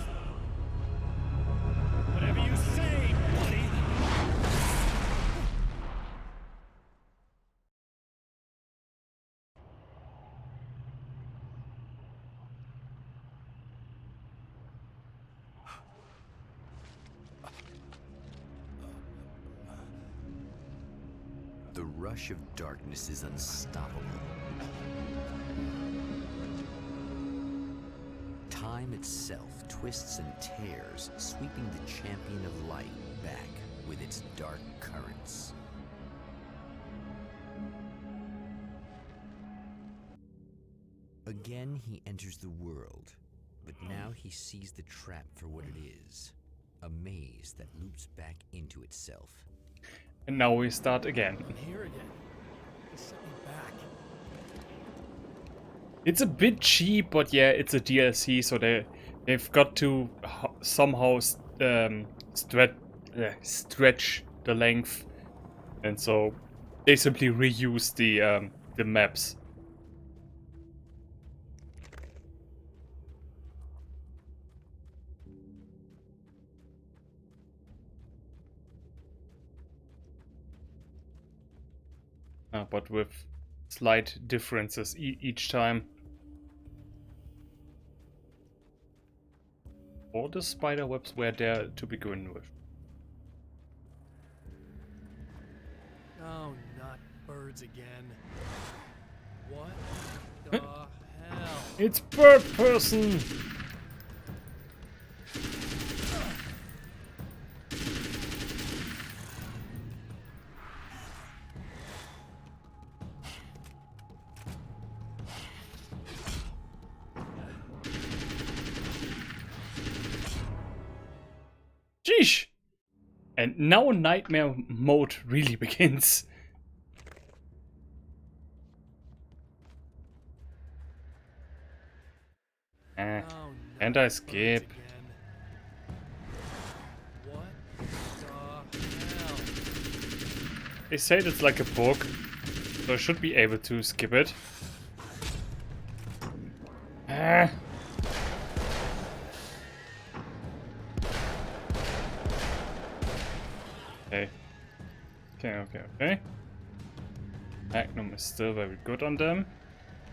Whatever you say, buddy. The rush of darkness is unstoppable. Time itself twists and tears, sweeping the Champion of Light back with its dark currents. Again, he enters the world, But now he sees the trap for what it is. A maze that loops back into itself. And now we start again. I'm here again. He sent me back. It's a bit cheap, but yeah, it's a DLC, so they've got to somehow stretch the length, and so they simply reuse the maps. But with slight differences each time. All the spider webs were there to begin with. Oh, not birds again. What the hell? It's Bird Person! Sheesh! And now nightmare mode really begins. And I skip. They said it's like a book, so I should be able to skip it. Ah. Okay. Magnum is still very good on them.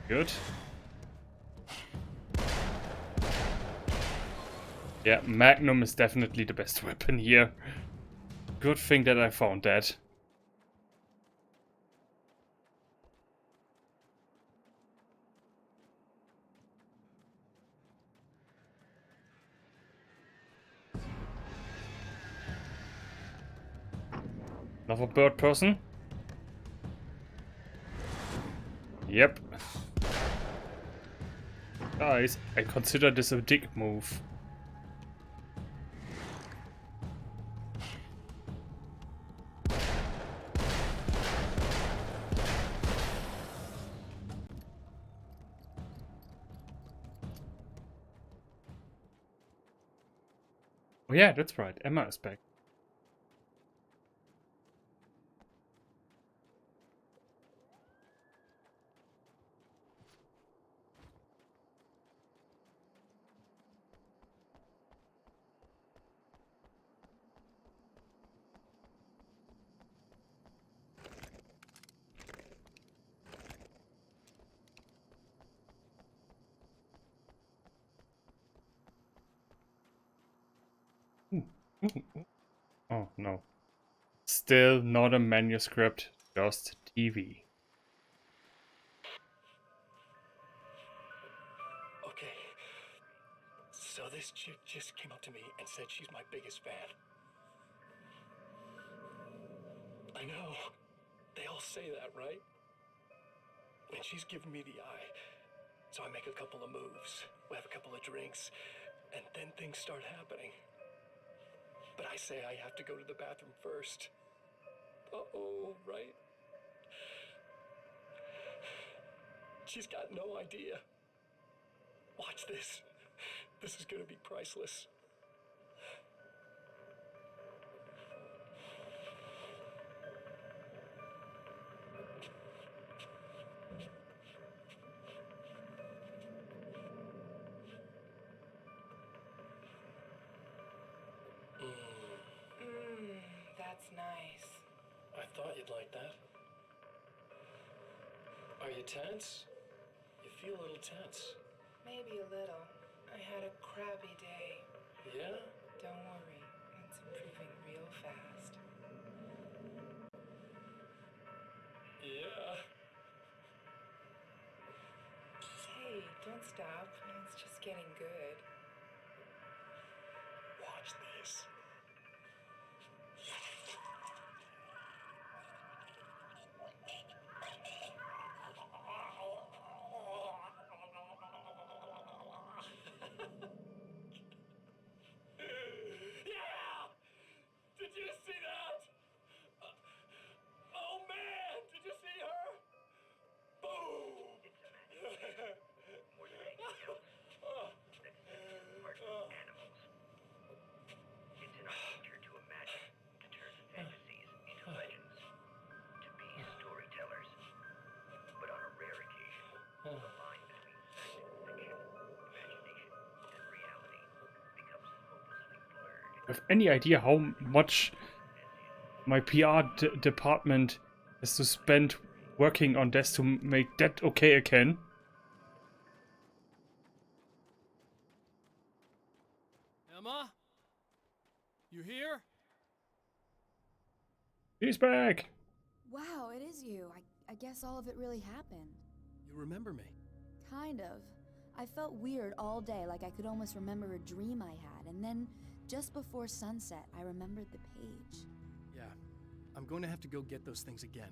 Good. Yeah, Magnum is definitely the best weapon here. Good thing that I found that. Another bird person? Yep. Guys, I consider this a dick move. Oh yeah, that's right, Emma is back. Oh no. Still not a manuscript, just TV. Okay. So this chick just came up to me and said she's my biggest fan. I know. They all say that, right? And she's giving me the eye. So I make a couple of moves. We have a couple of drinks. And then things start happening. But I say I have to go to the bathroom first. Uh-oh, right? She's got no idea. Watch this. This is gonna be priceless. That's nice. I thought you'd like that. Are you tense? You feel a little tense. Maybe a little. I had a crappy day. Yeah? Don't worry. It's improving real fast. Yeah. Hey, don't stop. It's just getting good. Watch this. have any idea how much my PR department has to spend working on this to make that okay again? Emma? You here? He's back! Wow, it is you. I guess all of it really happened. You remember me? Kind of. I felt weird all day, like I could almost remember a dream I had, and then, just before sunset, I remembered the page. Yeah. I'm going to have to go get those things again.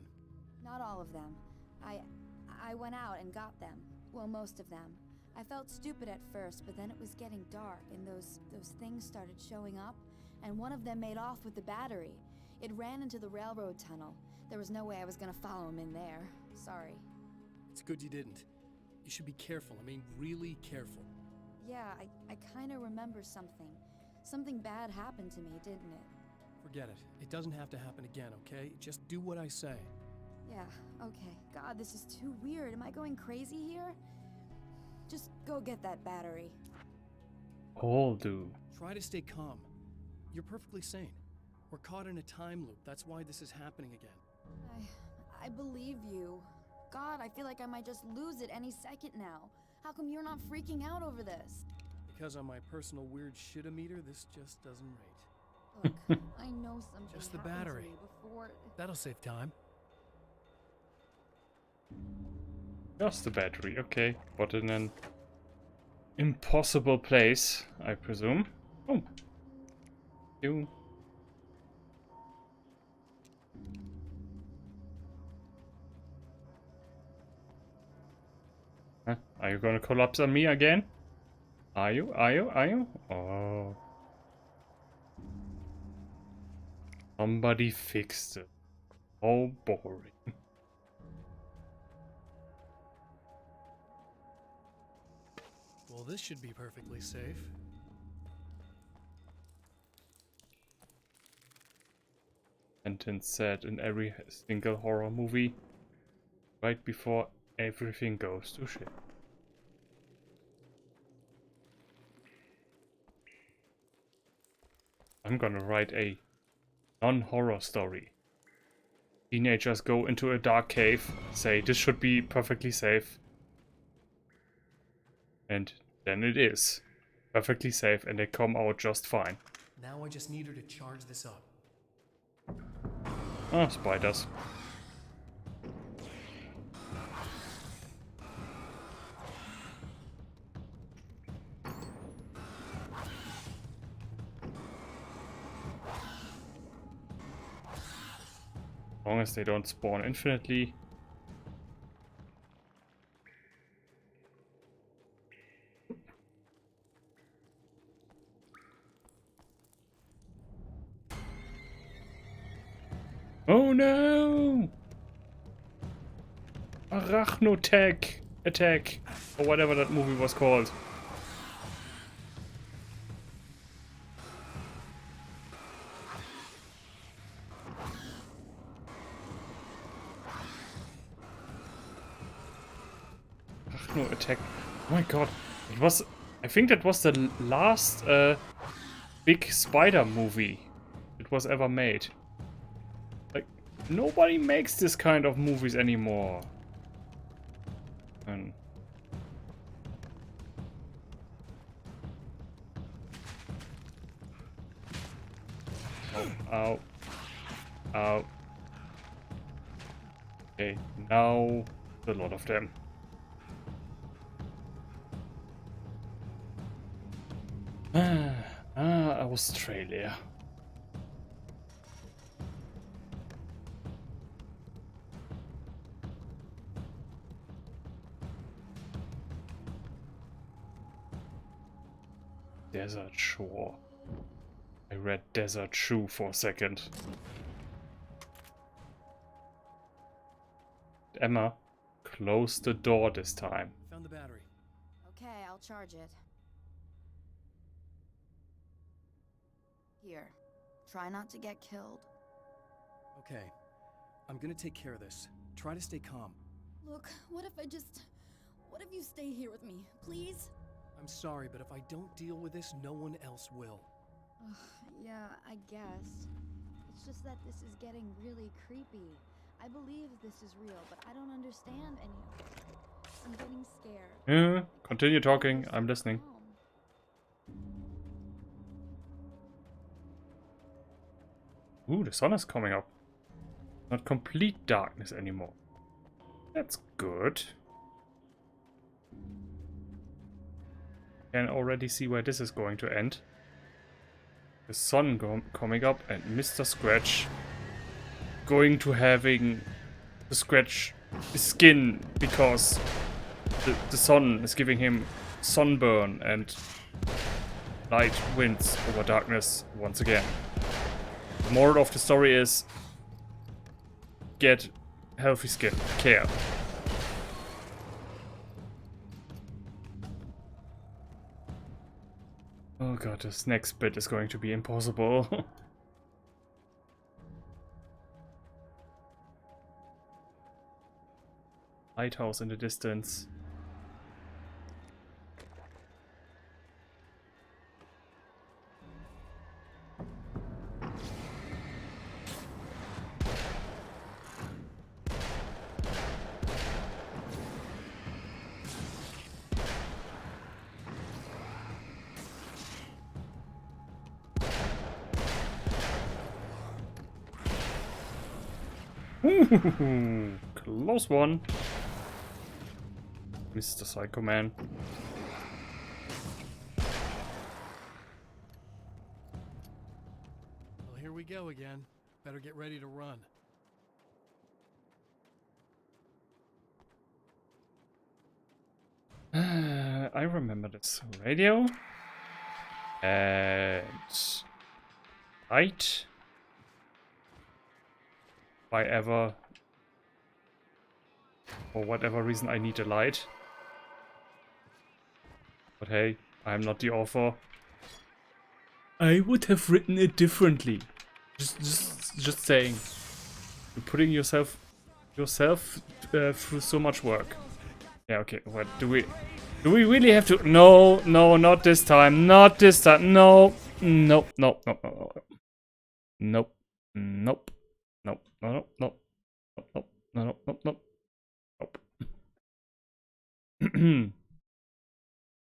Not all of them. I went out and got them. Well, most of them. I felt stupid at first, but then it was getting dark, and those things started showing up, and one of them made off with the battery. It ran into the railroad tunnel. There was no way I was gonna follow him in there. Sorry. It's good you didn't. You should be careful. I mean, really careful. Yeah, I kinda remember something. Something bad happened to me, didn't it? Forget it. It doesn't have to happen again, okay? Just do what I say. Yeah, okay. God, this is too weird. Am I going crazy here? Just go get that battery. All do. Try to stay calm. You're perfectly sane. We're caught in a time loop. That's why this is happening again. I believe you. God, I feel like I might just lose it any second now. How come you're not freaking out over this? Because on my personal weird shit-o-meter, this just doesn't rate. Look, I know something Just the happened battery. to me before. That'll save time. Just the battery, okay. But in an impossible place, I presume. Oh. You. Huh? Are you gonna collapse on me again? Are you? Are you? Are you? Oh. Somebody fixed it. Oh, boring. Well, this should be perfectly safe. Sentence said in every single horror movie right before everything goes to shit. I'm gonna write a non-horror story. Teenagers go into a dark cave, say this should be perfectly safe. And then it is perfectly safe and they come out just fine. Now I just need her to charge this up. Ah, spiders. As long as they don't spawn infinitely. Oh no! Arachnotech attack, or whatever that movie was called. Arachno attack. Oh my god, it was. I think that was the last big spider movie it was ever made. Nobody makes this kind of movies anymore. And ow. Ow. Okay, now a lot of them. Australia. Desert Shore. I read Desert Shoe for a second. Emma, close the door this time. Found the battery. Okay, I'll charge it. Here, try not to get killed. Okay, I'm gonna take care of this. Try to stay calm. Look, what if you stay here with me, please? I'm sorry, but if I don't deal with this, no one else will. Yeah, I guess. It's just that this is getting really creepy. I believe this is real, but I don't understand any of it. I'm getting scared. Yeah, continue talking. I'm listening. Ooh, the sun is coming up. Not complete darkness anymore. That's good. Can already see where this is going to end. The sun coming up and Mr. Scratch going to having to scratch his skin because the sun is giving him sunburn and light wins over darkness once again. The moral of the story is get healthy skin. Care. Oh god, this next bit is going to be impossible. Lighthouse in the distance. Close one. Mr. Psycho Man. Well, here we go again. Better get ready to run. I remember this radio. And light. Why ever, for whatever reason, I need a light. But hey, I'm not the author. I would have written it differently. Just saying. You're putting yourself through so much work. Yeah, okay. What do we really have to? No, not this time. Not this time. No, nope. Nope. Nope. Nope.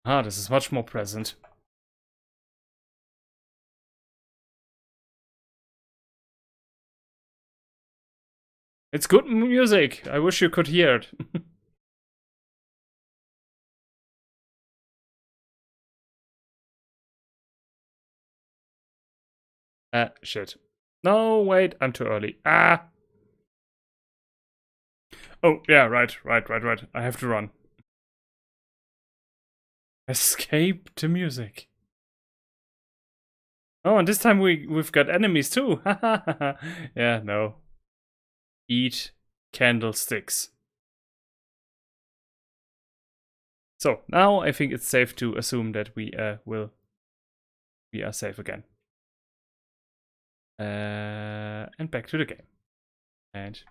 Ah, this is much more present. It's good music. I wish you could hear it. Shit. No, wait, I'm too early. Ah! Oh, yeah, right. I have to run. Escape to music. Oh, and this time we've got enemies too. Yeah, no. Eat candlesticks. So, now I think it's safe to assume that we are safe again. And back to the game. And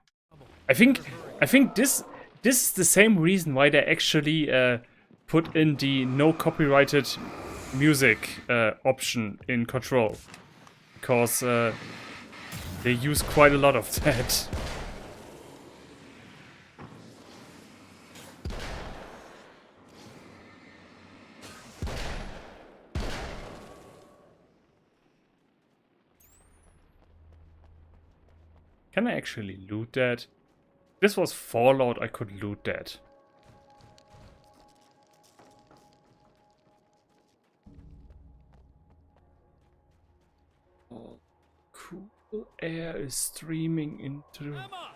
I think this is the same reason why they actually put in the no copyrighted music option in Control, because they use quite a lot of that. Can I actually loot that? This was Fallout, I could loot that. Oh, cool air is streaming into the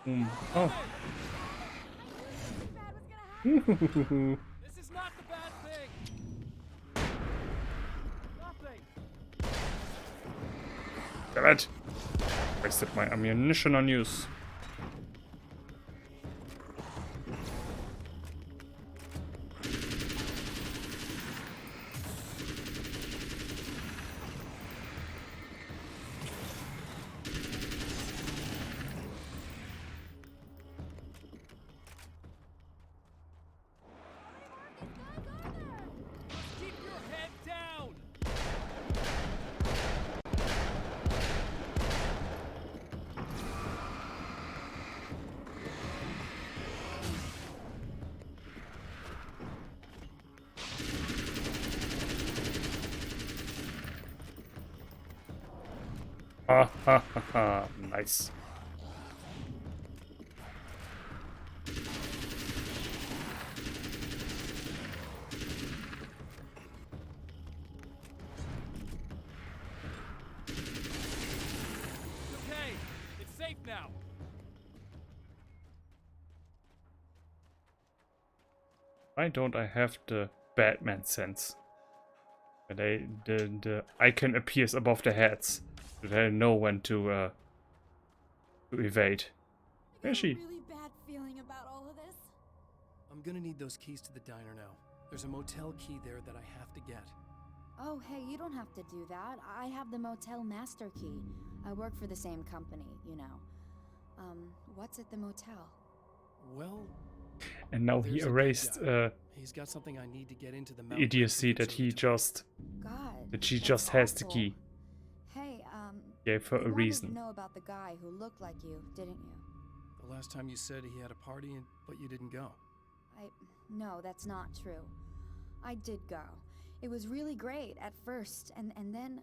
room. Oh. This is not the bad thing. Nothing. Damn it! Wasted my ammunition on use. Keep your head down. Ha ha ha ha. Nice. Okay, it's safe now. Why don't I have the Batman sense? The icon appears above their heads, so they know when to evade. Where is she? Really bad feeling about all of this. I'm gonna need those keys to the diner now. There's a motel key there that I have to get. Oh, hey, you don't have to do that. I have the motel master key. I work for the same company, you know. What's at the motel? Well, And now he there's a good erased guy. He's got something I need to get into the the mountain idiocy that he just she just has the key. Hey, Gave her you a wanted reason. to know about the guy who looked like you, didn't you? The last time you said he had a party, but you didn't go. No, that's not true. I did go. It was really great at first, and then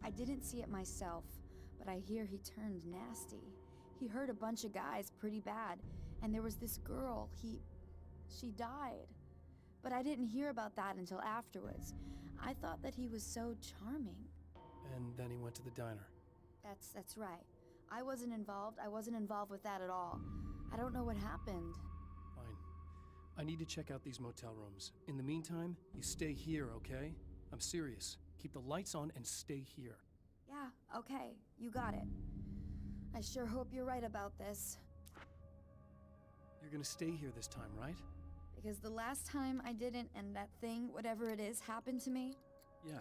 I didn't see it myself, but I hear he turned nasty. He hurt a bunch of guys pretty bad, and there was this girl, she died. But I didn't hear about that until afterwards. I thought that he was so charming. And then he went to the diner. That's right. I wasn't involved with that at all. I don't know what happened. Fine. I need to check out these motel rooms. In the meantime, you stay here, okay? I'm serious. Keep the lights on and stay here. Yeah, okay. You got it. I sure hope you're right about this. You're gonna stay here this time, right? Because the last time I didn't, and that thing, whatever it is, happened to me. Yeah.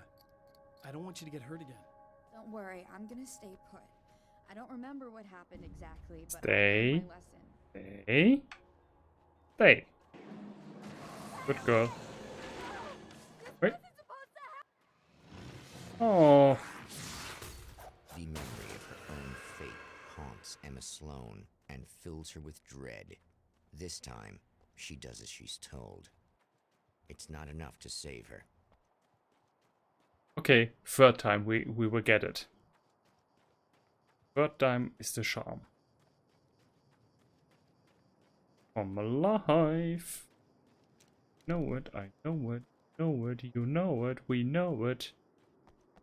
I don't want you to get hurt again. Don't worry, I'm gonna stay put. I don't remember what happened exactly, but Stay. I learned my lesson. Stay. Stay. Good girl. Wait. Oh. The memory of her own fate haunts Emma Sloan and fills her with dread. This time, she does as she's told. It's not enough to save her. Okay, third time we will get it. Third time is the charm. I'm alive. Know it, I know it, know it, you know it, we know it.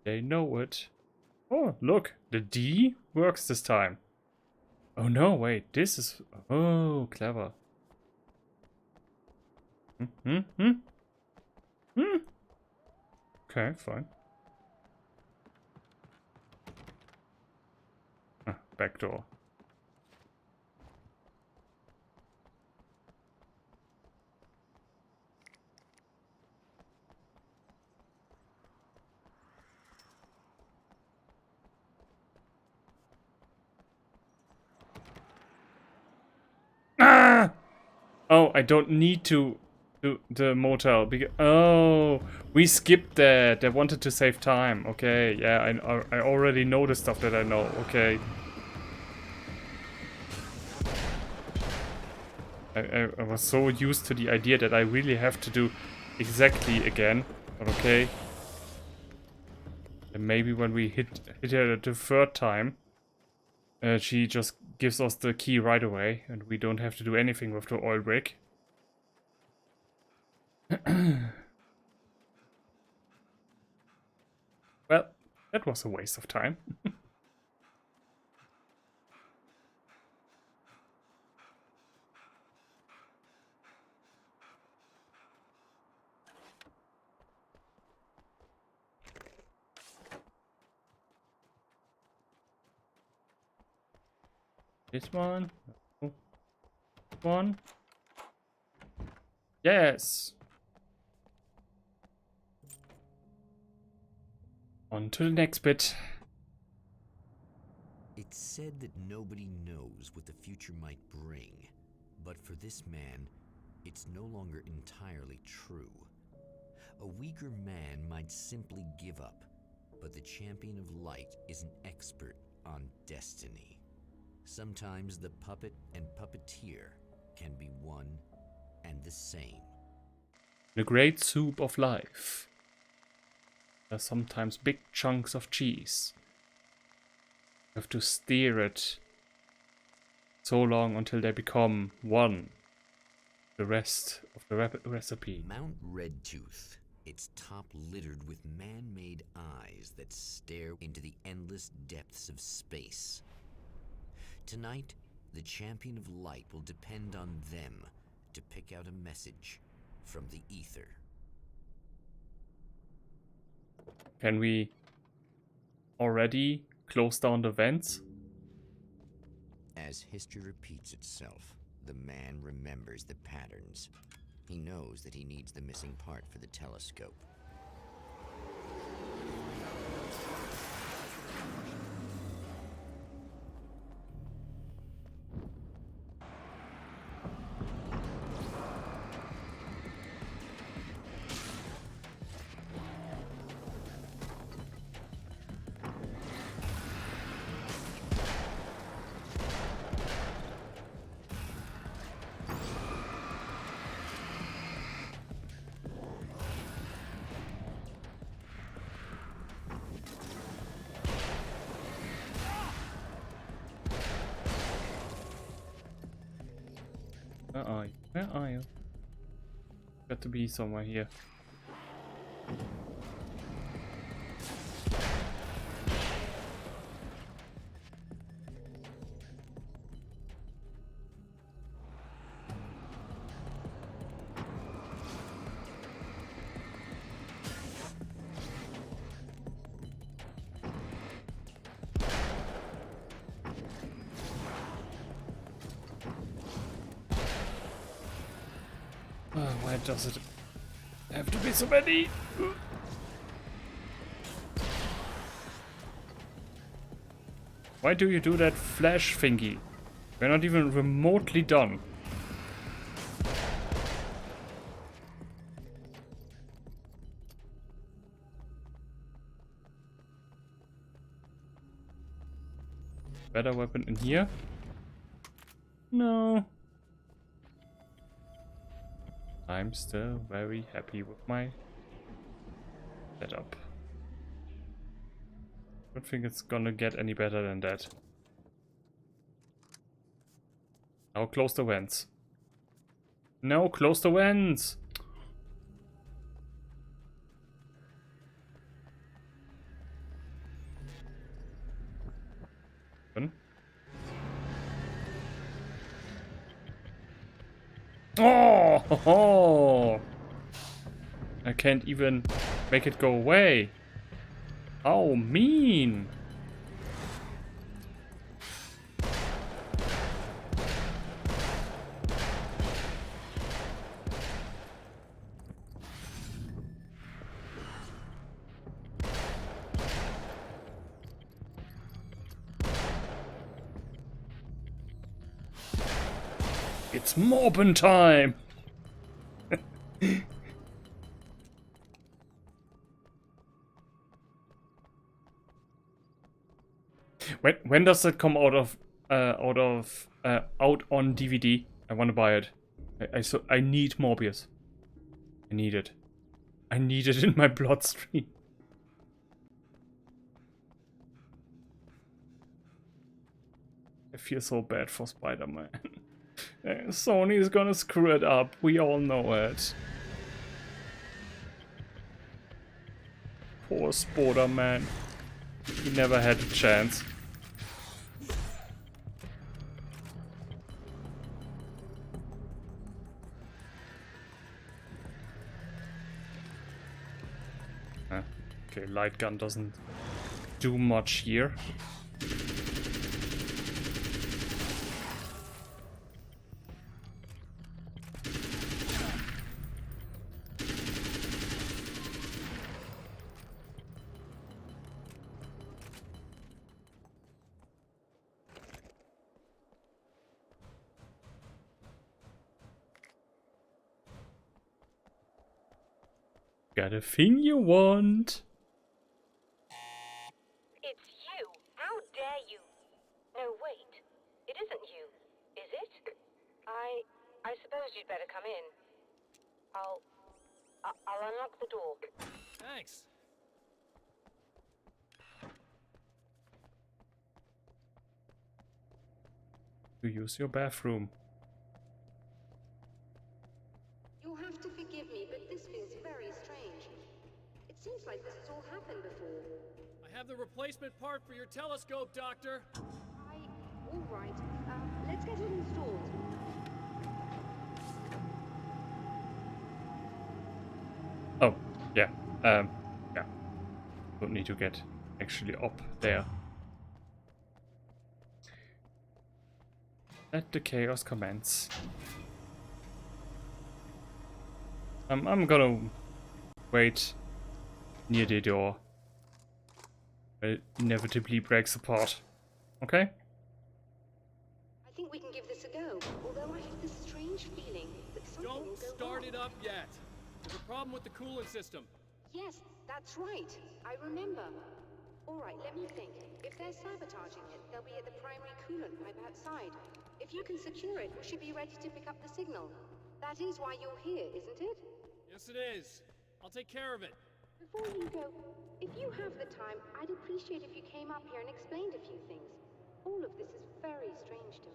They know it. Oh, look, the D works this time. Oh no, wait, this is... Oh, clever. Okay, fine. Ah, back door. Ah! Oh, I don't need to do the motel because we skipped that. They wanted to save time. Okay, yeah, I already know the stuff that I know. Okay. I was so used to the idea that I really have to do exactly again. But okay. And maybe when we hit her the third time, she just gives us the key right away, and we don't have to do anything with the oil rig. Well, that was a waste of time. This one. No. One. Yes. On to the next bit. It's said that nobody knows what the future might bring, but for this man, it's no longer entirely true. A weaker man might simply give up, but the champion of light is an expert on destiny. Sometimes the puppet and puppeteer can be one and the same. The great soup of life. There's sometimes big chunks of cheese. have to steer it so long until they become one. The rest of the recipe. Mount Redtooth. Its top littered with man-made eyes that stare into the endless depths of space. Tonight, the champion of light will depend on them to pick out a message from the ether. Can we already close down the vents? As history repeats itself, the man remembers the patterns. He knows that he needs the missing part for the telescope. Where are you? Where are you? Got to be somewhere here. Why does it have to be so many? Why do you do that flash thingy? We're not even remotely done. Better weapon in here? No. I'm still very happy with my setup. I don't think it's gonna get any better than that. Now close the vents. No, close the vents! Open. Oh! I can't even make it go away. How mean! It's mopping time! When does that come out on DVD? I want to buy it. I need Morbius. I need it. I need it in my bloodstream. I feel so bad for Spider-Man. Sony is gonna screw it up. We all know it. Poor Spider-Man. He never had a chance. Okay, light gun doesn't do much here. Got a thing you want? It's you. How dare you? No, wait. It isn't you, is it? I suppose you'd better come in. I'll unlock the door. Thanks. to use your bathroom. You'll have to forgive me, but this feels very strange. It seems like this has all happened before. I have the replacement part for your telescope, Doctor. All right. Let's get it installed. Oh, yeah. Yeah. Don't need to get actually up there. Let the chaos commence. I'm gonna wait near the door. It inevitably breaks apart. Okay? I think we can give this a go, although I have this strange feeling that something will Don't go start wrong. it up yet. There's a problem with the coolant system. Yes, that's right. I remember. All right, let me think. If they're sabotaging it, they'll be at the primary coolant pipe outside. If you can secure it, we should be ready to pick up the signal. That is why you're here, isn't it? Yes, it is. I'll take care of it. Before you go, if you have the time, I'd appreciate if you came up here and explained a few things. All of this is very strange to me.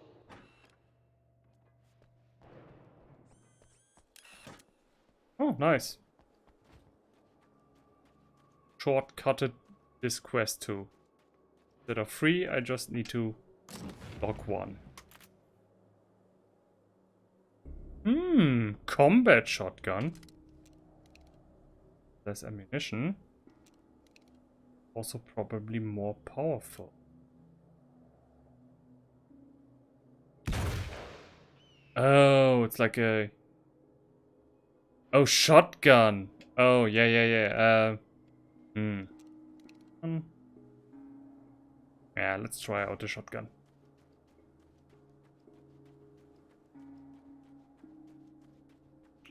Oh, nice. Shortcutted this quest too. Instead of 3, I just need to log 1. Combat shotgun. Less ammunition. Also probably more powerful. Oh, it's like a... Oh, shotgun. Oh, yeah. Yeah, let's try out the shotgun.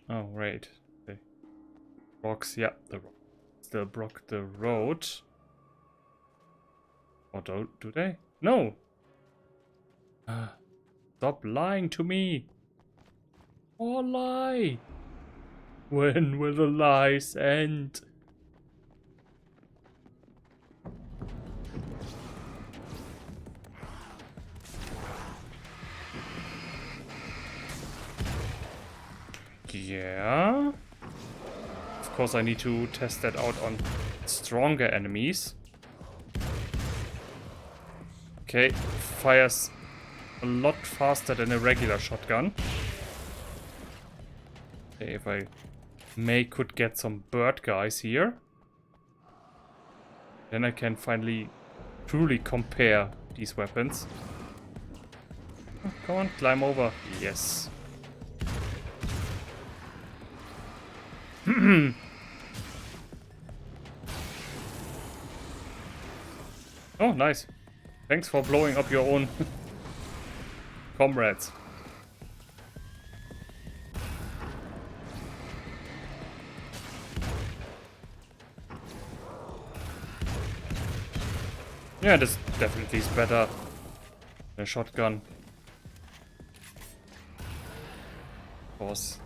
Oh, right. The rocks, yeah, the rocks still block the road. Or do they? No! Stop lying to me! Or lie! When will the lies end? Yeah. Of course, I need to test that out on stronger enemies. Okay, fires a lot faster than a regular shotgun. Okay, if I could get some bird guys here, then I can finally truly compare these weapons. Oh, come on, climb over. Yes. Oh, nice. Thanks for blowing up your own comrades. Yeah, this definitely is better than a shotgun. Of course.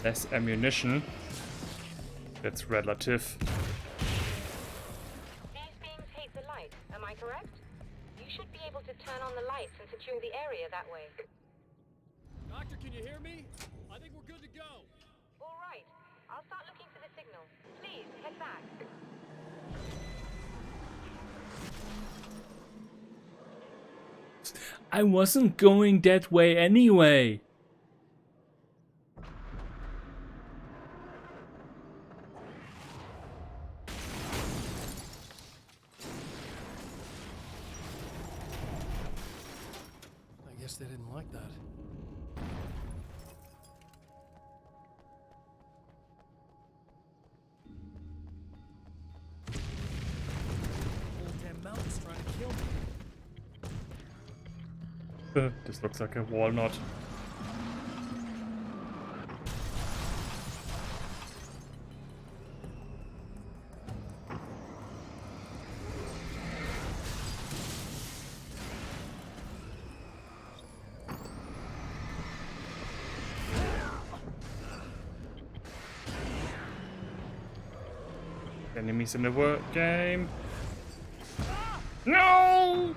Less ammunition. That's relative. These beams hate the light, am I correct? You should be able to turn on the lights and secure the area that way. Doctor, can you hear me? I think we're good to go. All right. I'll start looking for the signal. Please, head back. I wasn't going that way anyway. I guess they didn't like that. Whole damn mountain's trying to kill me. This looks like a walnut. Enemies in the game. No!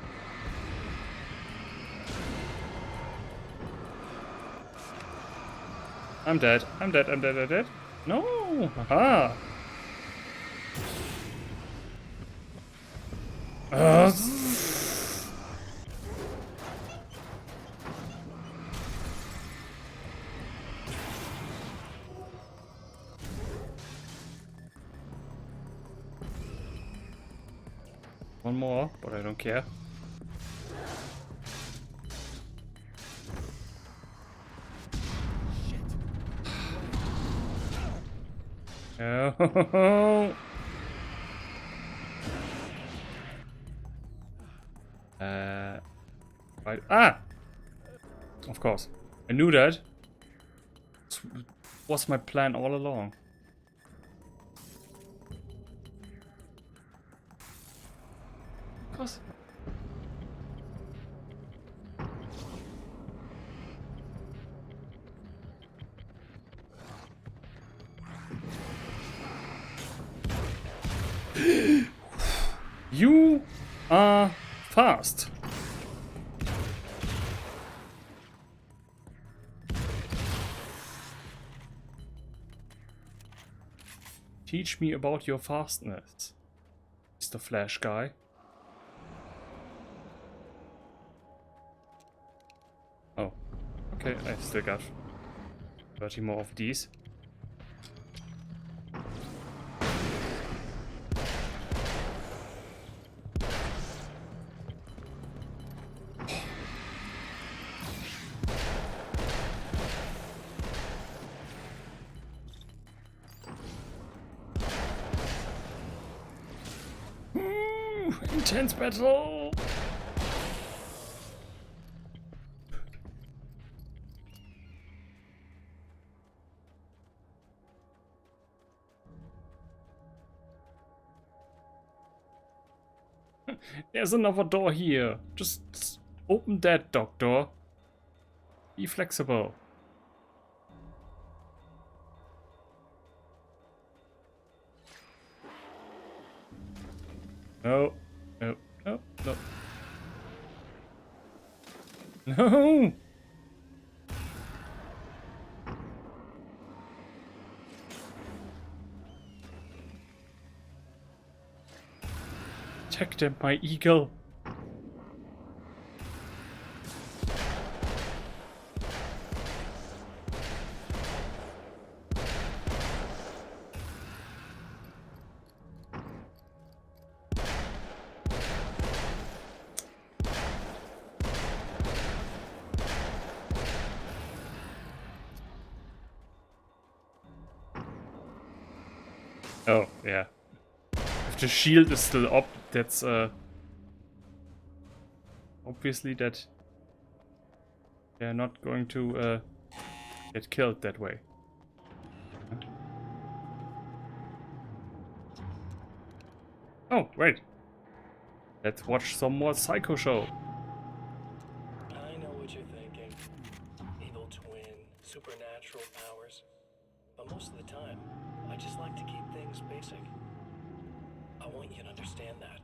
I'm dead. I'm dead. I'm dead. I'm dead. No! Haha! One more, but I don't care. Oh. Right. Ah! Of course. I knew that. This was my plan all along. Of course. You are fast. Teach me about your fastness, Mr. Flash guy. Oh, okay, I still got 30 more of these. Intense battle! There's another door here. Just open that, Doctor. Be flexible. No. No. No. No. No! Check them, my eagle. Oh, yeah. If the shield is still up, that's obviously that they're not going to get killed that way. Oh, wait. Let's watch some more Psycho Show. I know what you're thinking. Evil twin, supernatural powers. But most of the time, I just like to keep things basic. I want you to understand that.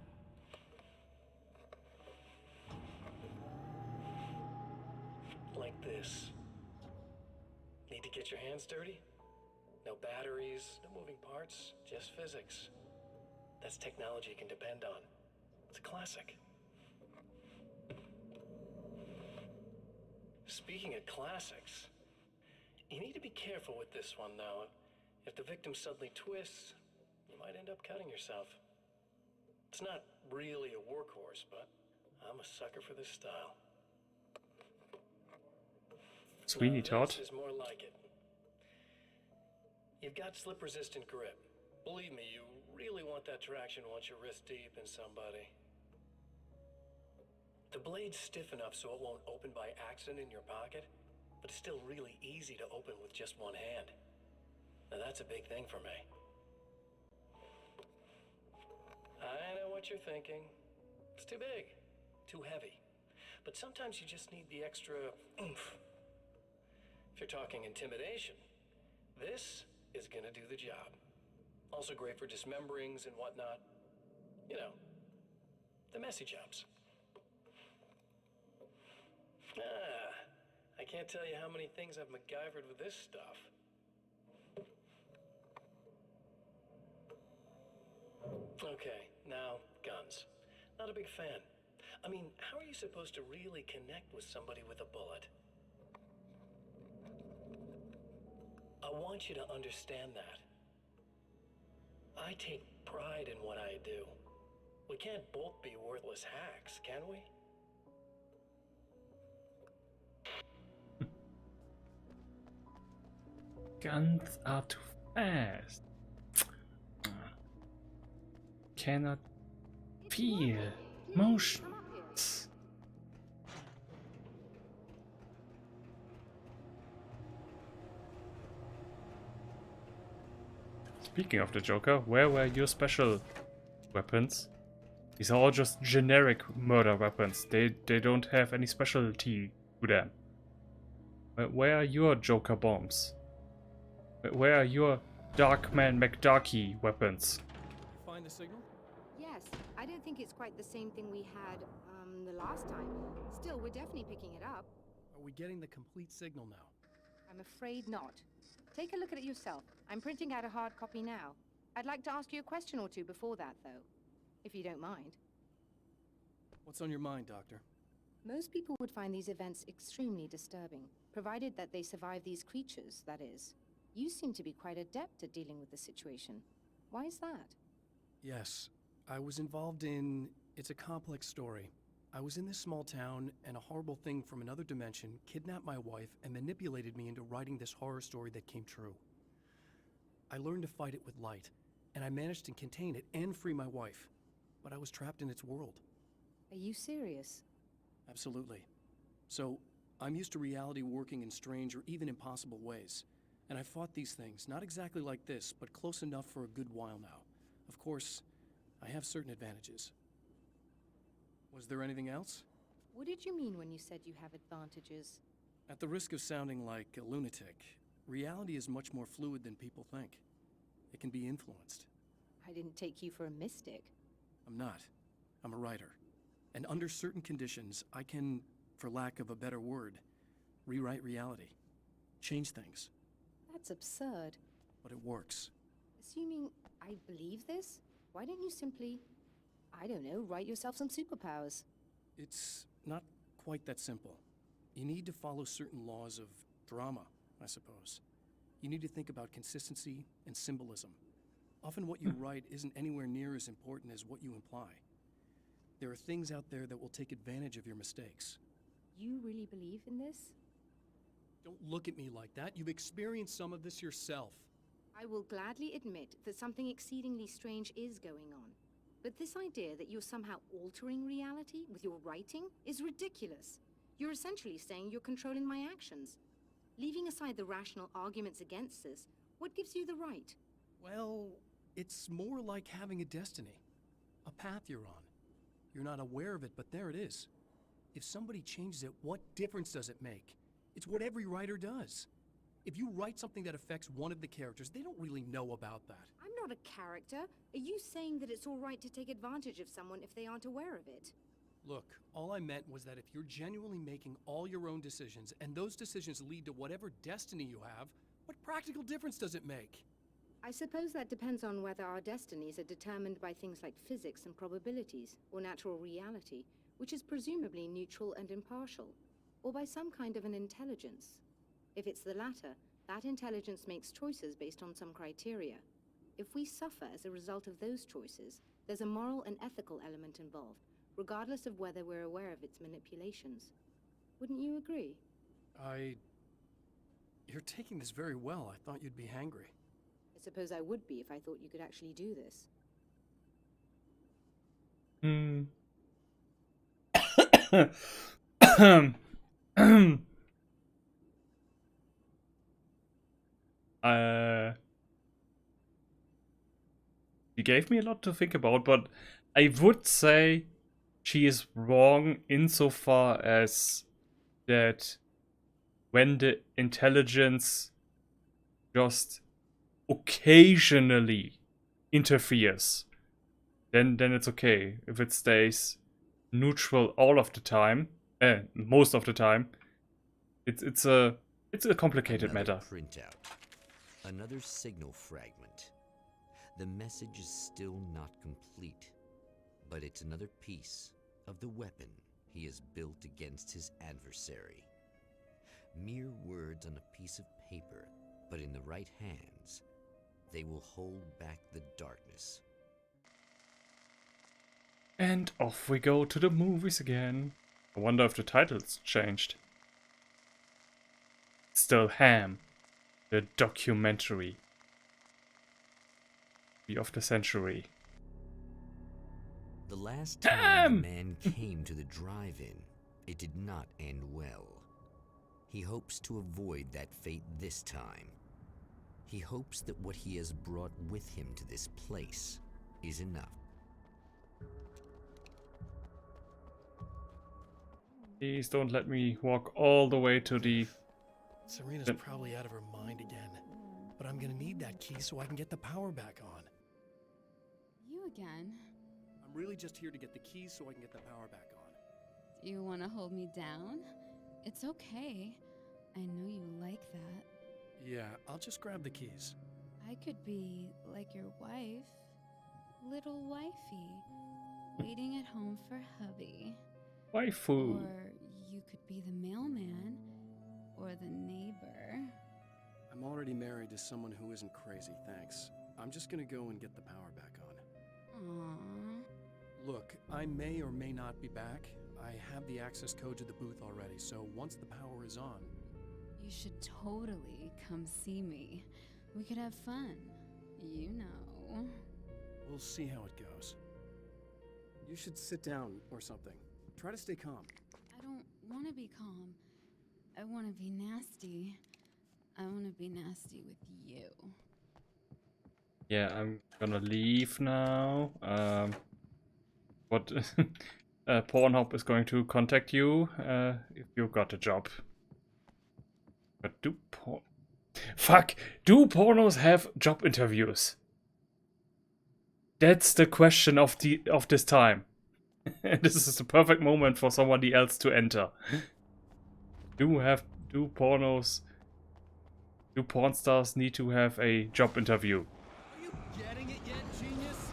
Like this. Need to get your hands dirty? No batteries, no moving parts, just physics. That's technology you can depend on. It's a classic. Speaking of classics, you need to be careful with this one now. If the victim suddenly twists, you might end up cutting yourself. It's not really a workhorse, but I'm a sucker for this style. Sweeney Todd. This is more like it. You've got slip-resistant grip. Believe me, you really want that traction once you're wrist deep in somebody. The blade's stiff enough so it won't open by accident in your pocket, but it's still really easy to open with just one hand. Now that's a big thing for me. I know what you're thinking. It's too big, too heavy. But sometimes you just need the extra oomph. If you're talking intimidation, this is gonna do the job. Also great for dismemberings and whatnot. You know, the messy jobs. I can't tell you how many things I've MacGyvered with this stuff. Okay, now, guns. Not a big fan. I mean, how are you supposed to really connect with somebody with a bullet? I want you to understand that. I take pride in what I do. We can't both be worthless hacks, can we? Guns are too fast. Cannot feel motions. Speaking of the Joker, where were your special weapons? These are all just generic murder weapons. They don't have any specialty to them. Where are your Joker bombs? Where are your Darkman McDarky weapons? Find the signal? Yes, I don't think it's quite the same thing we had, the last time. Still, we're definitely picking it up. Are we getting the complete signal now? I'm afraid not. Take a look at it yourself. I'm printing out a hard copy now. I'd like to ask you a question or two before that, though, if you don't mind. What's on your mind, Doctor? Most people would find these events extremely disturbing, provided that they survive these creatures, that is. You seem to be quite adept at dealing with the situation. Why is that? Yes, I was involved in... It's a complex story. I was in this small town, and a horrible thing from another dimension kidnapped my wife and manipulated me into writing this horror story that came true. I learned to fight it with light, and I managed to contain it and free my wife. But I was trapped in its world. Are you serious? Absolutely. So, I'm used to reality working in strange or even impossible ways. And I fought these things, not exactly like this, but close enough for a good while now. Of course, I have certain advantages. Was there anything else? What did you mean when you said you have advantages? At the risk of sounding like a lunatic, reality is much more fluid than people think. It can be influenced. I didn't take you for a mystic. I'm not. I'm a writer. And under certain conditions, I can, for lack of a better word, rewrite reality. Change things. That's absurd. But it works. Assuming I believe this, why don't you simply, I don't know, write yourself some superpowers? It's not quite that simple. You need to follow certain laws of drama, I suppose. You need to think about consistency and symbolism. Often what you write isn't anywhere near as important as what you imply. There are things out there that will take advantage of your mistakes. You really believe in this? Don't look at me like that. You've experienced some of this yourself. I will gladly admit that something exceedingly strange is going on. But this idea that you're somehow altering reality with your writing is ridiculous. You're essentially saying you're controlling my actions. Leaving aside the rational arguments against this, what gives you the right? Well, it's more like having a destiny. A path you're on. You're not aware of it, but there it is. If somebody changes it, what difference does it make? It's what every writer does. If you write something that affects one of the characters, they don't really know about that. I'm not a character. Are you saying that it's all right to take advantage of someone if they aren't aware of it? Look, all I meant was that if you're genuinely making all your own decisions, and those decisions lead to whatever destiny you have, what practical difference does it make? I suppose that depends on whether our destinies are determined by things like physics and probabilities, or natural reality, which is presumably neutral and impartial, or by some kind of an intelligence. If it's the latter, that intelligence makes choices based on some criteria. If we suffer as a result of those choices, there's a moral and ethical element involved, regardless of whether we're aware of its manipulations. Wouldn't you agree? You're taking this very well. I thought you'd be hangry. I suppose I would be if I thought you could actually do this. You gave me a lot to think about, but I would say she is wrong insofar as that when the intelligence just occasionally interferes, then it's okay. If it stays neutral all of the time, most of the time, It's a complicated Another matter. Printout. Another signal fragment. The message is still not complete, but it's another piece of the weapon he has built against his adversary. Mere words on a piece of paper, but in the right hands, they will hold back the darkness. And off we go to the movies again. I wonder if the title's changed. Still Ham, the documentary of the century. The last time the man came to the drive-in, it did not end well. He hopes to avoid that fate this time. He hopes that what he has brought with him to this place is enough. Please don't let me walk all the way to the... Serena's probably out of her mind again. But I'm gonna need that key so I can get the power back on. You again? I'm really just here to get the keys so I can get the power back on. Do you want to hold me down? It's okay. I know you like that. Yeah, I'll just grab the keys. I could be like your wife. Little wifey. Waiting at home for hubby. Waifu. Or you could be the mailman. Or the neighbor. I'm already married to someone who isn't crazy, thanks. I'm just gonna go and get the power back on. Aww. Look, I may or may not be back. I have the access code to the booth already, so once the power is on... You should totally come see me. We could have fun. You know. We'll see how it goes. You should sit down or something. Try to stay calm. I don't want to be calm. I want to be nasty. I want to be nasty with you. Yeah, I'm gonna leave now. What? Pornhub is going to contact you if you got a job. But do pornos have job interviews? That's the question of this time. This is the perfect moment for somebody else to enter. Do porn stars need to have a job interview? Are you getting it yet, genius?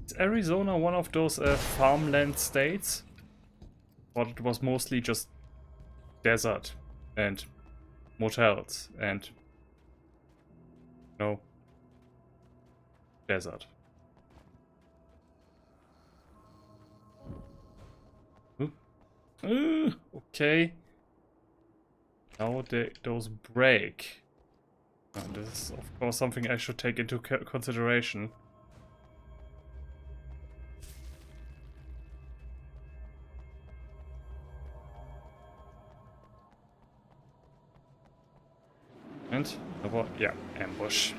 Is Arizona one of those farmland states? Or it was mostly just desert and motels and no desert. Okay. Now those break. And this is of course something I should take into consideration. And what? Yeah, ambush.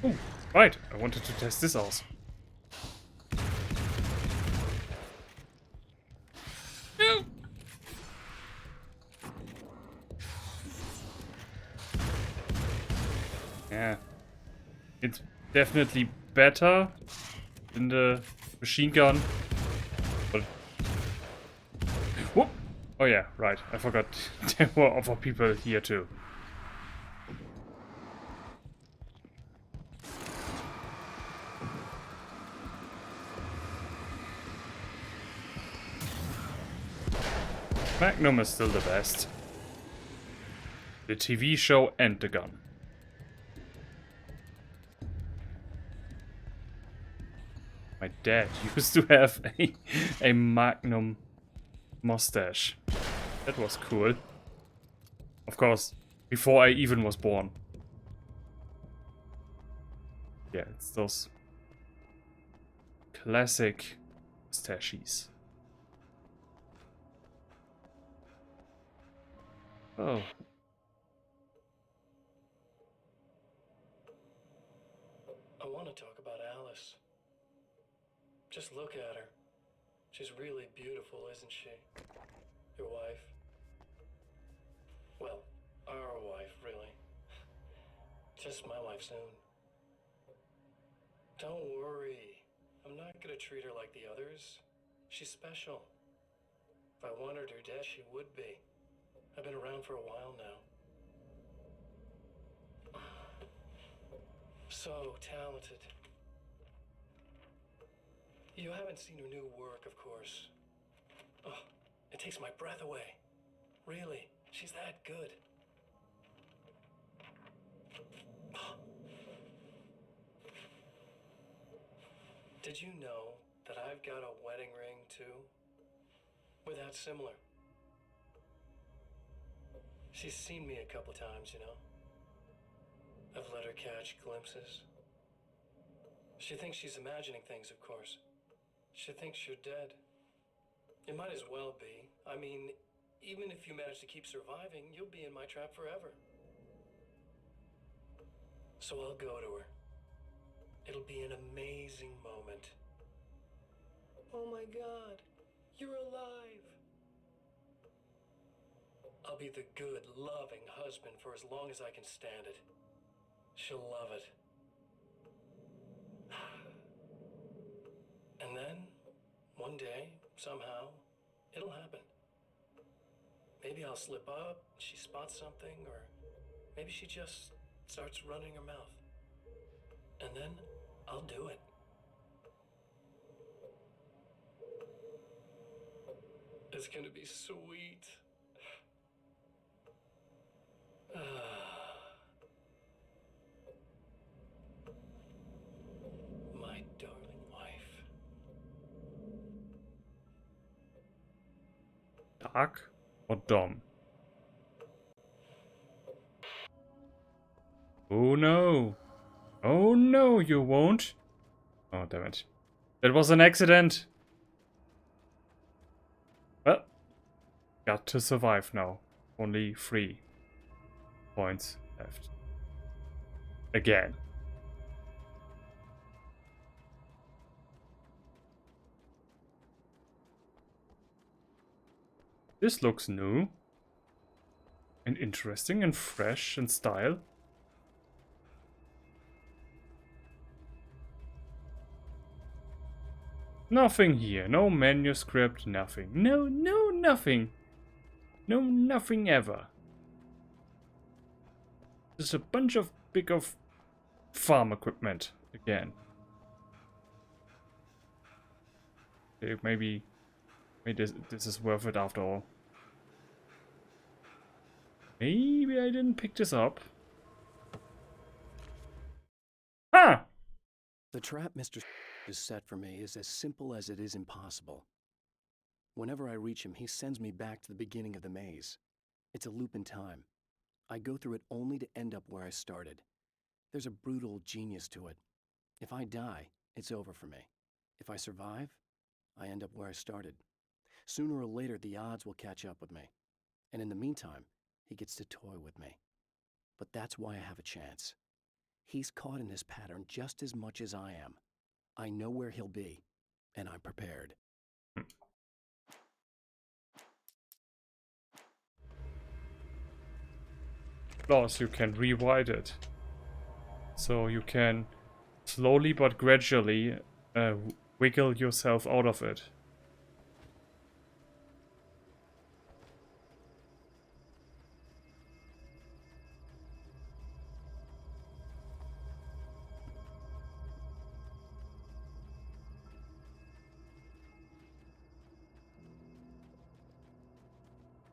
Oh, right. I wanted to test this out. Yeah, it's definitely better than the machine gun. But whoop! Oh yeah, right. I forgot there were other people here too. Magnum is still the best. The TV show and the gun. My dad used to have a Magnum mustache. That was cool. Of course, before I even was born. Yeah, it's those Classic mustaches. Oh. I want to talk about Alice. Just look at her. She's really beautiful, isn't she? Your wife? Well, our wife, really. Just my wife soon. Don't worry. I'm not gonna treat her like the others. She's special. If I wanted her dead, she would be. I've been around for a while now. So talented. You haven't seen her new work, of course. Oh, it takes my breath away. Really, she's that good. Did you know that I've got a wedding ring, too? We're that similar. She's seen me a couple times, you know. I've let her catch glimpses. She thinks she's imagining things, of course. She thinks you're dead. It might as well be. I mean, even if you manage to keep surviving, you'll be in my trap forever. So I'll go to her. It'll be an amazing moment. Oh my God, you're alive. I'll be the good, loving husband for as long as I can stand it. She'll love it. And then, one day, somehow, it'll happen. Maybe I'll slip up, she spots something, or maybe she just starts running her mouth. And then, I'll do it. It's gonna be sweet. My darling wife. Dark or Dom? Oh no. Oh no, you won't. Oh, damn it. That was an accident. Well, got to survive now. Only 3 points left. Again. This looks new. And interesting and fresh in style. Nothing here. No manuscript, nothing. No, nothing. No, nothing ever. Just a bunch of farm equipment again. Okay, maybe this is worth it after all. Maybe I didn't pick this up. Ah! The trap Mr. is set for me is as simple as it is impossible. Whenever I reach him, he sends me back to the beginning of the maze. It's a loop in time. I go through it only to end up where I started. There's a brutal genius to it. If I die, it's over for me. If I survive, I end up where I started. Sooner or later, the odds will catch up with me. And in the meantime, he gets to toy with me. But that's why I have a chance. He's caught in this pattern just as much as I am. I know where he'll be, and I'm prepared. Plus, you can rewrite it. So you can slowly but gradually wiggle yourself out of it.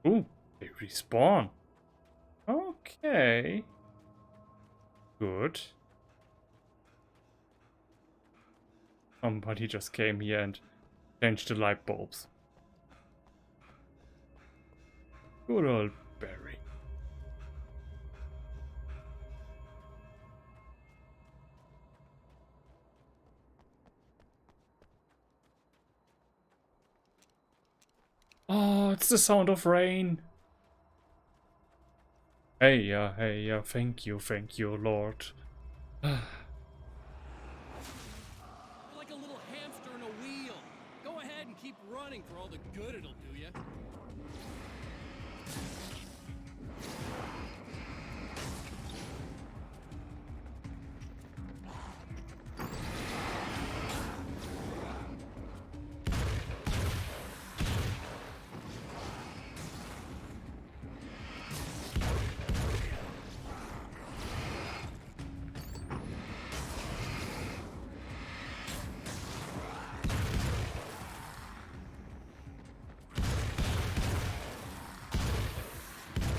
Ooh, they respawn. Okay. Good. Somebody just came here and changed the light bulbs. Good old Barry. Oh, it's the sound of rain. Hey, thank you, Lord. You're like a little hamster in a wheel. Go ahead and keep running for all the good it'll do you.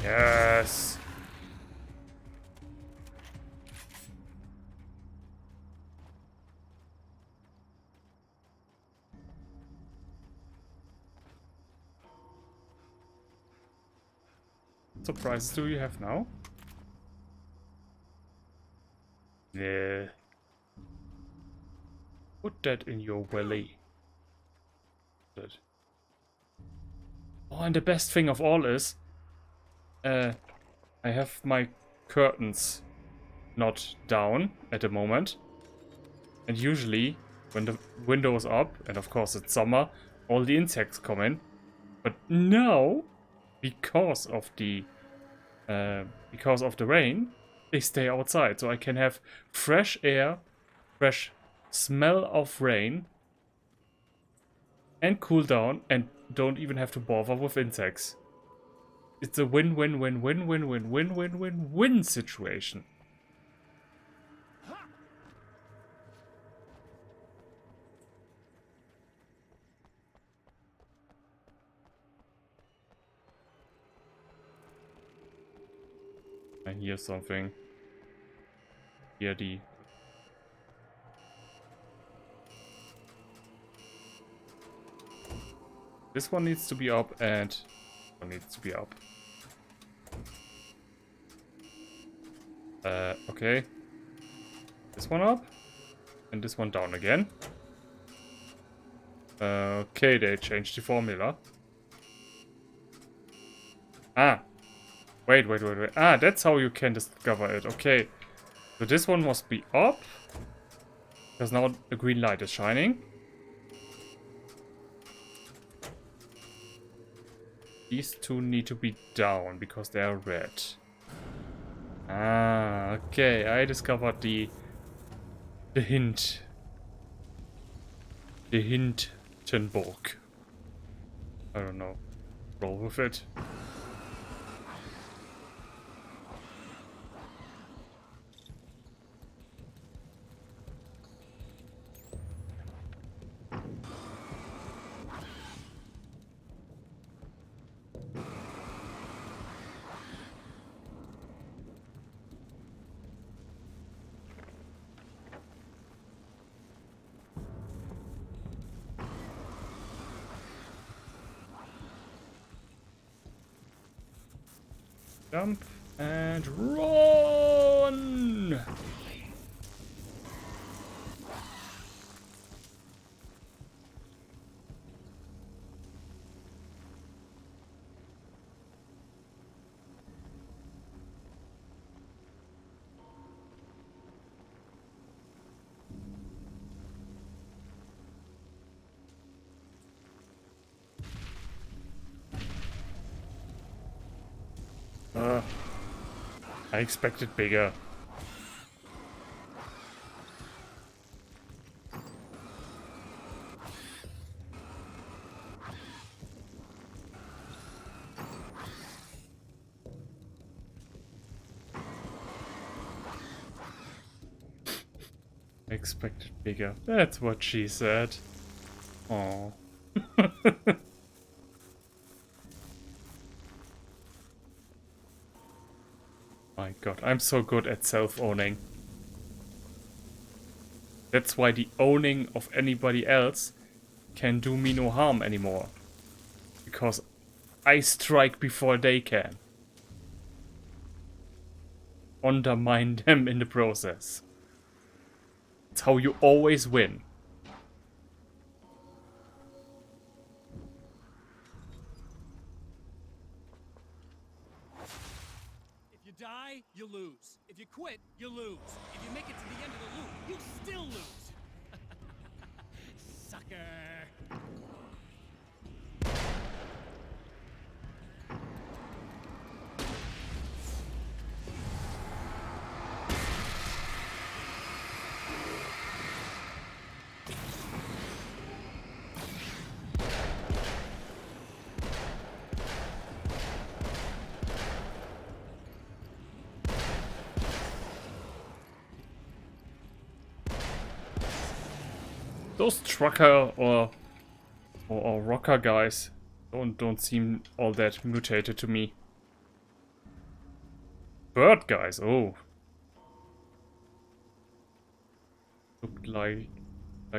Yes. What surprises do you have now? Yeah. Put that in your belly. Good. Oh, and the best thing of all is, I have my curtains not down at the moment. And usually, when the window is up, and of course it's summer, all the insects come in. But now, because of the rain, they stay outside. So I can have fresh air, fresh smell of rain, and cool down, and don't even have to bother with insects. It's a win-win-win-win-win-win-win-win-win situation. I hear something. Hear the... This one needs to be up and one needs to be up. Okay. This one up and this one down again. Okay, they changed the formula. Ah. Wait. Ah, that's how you can discover it. Okay. So this one must be up. Because now the green light is shining. These two need to be down because they are red. Ah, okay. I discovered the hint. The Hindenburg. I don't know. Roll with it. Jump and run! I expected bigger. Expected bigger. That's what she said. Oh. My god, I'm so good at self-owning. That's why the owning of anybody else can do me no harm anymore. Because I strike before they can. Undermine them in the process. It's how you always win. you lose. If you quit, you lose. If you make it to the end of the loop, you still lose. Sucker. Those trucker or rocker guys don't seem all that mutated to me. Bird guys, oh. Looked like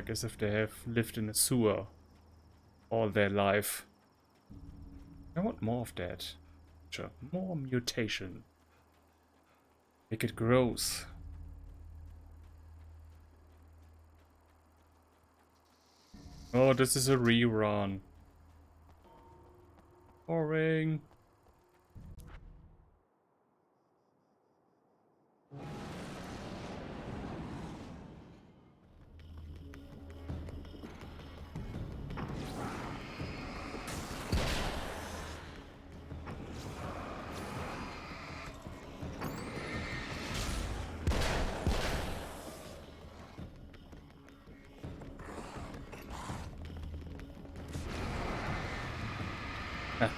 as if they have lived in a sewer all their life. I want more of that. Sure, more mutation. Make it gross. Oh, this is a rerun. Boring.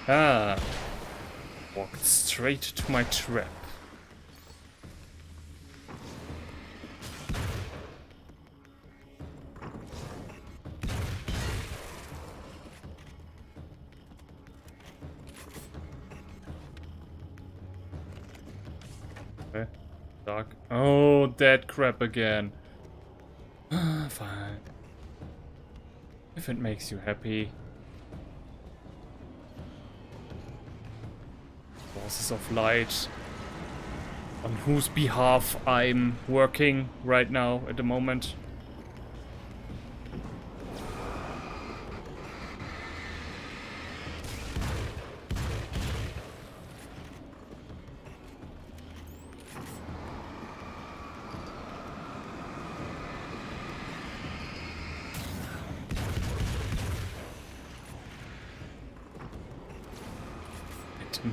Haha! Walked straight to my trap. Okay. Dark. Oh, that crap again. Fine. If it makes you happy. Forces of light, on whose behalf I'm working right now at the moment.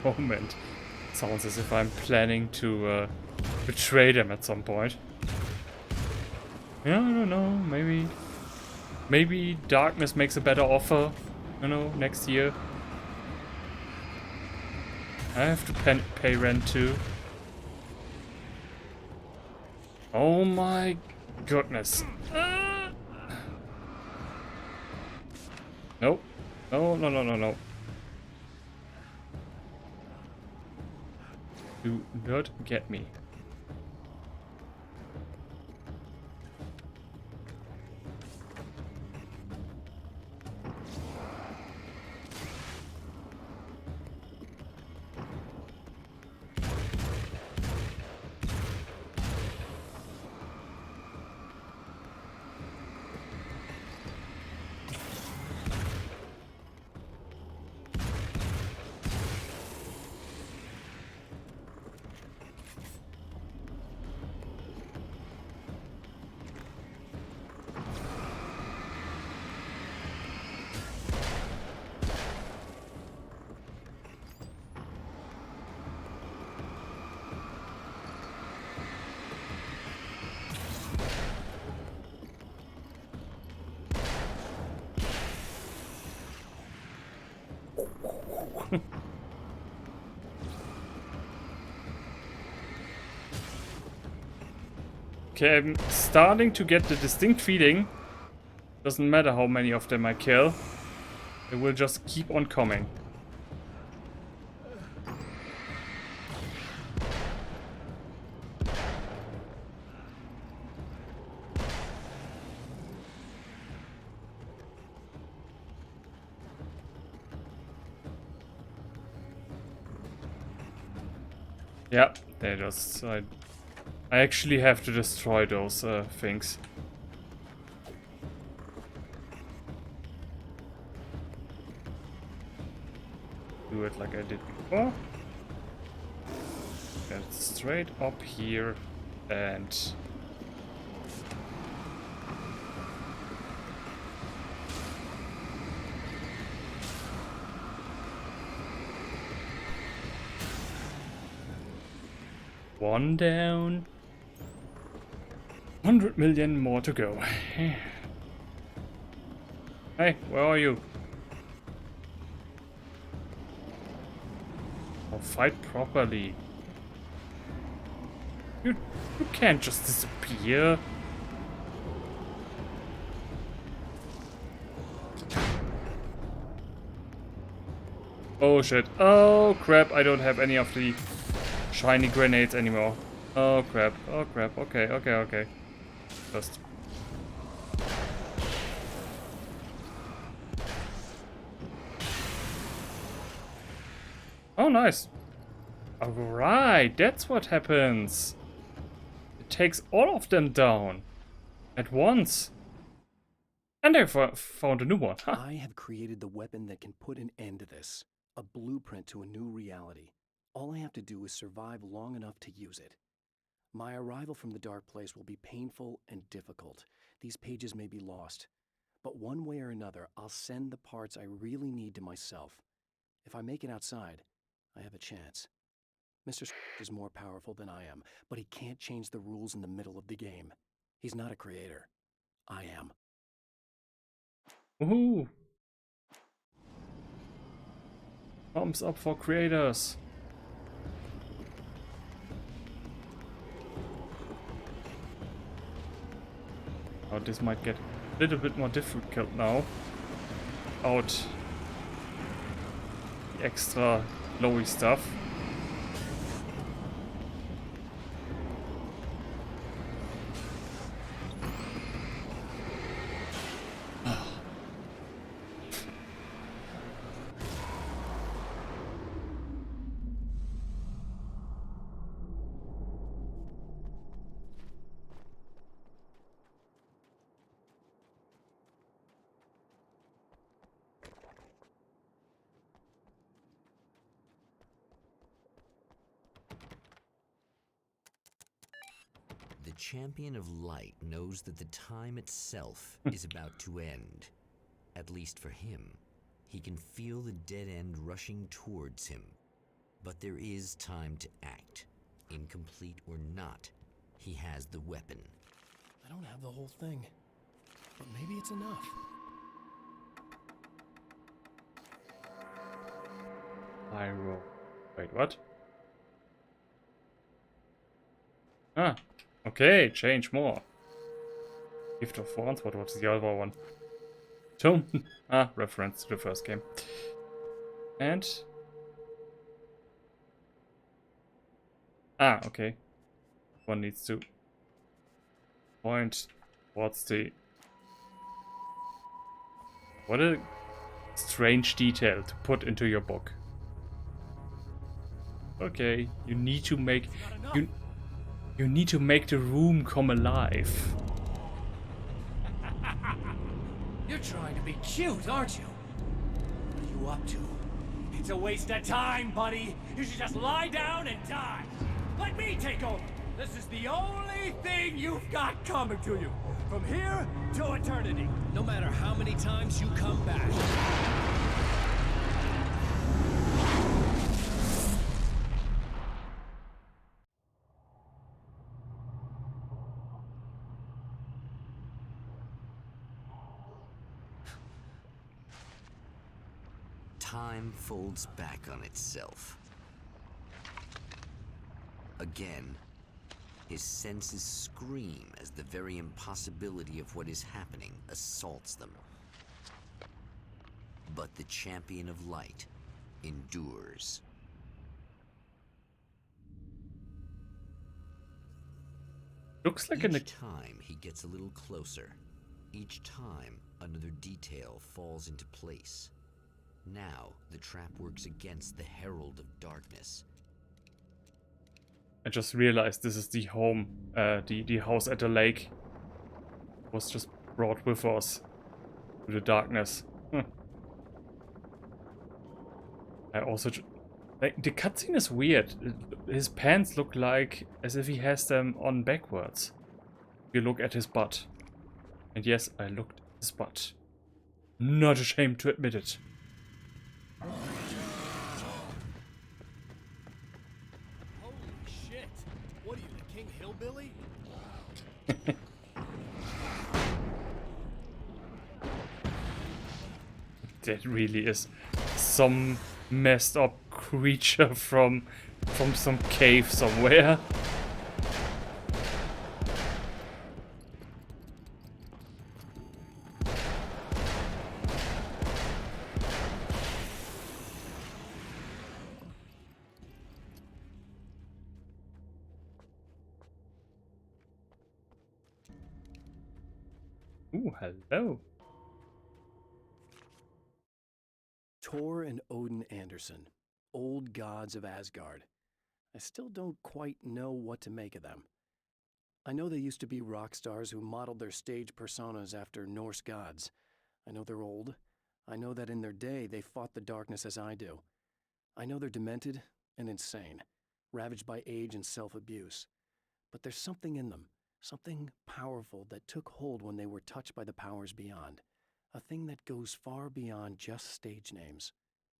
Moment. Sounds as if I'm planning to betray them at some point. Yeah, I don't know. Maybe darkness makes a better offer. You know, next year. I have to pay rent too. Oh my goodness. Nope. No. Do not get me. Okay, I'm starting to get the distinct feeling, doesn't matter how many of them I kill, they will just keep on coming. Yeah, they just... I actually have to destroy those things. Do it like I did before. get straight up here and... One down. 100 million more to go. Hey, where are you? Oh, fight properly. You can't just disappear. Oh shit. Oh crap, I don't have any of the shiny grenades anymore. Oh crap, oh crap. Okay, okay, okay. Just... Oh, nice. Alright, that's what happens. It takes all of them down at once. And I found a new one. Huh. I have created the weapon that can put an end to this. A blueprint to a new reality. All I have to do is survive long enough to use it. My arrival from the dark place will be painful and difficult. These pages may be lost. But one way or another, I'll send the parts I really need to myself. If I make it outside, I have a chance. Mr. is more powerful than I am, but he can't change the rules in the middle of the game. He's not a creator. I am. Woohoo! Thumbs up for creators. Oh, this might get a little bit more difficult now. Out the extra glowy stuff. The Champion of Light knows that the time itself is about to end. At least for him. He can feel the dead end rushing towards him. But there is time to act. Incomplete or not, he has the weapon. I don't have the whole thing, but maybe it's enough. Pyro. Wait, what? Ah, okay, change more. Gift of Wands, what was the other one? Tomb. Ah, reference to the first game. And... Ah, okay. One needs to point towards the... What a strange detail to put into your book. Okay, you need to make... You need to make the room come alive. You're trying to be cute, aren't you? What are you up to? It's a waste of time, buddy. You should just lie down and die. Let me take over. This is the only thing you've got coming to you. From here to eternity. No matter how many times you come back. Time folds back on itself. Again, his senses scream as the very impossibility of what is happening assaults them. But the Champion of Light endures. Looks like Each time he gets a little closer. Each time another detail falls into place. Now the trap works against the Herald of Darkness. I just realized this is the home, the house at the lake. Was just brought with us to the darkness. I also Like, the cutscene is weird. His pants look like as if he has them on backwards. You look at his butt. And yes, I looked at his butt. Not ashamed to admit it. Holy shit! What are you, the King Hillbilly? That really is some messed up creature from some cave somewhere. Ooh, hello. Tor and Odin Anderson, old gods of Asgard. I still don't quite know what to make of them. I know they used to be rock stars who modeled their stage personas after Norse gods. I know they're old. I know that in their day they fought the darkness as I do. I know they're demented and insane, ravaged by age and self-abuse. But there's something in them, something powerful that took hold when they were touched by the powers beyond. A thing that goes far beyond just stage names.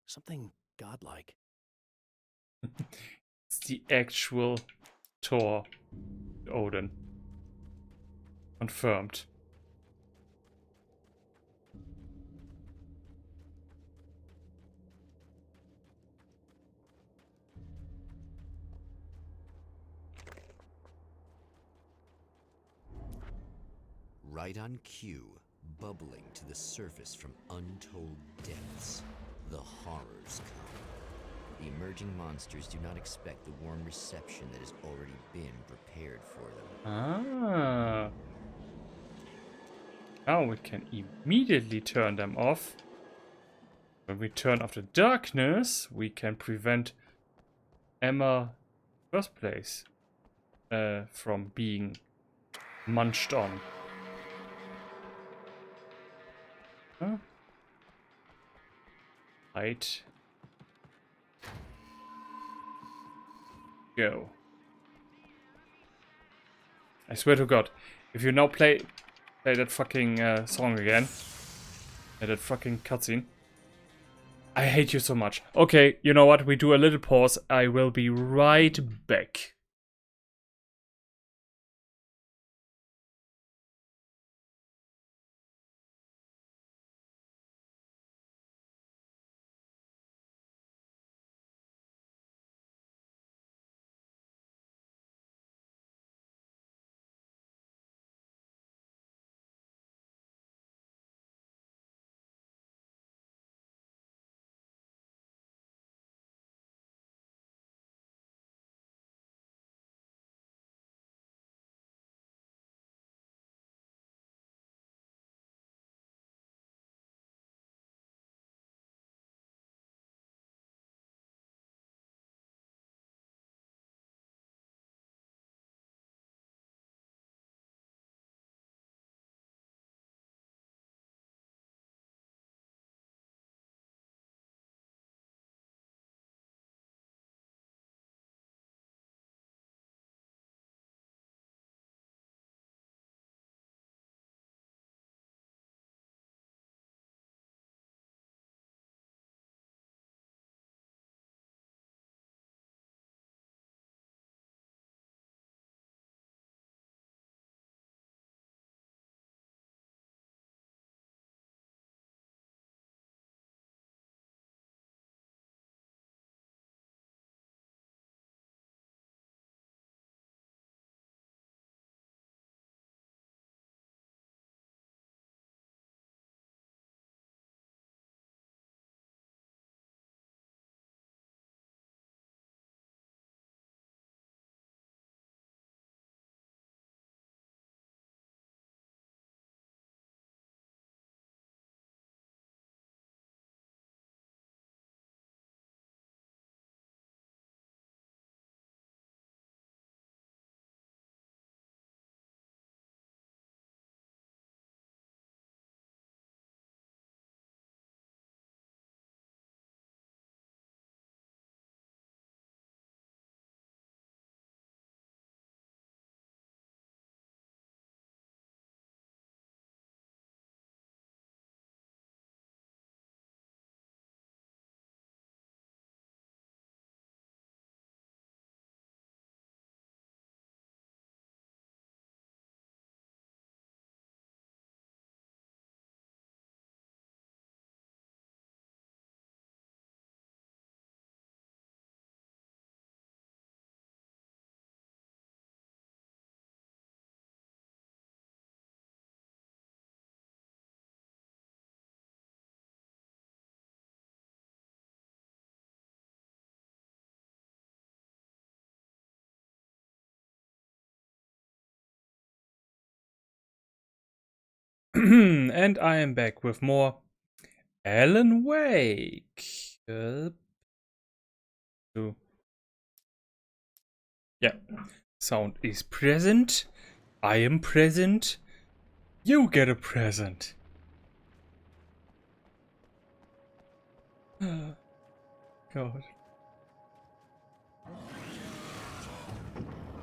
Something godlike. It's the actual Thor, Odin. Confirmed. Right on cue, bubbling to the surface from untold depths, the horrors come. The emerging monsters do not expect the warm reception that has already been prepared for them. Ah. Now we can immediately turn them off. When we turn off the darkness, we can prevent Emma, first place, from being munched on. Huh? Right. Go. I swear to God, if you now play that fucking song again, that fucking cutscene, I hate you so much. Okay, you know what? We do a little pause. I will be right back. And I am back with more Alan Wake. So, yeah, sound is present. I am present. You get a present. God.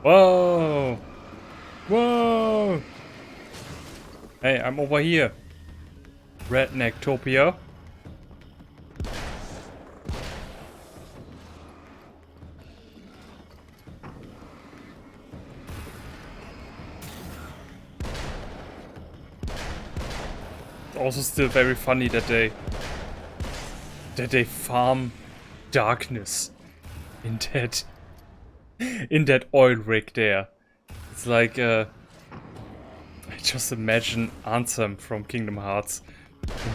Whoa! Whoa! Hey, I'm over here. Rednecktopia. Also still very funny that they farm darkness in that oil rig there. It's like I just imagine Ansem from Kingdom Hearts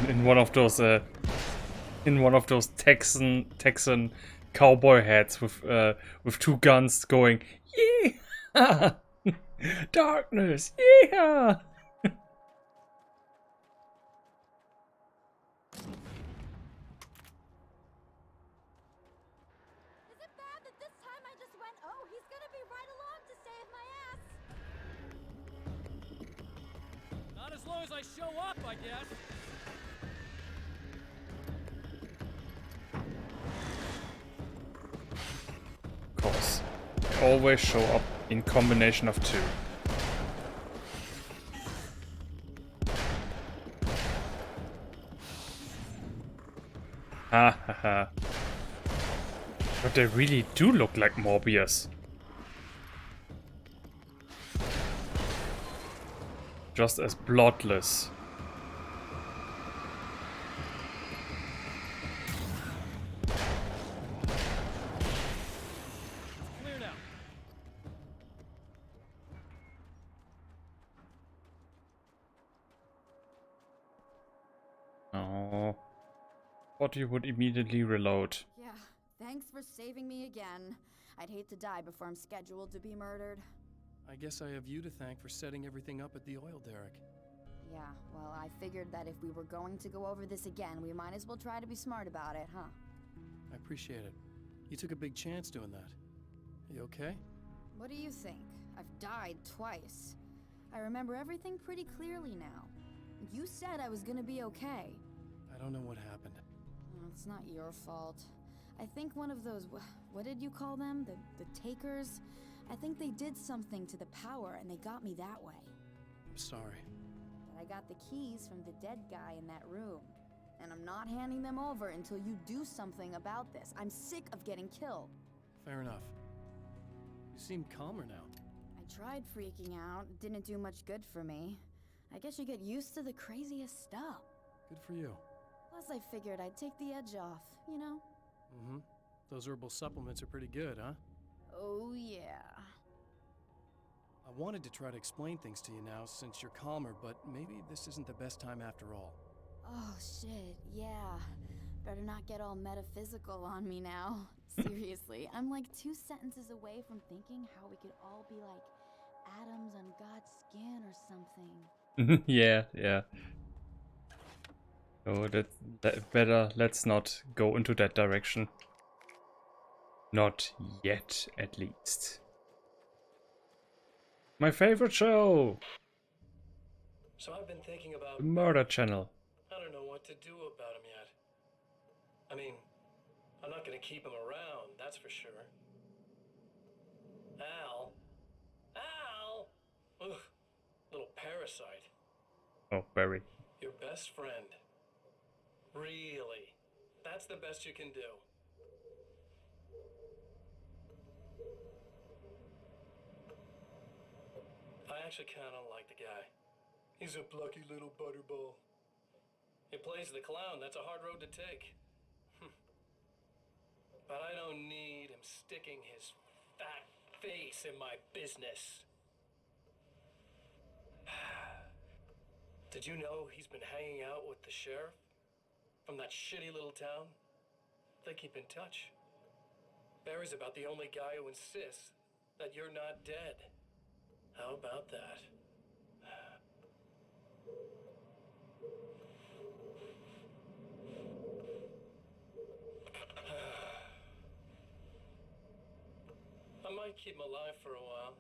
in one of those Texan cowboy hats with two guns going, yeah, darkness, yeah. As long as I show up, I guess. Of course, they always show up in combination of two. Ha ha ha. But they really do look like Morbius. Just as bloodless. Clear now. Oh. Thought you would immediately reload. Yeah, thanks for saving me again. I'd hate to die before I'm scheduled to be murdered. I guess I have you to thank for setting everything up at the oil derrick. Yeah, well, I figured that if we were going to go over this again, we might as well try to be smart about it, huh? I appreciate it. You took a big chance doing that. You okay? What do you think? I've died twice. I remember everything pretty clearly now. You said I was gonna be okay. I don't know what happened. It's not your fault. I think one of those, what did you call them? The takers? I think they did something to the power and they got me that way. I'm sorry. But I got the keys from the dead guy in that room. And I'm not handing them over until you do something about this. I'm sick of getting killed. Fair enough. You seem calmer now. I tried freaking out. It didn't do much good for me. I guess you get used to the craziest stuff. Good for you. Plus I figured I'd take the edge off, you know? Mm-hmm. Those herbal supplements are pretty good, huh? Oh, yeah. I wanted to try to explain things to you now since you're calmer, but maybe this isn't the best time after all. Oh, shit, yeah. Better not get all metaphysical on me now. Seriously, I'm like 2 sentences away from thinking how we could all be like atoms on God's skin or something. Yeah. Oh, that better. Let's not go into that direction. Not yet, at least. My favorite show! So I've been thinking about The Murder Channel. I don't know what to do about him yet. I mean, I'm not gonna keep him around, that's for sure. Al? Ugh, little parasite. Oh, Barry. Your best friend. Really? That's the best you can do. I actually kinda like the guy. He's a plucky little butterball. He plays the clown, that's a hard road to take. But I don't need him sticking his fat face in my business. Did you know he's been hanging out with the sheriff from that shitty little town? They keep in touch. Barry's about the only guy who insists that you're not dead. How about that? might keep him alive for a while.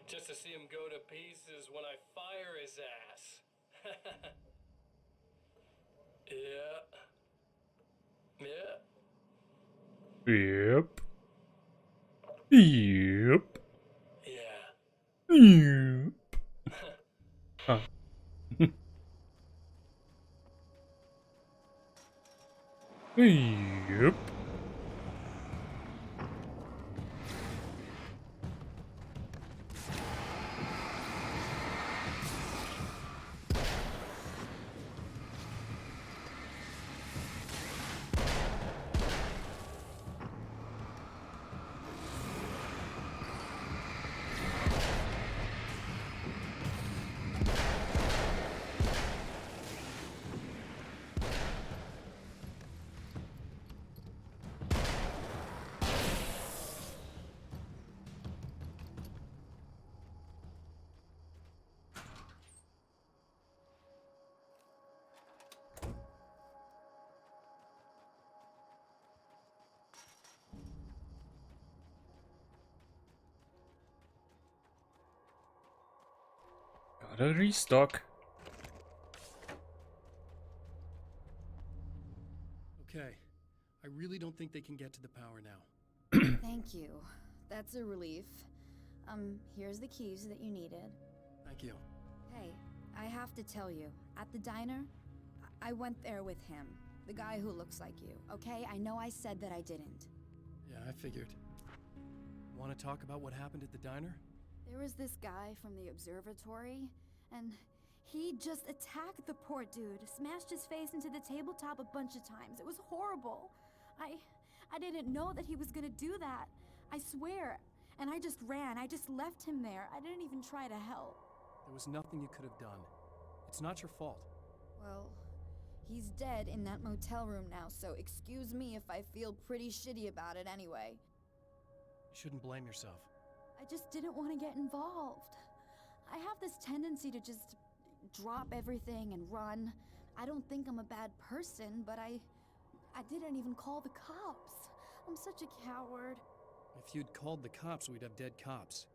Just to see him go to pieces when I fire his ass. Yeah. Yep. Yep. Yeah. Yep. Ah. Yep. Gotta restock. Okay. I really don't think they can get to the power now. Thank you. That's a relief. Here's the keys that you needed. Thank you. Hey, I have to tell you, at the diner, I went there with him. The guy who looks like you, okay? I know I said that I didn't. Yeah, I figured. Want to talk about what happened at the diner? There was this guy from the observatory, and he just attacked the poor dude, smashed his face into the tabletop a bunch of times. It was horrible. I didn't know that he was gonna do that. I swear. And I just ran. I just left him there. I didn't even try to help. There was nothing you could have done. It's not your fault. Well, he's dead in that motel room now, so excuse me if I feel pretty shitty about it anyway. You shouldn't blame yourself. I just didn't want to get involved. I have this tendency to just drop everything and run. I don't think I'm a bad person, but I didn't even call the cops. I'm such a coward. If you'd called the cops, we'd have dead cops.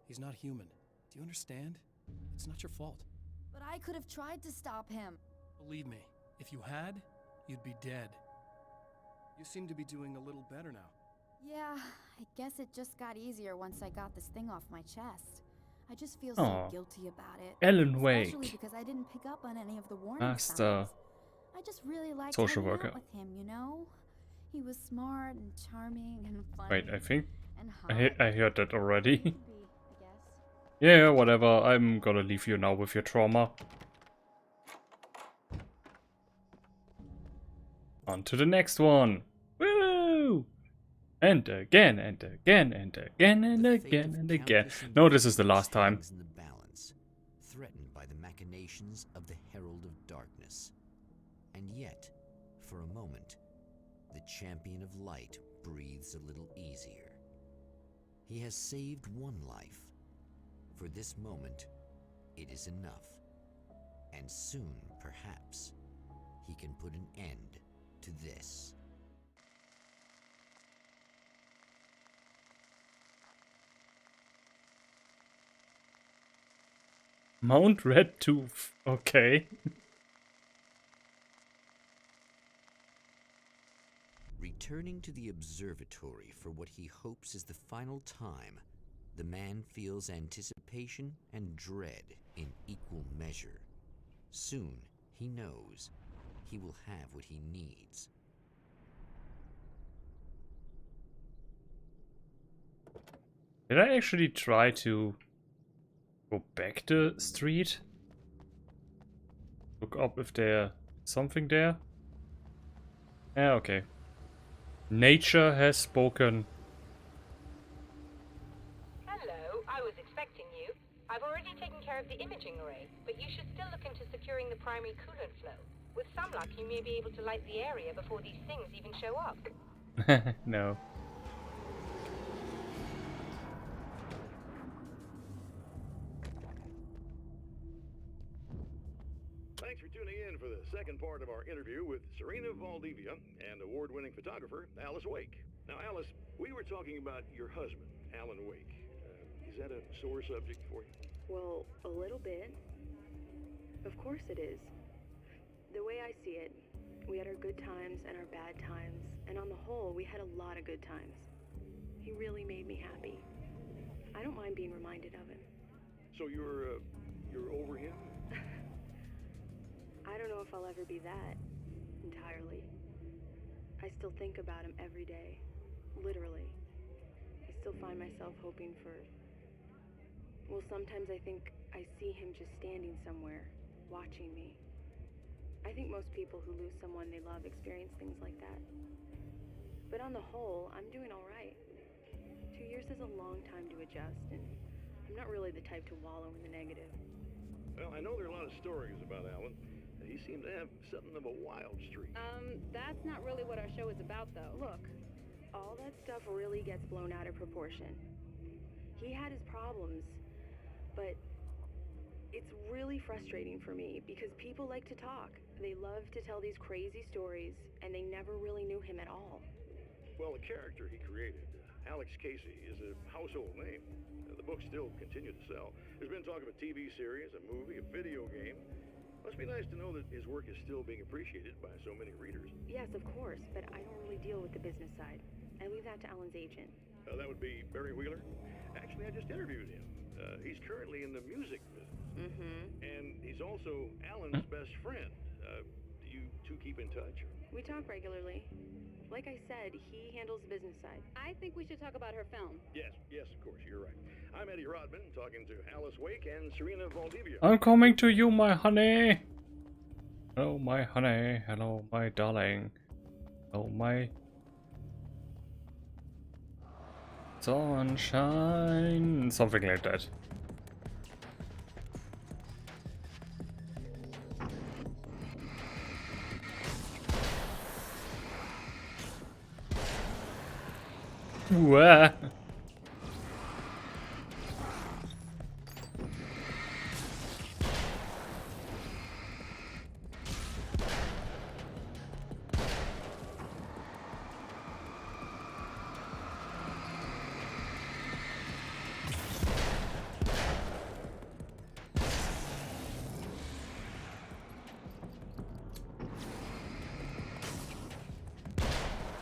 He's not human. Do you understand? It's not your fault. But I could have tried to stop him. Believe me, if you had, you'd be dead. You seem to be doing a little better now. Yeah, I guess it just got easier once I got this thing off my chest. I just feel so guilty about it. Alan Wake. Especially because I didn't pick up on any of the warning Master. signs. I just really liked Social hanging worker. out with him, you know? He was smart and charming and funny. Wait, I think and I heard that already. Yeah, whatever. I'm gonna leave you now with your trauma. On to the next one. Woo! And again, and again, and again, and again, and again. No, this is the last time. In the balance, threatened by the machinations of the Herald of Darkness. And yet, for a moment, the Champion of Light breathes a little easier. He has saved one life. For this moment, it is enough. And soon, perhaps, he can put an end to this. Mount Red Tooth. Okay. Returning to the observatory for what he hopes is the final time, the man feels anticipation and dread in equal measure. Soon, he knows, he will have what he needs. Did I actually try to go back the street? Look up if there's something there? Yeah, okay. Nature has spoken. Hello, I was expecting you. I've already taken care of the imaging array, but you should still look into securing the primary coolant flow. With some luck, you may be able to light the area before these things even show up. No. thanks for tuning in for the second part of our interview with Serena Valdivia and award-winning photographer Alice Wake. Now, Alice, we were talking about your husband, Alan Wake. Is that a sore subject for you? Well, a little bit. Of course it is. The way I see it, we had our good times and our bad times, and on the whole, we had a lot of good times. He really made me happy. I don't mind being reminded of him. So you're over him? I don't know if I'll ever be that, entirely. I still think about him every day, literally. I still find myself hoping for... Well, sometimes I think I see him just standing somewhere, watching me. I think most people who lose someone they love experience things like that. But on the whole, I'm doing all right. 2 years is a long time to adjust, and I'm not really the type to wallow in the negative. Well, I know there are a lot of stories about Alan. He seemed to have something of a wild streak. That's not really what our show is about, though. Look, all that stuff really gets blown out of proportion. He had his problems, but it's really frustrating for me because people like to talk. They love to tell these crazy stories, and they never really knew him at all. Well, the character he created, Alex Casey, is a household name. The books still continue to sell. There's been talk of a TV series, a movie, a video game. Must be nice to know that his work is still being appreciated by so many readers. Yes, of course, but I don't really deal with the business side. I leave that to Alan's agent. That would be Barry Wheeler. Actually, I just interviewed him. He's currently in the music business. Mm-hmm. And he's also Alan's best friend. Do you two keep in touch? We talk regularly. Like I said, he handles the business side. I think we should talk about her film. Yes, of course, you're right. I'm Eddie Rodman, talking to Alice Wake and Serena Valdivia. I'm coming to you, my honey. Hello, my honey. Hello, my darling. Hello, my sunshine. Something like that. Wah.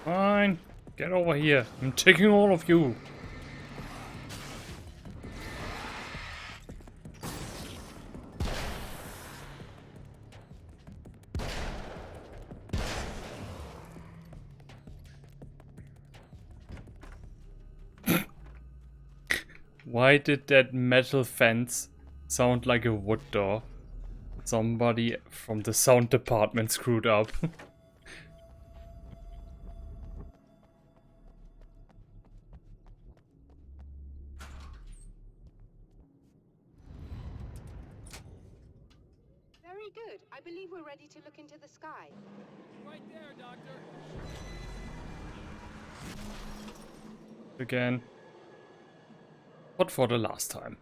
Fine. Get over here. I'm taking all of you. Why did that metal fence sound like a wood door? Somebody from the sound department screwed up. Very good. I believe we're ready to look into the sky. Right there, Doctor. Again. But for the last time.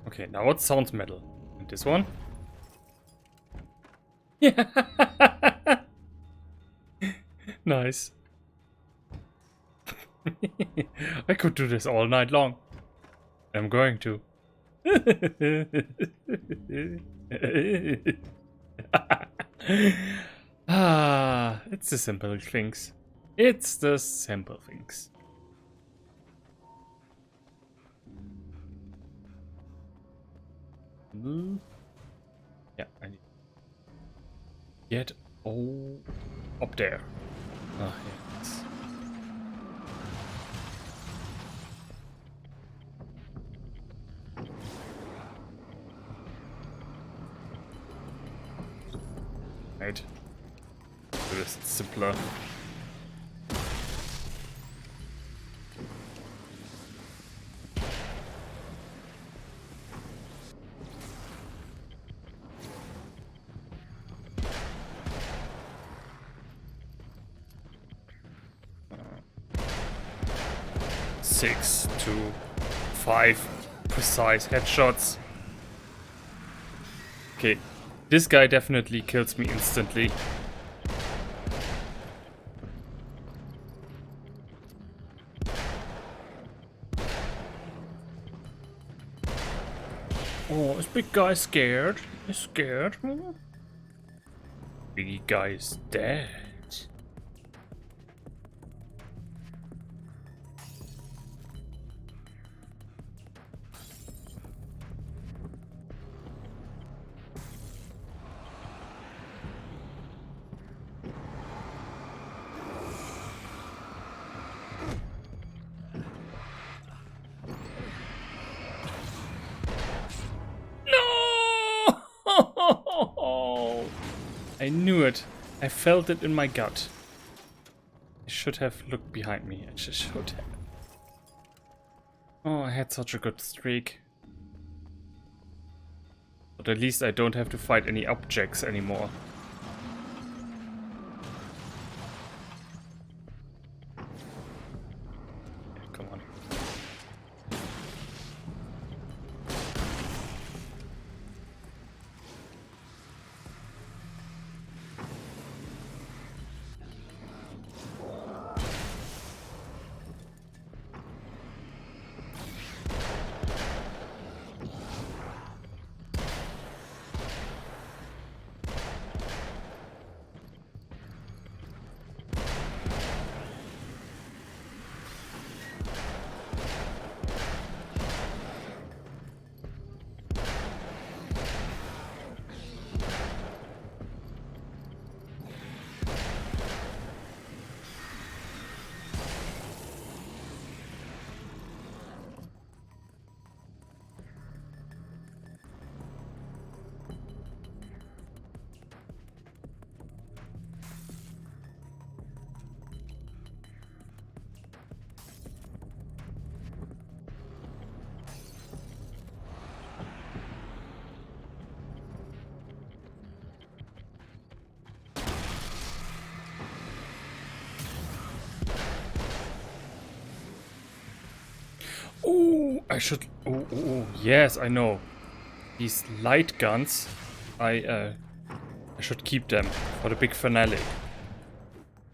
Okay, now it sounds metal. And this one? Yeah. Nice. I could do this all night long. I'm going to. It's the simple things. It's the simple things. Yeah, I need to get up there. Ah, yes. Right. Just simpler. 6 to 5 precise headshots. Okay, this guy definitely kills me instantly. Oh, is big guy scared? He's scared? Big guy's dead. I knew it. I felt it in my gut. I should have looked behind me. I just should have. Oh, I had such a good streak. But at least I don't have to fight any objects anymore. Yeah, come on. Oh, I should. Oh, yes, I know. These light guns, I should keep them for the big finale.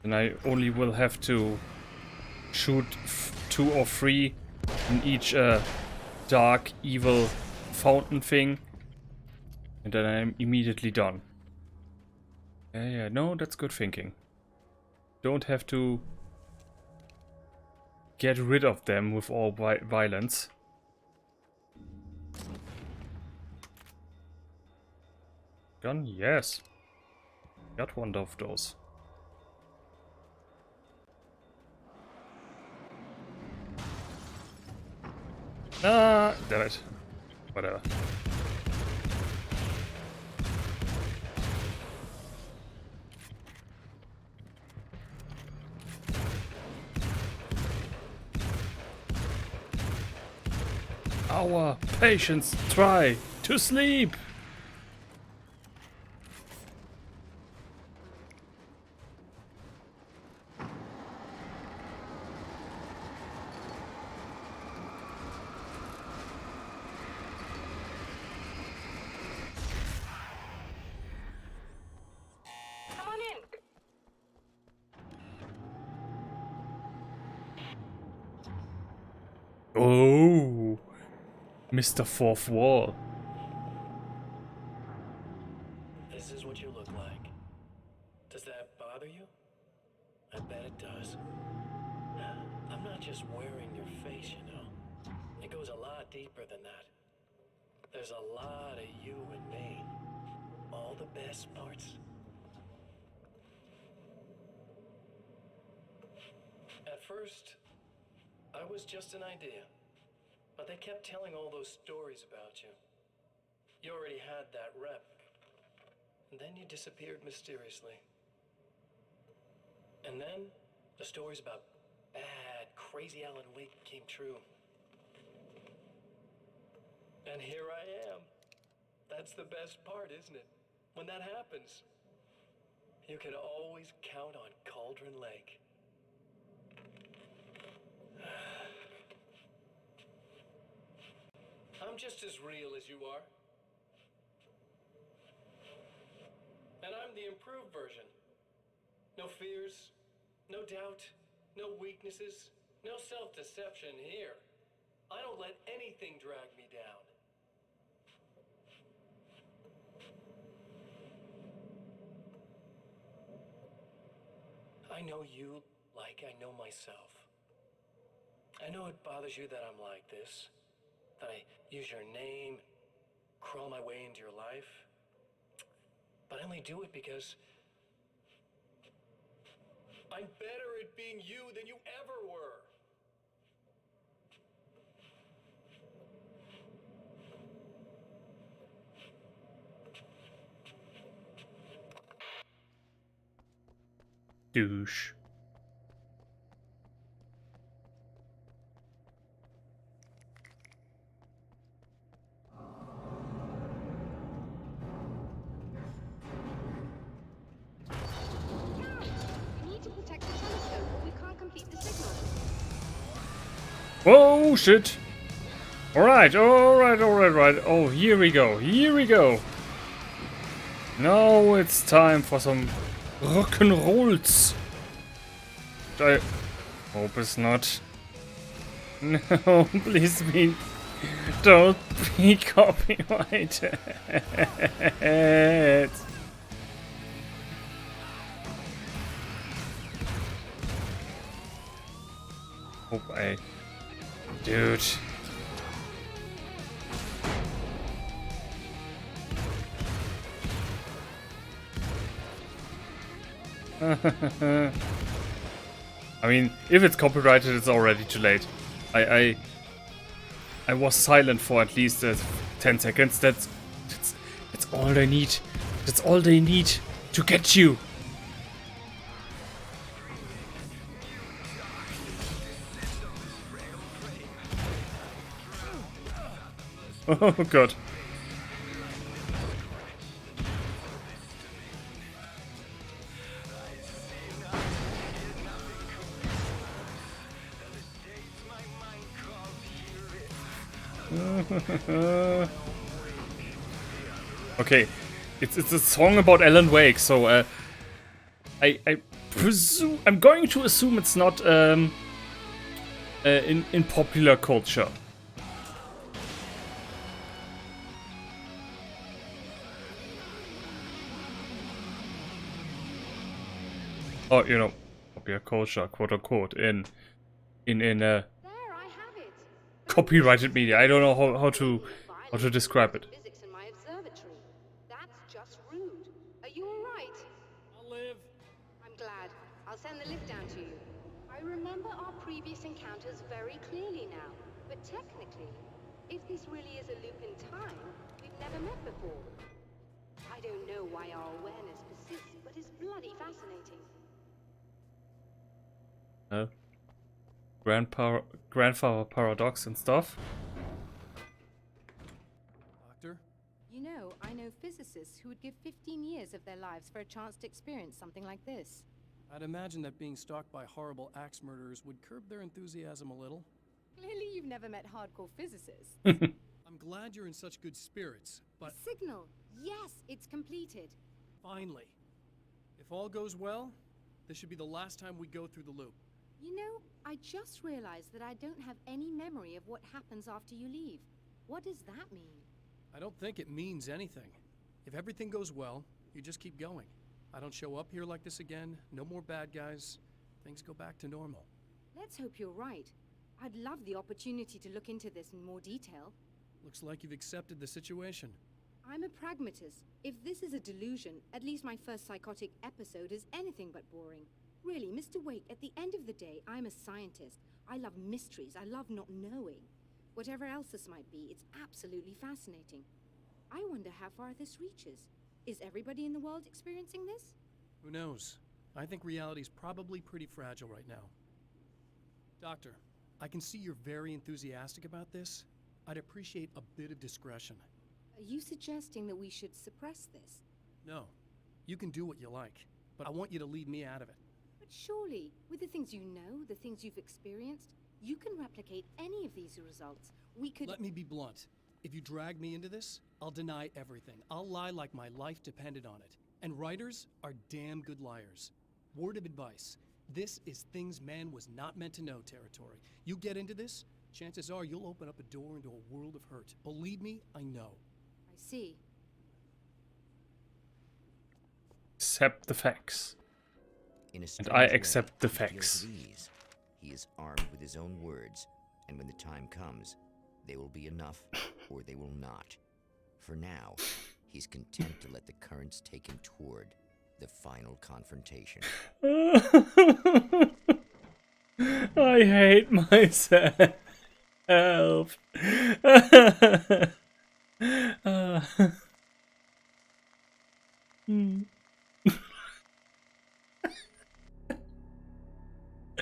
And I only will have to shoot 2 or 3 in each dark, evil fountain thing, and then I'm immediately done. Yeah, no, that's good thinking. Don't have to get rid of them with all violence. Gun? Yes. Got one of those. Ah, damn it. Whatever. Our patients try to sleep. Come on in. Oh, Mr. Fourth Wall. This is what you look like. Does that bother you? I bet it does. I'm not just wearing your face, you know. It goes a lot deeper than that. There's a lot of you and me. All the best parts. At first, I was just an idea. But they kept telling all those stories about you. You already had that rep. And then you disappeared mysteriously. And then the stories about bad, crazy Alan Wake came true. And here I am. That's the best part, isn't it? When that happens, you can always count on Cauldron Lake. I'm just as real as you are. And I'm the improved version. No fears, no doubt, no weaknesses, no self-deception here. I don't let anything drag me down. I know you like I know myself. I know it bothers you that I'm like this, that I use your name, crawl my way into your life. But I only do it because I'm better at being you than you ever were. Douche. We need to protect the telescope or we can't complete the signal. Oh shit! Alright. Oh, here we go. Now it's time for some rock and rolls. I hope it's not. No, please be. Don't be copyrighted. Hope I. Dude. I mean, if it's copyrighted, it's already too late. I was silent for at least 10 seconds. That's all they need. That's all they need to get you. Oh god. Okay, it's a song about Alan Wake, so I presume I'm going to assume it's not in popular culture. Oh, you know, popular culture, quote unquote, in copyrighted media. I don't know how to describe it. Physics in my observatory. That's just rude. Are you all right? I'll live. I'm glad. I'll send the lift down to you. I remember our previous encounters very clearly now. But technically, if this really is a loop in time, we've never met before. I don't know why our awareness persists, but it's bloody fascinating. Grandfather paradox and stuff. Doctor? You know, I know physicists who would give 15 years of their lives for a chance to experience something like this. I'd imagine that being stalked by horrible axe murderers would curb their enthusiasm a little. Clearly you've never met hardcore physicists. I'm glad you're in such good spirits, but... The signal! Yes, it's completed. Finally. If all goes well, this should be the last time we go through the loop. You know, I just realized that I don't have any memory of what happens after you leave. What does that mean? I don't think it means anything. If everything goes well, you just keep going. I don't show up here like this again, no more bad guys. Things go back to normal. Let's hope you're right. I'd love the opportunity to look into this in more detail. Looks like you've accepted the situation. I'm a pragmatist. If this is a delusion, at least my first psychotic episode is anything but boring. Really, Mr. Wake, at the end of the day, I'm a scientist. I love mysteries. I love not knowing. Whatever else this might be, it's absolutely fascinating. I wonder how far this reaches. Is everybody in the world experiencing this? Who knows? I think reality's probably pretty fragile right now. Doctor, I can see you're very enthusiastic about this. I'd appreciate a bit of discretion. Are you suggesting that we should suppress this? No. You can do what you like, but I want you to leave me out of it. But surely, with the things you know, the things you've experienced, you can replicate any of these results. We could— Let me be blunt. If you drag me into this, I'll deny everything. I'll lie like my life depended on it. And writers are damn good liars. Word of advice. This is things man was not meant to know territory. You get into this, chances are you'll open up a door into a world of hurt. Believe me, I know. I see. Accept the facts. In a And strange I way, accept the he feels facts. at ease. He is armed with his own words, and when the time comes, they will be enough or they will not. For now, he's content to let the currents take him toward the final confrontation. I hate myself.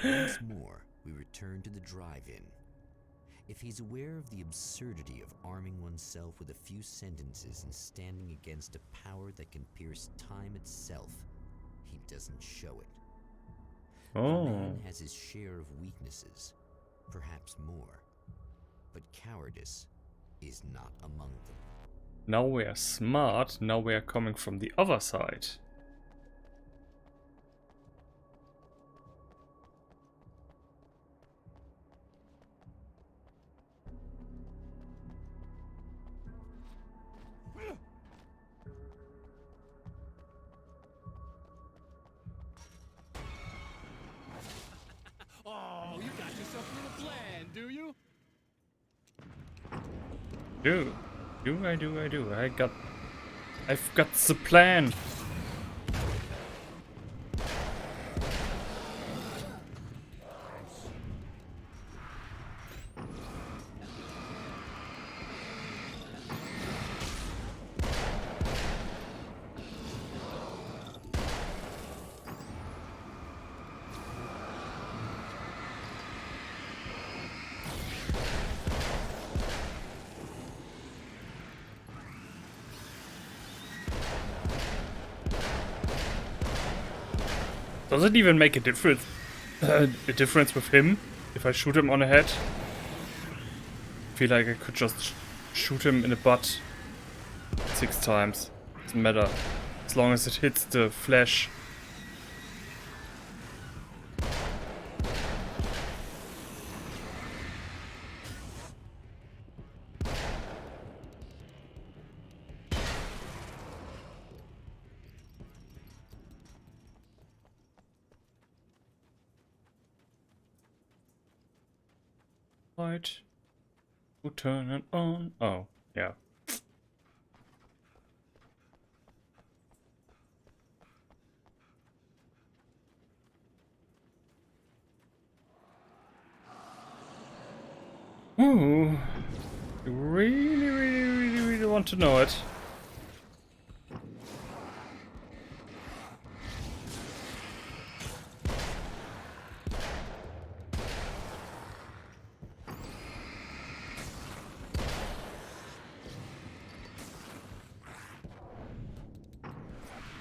Once more, we return to the drive-in. If he's aware of the absurdity of arming oneself with a few sentences and standing against a power that can pierce time itself, he doesn't show it. Oh. The man has his share of weaknesses, perhaps more, but cowardice is not among them. Now we are smart, now we are coming from the other side. Oh, you got yourself a little plan, do you? I do. I've got the plan. Does it even make a difference? With him if I shoot him on the head? I feel like I could just shoot him in the butt 6 times. Doesn't matter. As long as it hits the flesh. Right. We'll turn it on. Oh, yeah. Ooh. You really want to know it.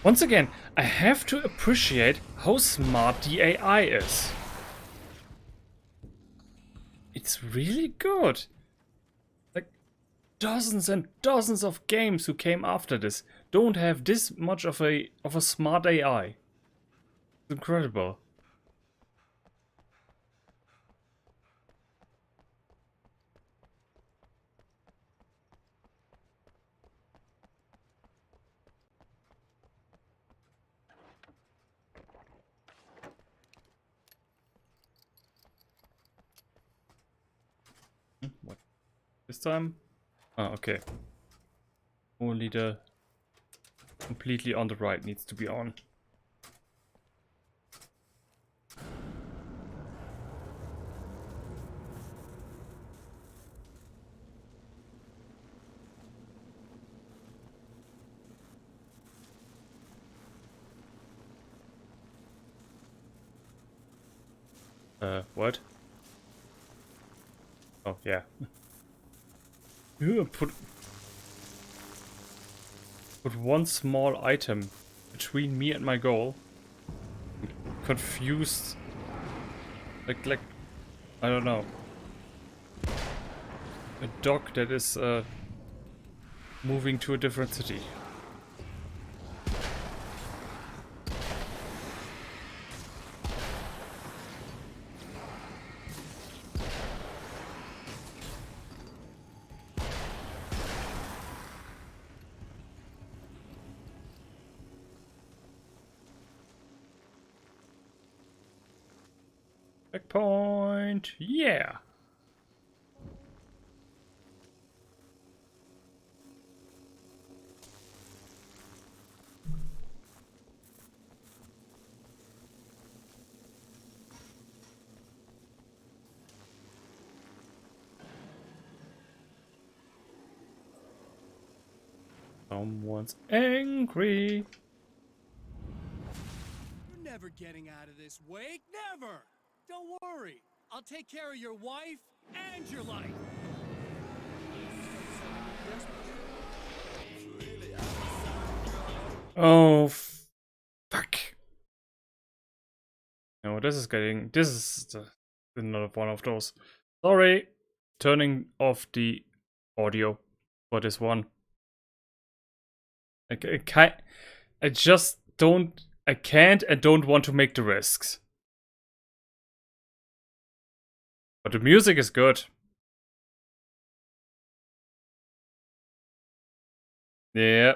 Once again, I have to appreciate how smart the AI is. It's really good. Like, dozens and dozens of games who came after this don't have this much of a smart AI. It's incredible. What? This time? Oh, okay. Only the completely on the right needs to be on. What? Oh, yeah. Put one small item between me and my goal. Confused. Like, I don't know. A dog that is moving to a different city. Checkpoint, yeah. Someone's angry. You're never getting out of this, Wake. Never! Don't worry. I'll take care of your wife and your life. Oh, fuck. No, this is another one of those. Sorry. Turning off the audio for this one. I can't and don't want to make the risks. But the music is good. Yeah.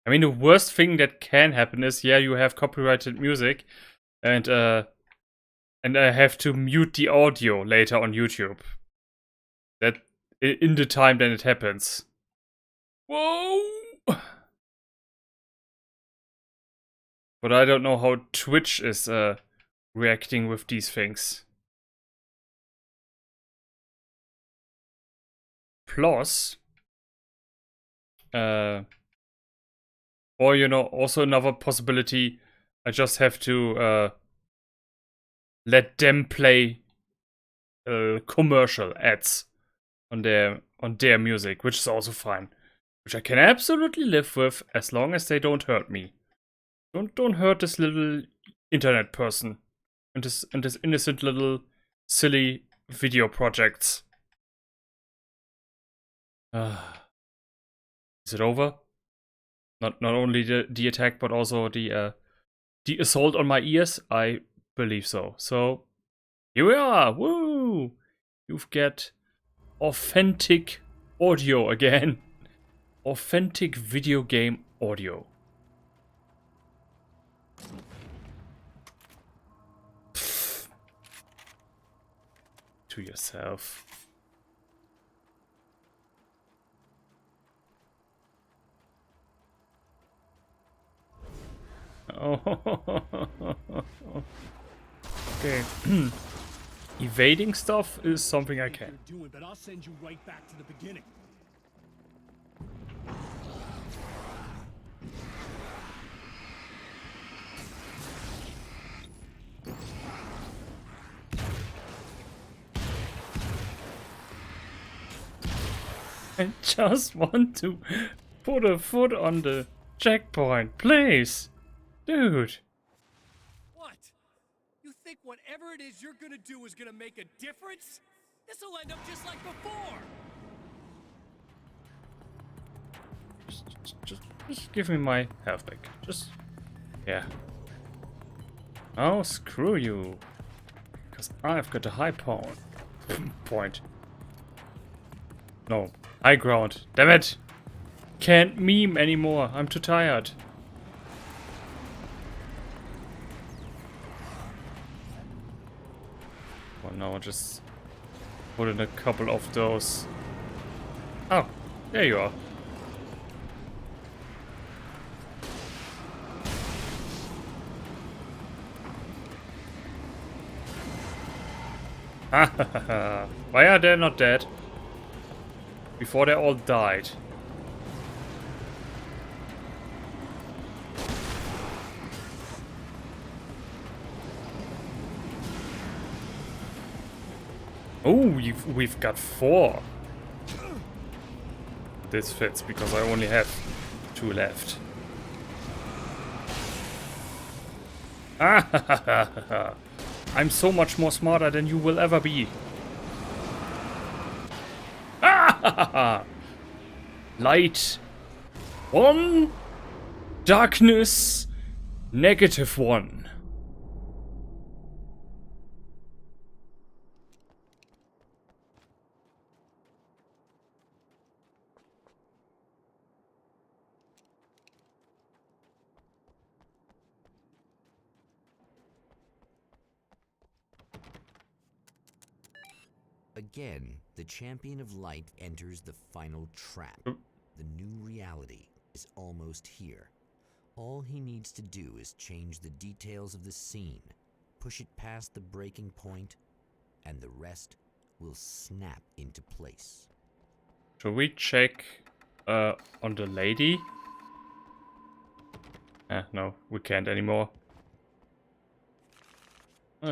I mean, the worst thing that can happen is, yeah, you have copyrighted music, and I have to mute the audio later on YouTube. That in the time then it happens. Whoa! But I don't know how Twitch is reacting with these things. Plus, or you know, also another possibility, I just have to let them play commercial ads on their music, which is also fine, which I can absolutely live with as long as they don't hurt me. Don't hurt this little internet person and this innocent little silly video projects. Is it over? Not only the attack, but also the assault on my ears? I believe so. So here we are. Woo! You've got authentic audio again. Authentic video game audio. To yourself. Oh. Okay. Evading stuff is something I can. But I'll send you right back to the beginning. I just want to put a foot on the checkpoint, please. Dude. What? You think whatever it is you're gonna do is gonna make a difference? This'll end up just like before! Just give me my health back. Just... yeah. Oh, screw you. Because I've got a high point. No. High ground. Damn it! Can't meme anymore. I'm too tired. Well, now I'll just put in a couple of those. Oh, there you are. Why are they not dead? Before they all died. Oh, we've got 4. This fits because I only have 2 left. I'm so much more smarter than you will ever be. Ah! Light 1, darkness -1. Again, the champion of light enters the final trap. The new reality is almost here. All he needs to do is change the details of the scene, push it past the breaking point, and the rest will snap into place. Should we check on the lady? No, we can't anymore.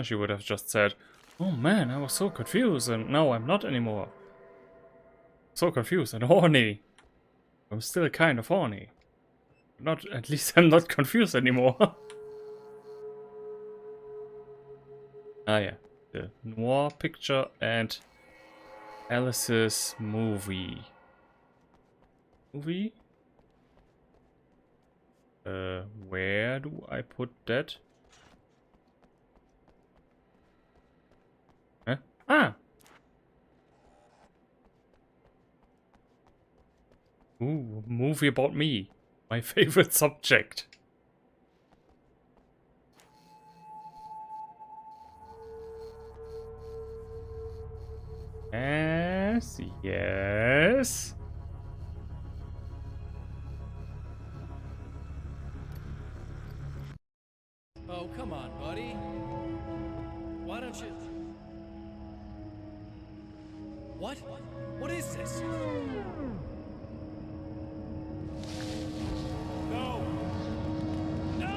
She would have just said, "Oh man, I was so confused, and now I'm not anymore. So confused and horny. I'm still kind of horny. Not, at least I'm not confused anymore." Ah yeah, the noir picture and Alice's movie. Where do I put that? Huh? Ah! Ooh, a movie about me. My favorite subject. Yes, yes. Oh, come on, buddy. Why don't you... What? What is this? No! No!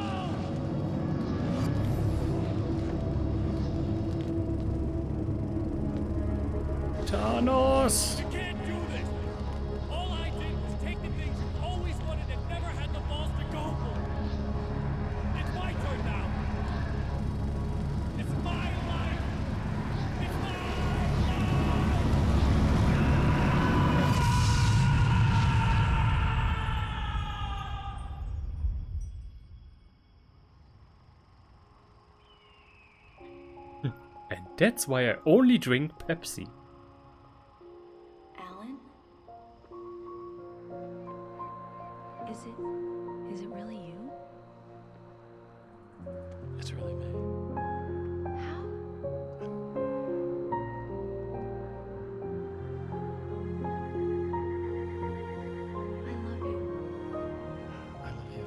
Thanos! You can't do this! All I did was take the things you always wanted and never had the balls to go for. It's my turn now. It's my life. It's my And that's why I only drink Pepsi. Alan? Is it really you? It's really me. How? I love you. I love you.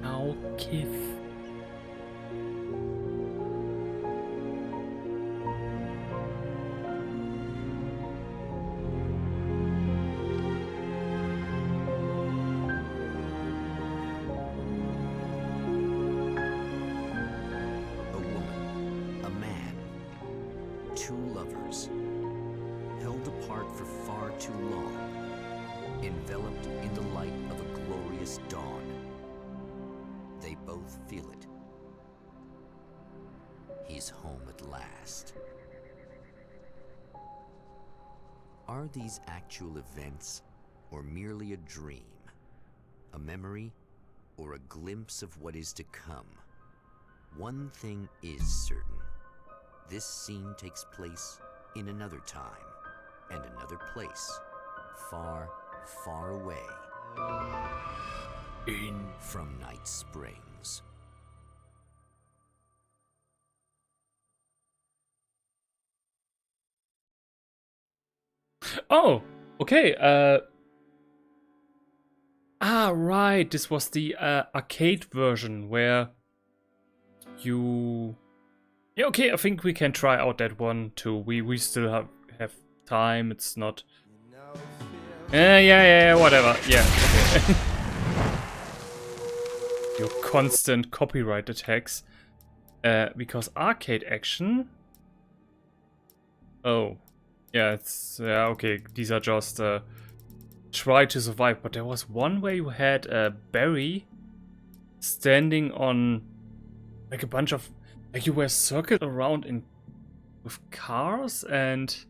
Now kiss. A woman, a man, two lovers, held apart for far too long, enveloped in the light of a glorious dawn. They both feel it. He's home at last. Are these actual events, or merely a dream? A memory, or a glimpse of what is to come? One thing is certain. This scene takes place in another time, and another place, far, far away. From Night Springs. Oh, okay. Right. This was the arcade version where you. Yeah, okay. I think we can try out that one too. We still have time. It's not. Yeah. Whatever. Yeah. Okay. Your constant copyright attacks. Because arcade action. Oh. Yeah, it's okay. These are just try to survive. But there was one where you had Barry standing on like a bunch of, like you were circled around in with cars and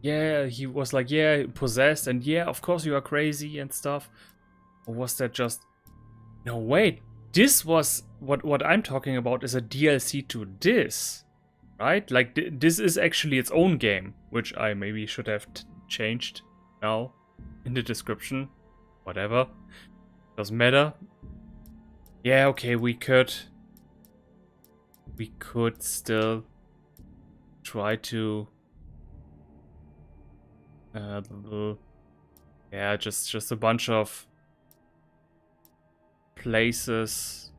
yeah, he was like, yeah, possessed, and yeah, of course you are crazy and stuff. Or was that just... No, wait, this was what I'm talking about is a DLC to this, right? Like this is actually its own game, which I maybe should have changed now in the description. Whatever, doesn't matter. Yeah, okay, we could still try to yeah, just a bunch of places.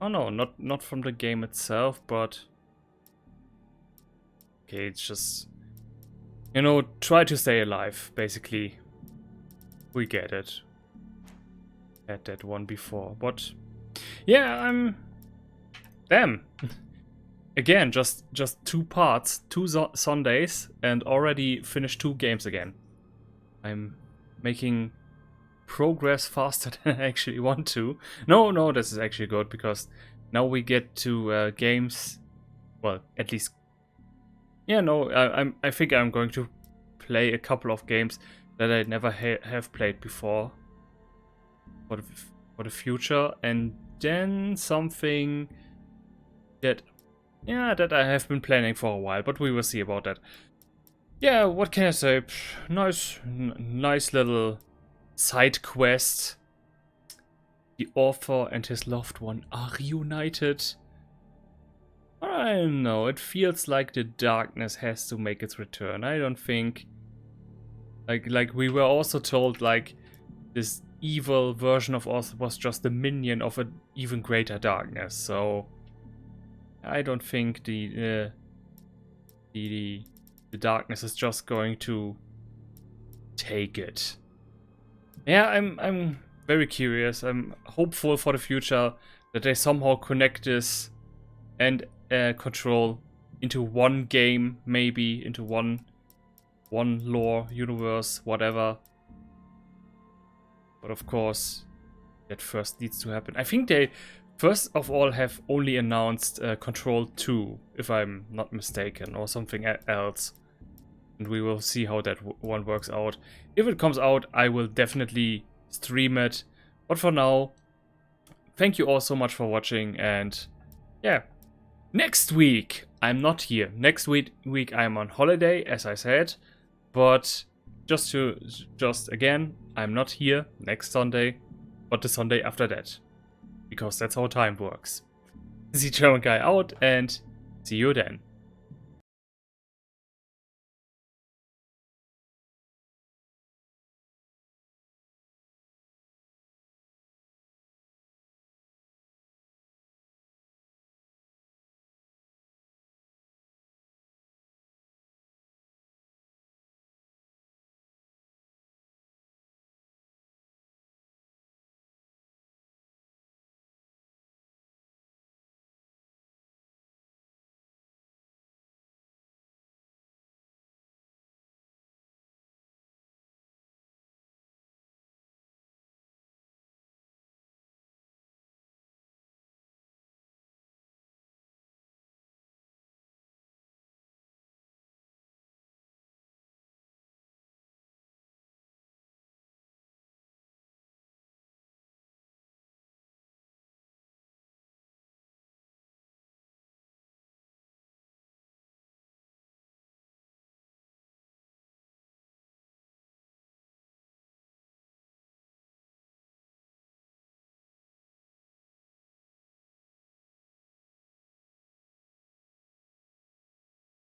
Oh no, not from the game itself, but okay, it's just, you know, try to stay alive, basically. We get it. Had that one before, but yeah, damn. Again, just 2 parts, 2 Sundays, and already finished 2 games again. I'm making progress faster than I actually want to. No, this is actually good, because now we get to games, well, at least, yeah, no, I think I'm going to play a couple of games that I never have played before for the future, and then something that, yeah, that I have been planning for a while, but we will see about that. Yeah, what can I say? Nice little side quest. The author and his loved one are reunited. I don't know, it feels like the darkness has to make its return. I don't think... Like we were also told, like, this evil version of us was just a minion of an even greater darkness, so... I don't think the darkness is just going to take it. Yeah, I'm very curious. I'm hopeful for the future that they somehow connect this and Control into one game, maybe into one lore universe, whatever. But of course, that first needs to happen. I think they first of all have only announced Control 2, if I'm not mistaken, or something else. And we will see how that one works out. If it comes out, I will definitely stream it. But for now, thank you all so much for watching, and yeah. Next week, I'm not here. Next week I'm on holiday, as I said. But just again, I'm not here next Sunday, but the Sunday after that. Because that's how time works. The German guy out, and see you then.